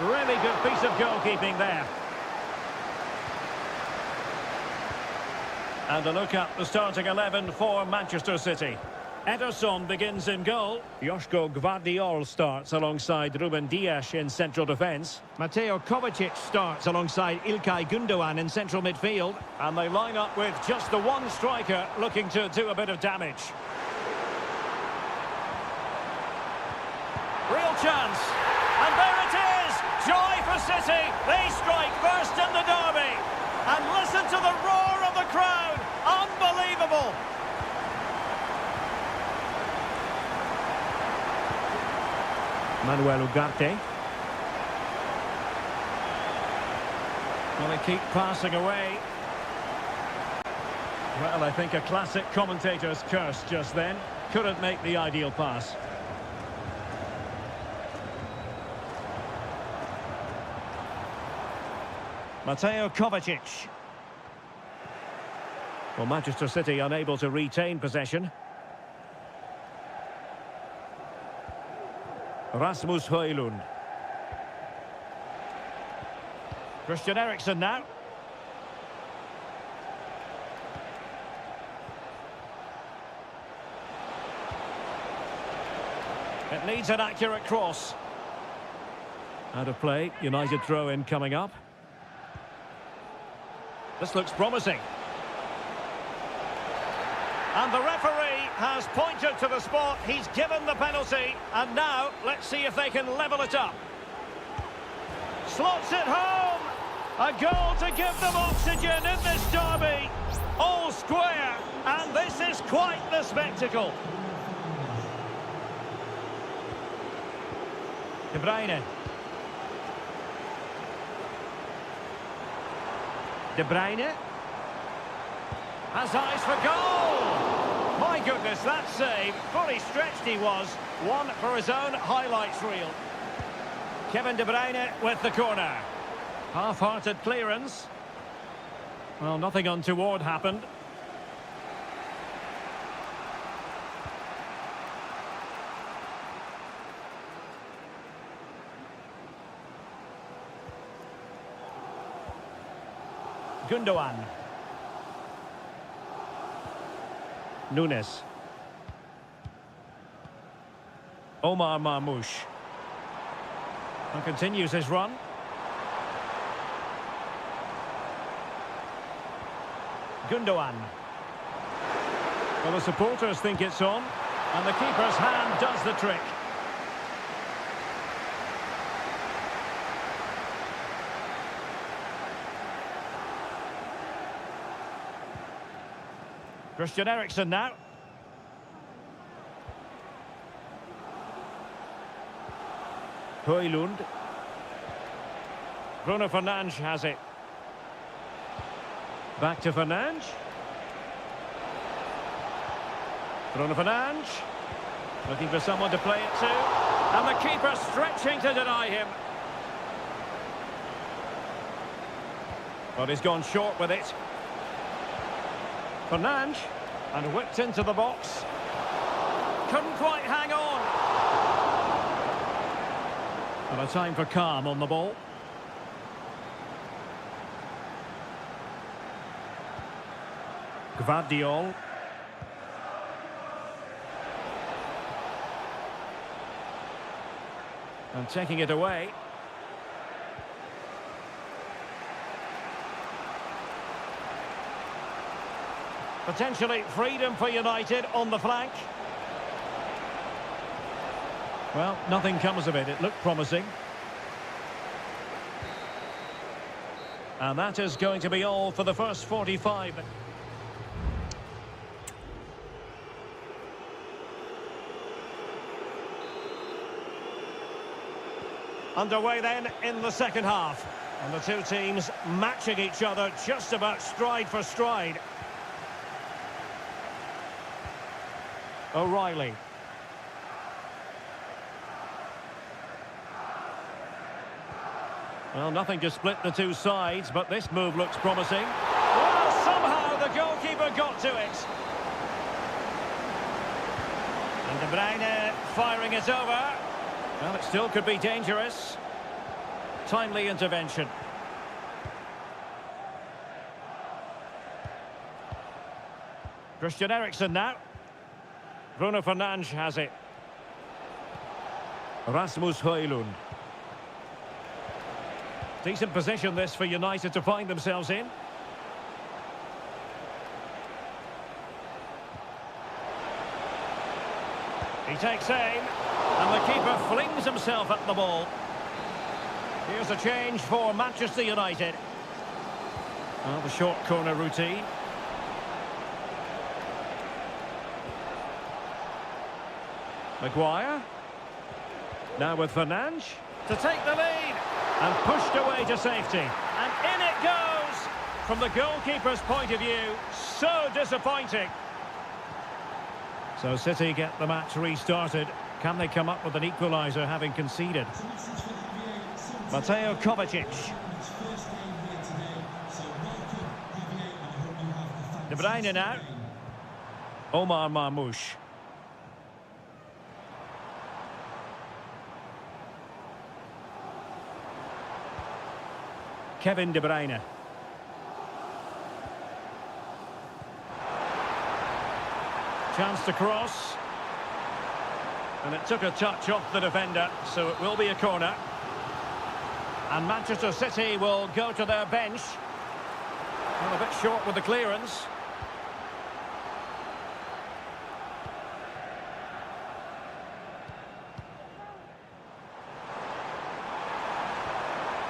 S1: Really good piece of goalkeeping there. And a look at the starting 11 for Manchester City. Ederson begins in goal. Joško Gvardiol starts alongside Ruben Dias in central defence. Mateo Kovacic starts alongside İlkay Gündoğan in central midfield. And they line up with just the one striker looking to do a bit of damage. Real chance. And there it is! Joy for City! They strike first in the derby! And listen to the roar of the crowd! Unbelievable! Manuel Ugarte. Well, they keep passing away. Well, I think a classic commentator's curse just then. Couldn't make the ideal pass. Mateo Kovacic. Well, Manchester City unable to retain possession. Rasmus Højlund. Christian Eriksen now. It needs an accurate cross. Out of play, United throw-in coming up. This looks promising. And the referee has pointed to the spot. He's given the penalty. And now, let's see if they can level it up. Slots it home. A goal to give them oxygen in this derby. All square. And this is quite the spectacle. De Bruyne. De Bruyne. Has eyes for goal! My goodness, that save. Fully stretched he was. One for his own highlights reel. Kevin De Bruyne with the corner. Half-hearted clearance. Well, nothing untoward happened. Gündoğan. Nunes. Omar Marmoush. And continues his run. Gündoğan. Well, the supporters think it's on, and the keeper's hand does the trick. Christian Eriksen now. Højlund. Bruno Fernandes has it. Back to Fernandes. Bruno Fernandes. Looking for someone to play it to. And the keeper stretching to deny him. But he's gone short with it. Fernandes, and whipped into the box. Couldn't quite hang on. And a time for calm on the ball. Gvardiol. And taking it away. Potentially freedom for United on the flank. Well, nothing comes of it. It looked promising. And that is going to be all for the first 45. Underway then in the second half. And the two teams matching each other just about stride for stride. O'Reilly. Well, nothing to split the two sides, but this move looks promising. Well, somehow the goalkeeper got to it. And De Bruyne firing it over. Well, it still could be dangerous. Timely intervention. Christian Eriksen now. Bruno Fernandes has it. Rasmus Højlund. Decent position this for United to find themselves in. He takes aim, and the keeper flings himself at the ball. Here's a change for Manchester United. Well, the short corner routine. Maguire. Now with Fernandes to take the lead. And pushed away to safety. And in it goes! From the goalkeeper's point of view, so disappointing. So City get the match restarted. Can they come up with an equaliser having conceded? Mateo Kovacic. De Bruyne now. Omar Marmoush. Kevin De Bruyne. Chance to cross. And it took a touch off the defender, so it will be a corner. And Manchester City will go to their bench. Well, a bit short with the clearance.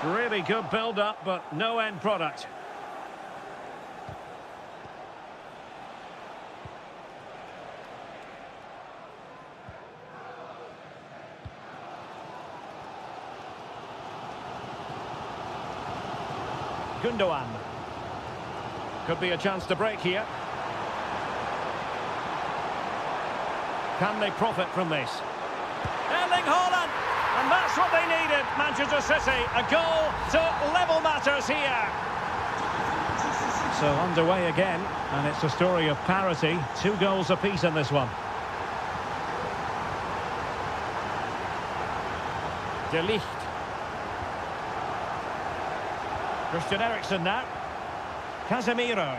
S1: Really good build-up, but no end product. Gundogan. Could be a chance to break here. Can they profit from this? Erling Haaland! And that's what they needed, Manchester City. A goal to level matters here. So underway again, and it's a story of parity. 2 goals apiece in this one. De Ligt. Christian Eriksen now. Casemiro.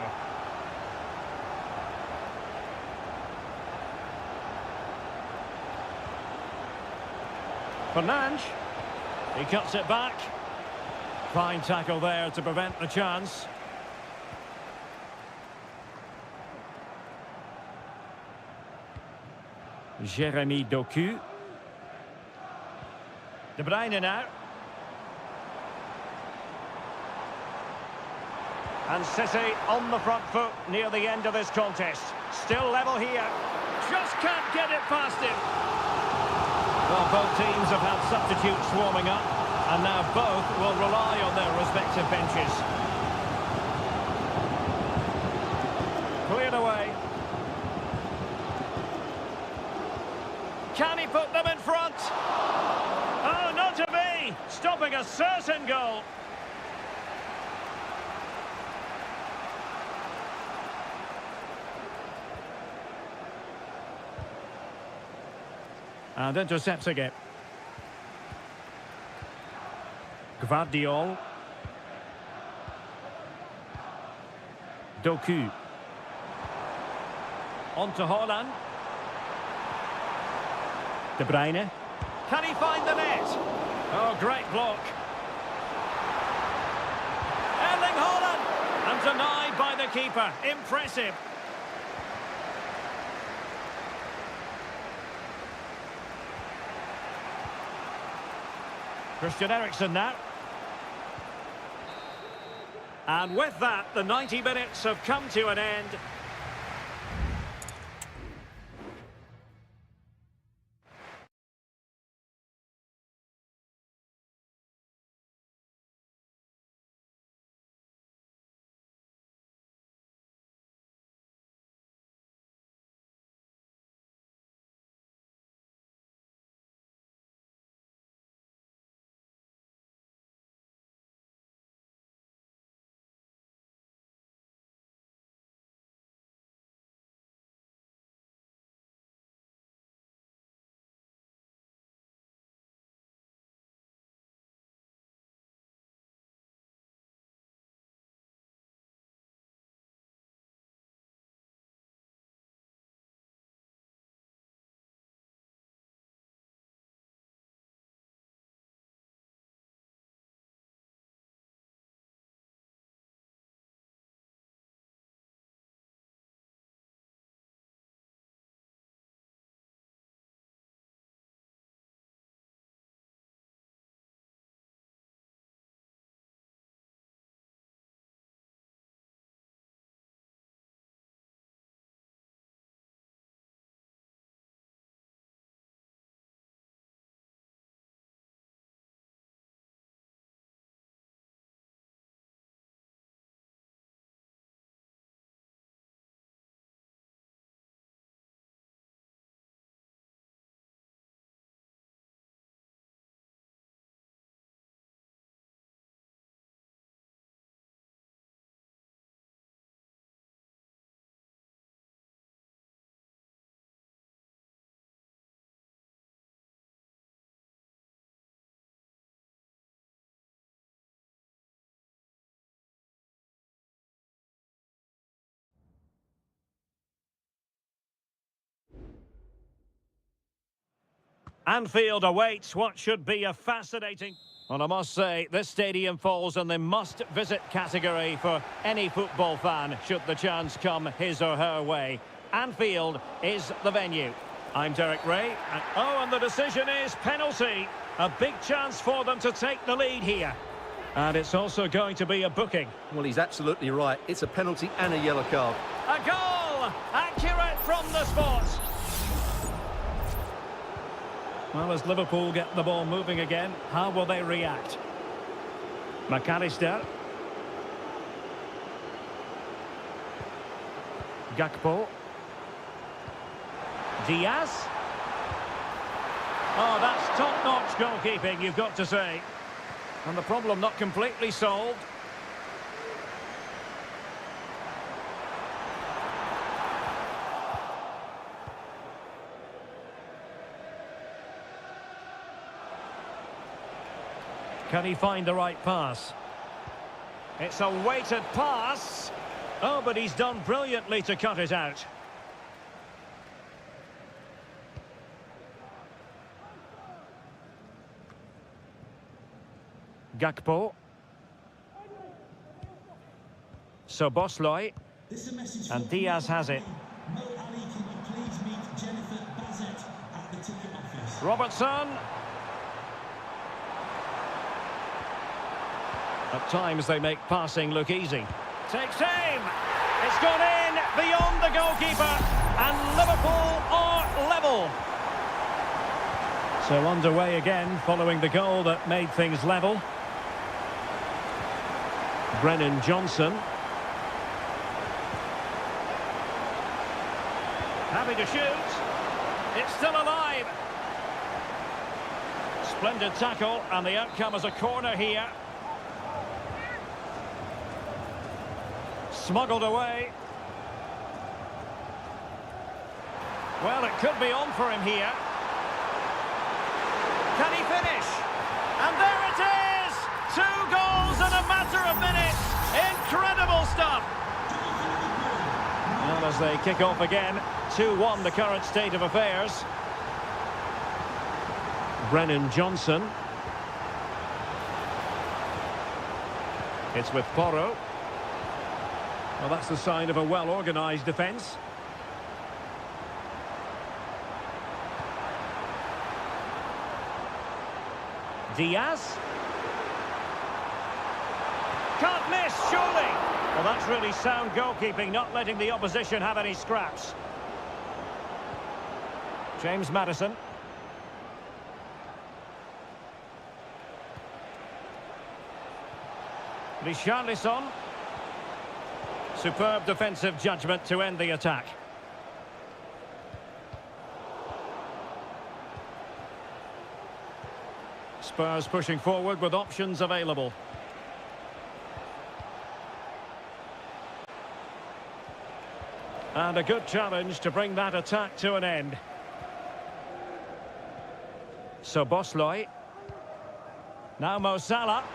S1: Fernandes. He cuts it back. Fine tackle there to prevent the chance. Jeremy Doku. De Bruyne now. And City on the front foot near the end of this contest. Still level here. Just can't get it past him. Well, both teams have had substitutes warming up, and now both will rely on their respective benches. Cleared away. Can he put them in front? Oh, not to be! Stopping a certain goal. And intercepting it. Gvardiol. Doku. On to Haaland. De Bruyne. Can he find the net? Oh, great block. Erling Haaland. And denied by the keeper. Impressive. Christian Eriksen now. And with that, the 90 minutes have come to an end. Anfield awaits what should be a fascinating... Well, I must say, this stadium falls in the must-visit category for any football fan, should the chance come his or her way. Anfield is the venue. I'm Derek Ray, and the decision is penalty. A big chance for them to take the lead here. And it's also going to be a booking.
S2: Well, he's absolutely right. It's a penalty and a yellow card.
S1: A goal! Accurate from the spot. Well, as Liverpool get the ball moving again, how will they react? McAllister. Gakpo. Diaz. Oh, that's top-notch goalkeeping, you've got to say. And the problem not completely solved. Can he find the right pass? It's a weighted pass. Oh, but he's done brilliantly to cut it out. Gakpo. Soboslai. And Diaz has it. Robertson. At times they make passing look easy. Takes aim. It's gone in beyond the goalkeeper. And Liverpool are level. So underway again following the goal that made things level. Brennan Johnson. Happy to shoot. It's still alive. Splendid tackle, and the outcome is a corner here. Smuggled away. Well, it could be on for him here. Can he finish? And there it is! 2 goals in a matter of minutes. Incredible stuff. And as they kick off again, 2-1 the current state of affairs. Brennan Johnson. It's with Porro. Well, that's the sign of a well-organised defence. Diaz. Can't miss, surely. Well, that's really sound goalkeeping, not letting the opposition have any scraps. James Maddison. Richarlison. Superb defensive judgment to end the attack. Spurs pushing forward with options available. And a good challenge to bring that attack to an end. Soboslai. Now Mo Salah.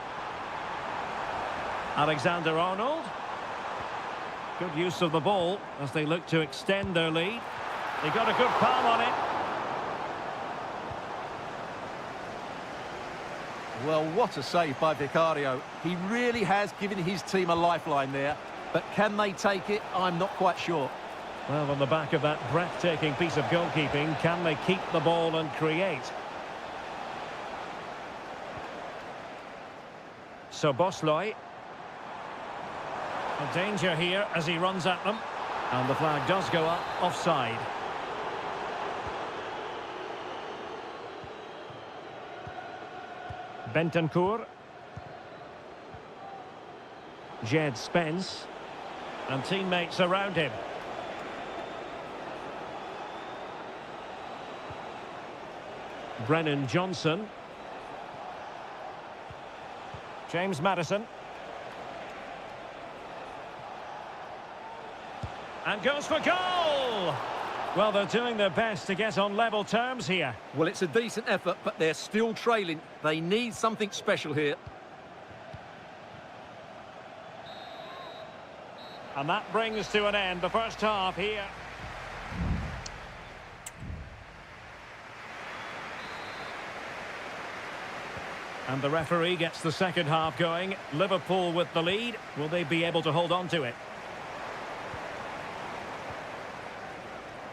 S1: Alexander-Arnold. Good use of the ball as they look to extend their lead. They got a good palm on it.
S2: Well, what a save by Vicario. He really has given his team a lifeline there. But can they take it? I'm not quite sure.
S1: Well, on the back of that breathtaking piece of goalkeeping, can they keep the ball and create? Soboslai. A danger here as he runs at them. And the flag does go up, offside. Bentancur. Jed Spence. And teammates around him. Brennan Johnson. James Maddison. And goes for goal! Well, they're doing their best to get on level terms here.
S2: Well, it's a decent effort, but they're still trailing. They need something special here.
S1: And that brings to an end the first half here. And the referee gets the second half going. Liverpool with the lead. Will they be able to hold on to it?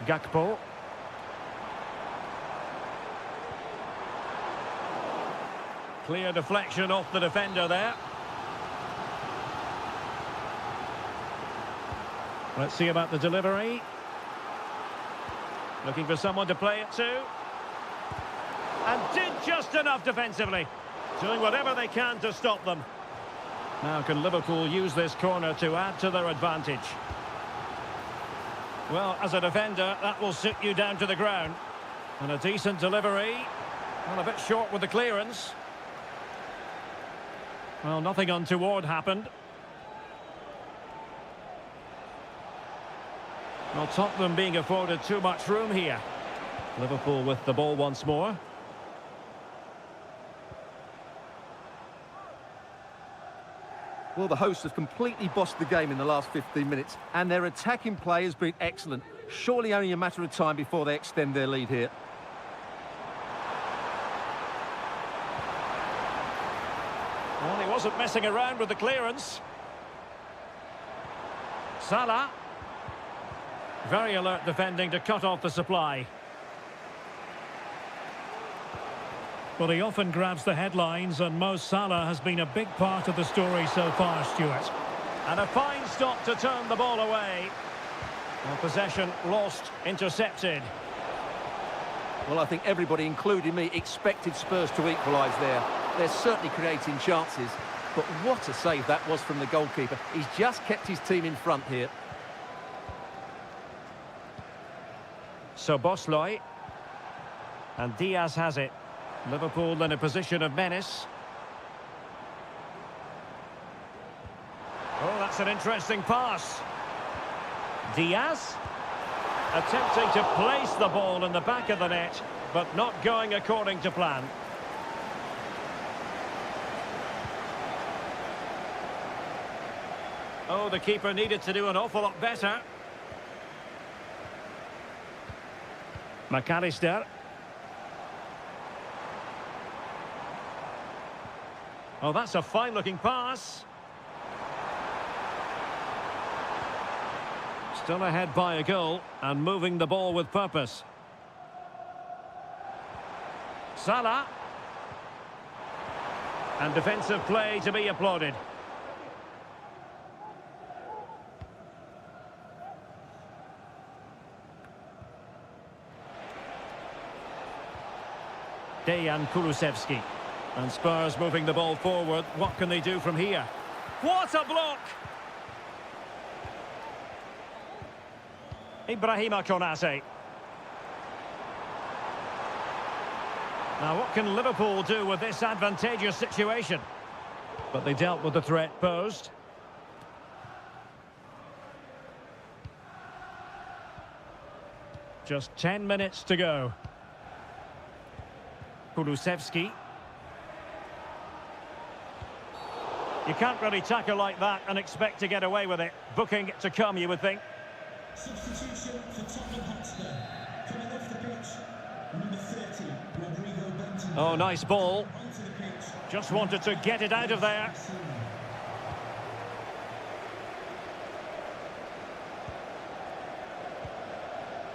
S1: Gakpo. Clear deflection off the defender there. Let's see about the delivery. Looking for someone to play it to. And did just enough defensively. Doing whatever they can to stop them. Now can Liverpool use this corner to add to their advantage? Well, as a defender, that will sit you down to the ground. And a decent delivery. Well, a bit short with the clearance. Well, nothing untoward happened. Well, Tottenham being afforded too much room here. Liverpool with the ball once more.
S2: Well, the hosts have completely bossed the game in the last 15 minutes, and their attacking play has been excellent. Surely only a matter of time before they extend their lead here.
S1: Well, he wasn't messing around with the clearance. Salah. Very alert defending to cut off the supply.
S5: Well, he often grabs the headlines, and Mo Salah has been a big part of the story so far, Stuart.
S1: And a fine stop to turn the ball away. Well, possession lost, intercepted.
S2: Well, I think everybody, including me, expected Spurs to equalise there. They're certainly creating chances, but what a save that was from the goalkeeper. He's just kept his team in front here.
S1: So Bosloy. And Diaz has it. Liverpool in a position of menace. Oh, that's an interesting pass. Diaz. Attempting to place the ball in the back of the net, but not going according to plan. Oh, the keeper needed to do an awful lot better. McAllister. Oh, that's a fine-looking pass. Still ahead by a goal and moving the ball with purpose. Salah. And defensive play to be applauded. Dejan Kulusevski. And Spurs moving the ball forward. What can they do from here? What a block! Ibrahima Konate. Now, what can Liverpool do with this advantageous situation? But they dealt with the threat posed. Just 10 minutes to go. Kulusevski. You can't really tackle like that and expect to get away with it. Booking to come, you would think.
S4: Substitution for Tottenham Hotspur. Coming off the pitch, number 30, Rodrigo Benton.
S1: Oh, nice ball.
S4: Onto the pitch.
S1: Just wanted to get it out of there.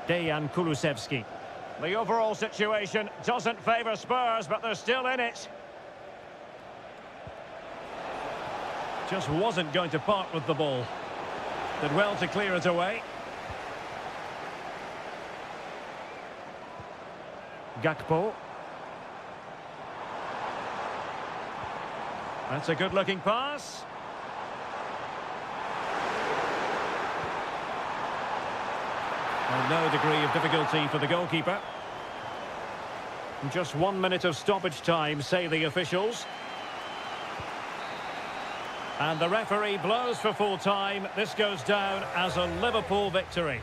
S1: Dejan Kulusevski. The overall situation doesn't favour Spurs, but they're still in it. Just wasn't going to part with the ball. Did well to clear it away. Gakpo. That's a good-looking pass. And no degree of difficulty for the goalkeeper. Just 1 minute of stoppage time, say the officials. And the referee blows for full time. This goes down as a Liverpool victory.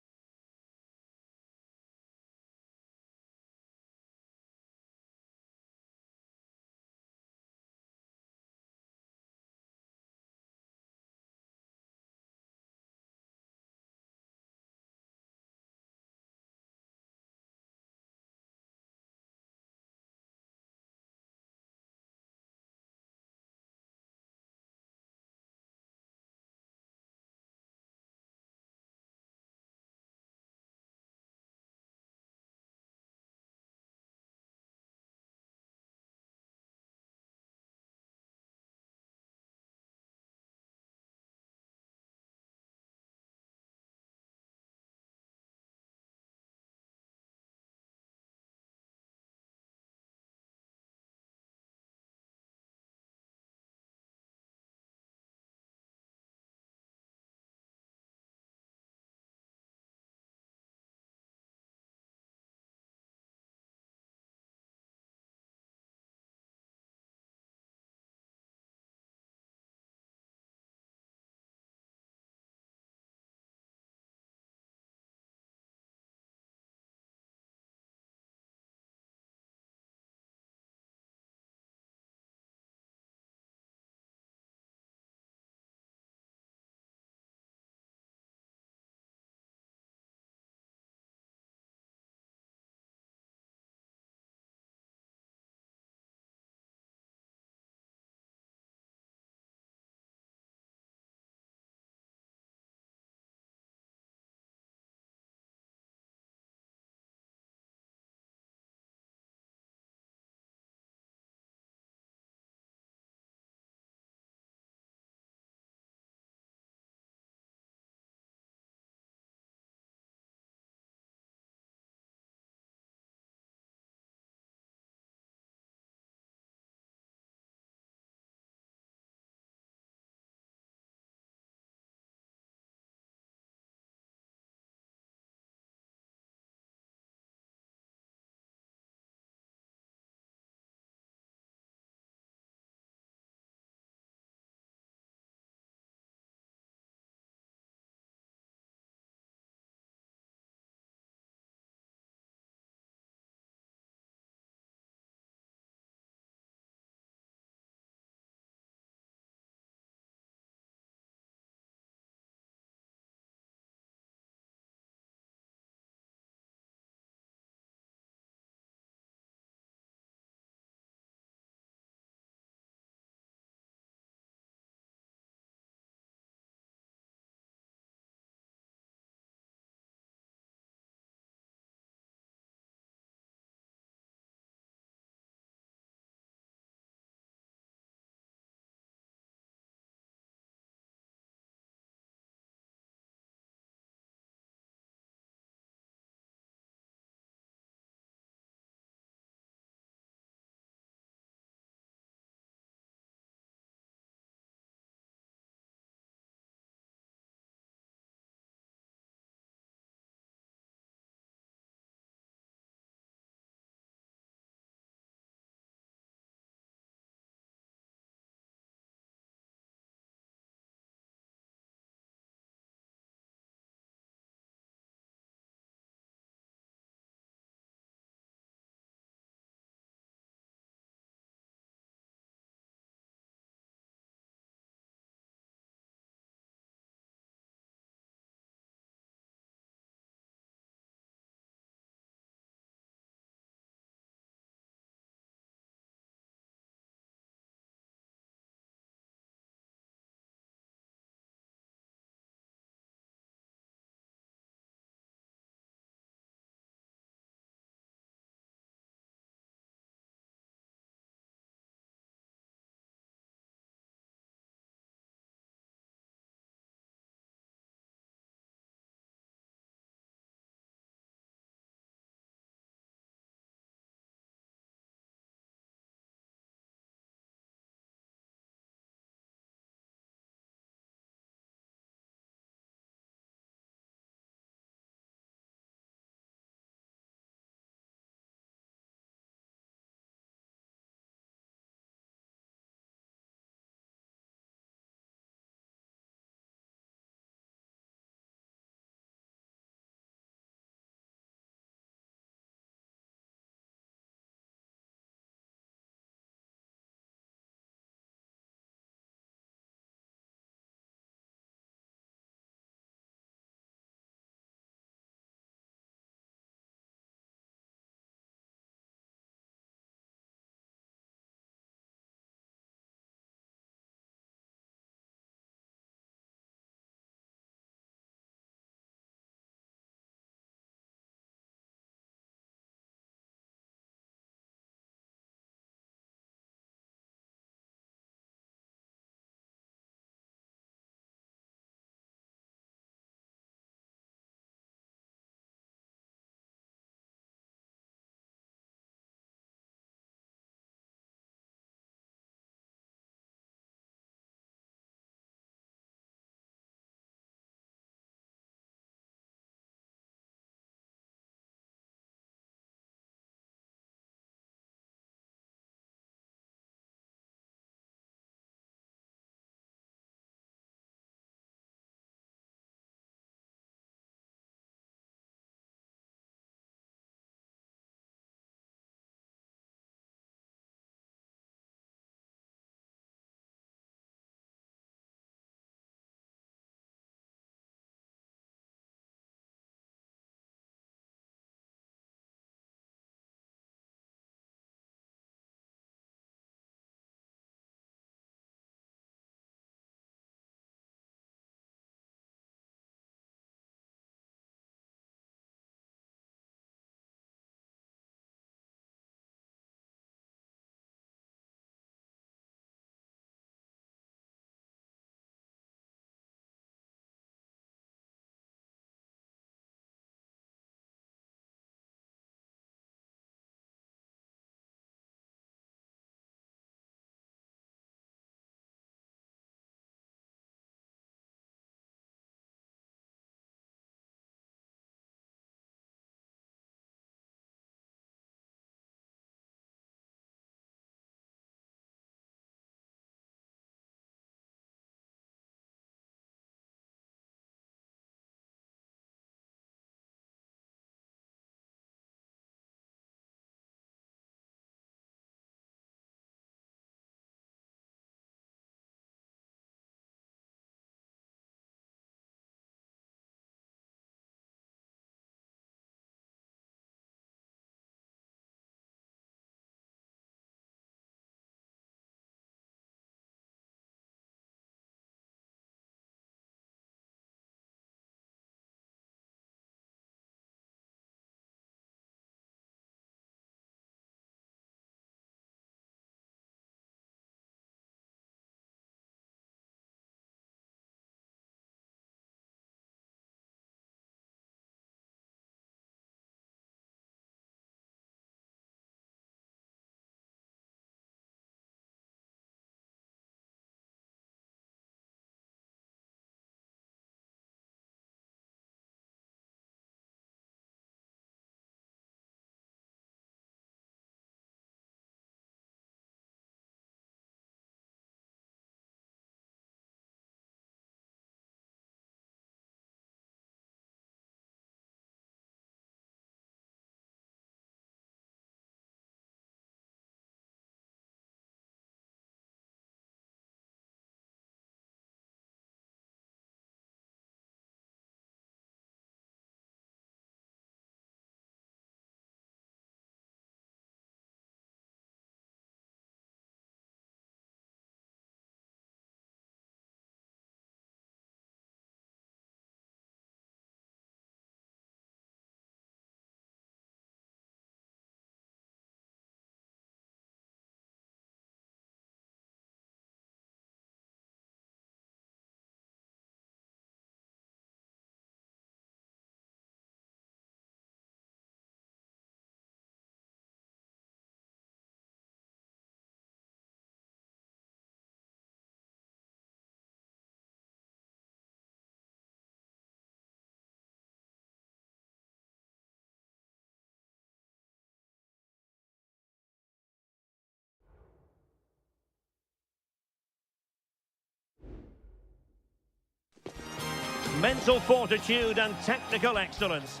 S1: mental fortitude and technical excellence.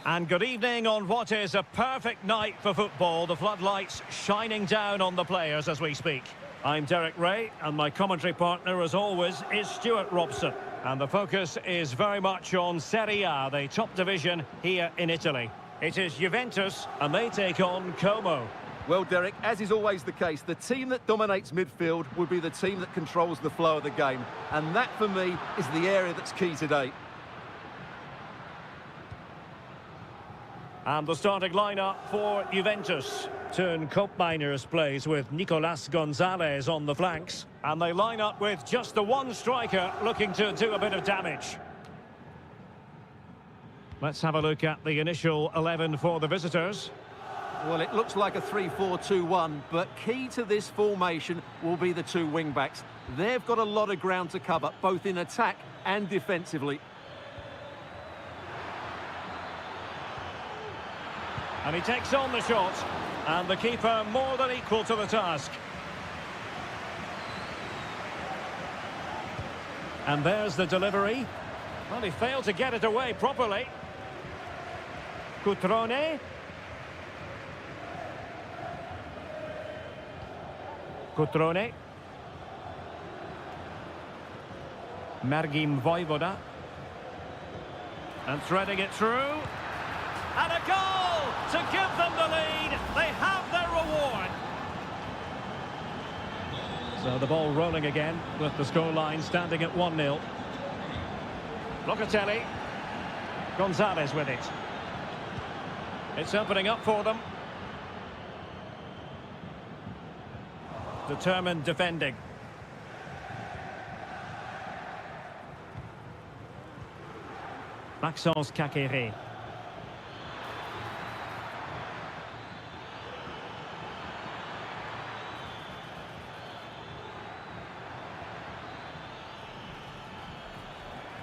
S1: And good evening on what is a perfect night for football. The floodlights shining down on the players as we speak. I'm Derek Ray, and my commentary partner, as always, is Stuart Robson. And the focus is very much on Serie A, the top division here in Italy. It is Juventus, and they take on Como.
S2: Well, Derek, as is always the case, the team that dominates midfield will be the team that controls the flow of the game. And that, for me, is the area that's key today.
S1: And the starting lineup for Juventus. Turn Koopmeiners plays with Nicolas Gonzalez on the flanks. And they line up with just the one striker looking to do a bit of damage. Let's have a look at the initial 11 for the visitors.
S2: Well, it looks like a 3-4-2-1, but key to this formation will be the two wing-backs. They've got a lot of ground to cover, both in attack and defensively.
S1: And he takes on the shot, and the keeper more than equal to the task. And there's the delivery. Well, he failed to get it away properly. Cutrone. Cutrone. Mergim Vojvoda. And threading it through. And a goal to give them the lead. They have their reward. So the ball rolling again with the scoreline standing at 1-0. Locatelli. Gonzalez with it. It's opening up for them. Determined defending. Maxence Caqueret.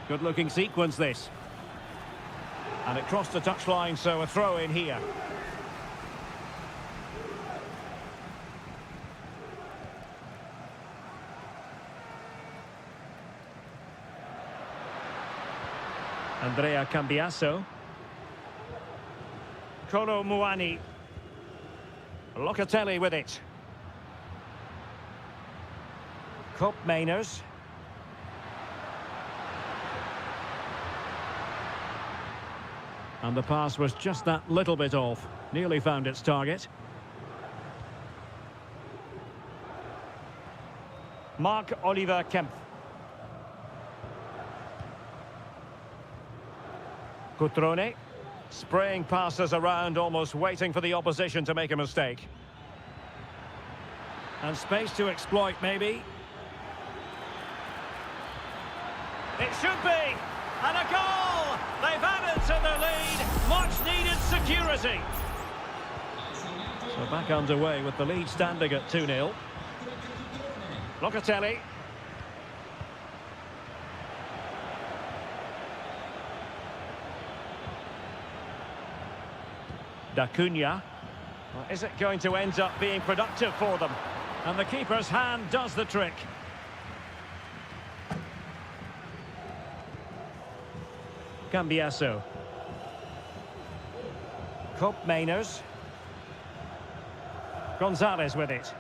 S1: Good looking sequence this. And it crossed the touchline, so a throw in here. Andrea Cambiasso. Kolo Muani. Locatelli with it. Koopmeiners. And the pass was just that little bit off. Nearly found its target. Marc-Oliver Kempf. Cutrone. Spraying passes around, almost waiting for the opposition to make a mistake. And space to exploit, maybe. It should be! And a goal! They've added to the lead. Much needed security. So back underway with the lead standing at 2-0. Locatelli. D'Acunha. Well, is it going to end up being productive for them? And the keeper's hand does the trick. Cambiasso. Koopmeiners. Gonzalez with it.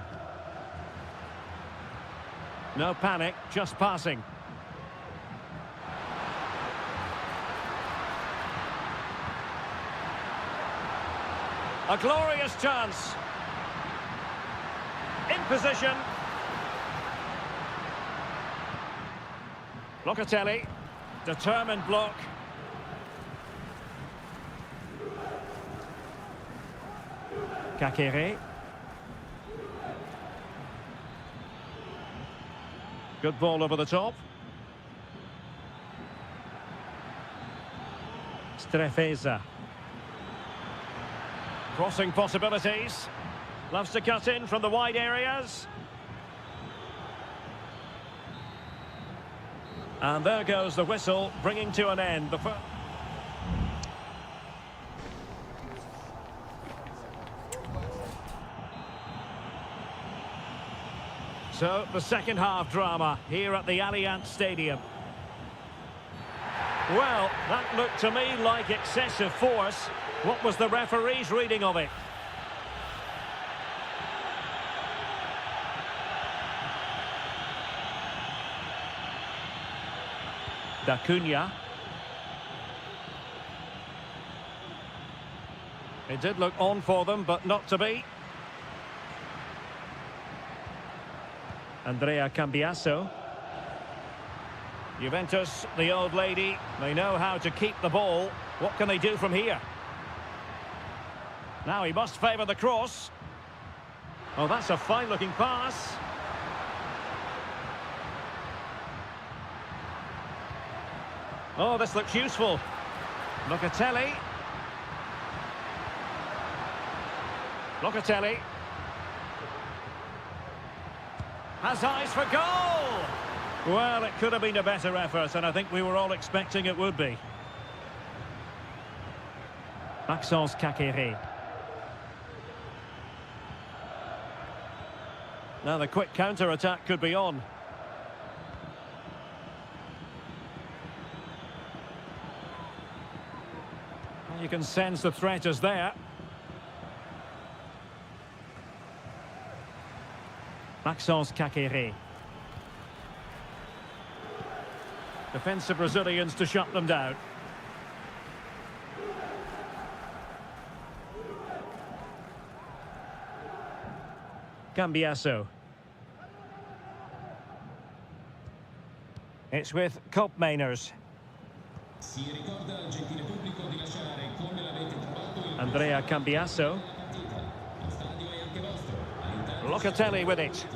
S1: No panic, just passing. A glorious chance. In position. Locatelli. Determined block. Caqueret. Good ball over the top. Strefeza. Crossing possibilities. Loves to cut in from the wide areas. And there goes the whistle, bringing to an end the first. So, the second half drama here at the Allianz Stadium. Well, that looked to me like excessive force. What was the referee's reading of it? D'Acunha. It did look on for them, but not to be. Andrea Cambiasso. Juventus, the old lady, they know how to keep the ball. What can they do from here? Now he must favour the cross. Oh, that's a fine-looking pass. Oh, this looks useful. Locatelli. Locatelli. Has eyes for goal! Well, it could have been a better effort, and I think we were all expecting it would be. Maxence Caqueret. Now the quick counter-attack could be on. Well, you can sense the threat is there. Maxence Caqueret. Defensive Brazilians to shut them down. Cambiasso. It's with Koopmeiners. Andrea Cambiasso. Locatelli with it.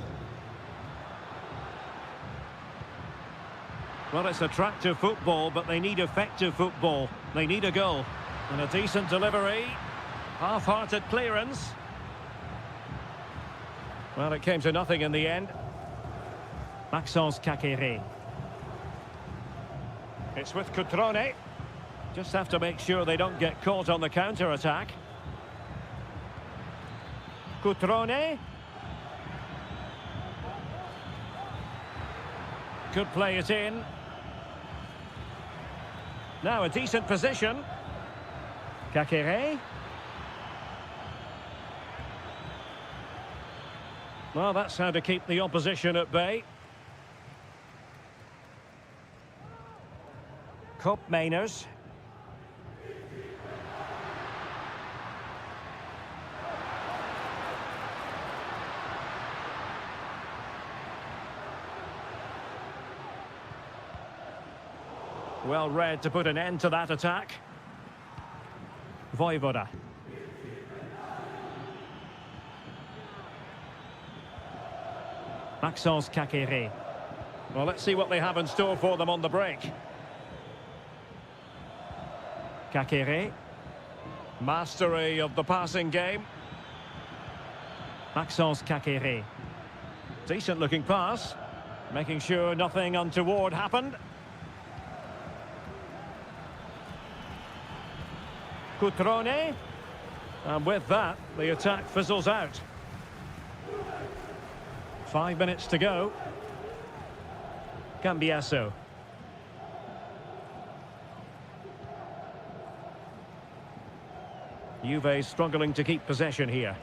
S1: Well, it's attractive football, but they need effective football. They need a goal. And a decent delivery. Half-hearted clearance. Well, it came to nothing in the end. Maxence Caqueret. It's with Cutrone. Just have to make sure they don't get caught on the counter-attack. Cutrone. Could play it in. Now a decent position. Caqueret. Well, that's how to keep the opposition at bay. Koopmeiners. Well read to put an end to that attack. Voivoda. Maxence Caqueret. Well, let's see what they have in store for them on the break. Caqueret. Mastery of the passing game. Maxence Caqueret. Decent looking pass. Making sure nothing untoward happened. Cutrone. And with that, the attack fizzles out. 5 minutes to go. Cambiasso. Juve struggling to keep possession here.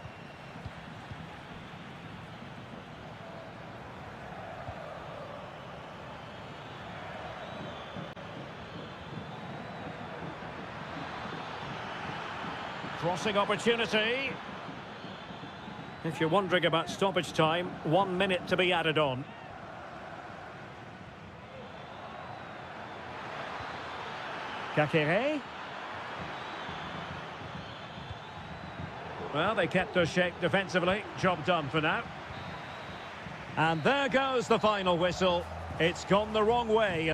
S1: Crossing opportunity. If you're wondering about stoppage time, 1 minute to be added on. Caqueret. Well, they kept their shape defensively. Job done for now. And there goes the final whistle. It's gone the wrong way.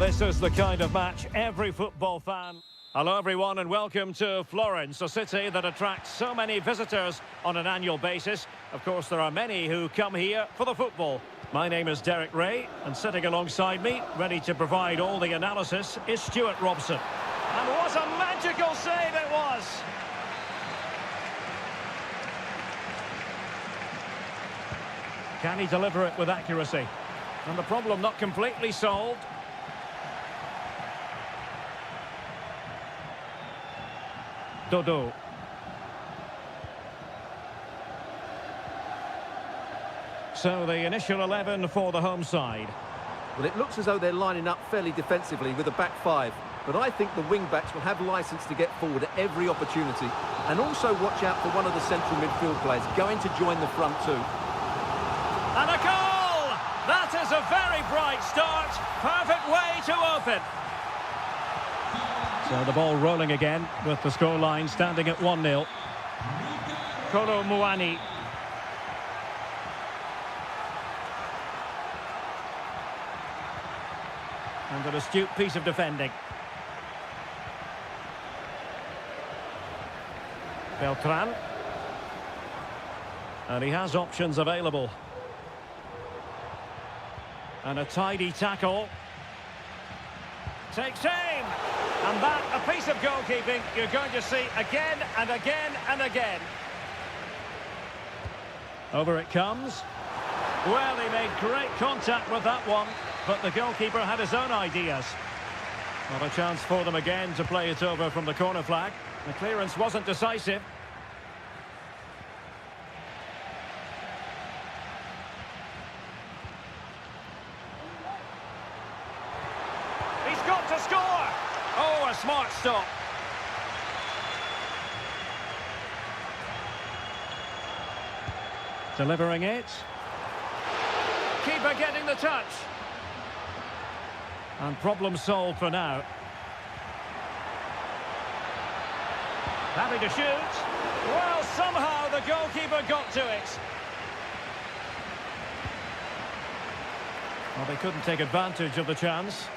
S1: this is the kind of match every football fan... Hello everyone and welcome to Florence, a city that attracts so many visitors on an annual basis. Of course, there are many who come here for the football. My name is Derek Ray, and sitting alongside me, ready to provide all the analysis, is Stuart Robson. And what a magical save it was! Can he deliver it with accuracy? And the problem not completely solved. Dodo. So the initial 11 for the home side.
S2: Well, it looks as though they're lining up fairly defensively with a back five. But I think the wing-backs will have licence to get forward at every opportunity. And also watch out for one of the central midfield players going to join the front too.
S1: And a goal! That is a very bright start. Perfect way to open. So the ball rolling again with the scoreline standing at 1-0. Kolo Muani. And an astute piece of defending. Beltran. And he has options available. And a tidy tackle. Takes aim! And that, a piece of goalkeeping you're going to see again and again and again. Over it comes. Well, he made great contact with that one, but the goalkeeper had his own ideas. Not a chance for them again to play it over from the corner flag. The clearance wasn't decisive. He's got to score! Oh, a smart stop. Delivering it. Keeper getting the touch. And problem solved for now. Happy to shoot. Well, somehow the goalkeeper got to it. Well, they couldn't take advantage of the chance.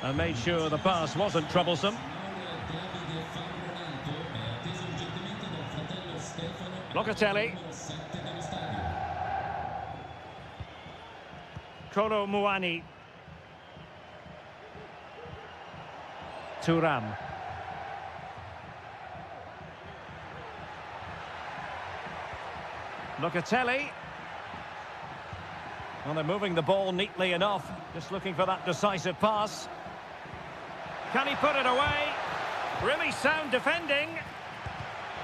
S1: And made sure the pass wasn't troublesome. Locatelli. Kolo Muani. Thuram. Locatelli. Well, they're moving the ball neatly enough. Just looking for that decisive pass. Can he put it away? Really sound defending.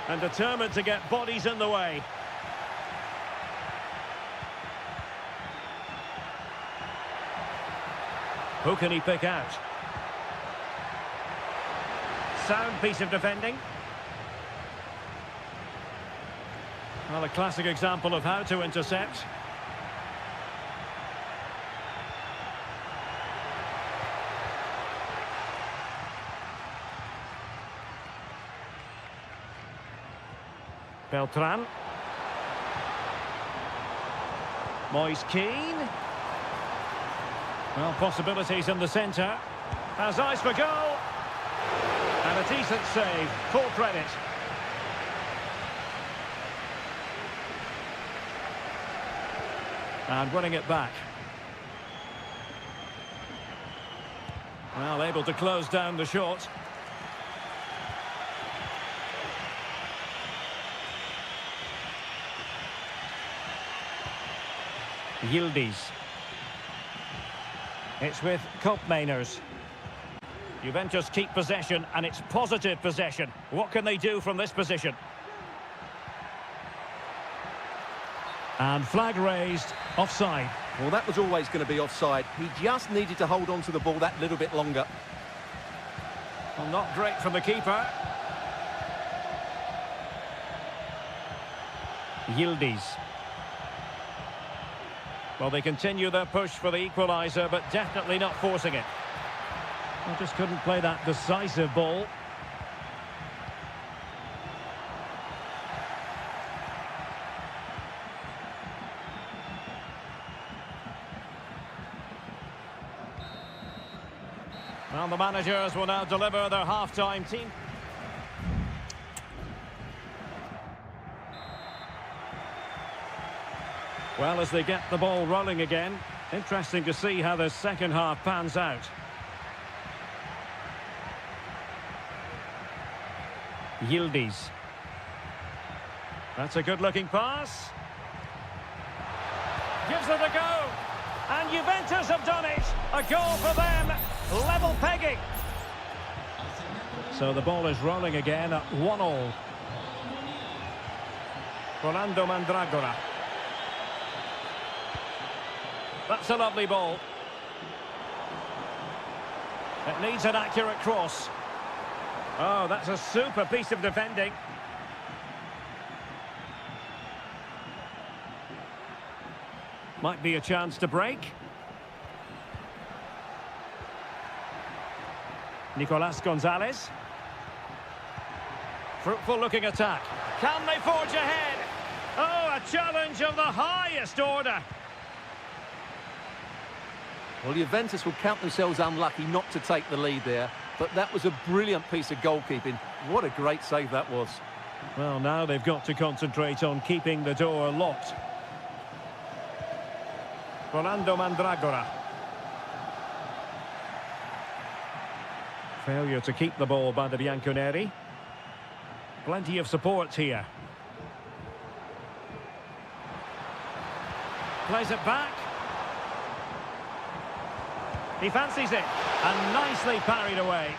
S1: And determined to get bodies in the way. Who can he pick out? Sound piece of defending. Well, a classic example of how to intercept. Beltran. Moise Keane. Well, possibilities in the centre. Has eyes for goal. And a decent save. Full credit. And winning it back. Well, able to close down the shot. Yildiz. It's with Koopmeiners. Juventus keep possession, and it's positive possession. What can they do from this position? And flag raised, offside.
S2: Well, that was always going to be offside. He just needed to hold on to the ball that little bit longer.
S1: Well, not great from the keeper. Yildiz. Well, they continue their push for the equaliser, but definitely not forcing it. Well, just couldn't play that decisive ball. Well, the managers will now deliver their half-time team. Well, as they get the ball rolling again, interesting to see how the second half pans out. Yildiz. That's a good-looking pass. Gives it a go. And Juventus have done it. A goal for them. Level pegging. So the ball is rolling again at 1-1. Rolando Mandragora. That's a lovely ball. It needs an accurate cross. Oh, that's a super piece of defending. Might be a chance to break. Nicolas Gonzalez. Fruitful looking attack. Can they forge ahead? Oh, a challenge of the highest order.
S2: Well, Juventus will count themselves unlucky not to take the lead there, but that was a brilliant piece of goalkeeping. What a great save that was.
S1: Well, now they've got to concentrate on keeping the door locked. Rolando Mandragora. Failure to keep the ball by the Bianconeri. Plenty of support here. Plays it back. He fancies it. And nicely parried away.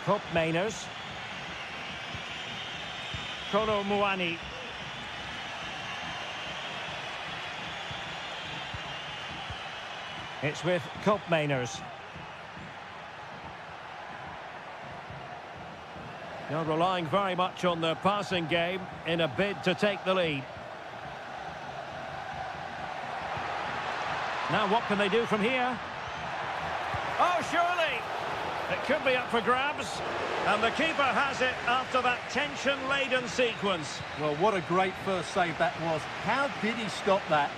S1: Cup Mainers. Kolo Muani. It's with Cup Mainers. They're relying very much on their passing game in a bid to take the lead. Now what can they do from here? Oh, surely! It could be up for grabs. And the keeper has it after that tension-laden sequence.
S3: Well, what a great first save that was. How did he stop that?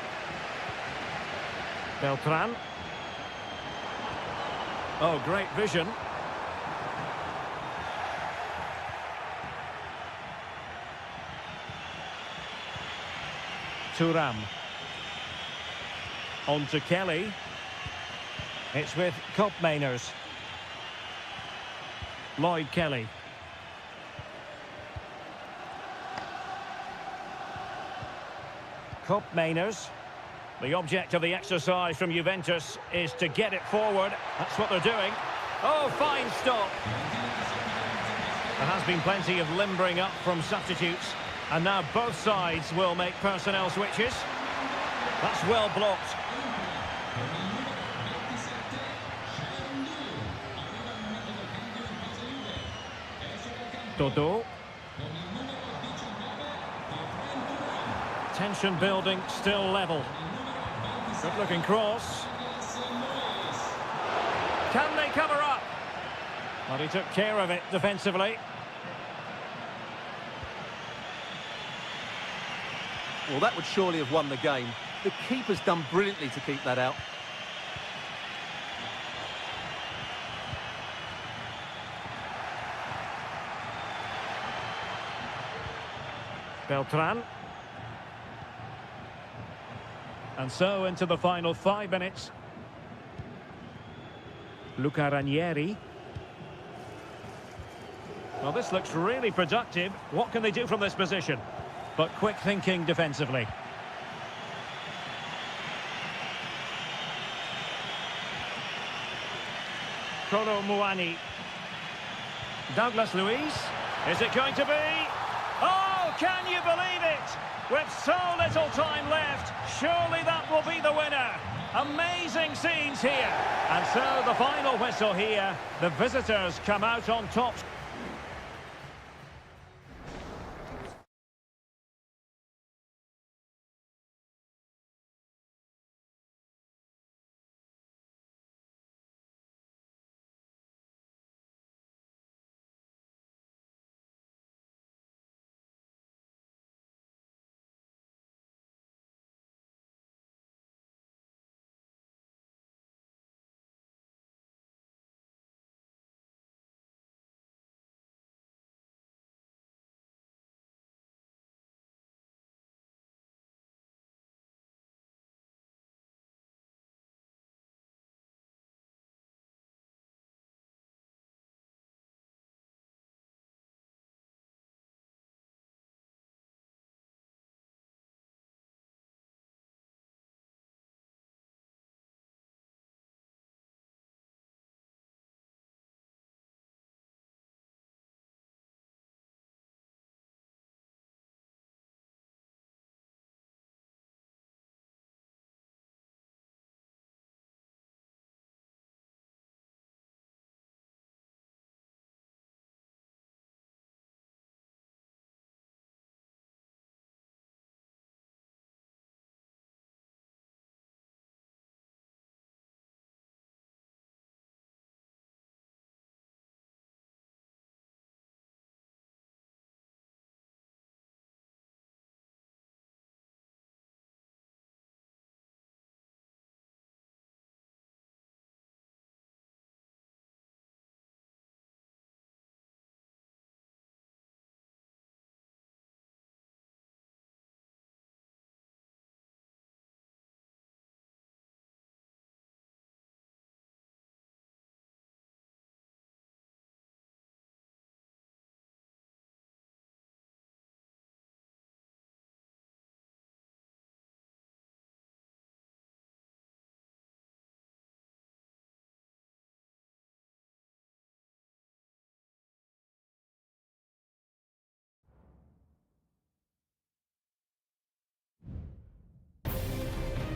S1: Beltran. Oh, great vision. Thuram. On to Kelly. It's with Cup Mainers. Lloyd Kelly. Cup Mainers. The object of the exercise from Juventus is to get it forward. That's what they're doing. Oh, fine stop. There has been plenty of limbering up from substitutes. And now both sides will make personnel switches. That's well blocked. Dodo. Tension building, still level. Good looking cross. Can they cover up? Well, he took care of it defensively.
S2: Well, that would surely have won the game. The keeper's done brilliantly to keep that out.
S1: Beltran. And so into the final 5 minutes. Luca Ranieri. Well, this looks really productive. What can they do from this position? But quick thinking defensively. Kolo Muani. Douglas Luiz. Is it going to be? Oh, can you believe it? With so little time left, surely that will be the winner. Amazing scenes here. And so the final whistle here. The visitors come out on top.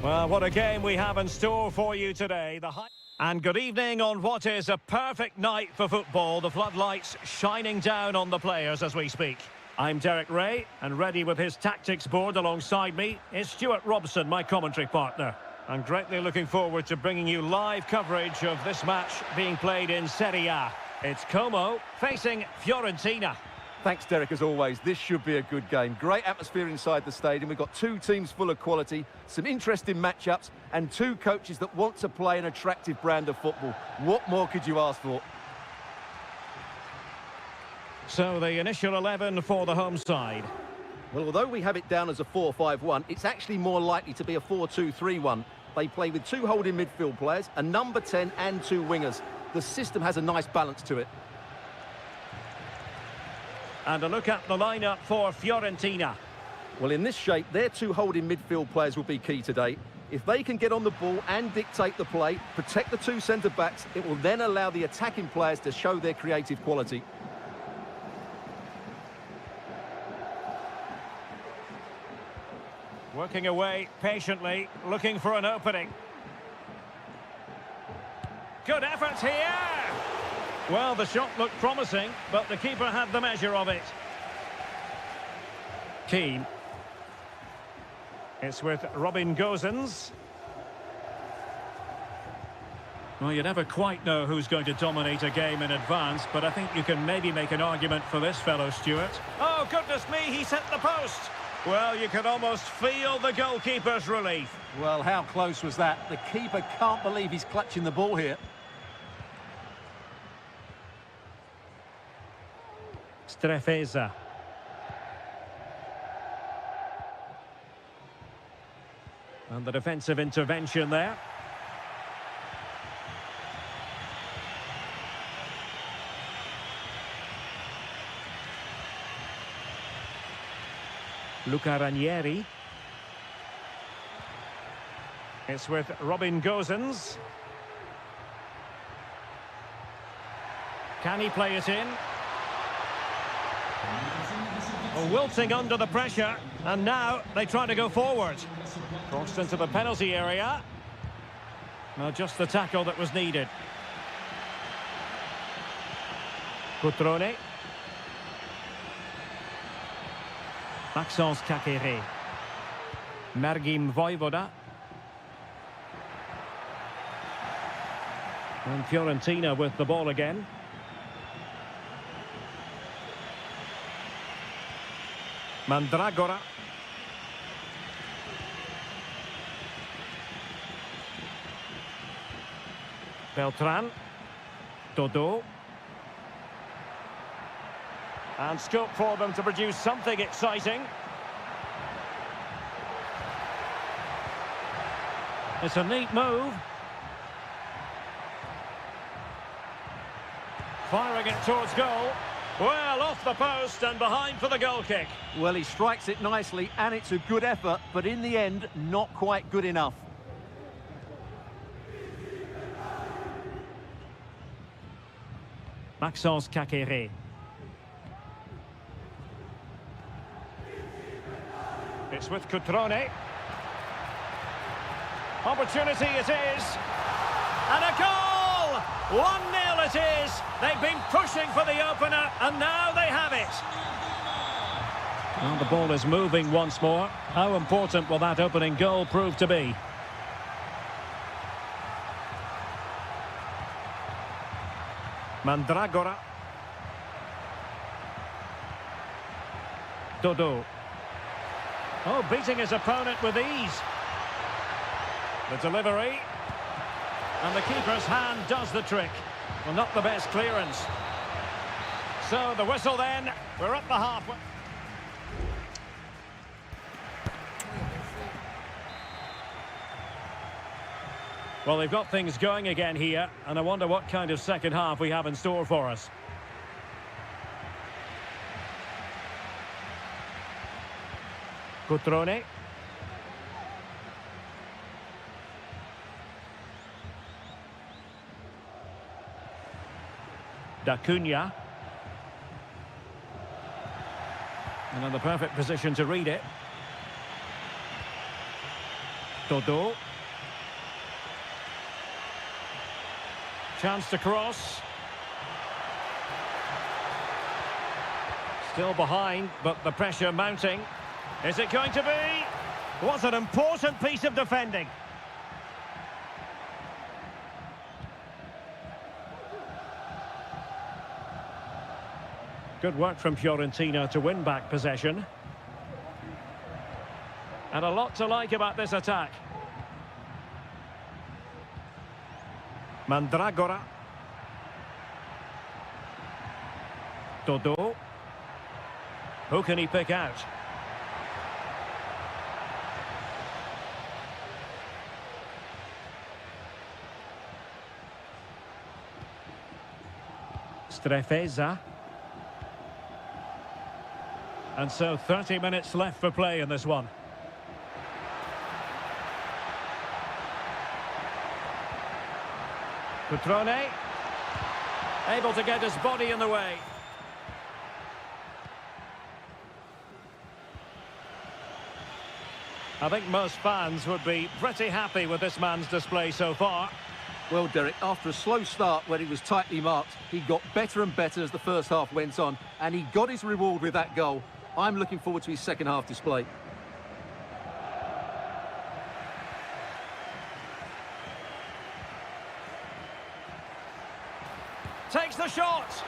S1: Well, what a game we have in store for you today. And good evening on what is a perfect night for football. The floodlights shining down on the players as we speak. I'm Derek Ray, and ready with his tactics board alongside me is Stuart Robson, my commentary partner. I'm greatly looking forward to bringing you live coverage of this match being played in Serie A. It's Como facing Fiorentina.
S2: Thanks, Derek, as always. This should be a good game. Great atmosphere inside the stadium. We've got two teams full of quality, some interesting matchups, and two coaches that want to play an attractive brand of football. What more could you ask for?
S1: So the initial 11 for the home side.
S2: Well, although we have it down as a 4-5-1, it's actually more likely to be a 4-2-3-1. They play with two holding midfield players, a number 10 and two wingers. The system has a nice balance to it.
S1: And a look at the lineup for Fiorentina.
S2: Well, in this shape, their two holding midfield players will be key today. If they can get on the ball and dictate the play, protect the two centre-backs, it will then allow the attacking players to show their creative quality.
S1: Working away patiently, looking for an opening. Good effort here! Well, the shot looked promising, but the keeper had the measure of it. Keane. It's with Robin Gosens. Well, you never quite know who's going to dominate a game in advance, but I think you can maybe make an argument for this fellow, Stuart. Oh, goodness me, he's hit the post! Well, you can almost feel the goalkeeper's relief.
S3: Well, how close was that? The keeper can't believe he's clutching the ball here.
S1: Strefeza. And the defensive intervention there. Luca Ranieri. It's with Robin Gosens. Can he play it in? Wilting under the pressure, and now they try to go forward. Crossed into the penalty area. Well, just the tackle that was needed. Cutrone. Maxence Kakere. Mergim Vojvoda. And Fiorentina with the ball again. Mandragora. Beltran. Dodo. And scope for them to produce something exciting. It's a neat move. Firing it towards goal. Well, off the post and behind for the goal kick.
S2: Well, he strikes it nicely, and it's a good effort, but in the end, not quite good enough.
S1: Maxence Kakere. It's with Cutrone. Opportunity it is. And a goal! 1-0 it is. They've been pushing for the opener, and now they have it. Well, the ball is moving once more. How important will that opening goal prove to be? Mandragora. Dodo. Oh, beating his opponent with ease. The delivery. And the keeper's hand does the trick. Well, not the best clearance. So the whistle then. We're at the halfway. Well, they've got things going again here, and I wonder what kind of second half we have in store for us. Cutrone. D'Acunha. And in the perfect position to read it. Dodo. Chance to cross. Still behind, but the pressure mounting. Is it going to be? What an important piece of defending. Good work from Fiorentina to win back possession. And a lot to like about this attack. Mandragora. Dodo. Who can he pick out? Strefeza. And so 30 minutes left for play in this one. Cutrone. Able to get his body in the way. I think most fans would be pretty happy with this man's display so far.
S2: Well, Derek, after a slow start where he was tightly marked, he got better and better as the first half went on, and he got his reward with that goal. I'm looking forward to his second half display.
S1: Takes the shot.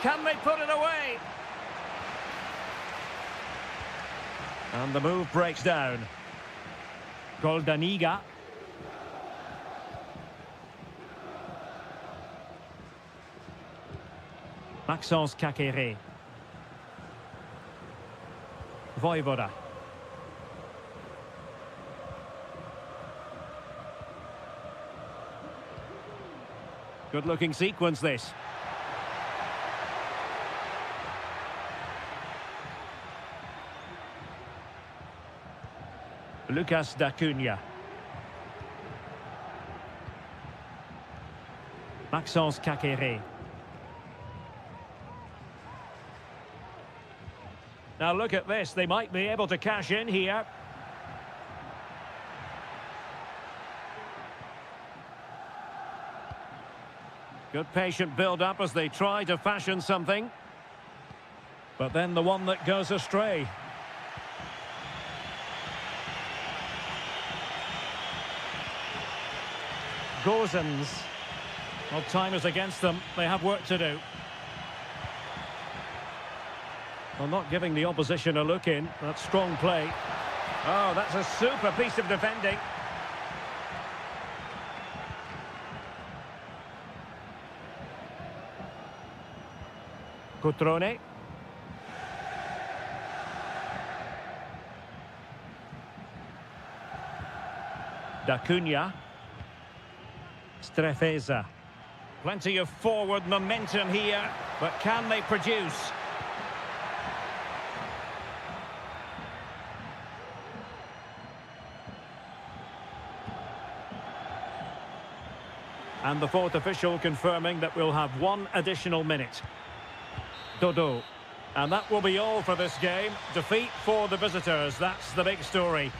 S1: Can they put it away? And the move breaks down. Goldaniga. Maxence Kakere. Voivoda. Good-looking sequence, this. Lucas D'Acunha. Maxence Kakere. Now look at this, they might be able to cash in here. Good patient build-up as they try to fashion something. But then the one that goes astray. Gozens. Well, time is against them. They have work to do. Well, not giving the opposition a look in. That's strong play. Oh, that's a super piece of defending. Cutrone. D'Acunha. Strefeza. Plenty of forward momentum here, but can they produce? And the fourth official confirming that we'll have one additional minute. Dodo. And that will be all for this game. Defeat for the visitors, that's the big story.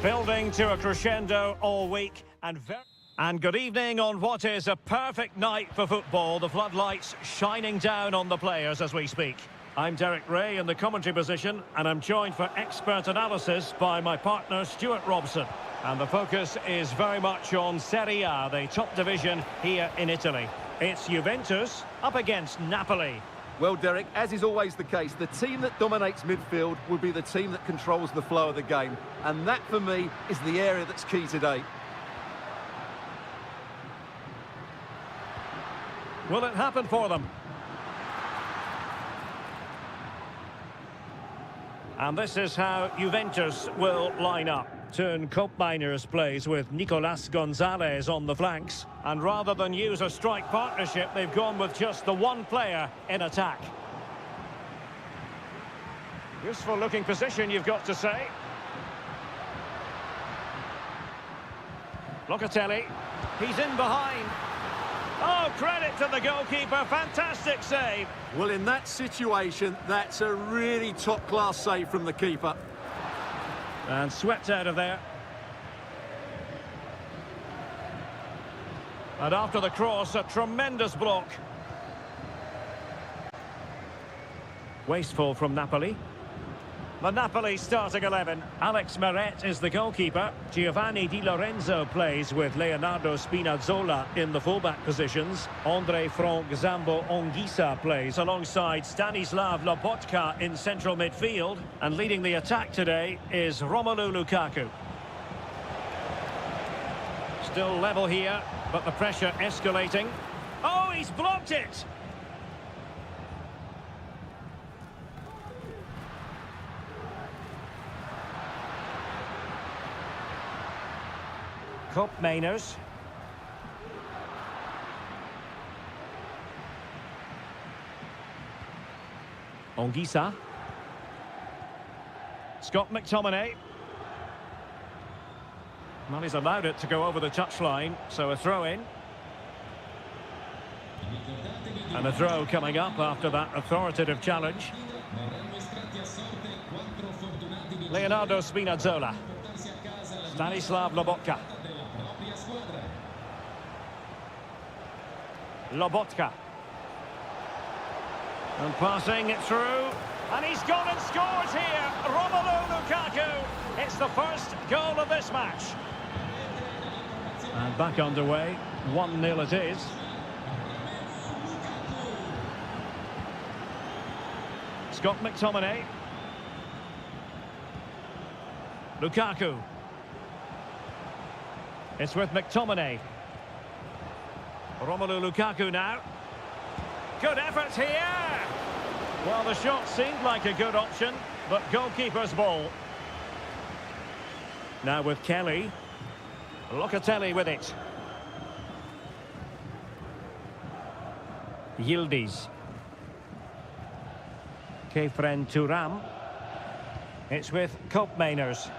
S1: Building to a crescendo all week and good evening on what is a perfect night for football. The floodlights shining down on the players as we speak. I'm Derek Ray in the commentary position, and I'm joined for expert analysis by my partner Stuart Robson. And the focus is very much on Serie A, the top division here in Italy. It's Juventus up against Napoli.
S2: Well, Derek, as is always the case, the team that dominates midfield will be the team that controls the flow of the game. And that, for me, is the area that's key today.
S1: Will it happen for them? And this is how Juventus will line up. Turn Miners plays with Nicolas Gonzalez on the flanks. And rather than use a strike partnership, they've gone with just the one player in attack. Useful looking position, you've got to say. Locatelli, he's in behind. Oh, credit to the goalkeeper, fantastic save.
S2: Well, in that situation, that's a really top-class save from the keeper.
S1: And swept out of there. And after the cross, a tremendous block. Wasteful from Napoli. The Napoli starting 11. Alex Meret is the goalkeeper. Giovanni Di Lorenzo plays with Leonardo Spinazzola in the fullback positions. Andre Frank Zambo Anguissa plays alongside Stanislav Lobotka in central midfield. And leading the attack today is Romelu Lukaku. Still level here, but the pressure escalating. Oh, he's blocked it! Mainers. Anguissa. Scott McTominay. Well, he's allowed it to go over the touchline, so a throw-in. And a throw coming up after that authoritative challenge. Leonardo Spinazzola. Stanislav Lobotka. Lobotka. And passing it through. And he's gone and scores here. Romelu Lukaku. It's the first goal of this match. And back underway. 1-0 it is. Scott McTominay. Lukaku. It's with McTominay. Romelu Lukaku now. Good effort here. Well, the shot seemed like a good option, but goalkeeper's ball. Now with Kelly. Locatelli with it. Yildiz. Kefren Turam. It's with Mainers.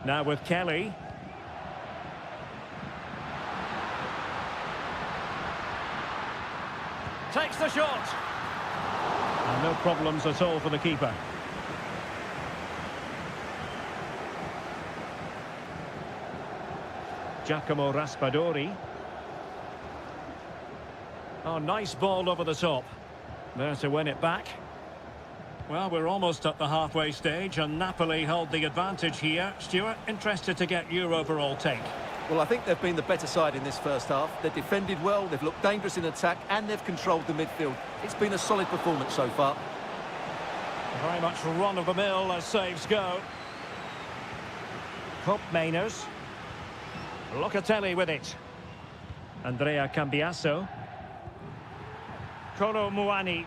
S1: Now with Kelly. Takes the shot. And no problems at all for the keeper. Giacomo Raspadori. Oh, nice ball over the top. There to win it back. Well, we're almost at the halfway stage and Napoli hold the advantage here. Stuart, interested to get your overall take.
S2: Well, I think they've been the better side in this first half. They've defended well, they've looked dangerous in attack, and they've controlled the midfield. It's been a solid performance so far.
S1: Very much run-of-the-mill as saves go. Mainers. Locatelli with it. Andrea Cambiasso. Kolo Muani.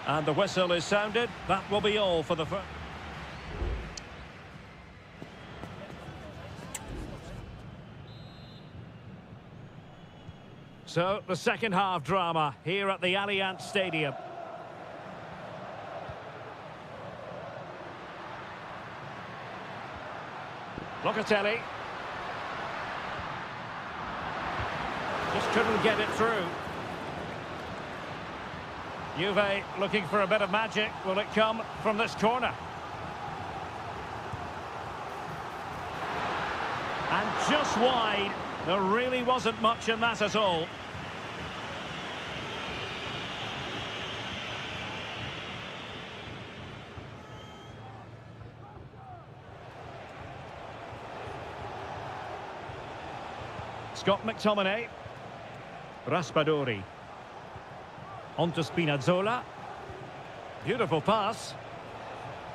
S1: And the whistle is sounded. That will be all for the first. So, the second half drama here at the Allianz Stadium. Locatelli. Just couldn't get it through. Juve looking for a bit of magic. Will it come from this corner? And just wide. There really wasn't much in that at all. Scott McTominay. Raspadori. On to Spinazzola. Beautiful pass.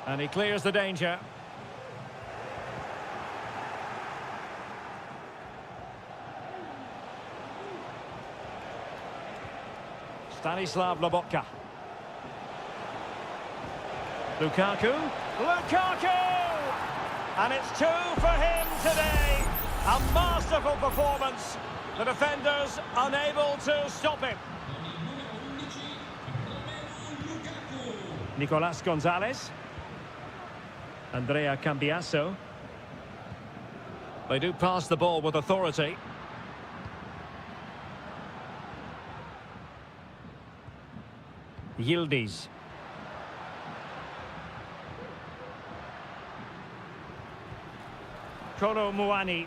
S1: And he clears the danger. Stanislav Lobotka. Lukaku. Lukaku! And it's 2 for him today. A masterful performance. The defenders unable to stop him. Nicolas Gonzalez. Andrea Cambiasso. They do pass the ball with authority. Yildiz. Kolo Muani.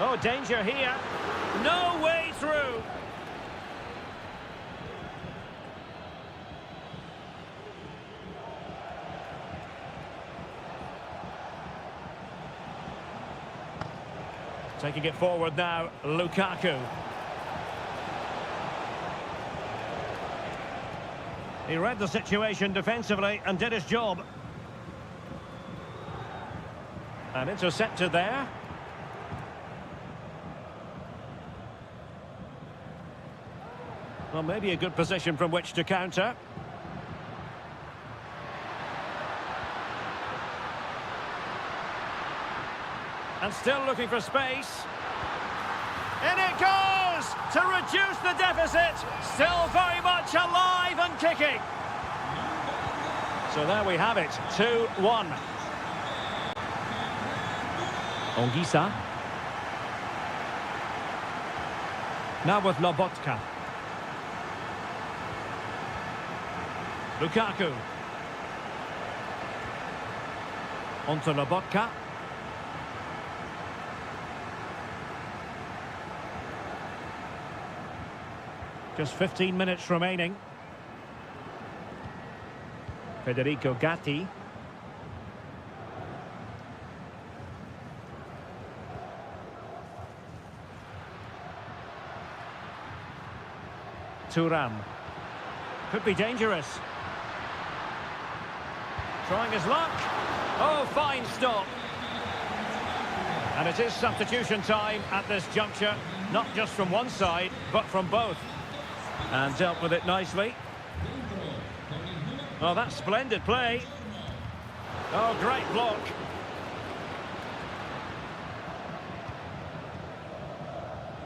S1: Oh, danger here. No way through. Taking it forward now, Lukaku. He read the situation defensively and did his job. And intercepted there. Well, maybe a good position from which to counter. And still looking for space. In it goes to reduce the deficit. Still very much alive and kicking. So there we have it, 2-1. Ongisa. Now with Lobotka. Lukaku. On to Lobotka. Just 15 minutes remaining. Federico Gatti. Thuram. Could be dangerous. Trying his luck. Oh, fine stop. And it is substitution time at this juncture. Not just from one side, but from both. And dealt with it nicely. Oh, that's splendid play. Oh, great block.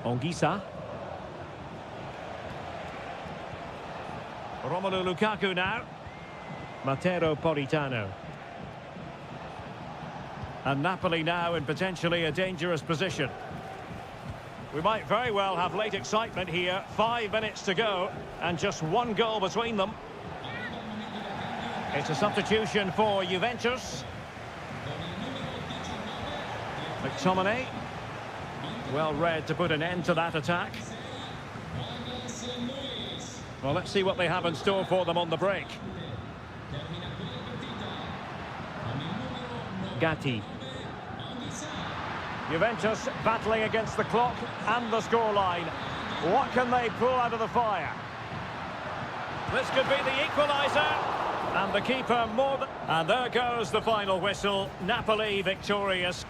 S1: Ongisa. Romelu Lukaku now. Matteo Politano. And Napoli now in potentially a dangerous position. We might very well have late excitement here. 5 minutes to go and just 1 goal between them. It's a substitution for Juventus. McTominay. Well read to put an end to that attack. Well, let's see what they have in store for them on the break. Gatti. Juventus battling against the clock and the scoreline. What can they pull out of the fire? This could be the equaliser. And the keeper more than... And there goes the final whistle. Napoli victorious.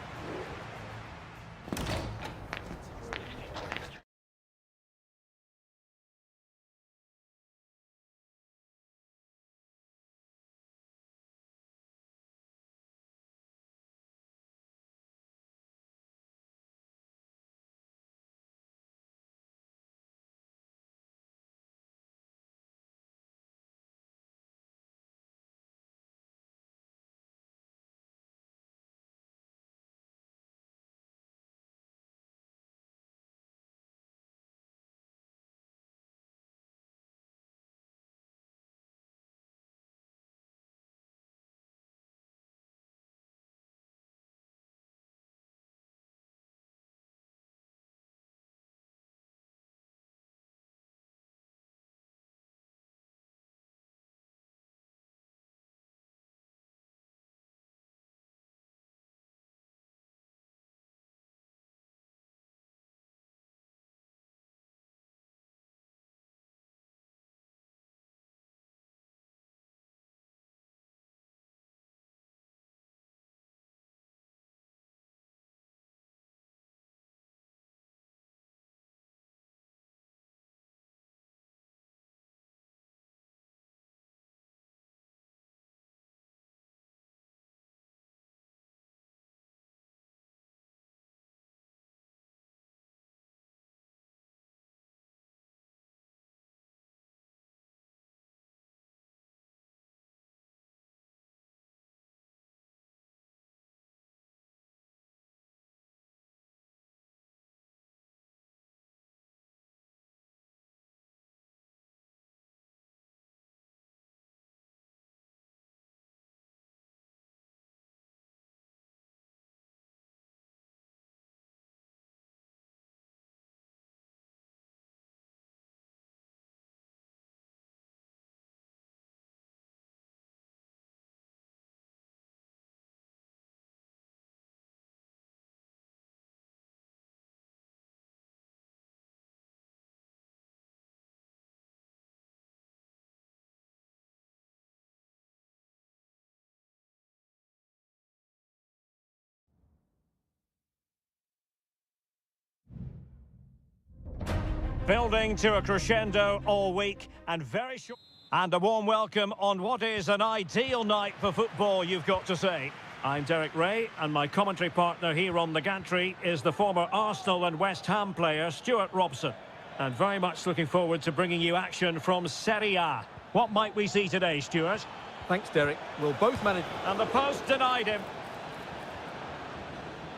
S1: Building to a crescendo all week and very short. And a warm welcome on what is an ideal night for football, you've got to say. I'm Derek Ray, and my commentary partner here on the gantry is the former Arsenal and West Ham player, Stuart Robson. And very much looking forward to bringing you action from Serie A. What might we see today, Stuart?
S2: Thanks, Derek. We'll both manage.
S1: And the post denied him.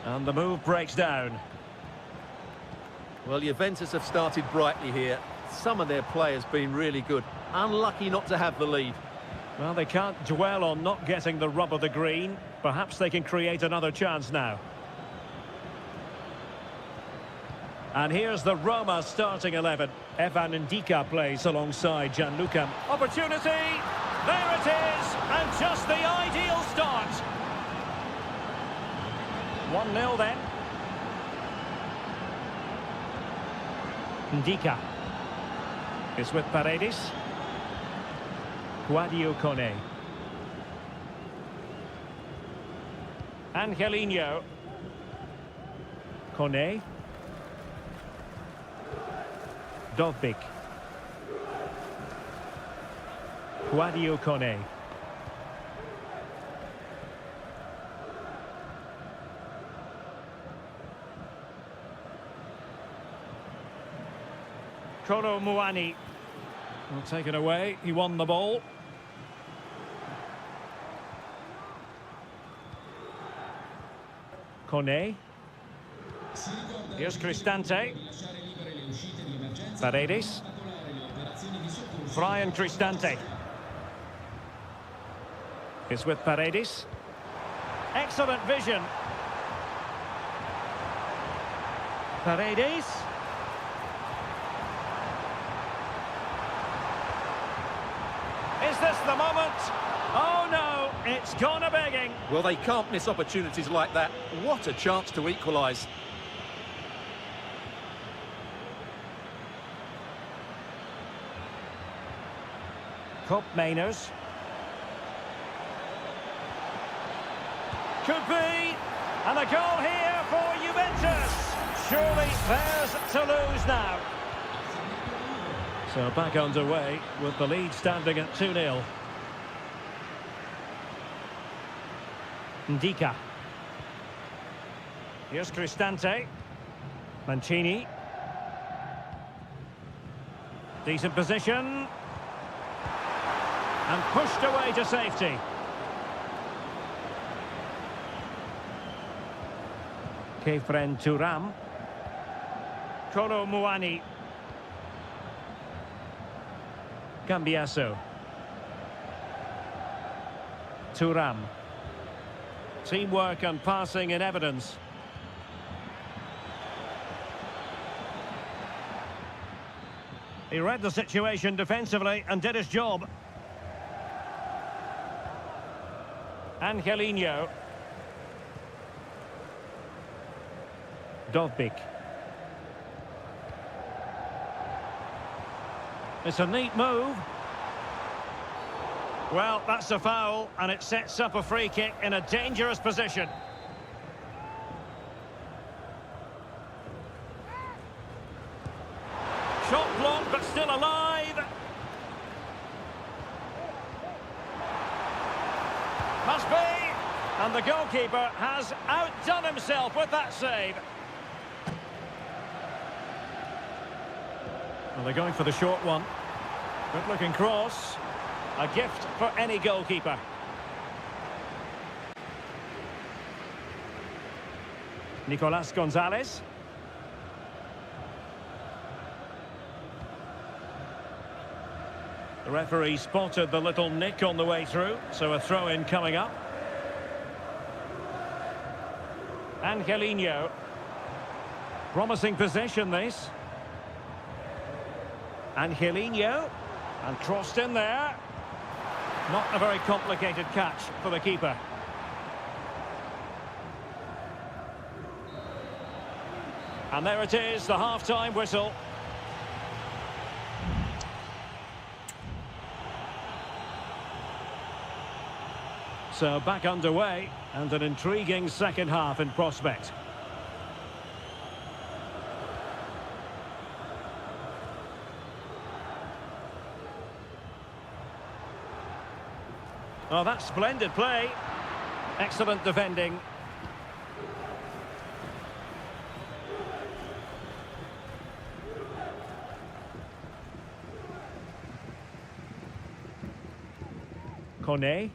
S1: And the move breaks down.
S2: Well, Juventus have started brightly here. Some of their players been really good. Unlucky not to have the lead.
S1: Well, they can't dwell on not getting the rub of the green. Perhaps they can create another chance now. And here's the Roma starting 11. Evan Ndika plays alongside Gianluca. Opportunity! There it is! And just the ideal start. 1-0 then. Ndika. It's with Paredes. Guadio Kone. Angelino. Kone. Dovbik. Guadio Kone. Kolo Muani. Well, taken away. He won the ball. Kone. Here's Cristante. Paredes. Brian Cristante. It's with Paredes. Excellent vision. Paredes. Is this the moment? Oh no, it's gone a-begging.
S2: Well, they can't miss opportunities like that. What a chance to equalise.
S1: Cop Mainers. Could be. And a goal here for Juventus. Surely theirs to lose now. So back underway with the lead standing at 2-0. Ndika. Here's Cristante. Mancini. Decent position. And pushed away to safety. Kefren Turam. Kolo Muani. Cambiaso. Turam. Teamwork and passing in evidence. He read the situation defensively and did his job. Angelino. Dovbik. It's a neat move. Well, that's a foul, and it sets up a free kick in a dangerous position. Shot blocked, but still alive. Must be. And the goalkeeper has outdone himself with that save. Well, they're going for the short one. Good looking cross. A gift for any goalkeeper. Nicolas Gonzalez. The referee spotted the little nick on the way through, so a throw-in coming up. Angelino. Promising possession, this. Angelino. And crossed in there. Not a very complicated catch for the keeper. And there it is, the half-time whistle. So back underway, and an intriguing second half in prospect. Oh, that's splendid play. Excellent defending. Kone.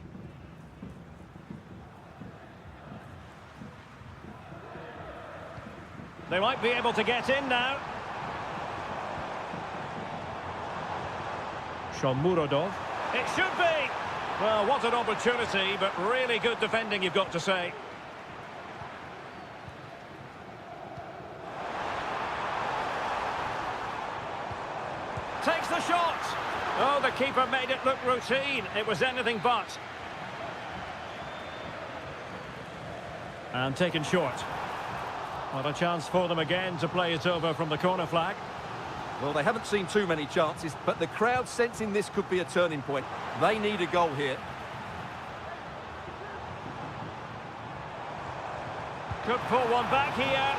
S1: They might be able to get in now. Shomurodov. It should be! Well, what an opportunity, but really good defending, you've got to say. Takes the shot! Oh, the keeper made it look routine. It was anything but. And taken short. What a chance for them again to play it over from the corner flag.
S2: Well, they haven't seen too many chances, but the crowd sensing this could be a turning point. They need a goal here.
S1: Could pull one back here.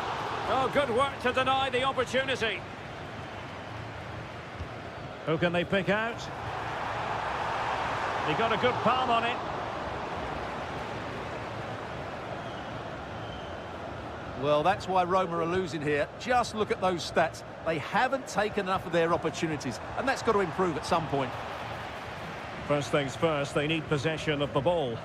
S1: Oh, good work to deny the opportunity. Who can they pick out? He got a good palm on it.
S2: Well, that's why Roma are losing here. Just look at those stats. They haven't taken enough of their opportunities, and that's got to improve at some point.
S1: First things first, they need possession of the ball.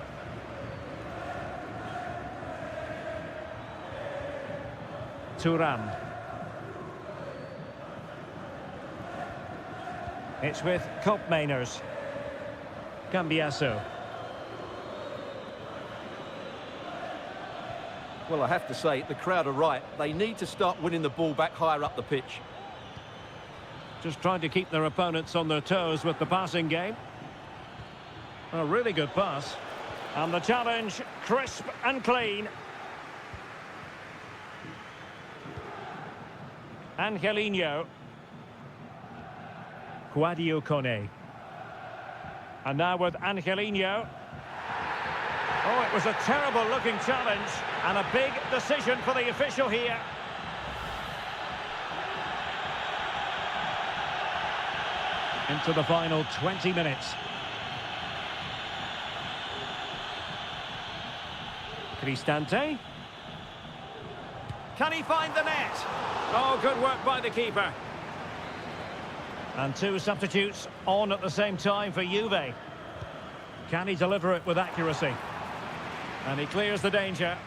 S1: Thuram. It's with Koopmeiners. Cambiasso.
S2: Well, I have to say, the crowd are right. They need to start winning the ball back higher up the pitch.
S1: Just trying to keep their opponents on their toes with the passing game. A really good pass. And the challenge, crisp and clean. Angelino. Guadio Kone. And now with Angelino. Oh, it was a terrible-looking challenge. And a big decision for the official here. Into the final 20 minutes. Cristante. Can he find the net? Oh, good work by the keeper. And two substitutes on at the same time for Juve. Can he deliver it with accuracy? And he clears the danger.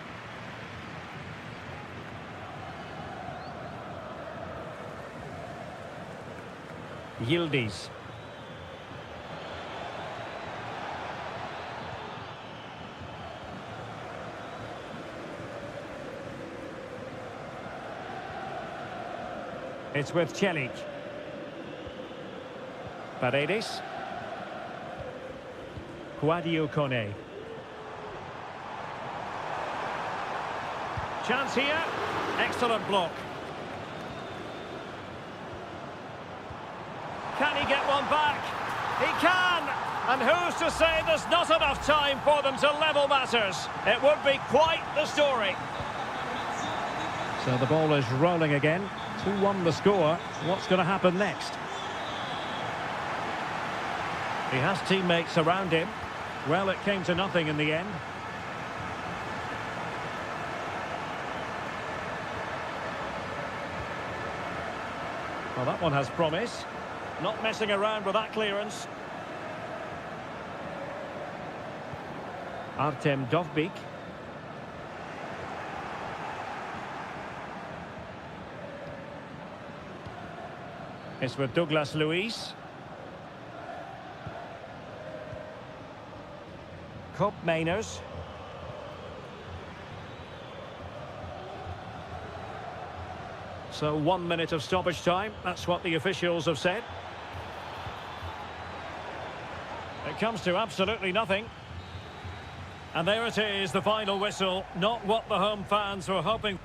S1: Yildiz. It's with Celik. Paredes. Guadio Kone. Chance here. Excellent block. Can he get one back? He can! And who's to say there's not enough time for them to level matters? It would be quite the story. So the ball is rolling again. 2-1 the score. What's going to happen next? He has teammates around him. Well, it came to nothing in the end. Well, that one has promise. Not messing around with that clearance. Artem Dovbyk. It's with Douglas Luiz. Koopmeiners. So 1 minute of stoppage time. That's what the officials have said. It comes to absolutely nothing. And there it is, the final whistle. Not what the home fans were hoping.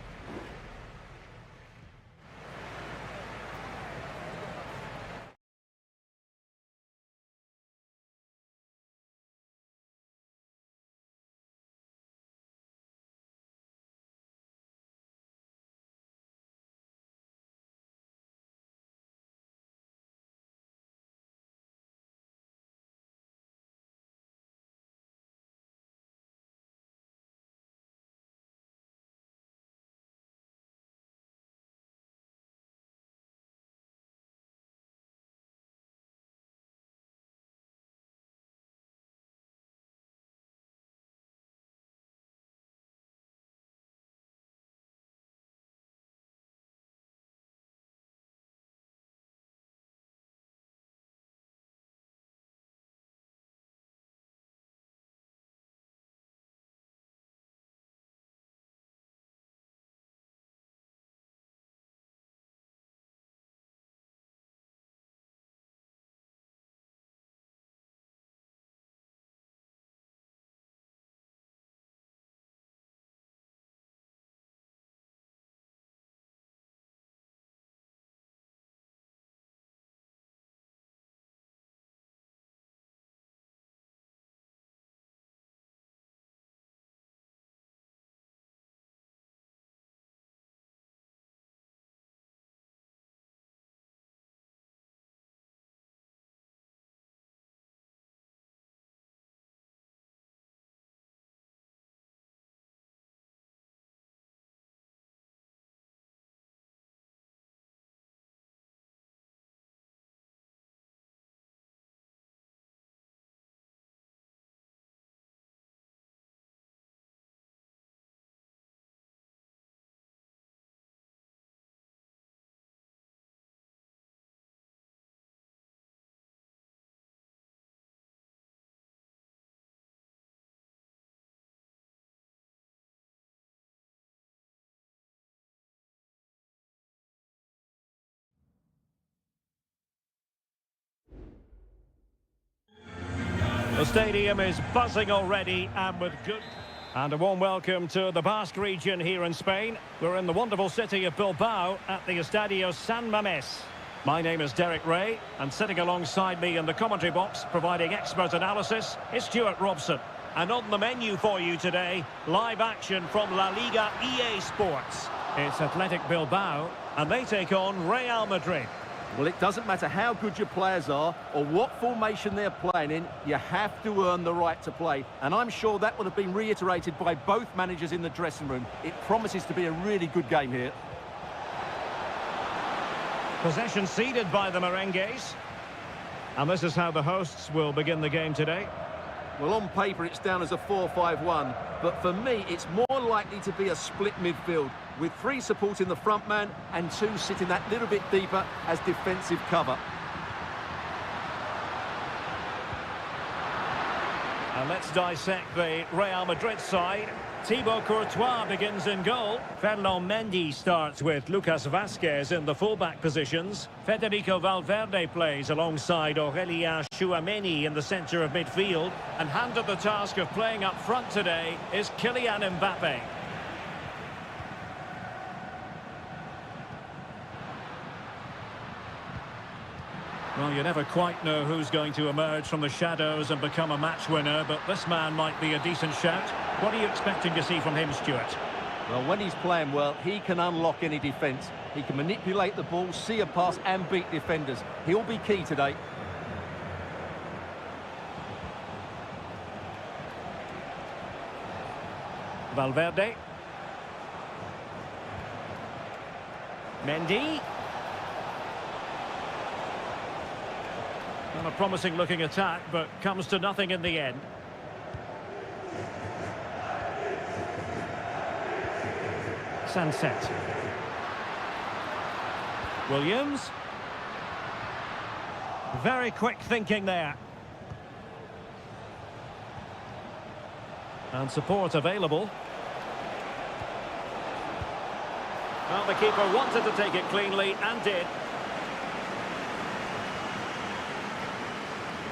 S1: The stadium is buzzing already and with good... And a warm welcome to the Basque region here in Spain. We're in the wonderful city of Bilbao at the Estadio San Mamés. My name is Derek Ray, and sitting alongside me in the commentary box, providing expert analysis, is Stuart Robson. And on the menu for you today, live action from La Liga EA Sports. It's Athletic Bilbao, and they take on Real Madrid.
S2: Well, it doesn't matter how good your players are or what formation they're playing in, you have to earn the right to play. And I'm sure that would have been reiterated by both managers in the dressing room. It promises to be a really good game here.
S1: Possession ceded by the Merengues. And this is how the hosts will begin the game today.
S2: Well, on paper, it's down as a 4-5-1. But for me, it's more likely to be a split midfield, with 3 supporting the front man and 2 sitting that little bit deeper as defensive cover.
S1: And let's dissect the Real Madrid side. Thibaut Courtois begins in goal. Ferland Mendy starts with Lucas Vazquez in the fullback positions. Federico Valverde plays alongside Aurélien Tchouaméni in the centre of midfield. And handed the task of playing up front today is Kylian Mbappe. Well, you never quite know who's going to emerge from the shadows and become a match winner, but this man might be a decent shout. What are you expecting to see from him, Stuart?
S2: Well, when he's playing well, he can unlock any defence. He can manipulate the ball, see a pass and beat defenders. He'll be key today.
S1: Valverde. Mendy. Well, a promising looking attack, but comes to nothing in the end. Sunset. Williams. Very quick thinking there. And support available. Well, the keeper wanted to take it cleanly and did.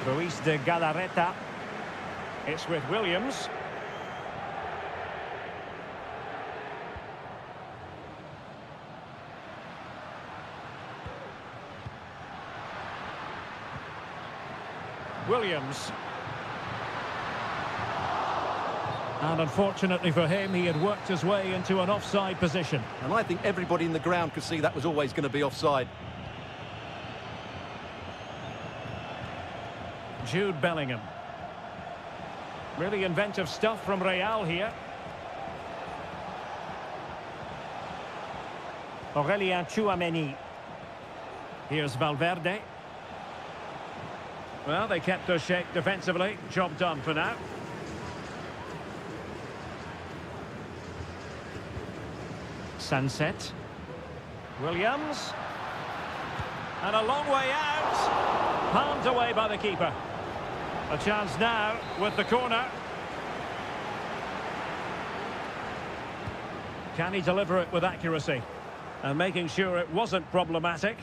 S1: Ruiz de Galarreta. It's with Williams. Williams. And unfortunately for him, he had worked his way into an offside position.
S2: And I think everybody in the ground could see that was always going to be offside.
S1: Jude Bellingham. Really inventive stuff from Real here. Aurélien Tchouaméni. Here's Valverde. Well, they kept their shape defensively. Job done for now. Sunset. Williams. And a long way out. Palmed away by the keeper. A chance now with the corner. Can he deliver it with accuracy? And making sure it wasn't problematic.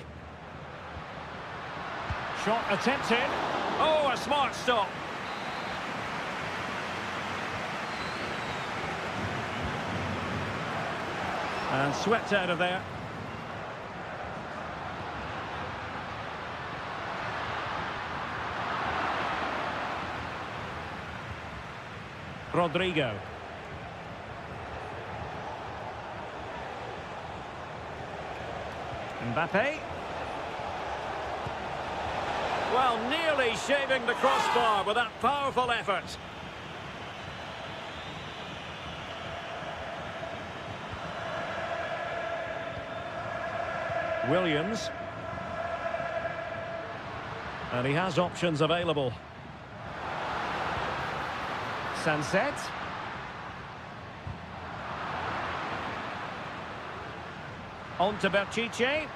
S1: Shot attempted. Oh, a smart stop. And swept out of there. Rodrigo. Mbappe. Well, nearly shaving the crossbar with that powerful effort. Williams. And he has options available. Sunset. On to Berchiche.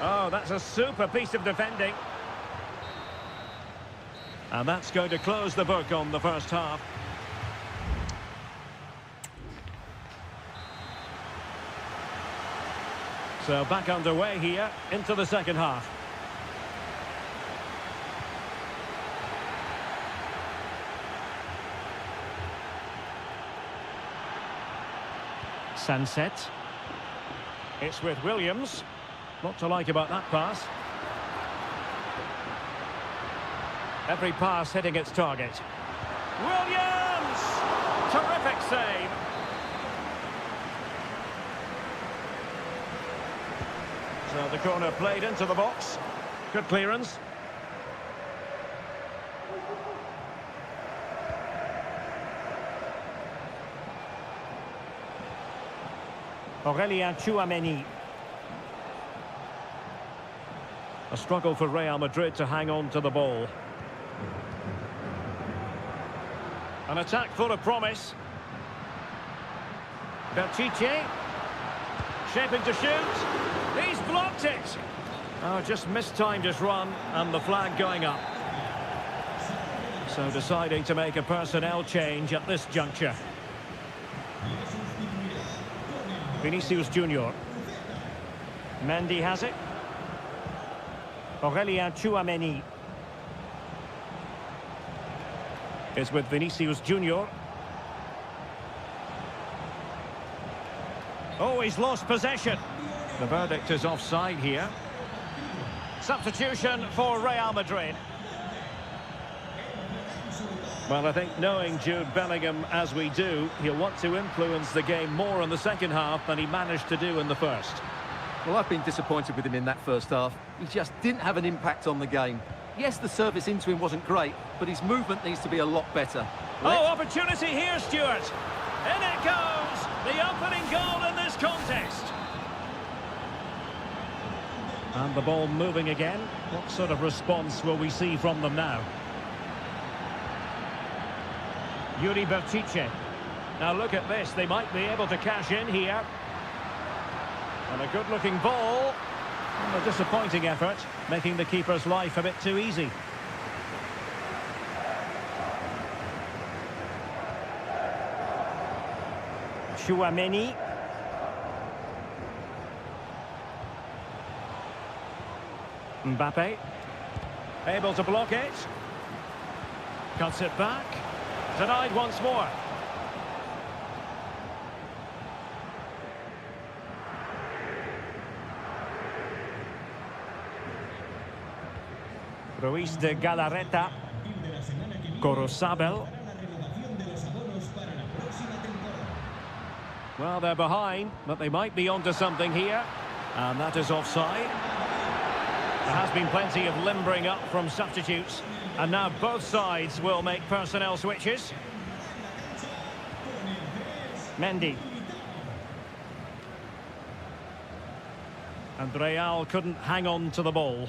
S1: Oh, that's a super piece of defending. And that's going to close the book on the first half. So back underway here into the second half. Sunset. It's with Williams. Lot to like about that pass. Every pass hitting its target. Williams! Terrific save. So the corner played into the box. Good clearance. Aurelien Tchouameni. A struggle for Real Madrid to hang on to the ball. An attack full of promise. Berchiche. Shaping to shoot. He's blocked it. Oh, just mistimed his run and the flag going up. So deciding to make a personnel change at this juncture. Vinicius Junior. Mendy has it. Aurelien Tchouameni. Is with Vinicius Junior. Oh, he's lost possession. The verdict is offside here. Substitution for Real Madrid. Well, I think knowing Jude Bellingham as we do, he'll want to influence the game more in the second half than he managed to do in the first.
S2: Well, I've been disappointed with him in that first half. He just didn't have an impact on the game. Yes, the service into him wasn't great, but his movement needs to be a lot better.
S1: Oh, opportunity here, Stuart. In it goes. The opening goal in this contest. And the ball moving again. What sort of response will we see from them now? Yuri Berchiche. Now look at this. They might be able to cash in here. And a good-looking ball. And a disappointing effort, making the keeper's life a bit too easy. Tchouameni. Mbappe. Able to block it. Cuts it back. Denied once more. Ruiz de Galarreta. Corosabel. Well, they're behind, but they might be onto something here. And that is offside. There has been plenty of limbering up from substitutes. And now both sides will make personnel switches. Mendy. And Real couldn't hang on to the ball.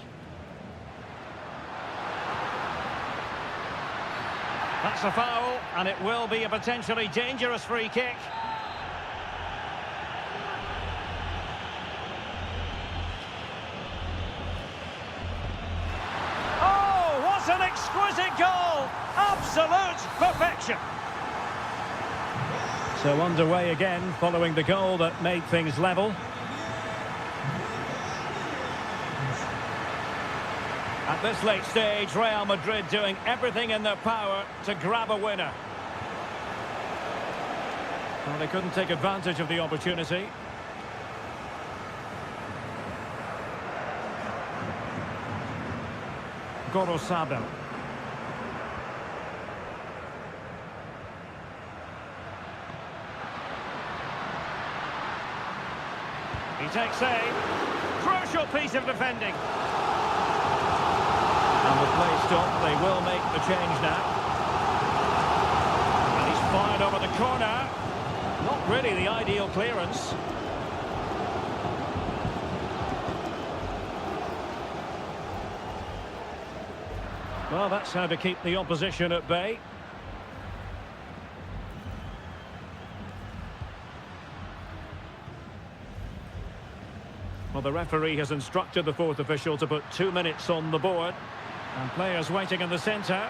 S1: That's a foul, and it will be a potentially dangerous free kick. Oh, what an exquisite goal! Absolute perfection. So underway again, following the goal that made things level. At this late stage, Real Madrid doing everything in their power to grab a winner. Well, they couldn't take advantage of the opportunity. Corosabel. He takes aim. Crucial piece of defending. And the play stopped. They will make the change now. And he's fired over the corner. Not really the ideal clearance. Well, that's how to keep the opposition at bay. Well, the referee has instructed the fourth official to put 2 minutes on the board. And players waiting in the centre.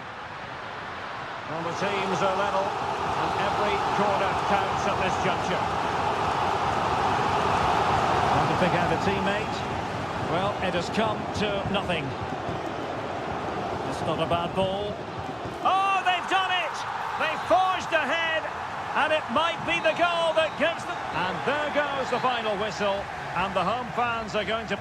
S1: Well, the teams are level, and every corner counts at this juncture. Want to pick out a teammate? Well, it has come to nothing. It's not a bad ball. Oh, they've done it! They've forged ahead, And it might be the goal that gives them... And there goes the final whistle. And the home fans are going to...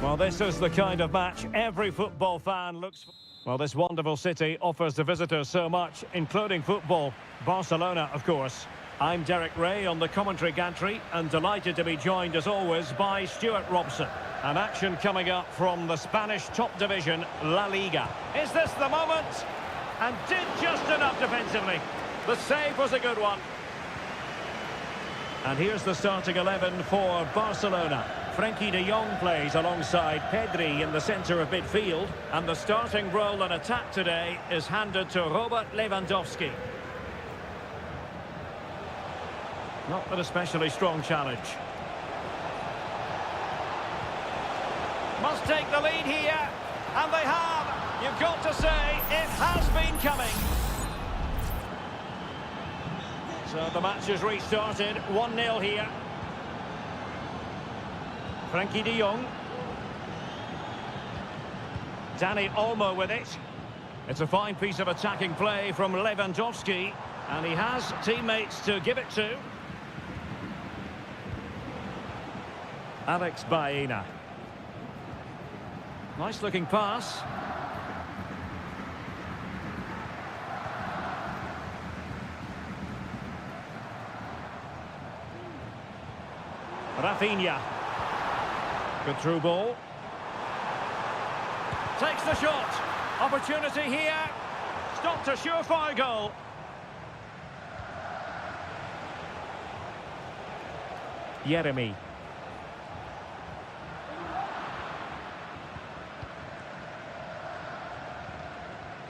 S1: Well, this is the kind of match every football fan looks for. Well, this wonderful city offers the visitors so much, including football. Barcelona, of course. I'm Derek Ray on the commentary gantry, and delighted to be joined, as always, by Stuart Robson. An action coming up from the Spanish top division, La Liga. Is this the moment? And did just enough defensively. The save was a good one. And here's the starting 11 for Barcelona. Frenkie de Jong plays alongside Pedri in the centre of midfield. And the starting role in attack today is handed to Robert Lewandowski. Not an especially strong challenge. Must take the lead here. And they have. You've got to say, it has been coming. So the match has restarted. 1-0 here. Frenkie de Jong. Dani Olmo with it. It's a fine piece of attacking play from Lewandowski. And he has teammates to give it to. Alex Baena. Nice looking pass. Rafinha. Good through ball. Takes the shot. Opportunity here. Stopped a surefire goal. Yeremy.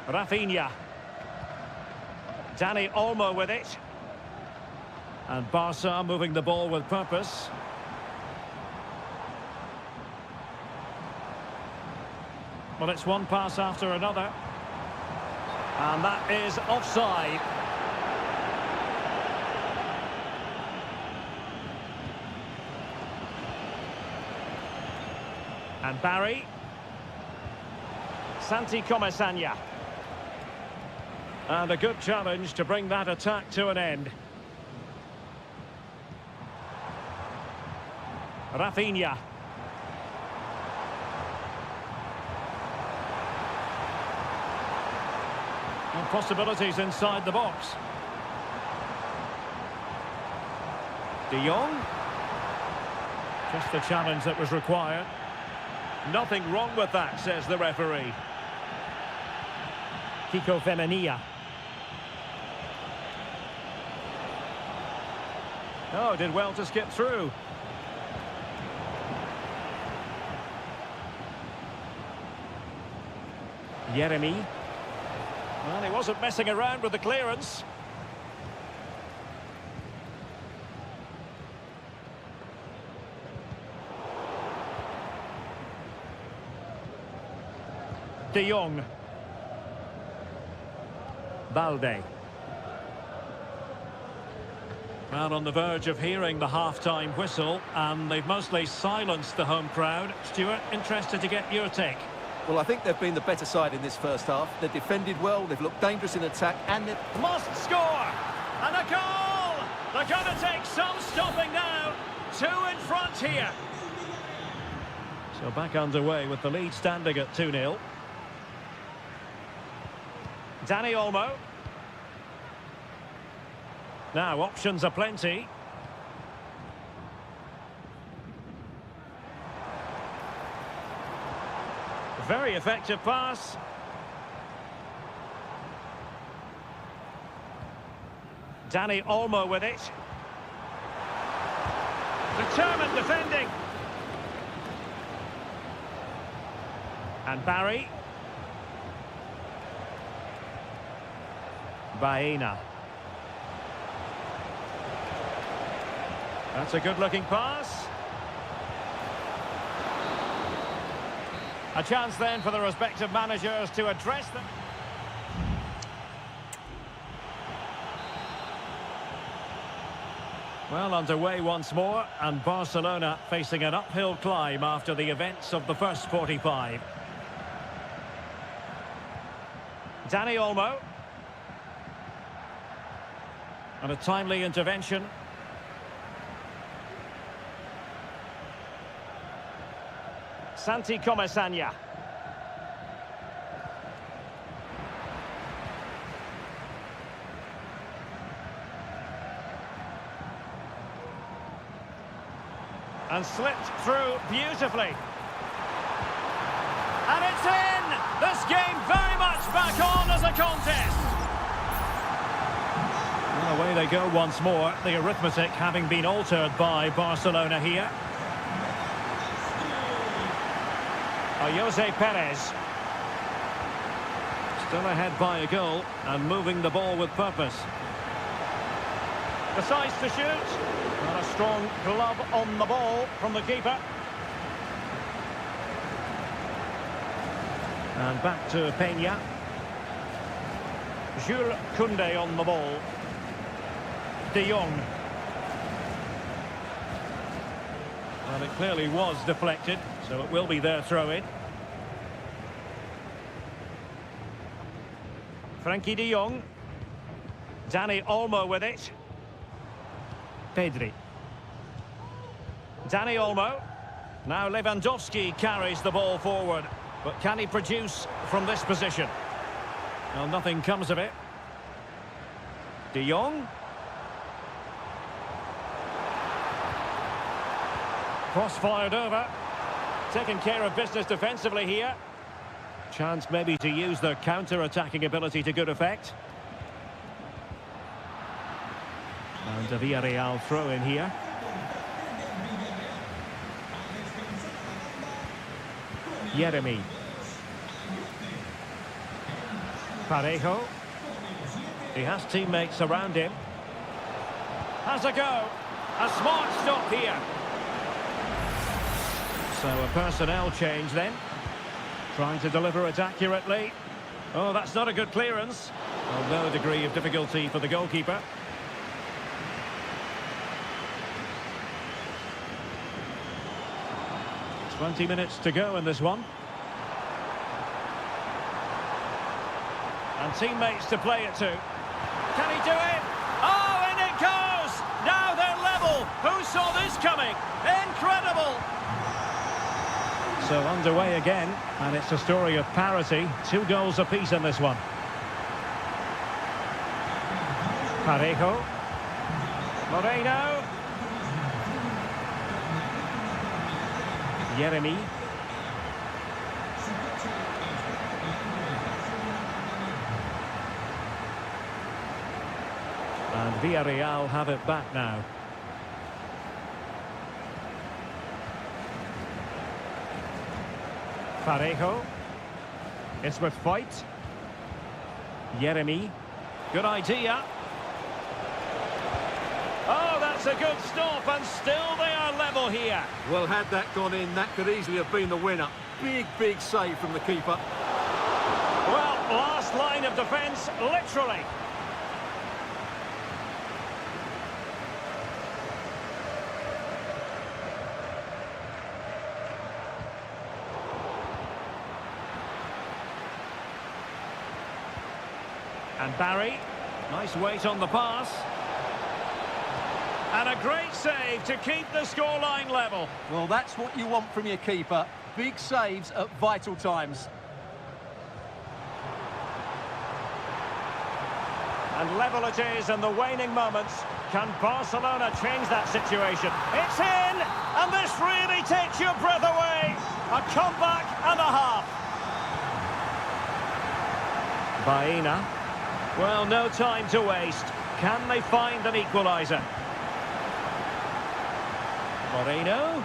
S1: Rafinha. Dani Olmo with it. And Barca moving the ball with purpose. Well, it's one pass after another. And that is offside. And Barry. Santi Comesaña. And a good challenge to bring that attack to an end. Rafinha. And possibilities inside the box. De Jong. Just the challenge that was required. Nothing wrong with that, says the referee. Kiko Femenia. Oh, did well to skip through. Yeremy. Well, he wasn't messing around with the clearance. De Jong. Balde.
S5: Well, on the verge of hearing the half-time whistle, and they've mostly silenced the home crowd. Stuart, interested to get your take.
S2: Well, I think they've been the better side in this first half. They've defended well, they've looked dangerous in attack, and they've...
S1: Must score! And a goal! They're going to take some stopping now. 2 in front here.
S5: So back underway with the lead standing at 2-0.
S1: Dani Olmo. Now, options are plenty. Very effective pass. Dani Olmo with it. Determined defending. And Barry. Baena. That's a good-looking pass. A chance then for the respective managers to address them.
S5: Well, underway once more, and Barcelona facing an uphill climb after the events of the first 45.
S1: Dani Olmo. And a timely intervention. Santi Comesaña. And slipped through beautifully. And it's in! This game very much back on as a contest.
S5: Well, away they go once more, the arithmetic having been altered by Barcelona here.
S1: Jose Perez.
S5: Still ahead by a goal and moving the ball with purpose.
S1: Decides to shoot. And a strong glove on the ball from the keeper.
S5: And back to Peña.
S1: Jules Koundé on the ball. De Jong.
S5: Well, it clearly was deflected, so it will be their throw-in.
S1: Frenkie de Jong. Dani Olmo with it. Pedri. Dani Olmo. Now Lewandowski carries the ball forward. But can he produce from this position?
S5: Well, nothing comes of it.
S1: De Jong. Cross fired over. Taking care of business defensively here.
S5: Chance maybe to use their counter-attacking ability to good effect. And a Villarreal throw in here. Yeremy.
S1: Parejo.
S5: He has teammates around him.
S1: Has a go. A smart stop here.
S5: So a personnel change then. Trying to deliver it accurately.
S1: Oh, that's not a good clearance.
S5: Well, no degree of difficulty for the goalkeeper. "20 minutes to go in this one.
S1: And teammates to play it to. Can he do it? Oh, and it goes! Now they're level. Who saw this coming? Incredible!
S5: So underway again, and it's a story of parity. 2 goals apiece in this one.
S1: Parejo. Moreno.
S5: Yeremy. And Villarreal have it back now.
S1: Parejo. It's with fight.
S5: Yeremy.
S1: Good idea. Oh, that's a good stop, and still they are level here.
S2: Well, had that gone in, that could easily have been the winner. Big, big save from the keeper.
S1: last line of defence, literally. And Barry, nice weight on the pass. And a great save to keep the scoreline level.
S2: Well, that's what you want from your keeper. Big saves at vital times.
S1: And level it is in the waning moments. Can Barcelona change that situation? It's in! And this really takes your breath away. A comeback and a half. Baena. Well, no time to waste. Can they find an equaliser? Moreno.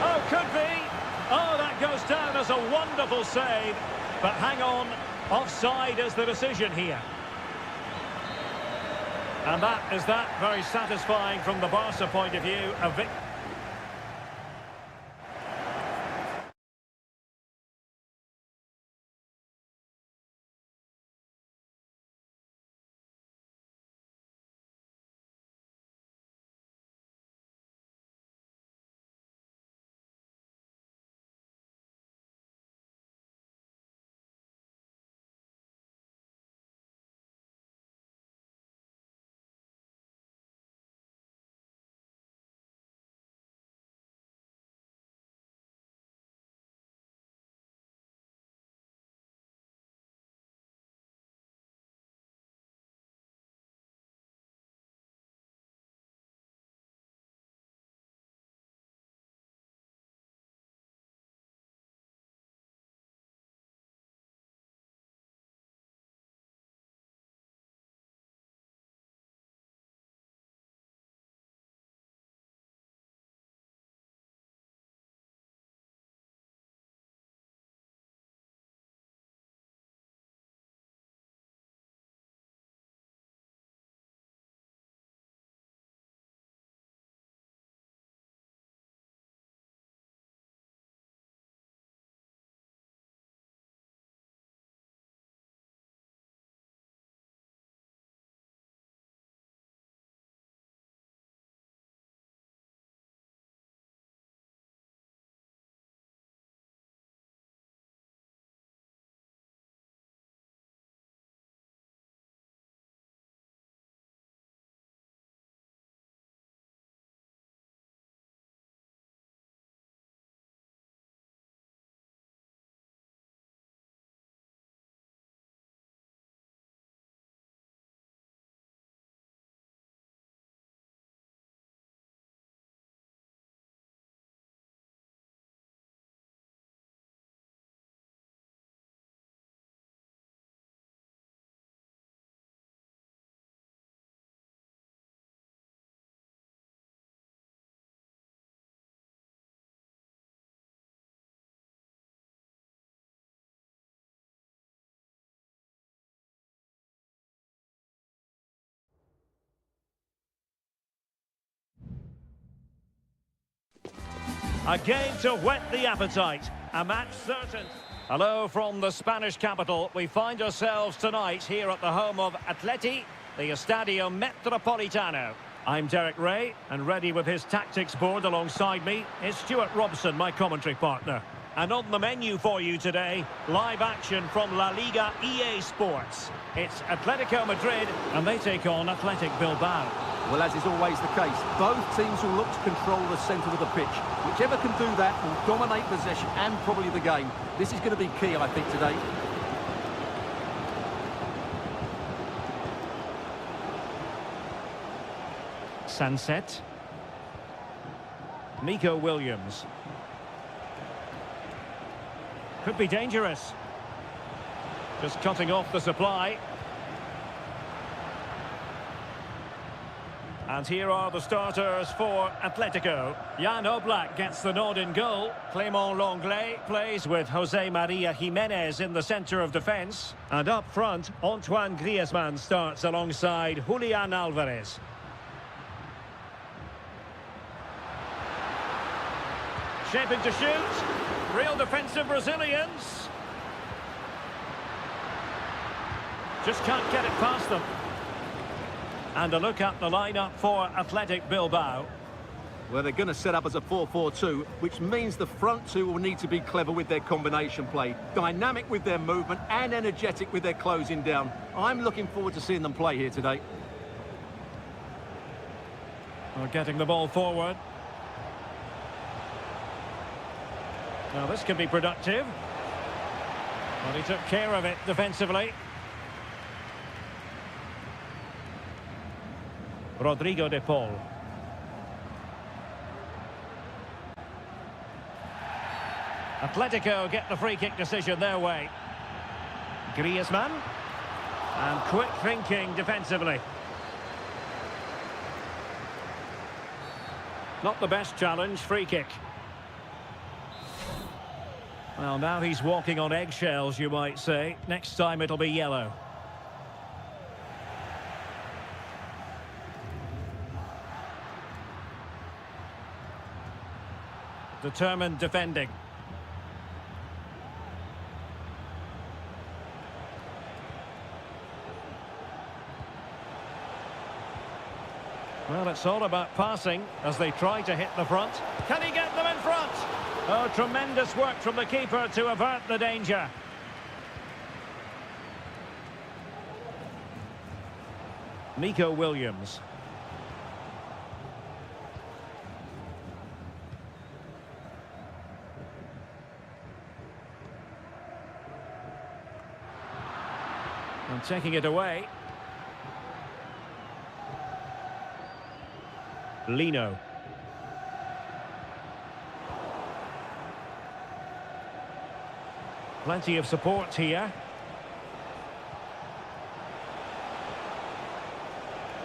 S1: Oh, could be. Oh, that goes down as a wonderful save. But hang on, offside is the decision here. And that is that. Very satisfying from the Barca point of view. A victory. A game to whet the appetite. A match certain. Hello from the Spanish capital. We find ourselves tonight here at the home of Atleti, the Estadio Metropolitano. I'm Derek Ray, and ready with his tactics board alongside me is Stuart Robson, my commentary partner. And on the menu for you today, live action from La Liga EA Sports. It's Atletico Madrid, and they take on Athletic Bilbao.
S2: Well, as is always the case, both teams will look to control the centre of the pitch. Whichever can do that will dominate possession and probably the game. This is going to be key, I think, today.
S1: Sunset. Nico Williams. Could be dangerous. Just cutting off the supply. And here are the starters for Atletico. Jan Oblak gets the nod in goal. Clément Lenglet plays with Jose Maria Jimenez in the centre of defence. And up front, Antoine Griezmann starts alongside Julian Alvarez. Shaping to shoot. Real defensive resilience. Just can't get it past them. And a look at the lineup for Athletic Bilbao.
S2: Well, they're going to set up as a 4-4-2, which means the front two will need to be clever with their combination play, dynamic with their movement and energetic with their closing down. I'm looking forward to seeing them play here today.
S1: We're getting the ball forward. Now this could be productive. Well, he took care of it defensively. Rodrigo de Paul. Atletico get the free kick decision their way. Griezmann. And quick thinking defensively. Not the best challenge, free kick. Well, now he's walking on eggshells, you might say. Next time it'll be yellow. Determined defending. Well, it's all about passing as they try to hit the front. Can he get them in front? Oh, tremendous work from the keeper to avert the danger. Nico Williams. And taking it away. Lino. Plenty of support here.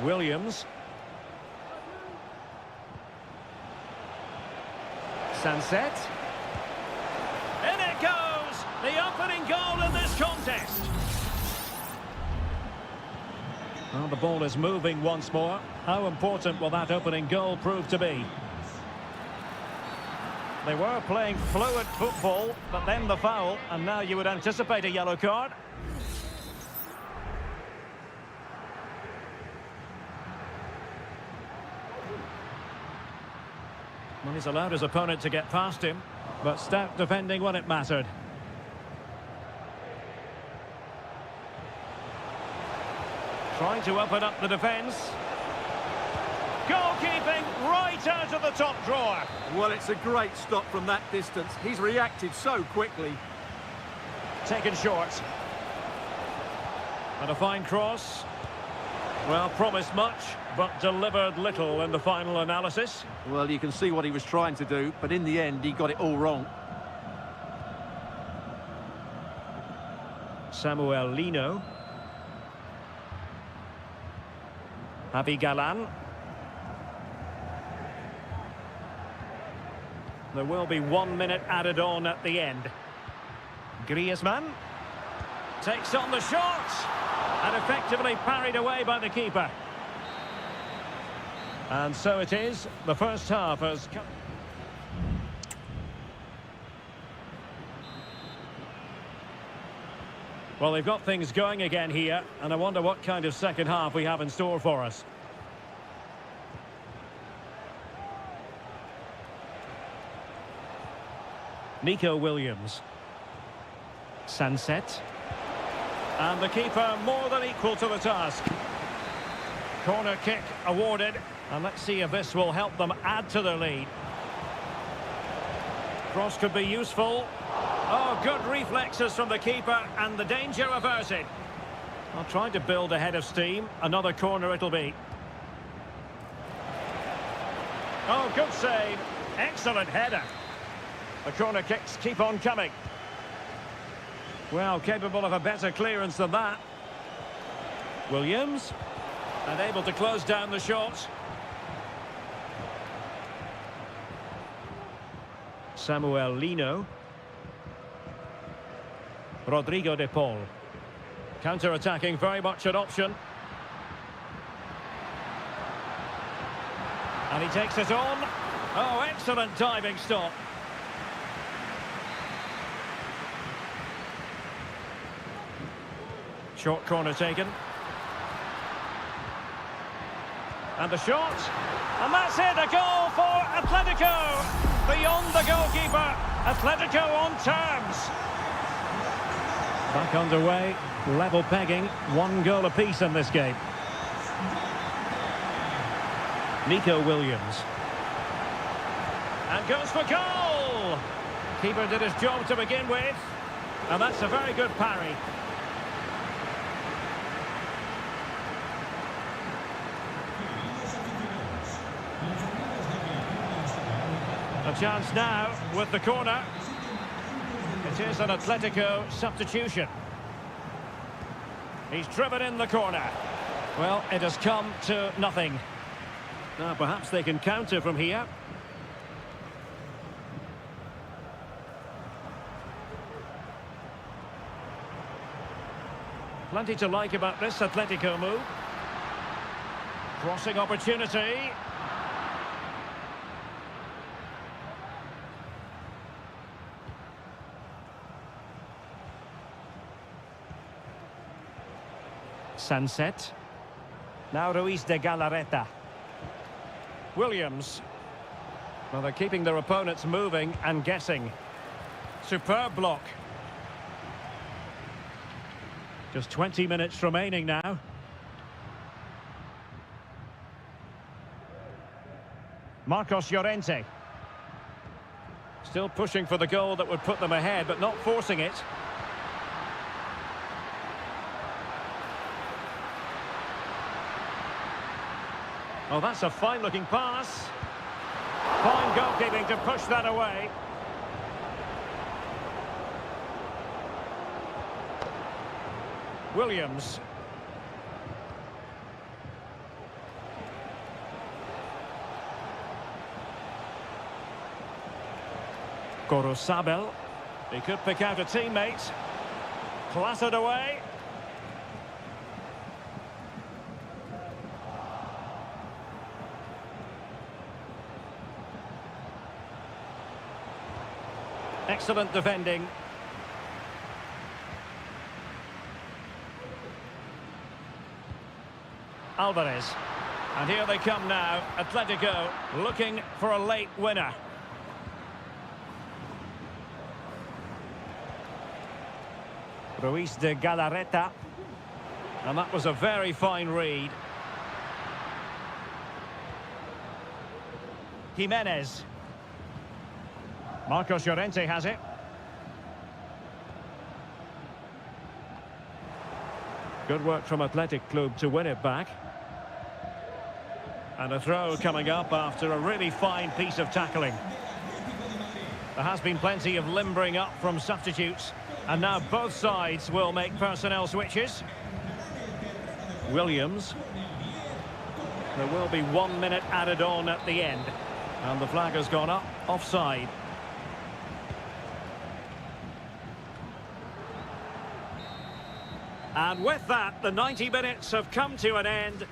S1: Williams. Sunset. In it goes! The opening goal in this contest. Well, the ball is moving once more. How important will that opening goal prove to be? They were playing fluid football, but then the foul, and now you would anticipate a yellow card. Well, he's allowed his opponent to get past him, but stout defending when it mattered. Trying to open up the defence. Goalkeeping right out of the top drawer.
S2: Well, it's a great stop from that distance. He's reacted so quickly.
S1: Taken short. And a fine cross. Well, promised much, but delivered little in the final analysis.
S2: Well, you can see what he was trying to do, but in the end, he got it all wrong.
S1: Samuel Lino. Javi Galan. There will be 1 minute added on at the end. Griezmann takes on the shot and effectively parried away by the keeper. And so it is. The first half has come. Well, they've got things going again here, and I wonder what kind of second half we have in store for us. Nico Williams. Sunset. And the keeper more than equal to the task. Corner kick awarded, and let's see if this will help them add to their lead. Cross could be useful. Oh, good reflexes from the keeper, and the danger averted. I'll try to build a head of steam. Another corner it'll be. Oh, good save. Excellent header. The corner kicks keep on coming. Well, capable of a better clearance than that. Williams. And able to close down the shot. Samuel Lino. Rodrigo de Paul. Counter-attacking, very much an option. And he takes it on. Oh, excellent diving stop. Short corner taken. And the shot. And that's it, a goal for Atletico. Beyond the goalkeeper. Atletico on terms. Back underway. Level pegging. 1 goal apiece in this game. Nico Williams. And goes for goal. Keeper did his job to begin with. And that's a very good parry. A chance now with the corner. It is an Atletico substitution. He's driven in the corner. Well, it has come to nothing. Now, perhaps they can counter from here. Plenty to like about this Atletico move. Crossing opportunity. Sunset. Now Ruiz de Galarreta. Williams. Well, they're keeping their opponents moving and guessing. Superb block. Just 20 minutes remaining now. Marcos Llorente. Still pushing for the goal that would put them ahead, but not forcing it. Oh, that's a fine-looking pass. Fine goalkeeping to push that away. Williams. Gorosabel. He could pick out a teammate. Clattered away. Excellent defending. Alvarez. And here they come now. Atletico looking for a late winner. Ruiz de Galarreta. And that was a very fine read. Jimenez. Marcos Llorente has it. Good work from Athletic Club to win it back. And a throw coming up after a really fine piece of tackling. There has been plenty of limbering up from substitutes. And now both sides will make personnel switches. Williams. There will be 1 minute added on at the end. And the flag has gone up, offside. And with that, the 90 minutes have come to an end.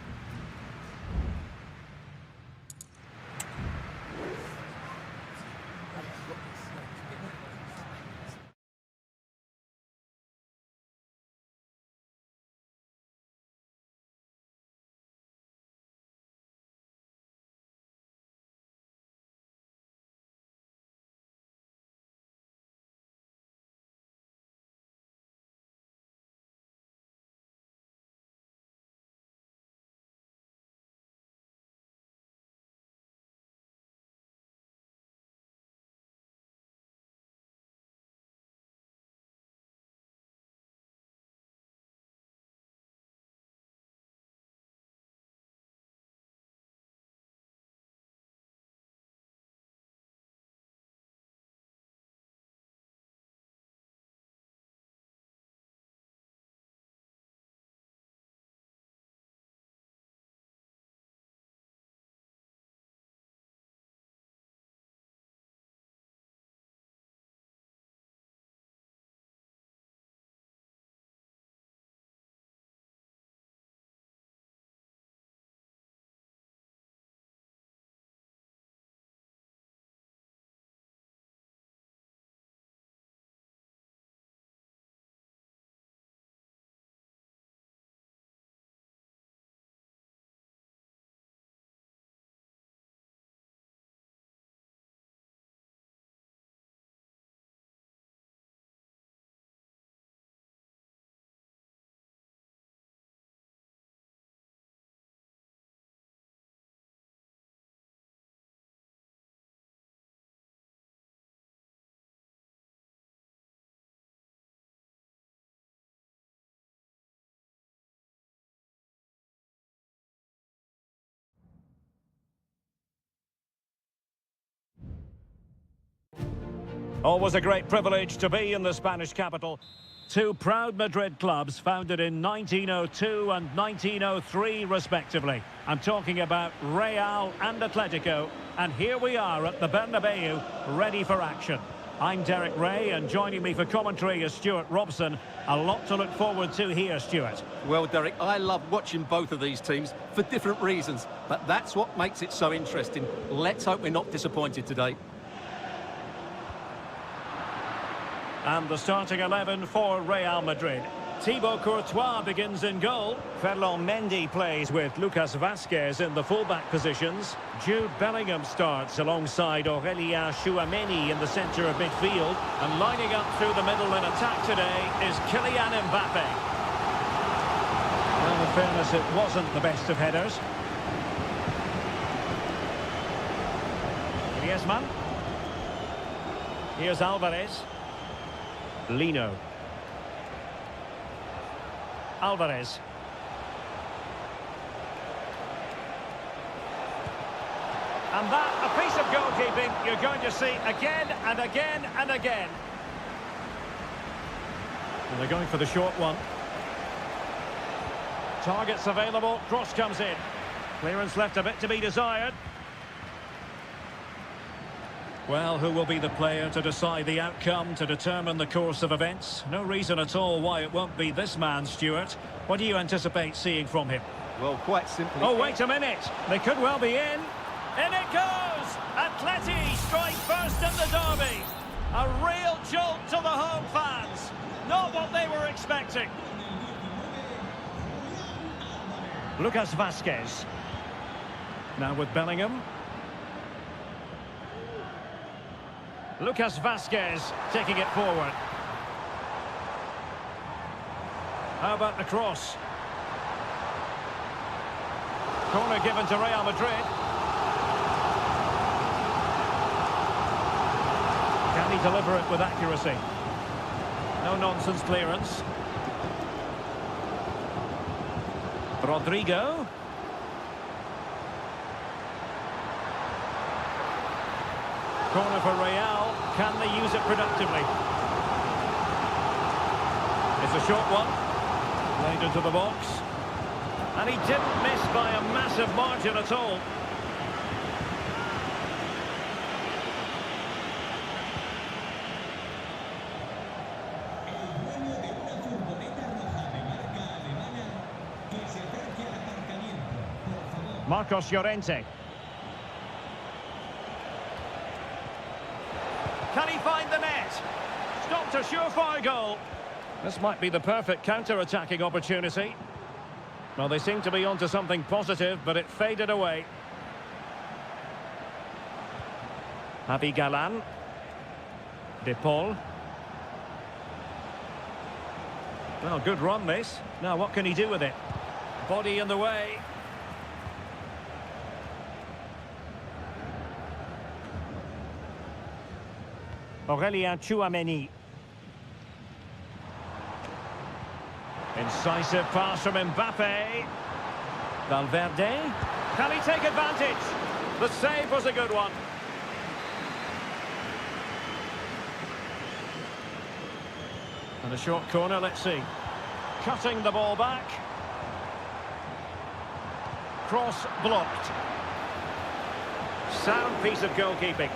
S1: Always a great privilege to be in the Spanish capital. Two proud Madrid clubs founded in 1902 and 1903 respectively. I'm talking about Real and Atletico, and here we are at the Bernabeu, ready for action. I'm Derek Ray, and joining me for commentary is Stuart Robson. A lot to look forward to here, Stuart.
S2: Well, Derek, I love watching both of these teams for different reasons, but that's what makes it so interesting. Let's hope we're not disappointed today.
S1: And the starting 11 for Real Madrid. Thibaut Courtois begins in goal. Ferland Mendy plays with Lucas Vazquez in the fullback positions. Jude Bellingham starts alongside Aurélien Tchouameni in the centre of midfield. And lining up through the middle in attack today is Kylian Mbappe. Well, in fairness, it wasn't the best of headers. Griezmann. Here's Alvarez. Lino. Alvarez. And that, a piece of goalkeeping you're going to see again and again and again. And they're going for the short one. Targets available, cross comes in. Clearance left a bit to be desired. Well, who will be the player to decide the outcome, to determine the course of events? No reason at all why it won't be this man, Stuart. What do you anticipate seeing from him?
S2: Well, quite simply...
S1: Oh, wait a minute. They could well be in. In it goes! Atleti strike first in the derby. A real jolt to the home fans. Not what they were expecting. Lucas Vazquez. Now with Bellingham. Lucas Vazquez taking it forward. How about the cross? Corner given to Real Madrid. Can he deliver it with accuracy? No nonsense clearance. Rodrigo. Corner for Real. Can they use it productively? It's a short one. Played into the box. And he didn't miss by a massive margin at all. Marcos Llorente. Can he find the net? Stopped a surefire goal. This might be the perfect counter-attacking opportunity. Well, they seem to be onto something positive, but it faded away. Javi Galan. De Paul. Well, good run this. Now, what can he do with it? Body in the way. Aurélien Tchouameni. Incisive pass from Mbappe. Valverde. Can he take advantage? The save was a good one. And a short corner, let's see. Cutting the ball back. Cross blocked. Sound piece of goalkeeping.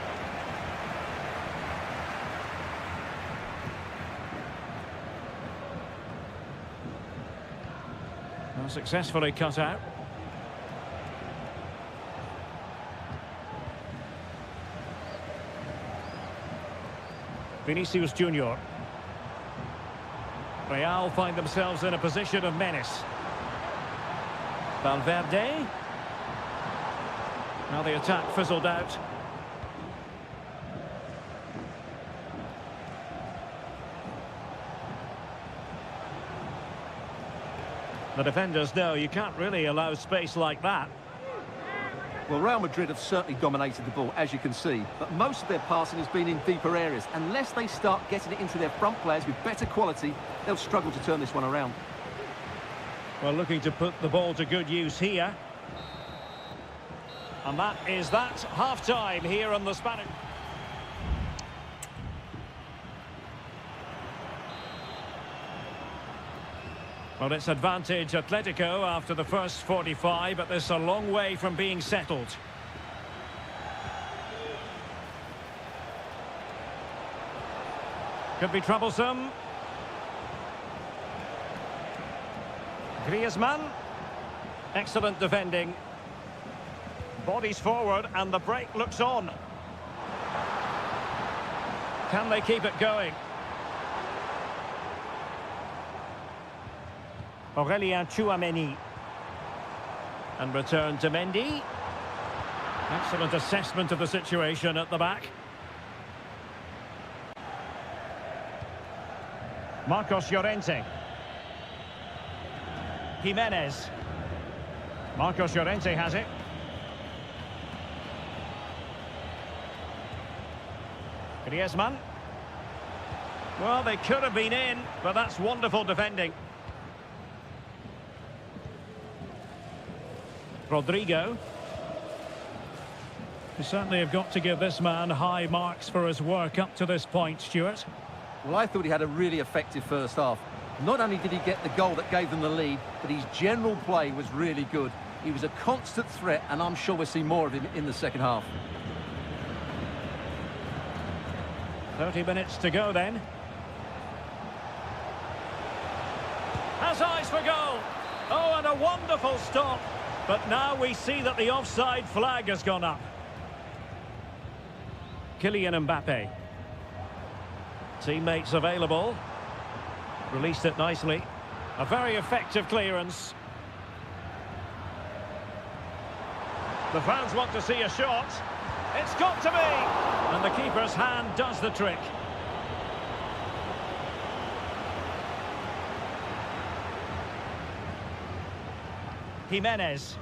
S1: Successfully cut out. Vinicius Junior. Real find themselves in a position of menace. Valverde. Now the attack fizzled out. The defenders know you can't really allow space like that.
S2: Well, Real Madrid have certainly dominated the ball, as you can see, but most of their passing has been in deeper areas. Unless they start getting it into their front players with better quality, they'll struggle to turn this one around.
S1: Well, looking to put the ball to good use here. And that is that. Half-time here on the Spanish. Well, it's advantage Atletico after the first 45, but this is a long way from being settled. Could be troublesome. Griezmann. Excellent defending. Bodies forward and the break looks on. Can they keep it going? Aurelien Tchouameni. And return to Mendy. Excellent assessment of the situation at the back. Marcos Llorente. Jimenez. Marcos Llorente has it. Griezmann. Well, they could have been in, but that's wonderful defending. Rodrigo. You certainly have got to give this man high marks for his work up to this point, Stuart.
S2: Well, I thought he had a really effective first half. Not only did he get the goal that gave them the lead, but his general play was really good. He was a constant threat, and I'm sure we'll see more of him in the second half.
S1: 30 minutes to go then. Has eyes for goal. Oh, and a wonderful stop. But now we see that the offside flag has gone up. Kylian Mbappe. Teammates available. Released it nicely. A very effective clearance. The fans want to see a shot. It's got to be! And the keeper's hand does the trick. Jimenez.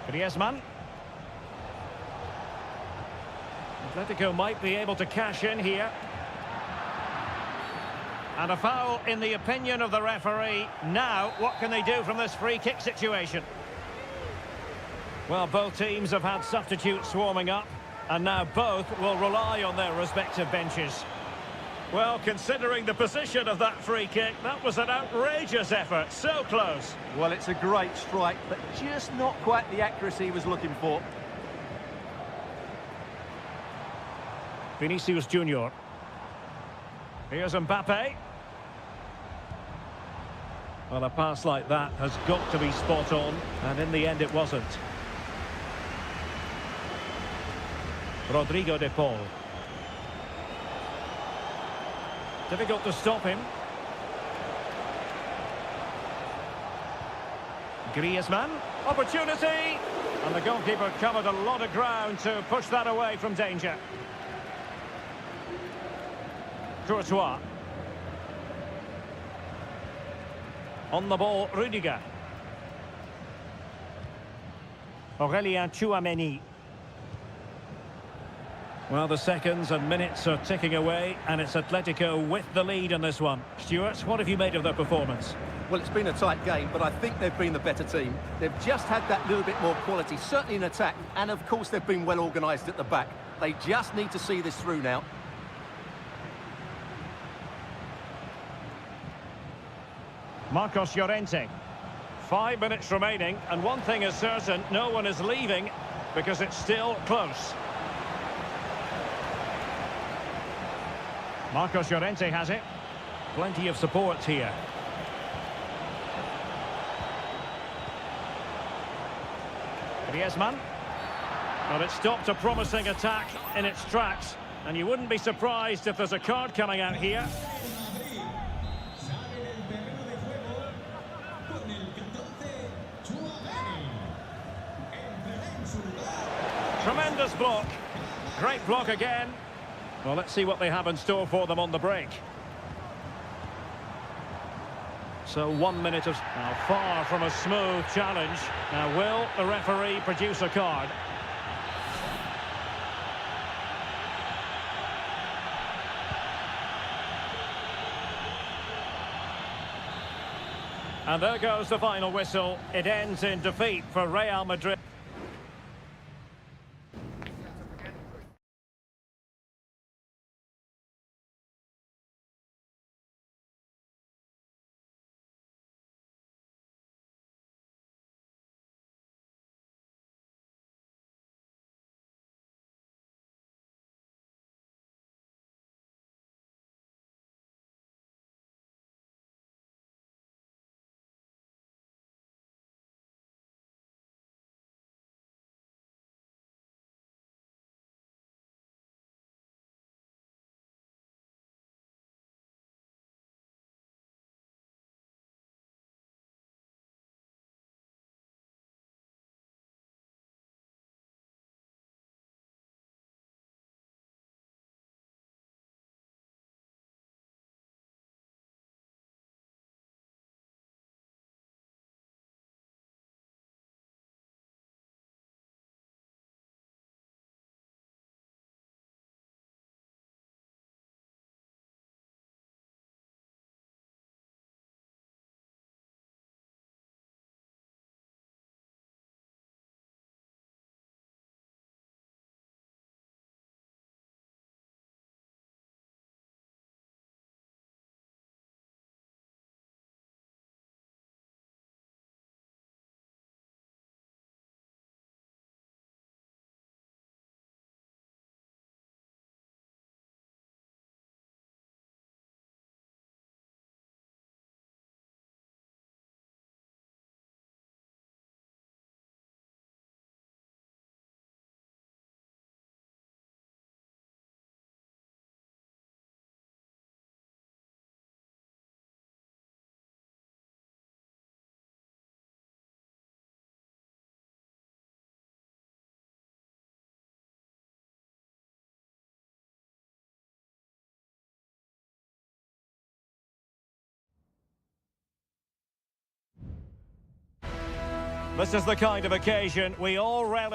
S1: Griezmann. Atletico might be able to cash in here. And a foul in the opinion of the referee. Now, what can they do from this free kick situation? Well, both teams have had substitutes swarming up, and now both will rely on their respective benches. Well, considering the position of that free kick, that was an outrageous effort. So close.
S3: Well, it's a great strike, but just not quite the accuracy he was looking for.
S1: Vinicius Junior. Here's Mbappe. Well, a pass like that has got to be spot on, and in the end it wasn't. Rodrigo de Paul. Difficult to stop him. Griezmann. Opportunity! And the goalkeeper covered a lot of ground to push that away from danger. Courtois. On the ball, Rudiger. Aurelien Tchouameni. Well, the seconds and minutes are ticking away, and it's Atletico with the lead in this one. Stuart, what have you made of their performance?
S2: Well, it's been a tight game, but I think they've been the better team. They've just had that little bit more quality, certainly in attack, and of course they've been well organised at the back. They just need to see this through now.
S1: Marcos Llorente. 5 minutes remaining, and one thing is certain, no one is leaving because it's still close. Marcos Llorente has it. Plenty of support here. Griezmann. Well, it stopped a promising attack in its tracks, and you wouldn't be surprised if there's a card coming out here. Tremendous block. Great block again. Well, let's see what they have in store for them on the break. So 1 minute of... Now, far from a smooth challenge. Now, will the referee produce a card? And there goes the final whistle. It ends in defeat for Real Madrid. This is the kind of occasion we all relish.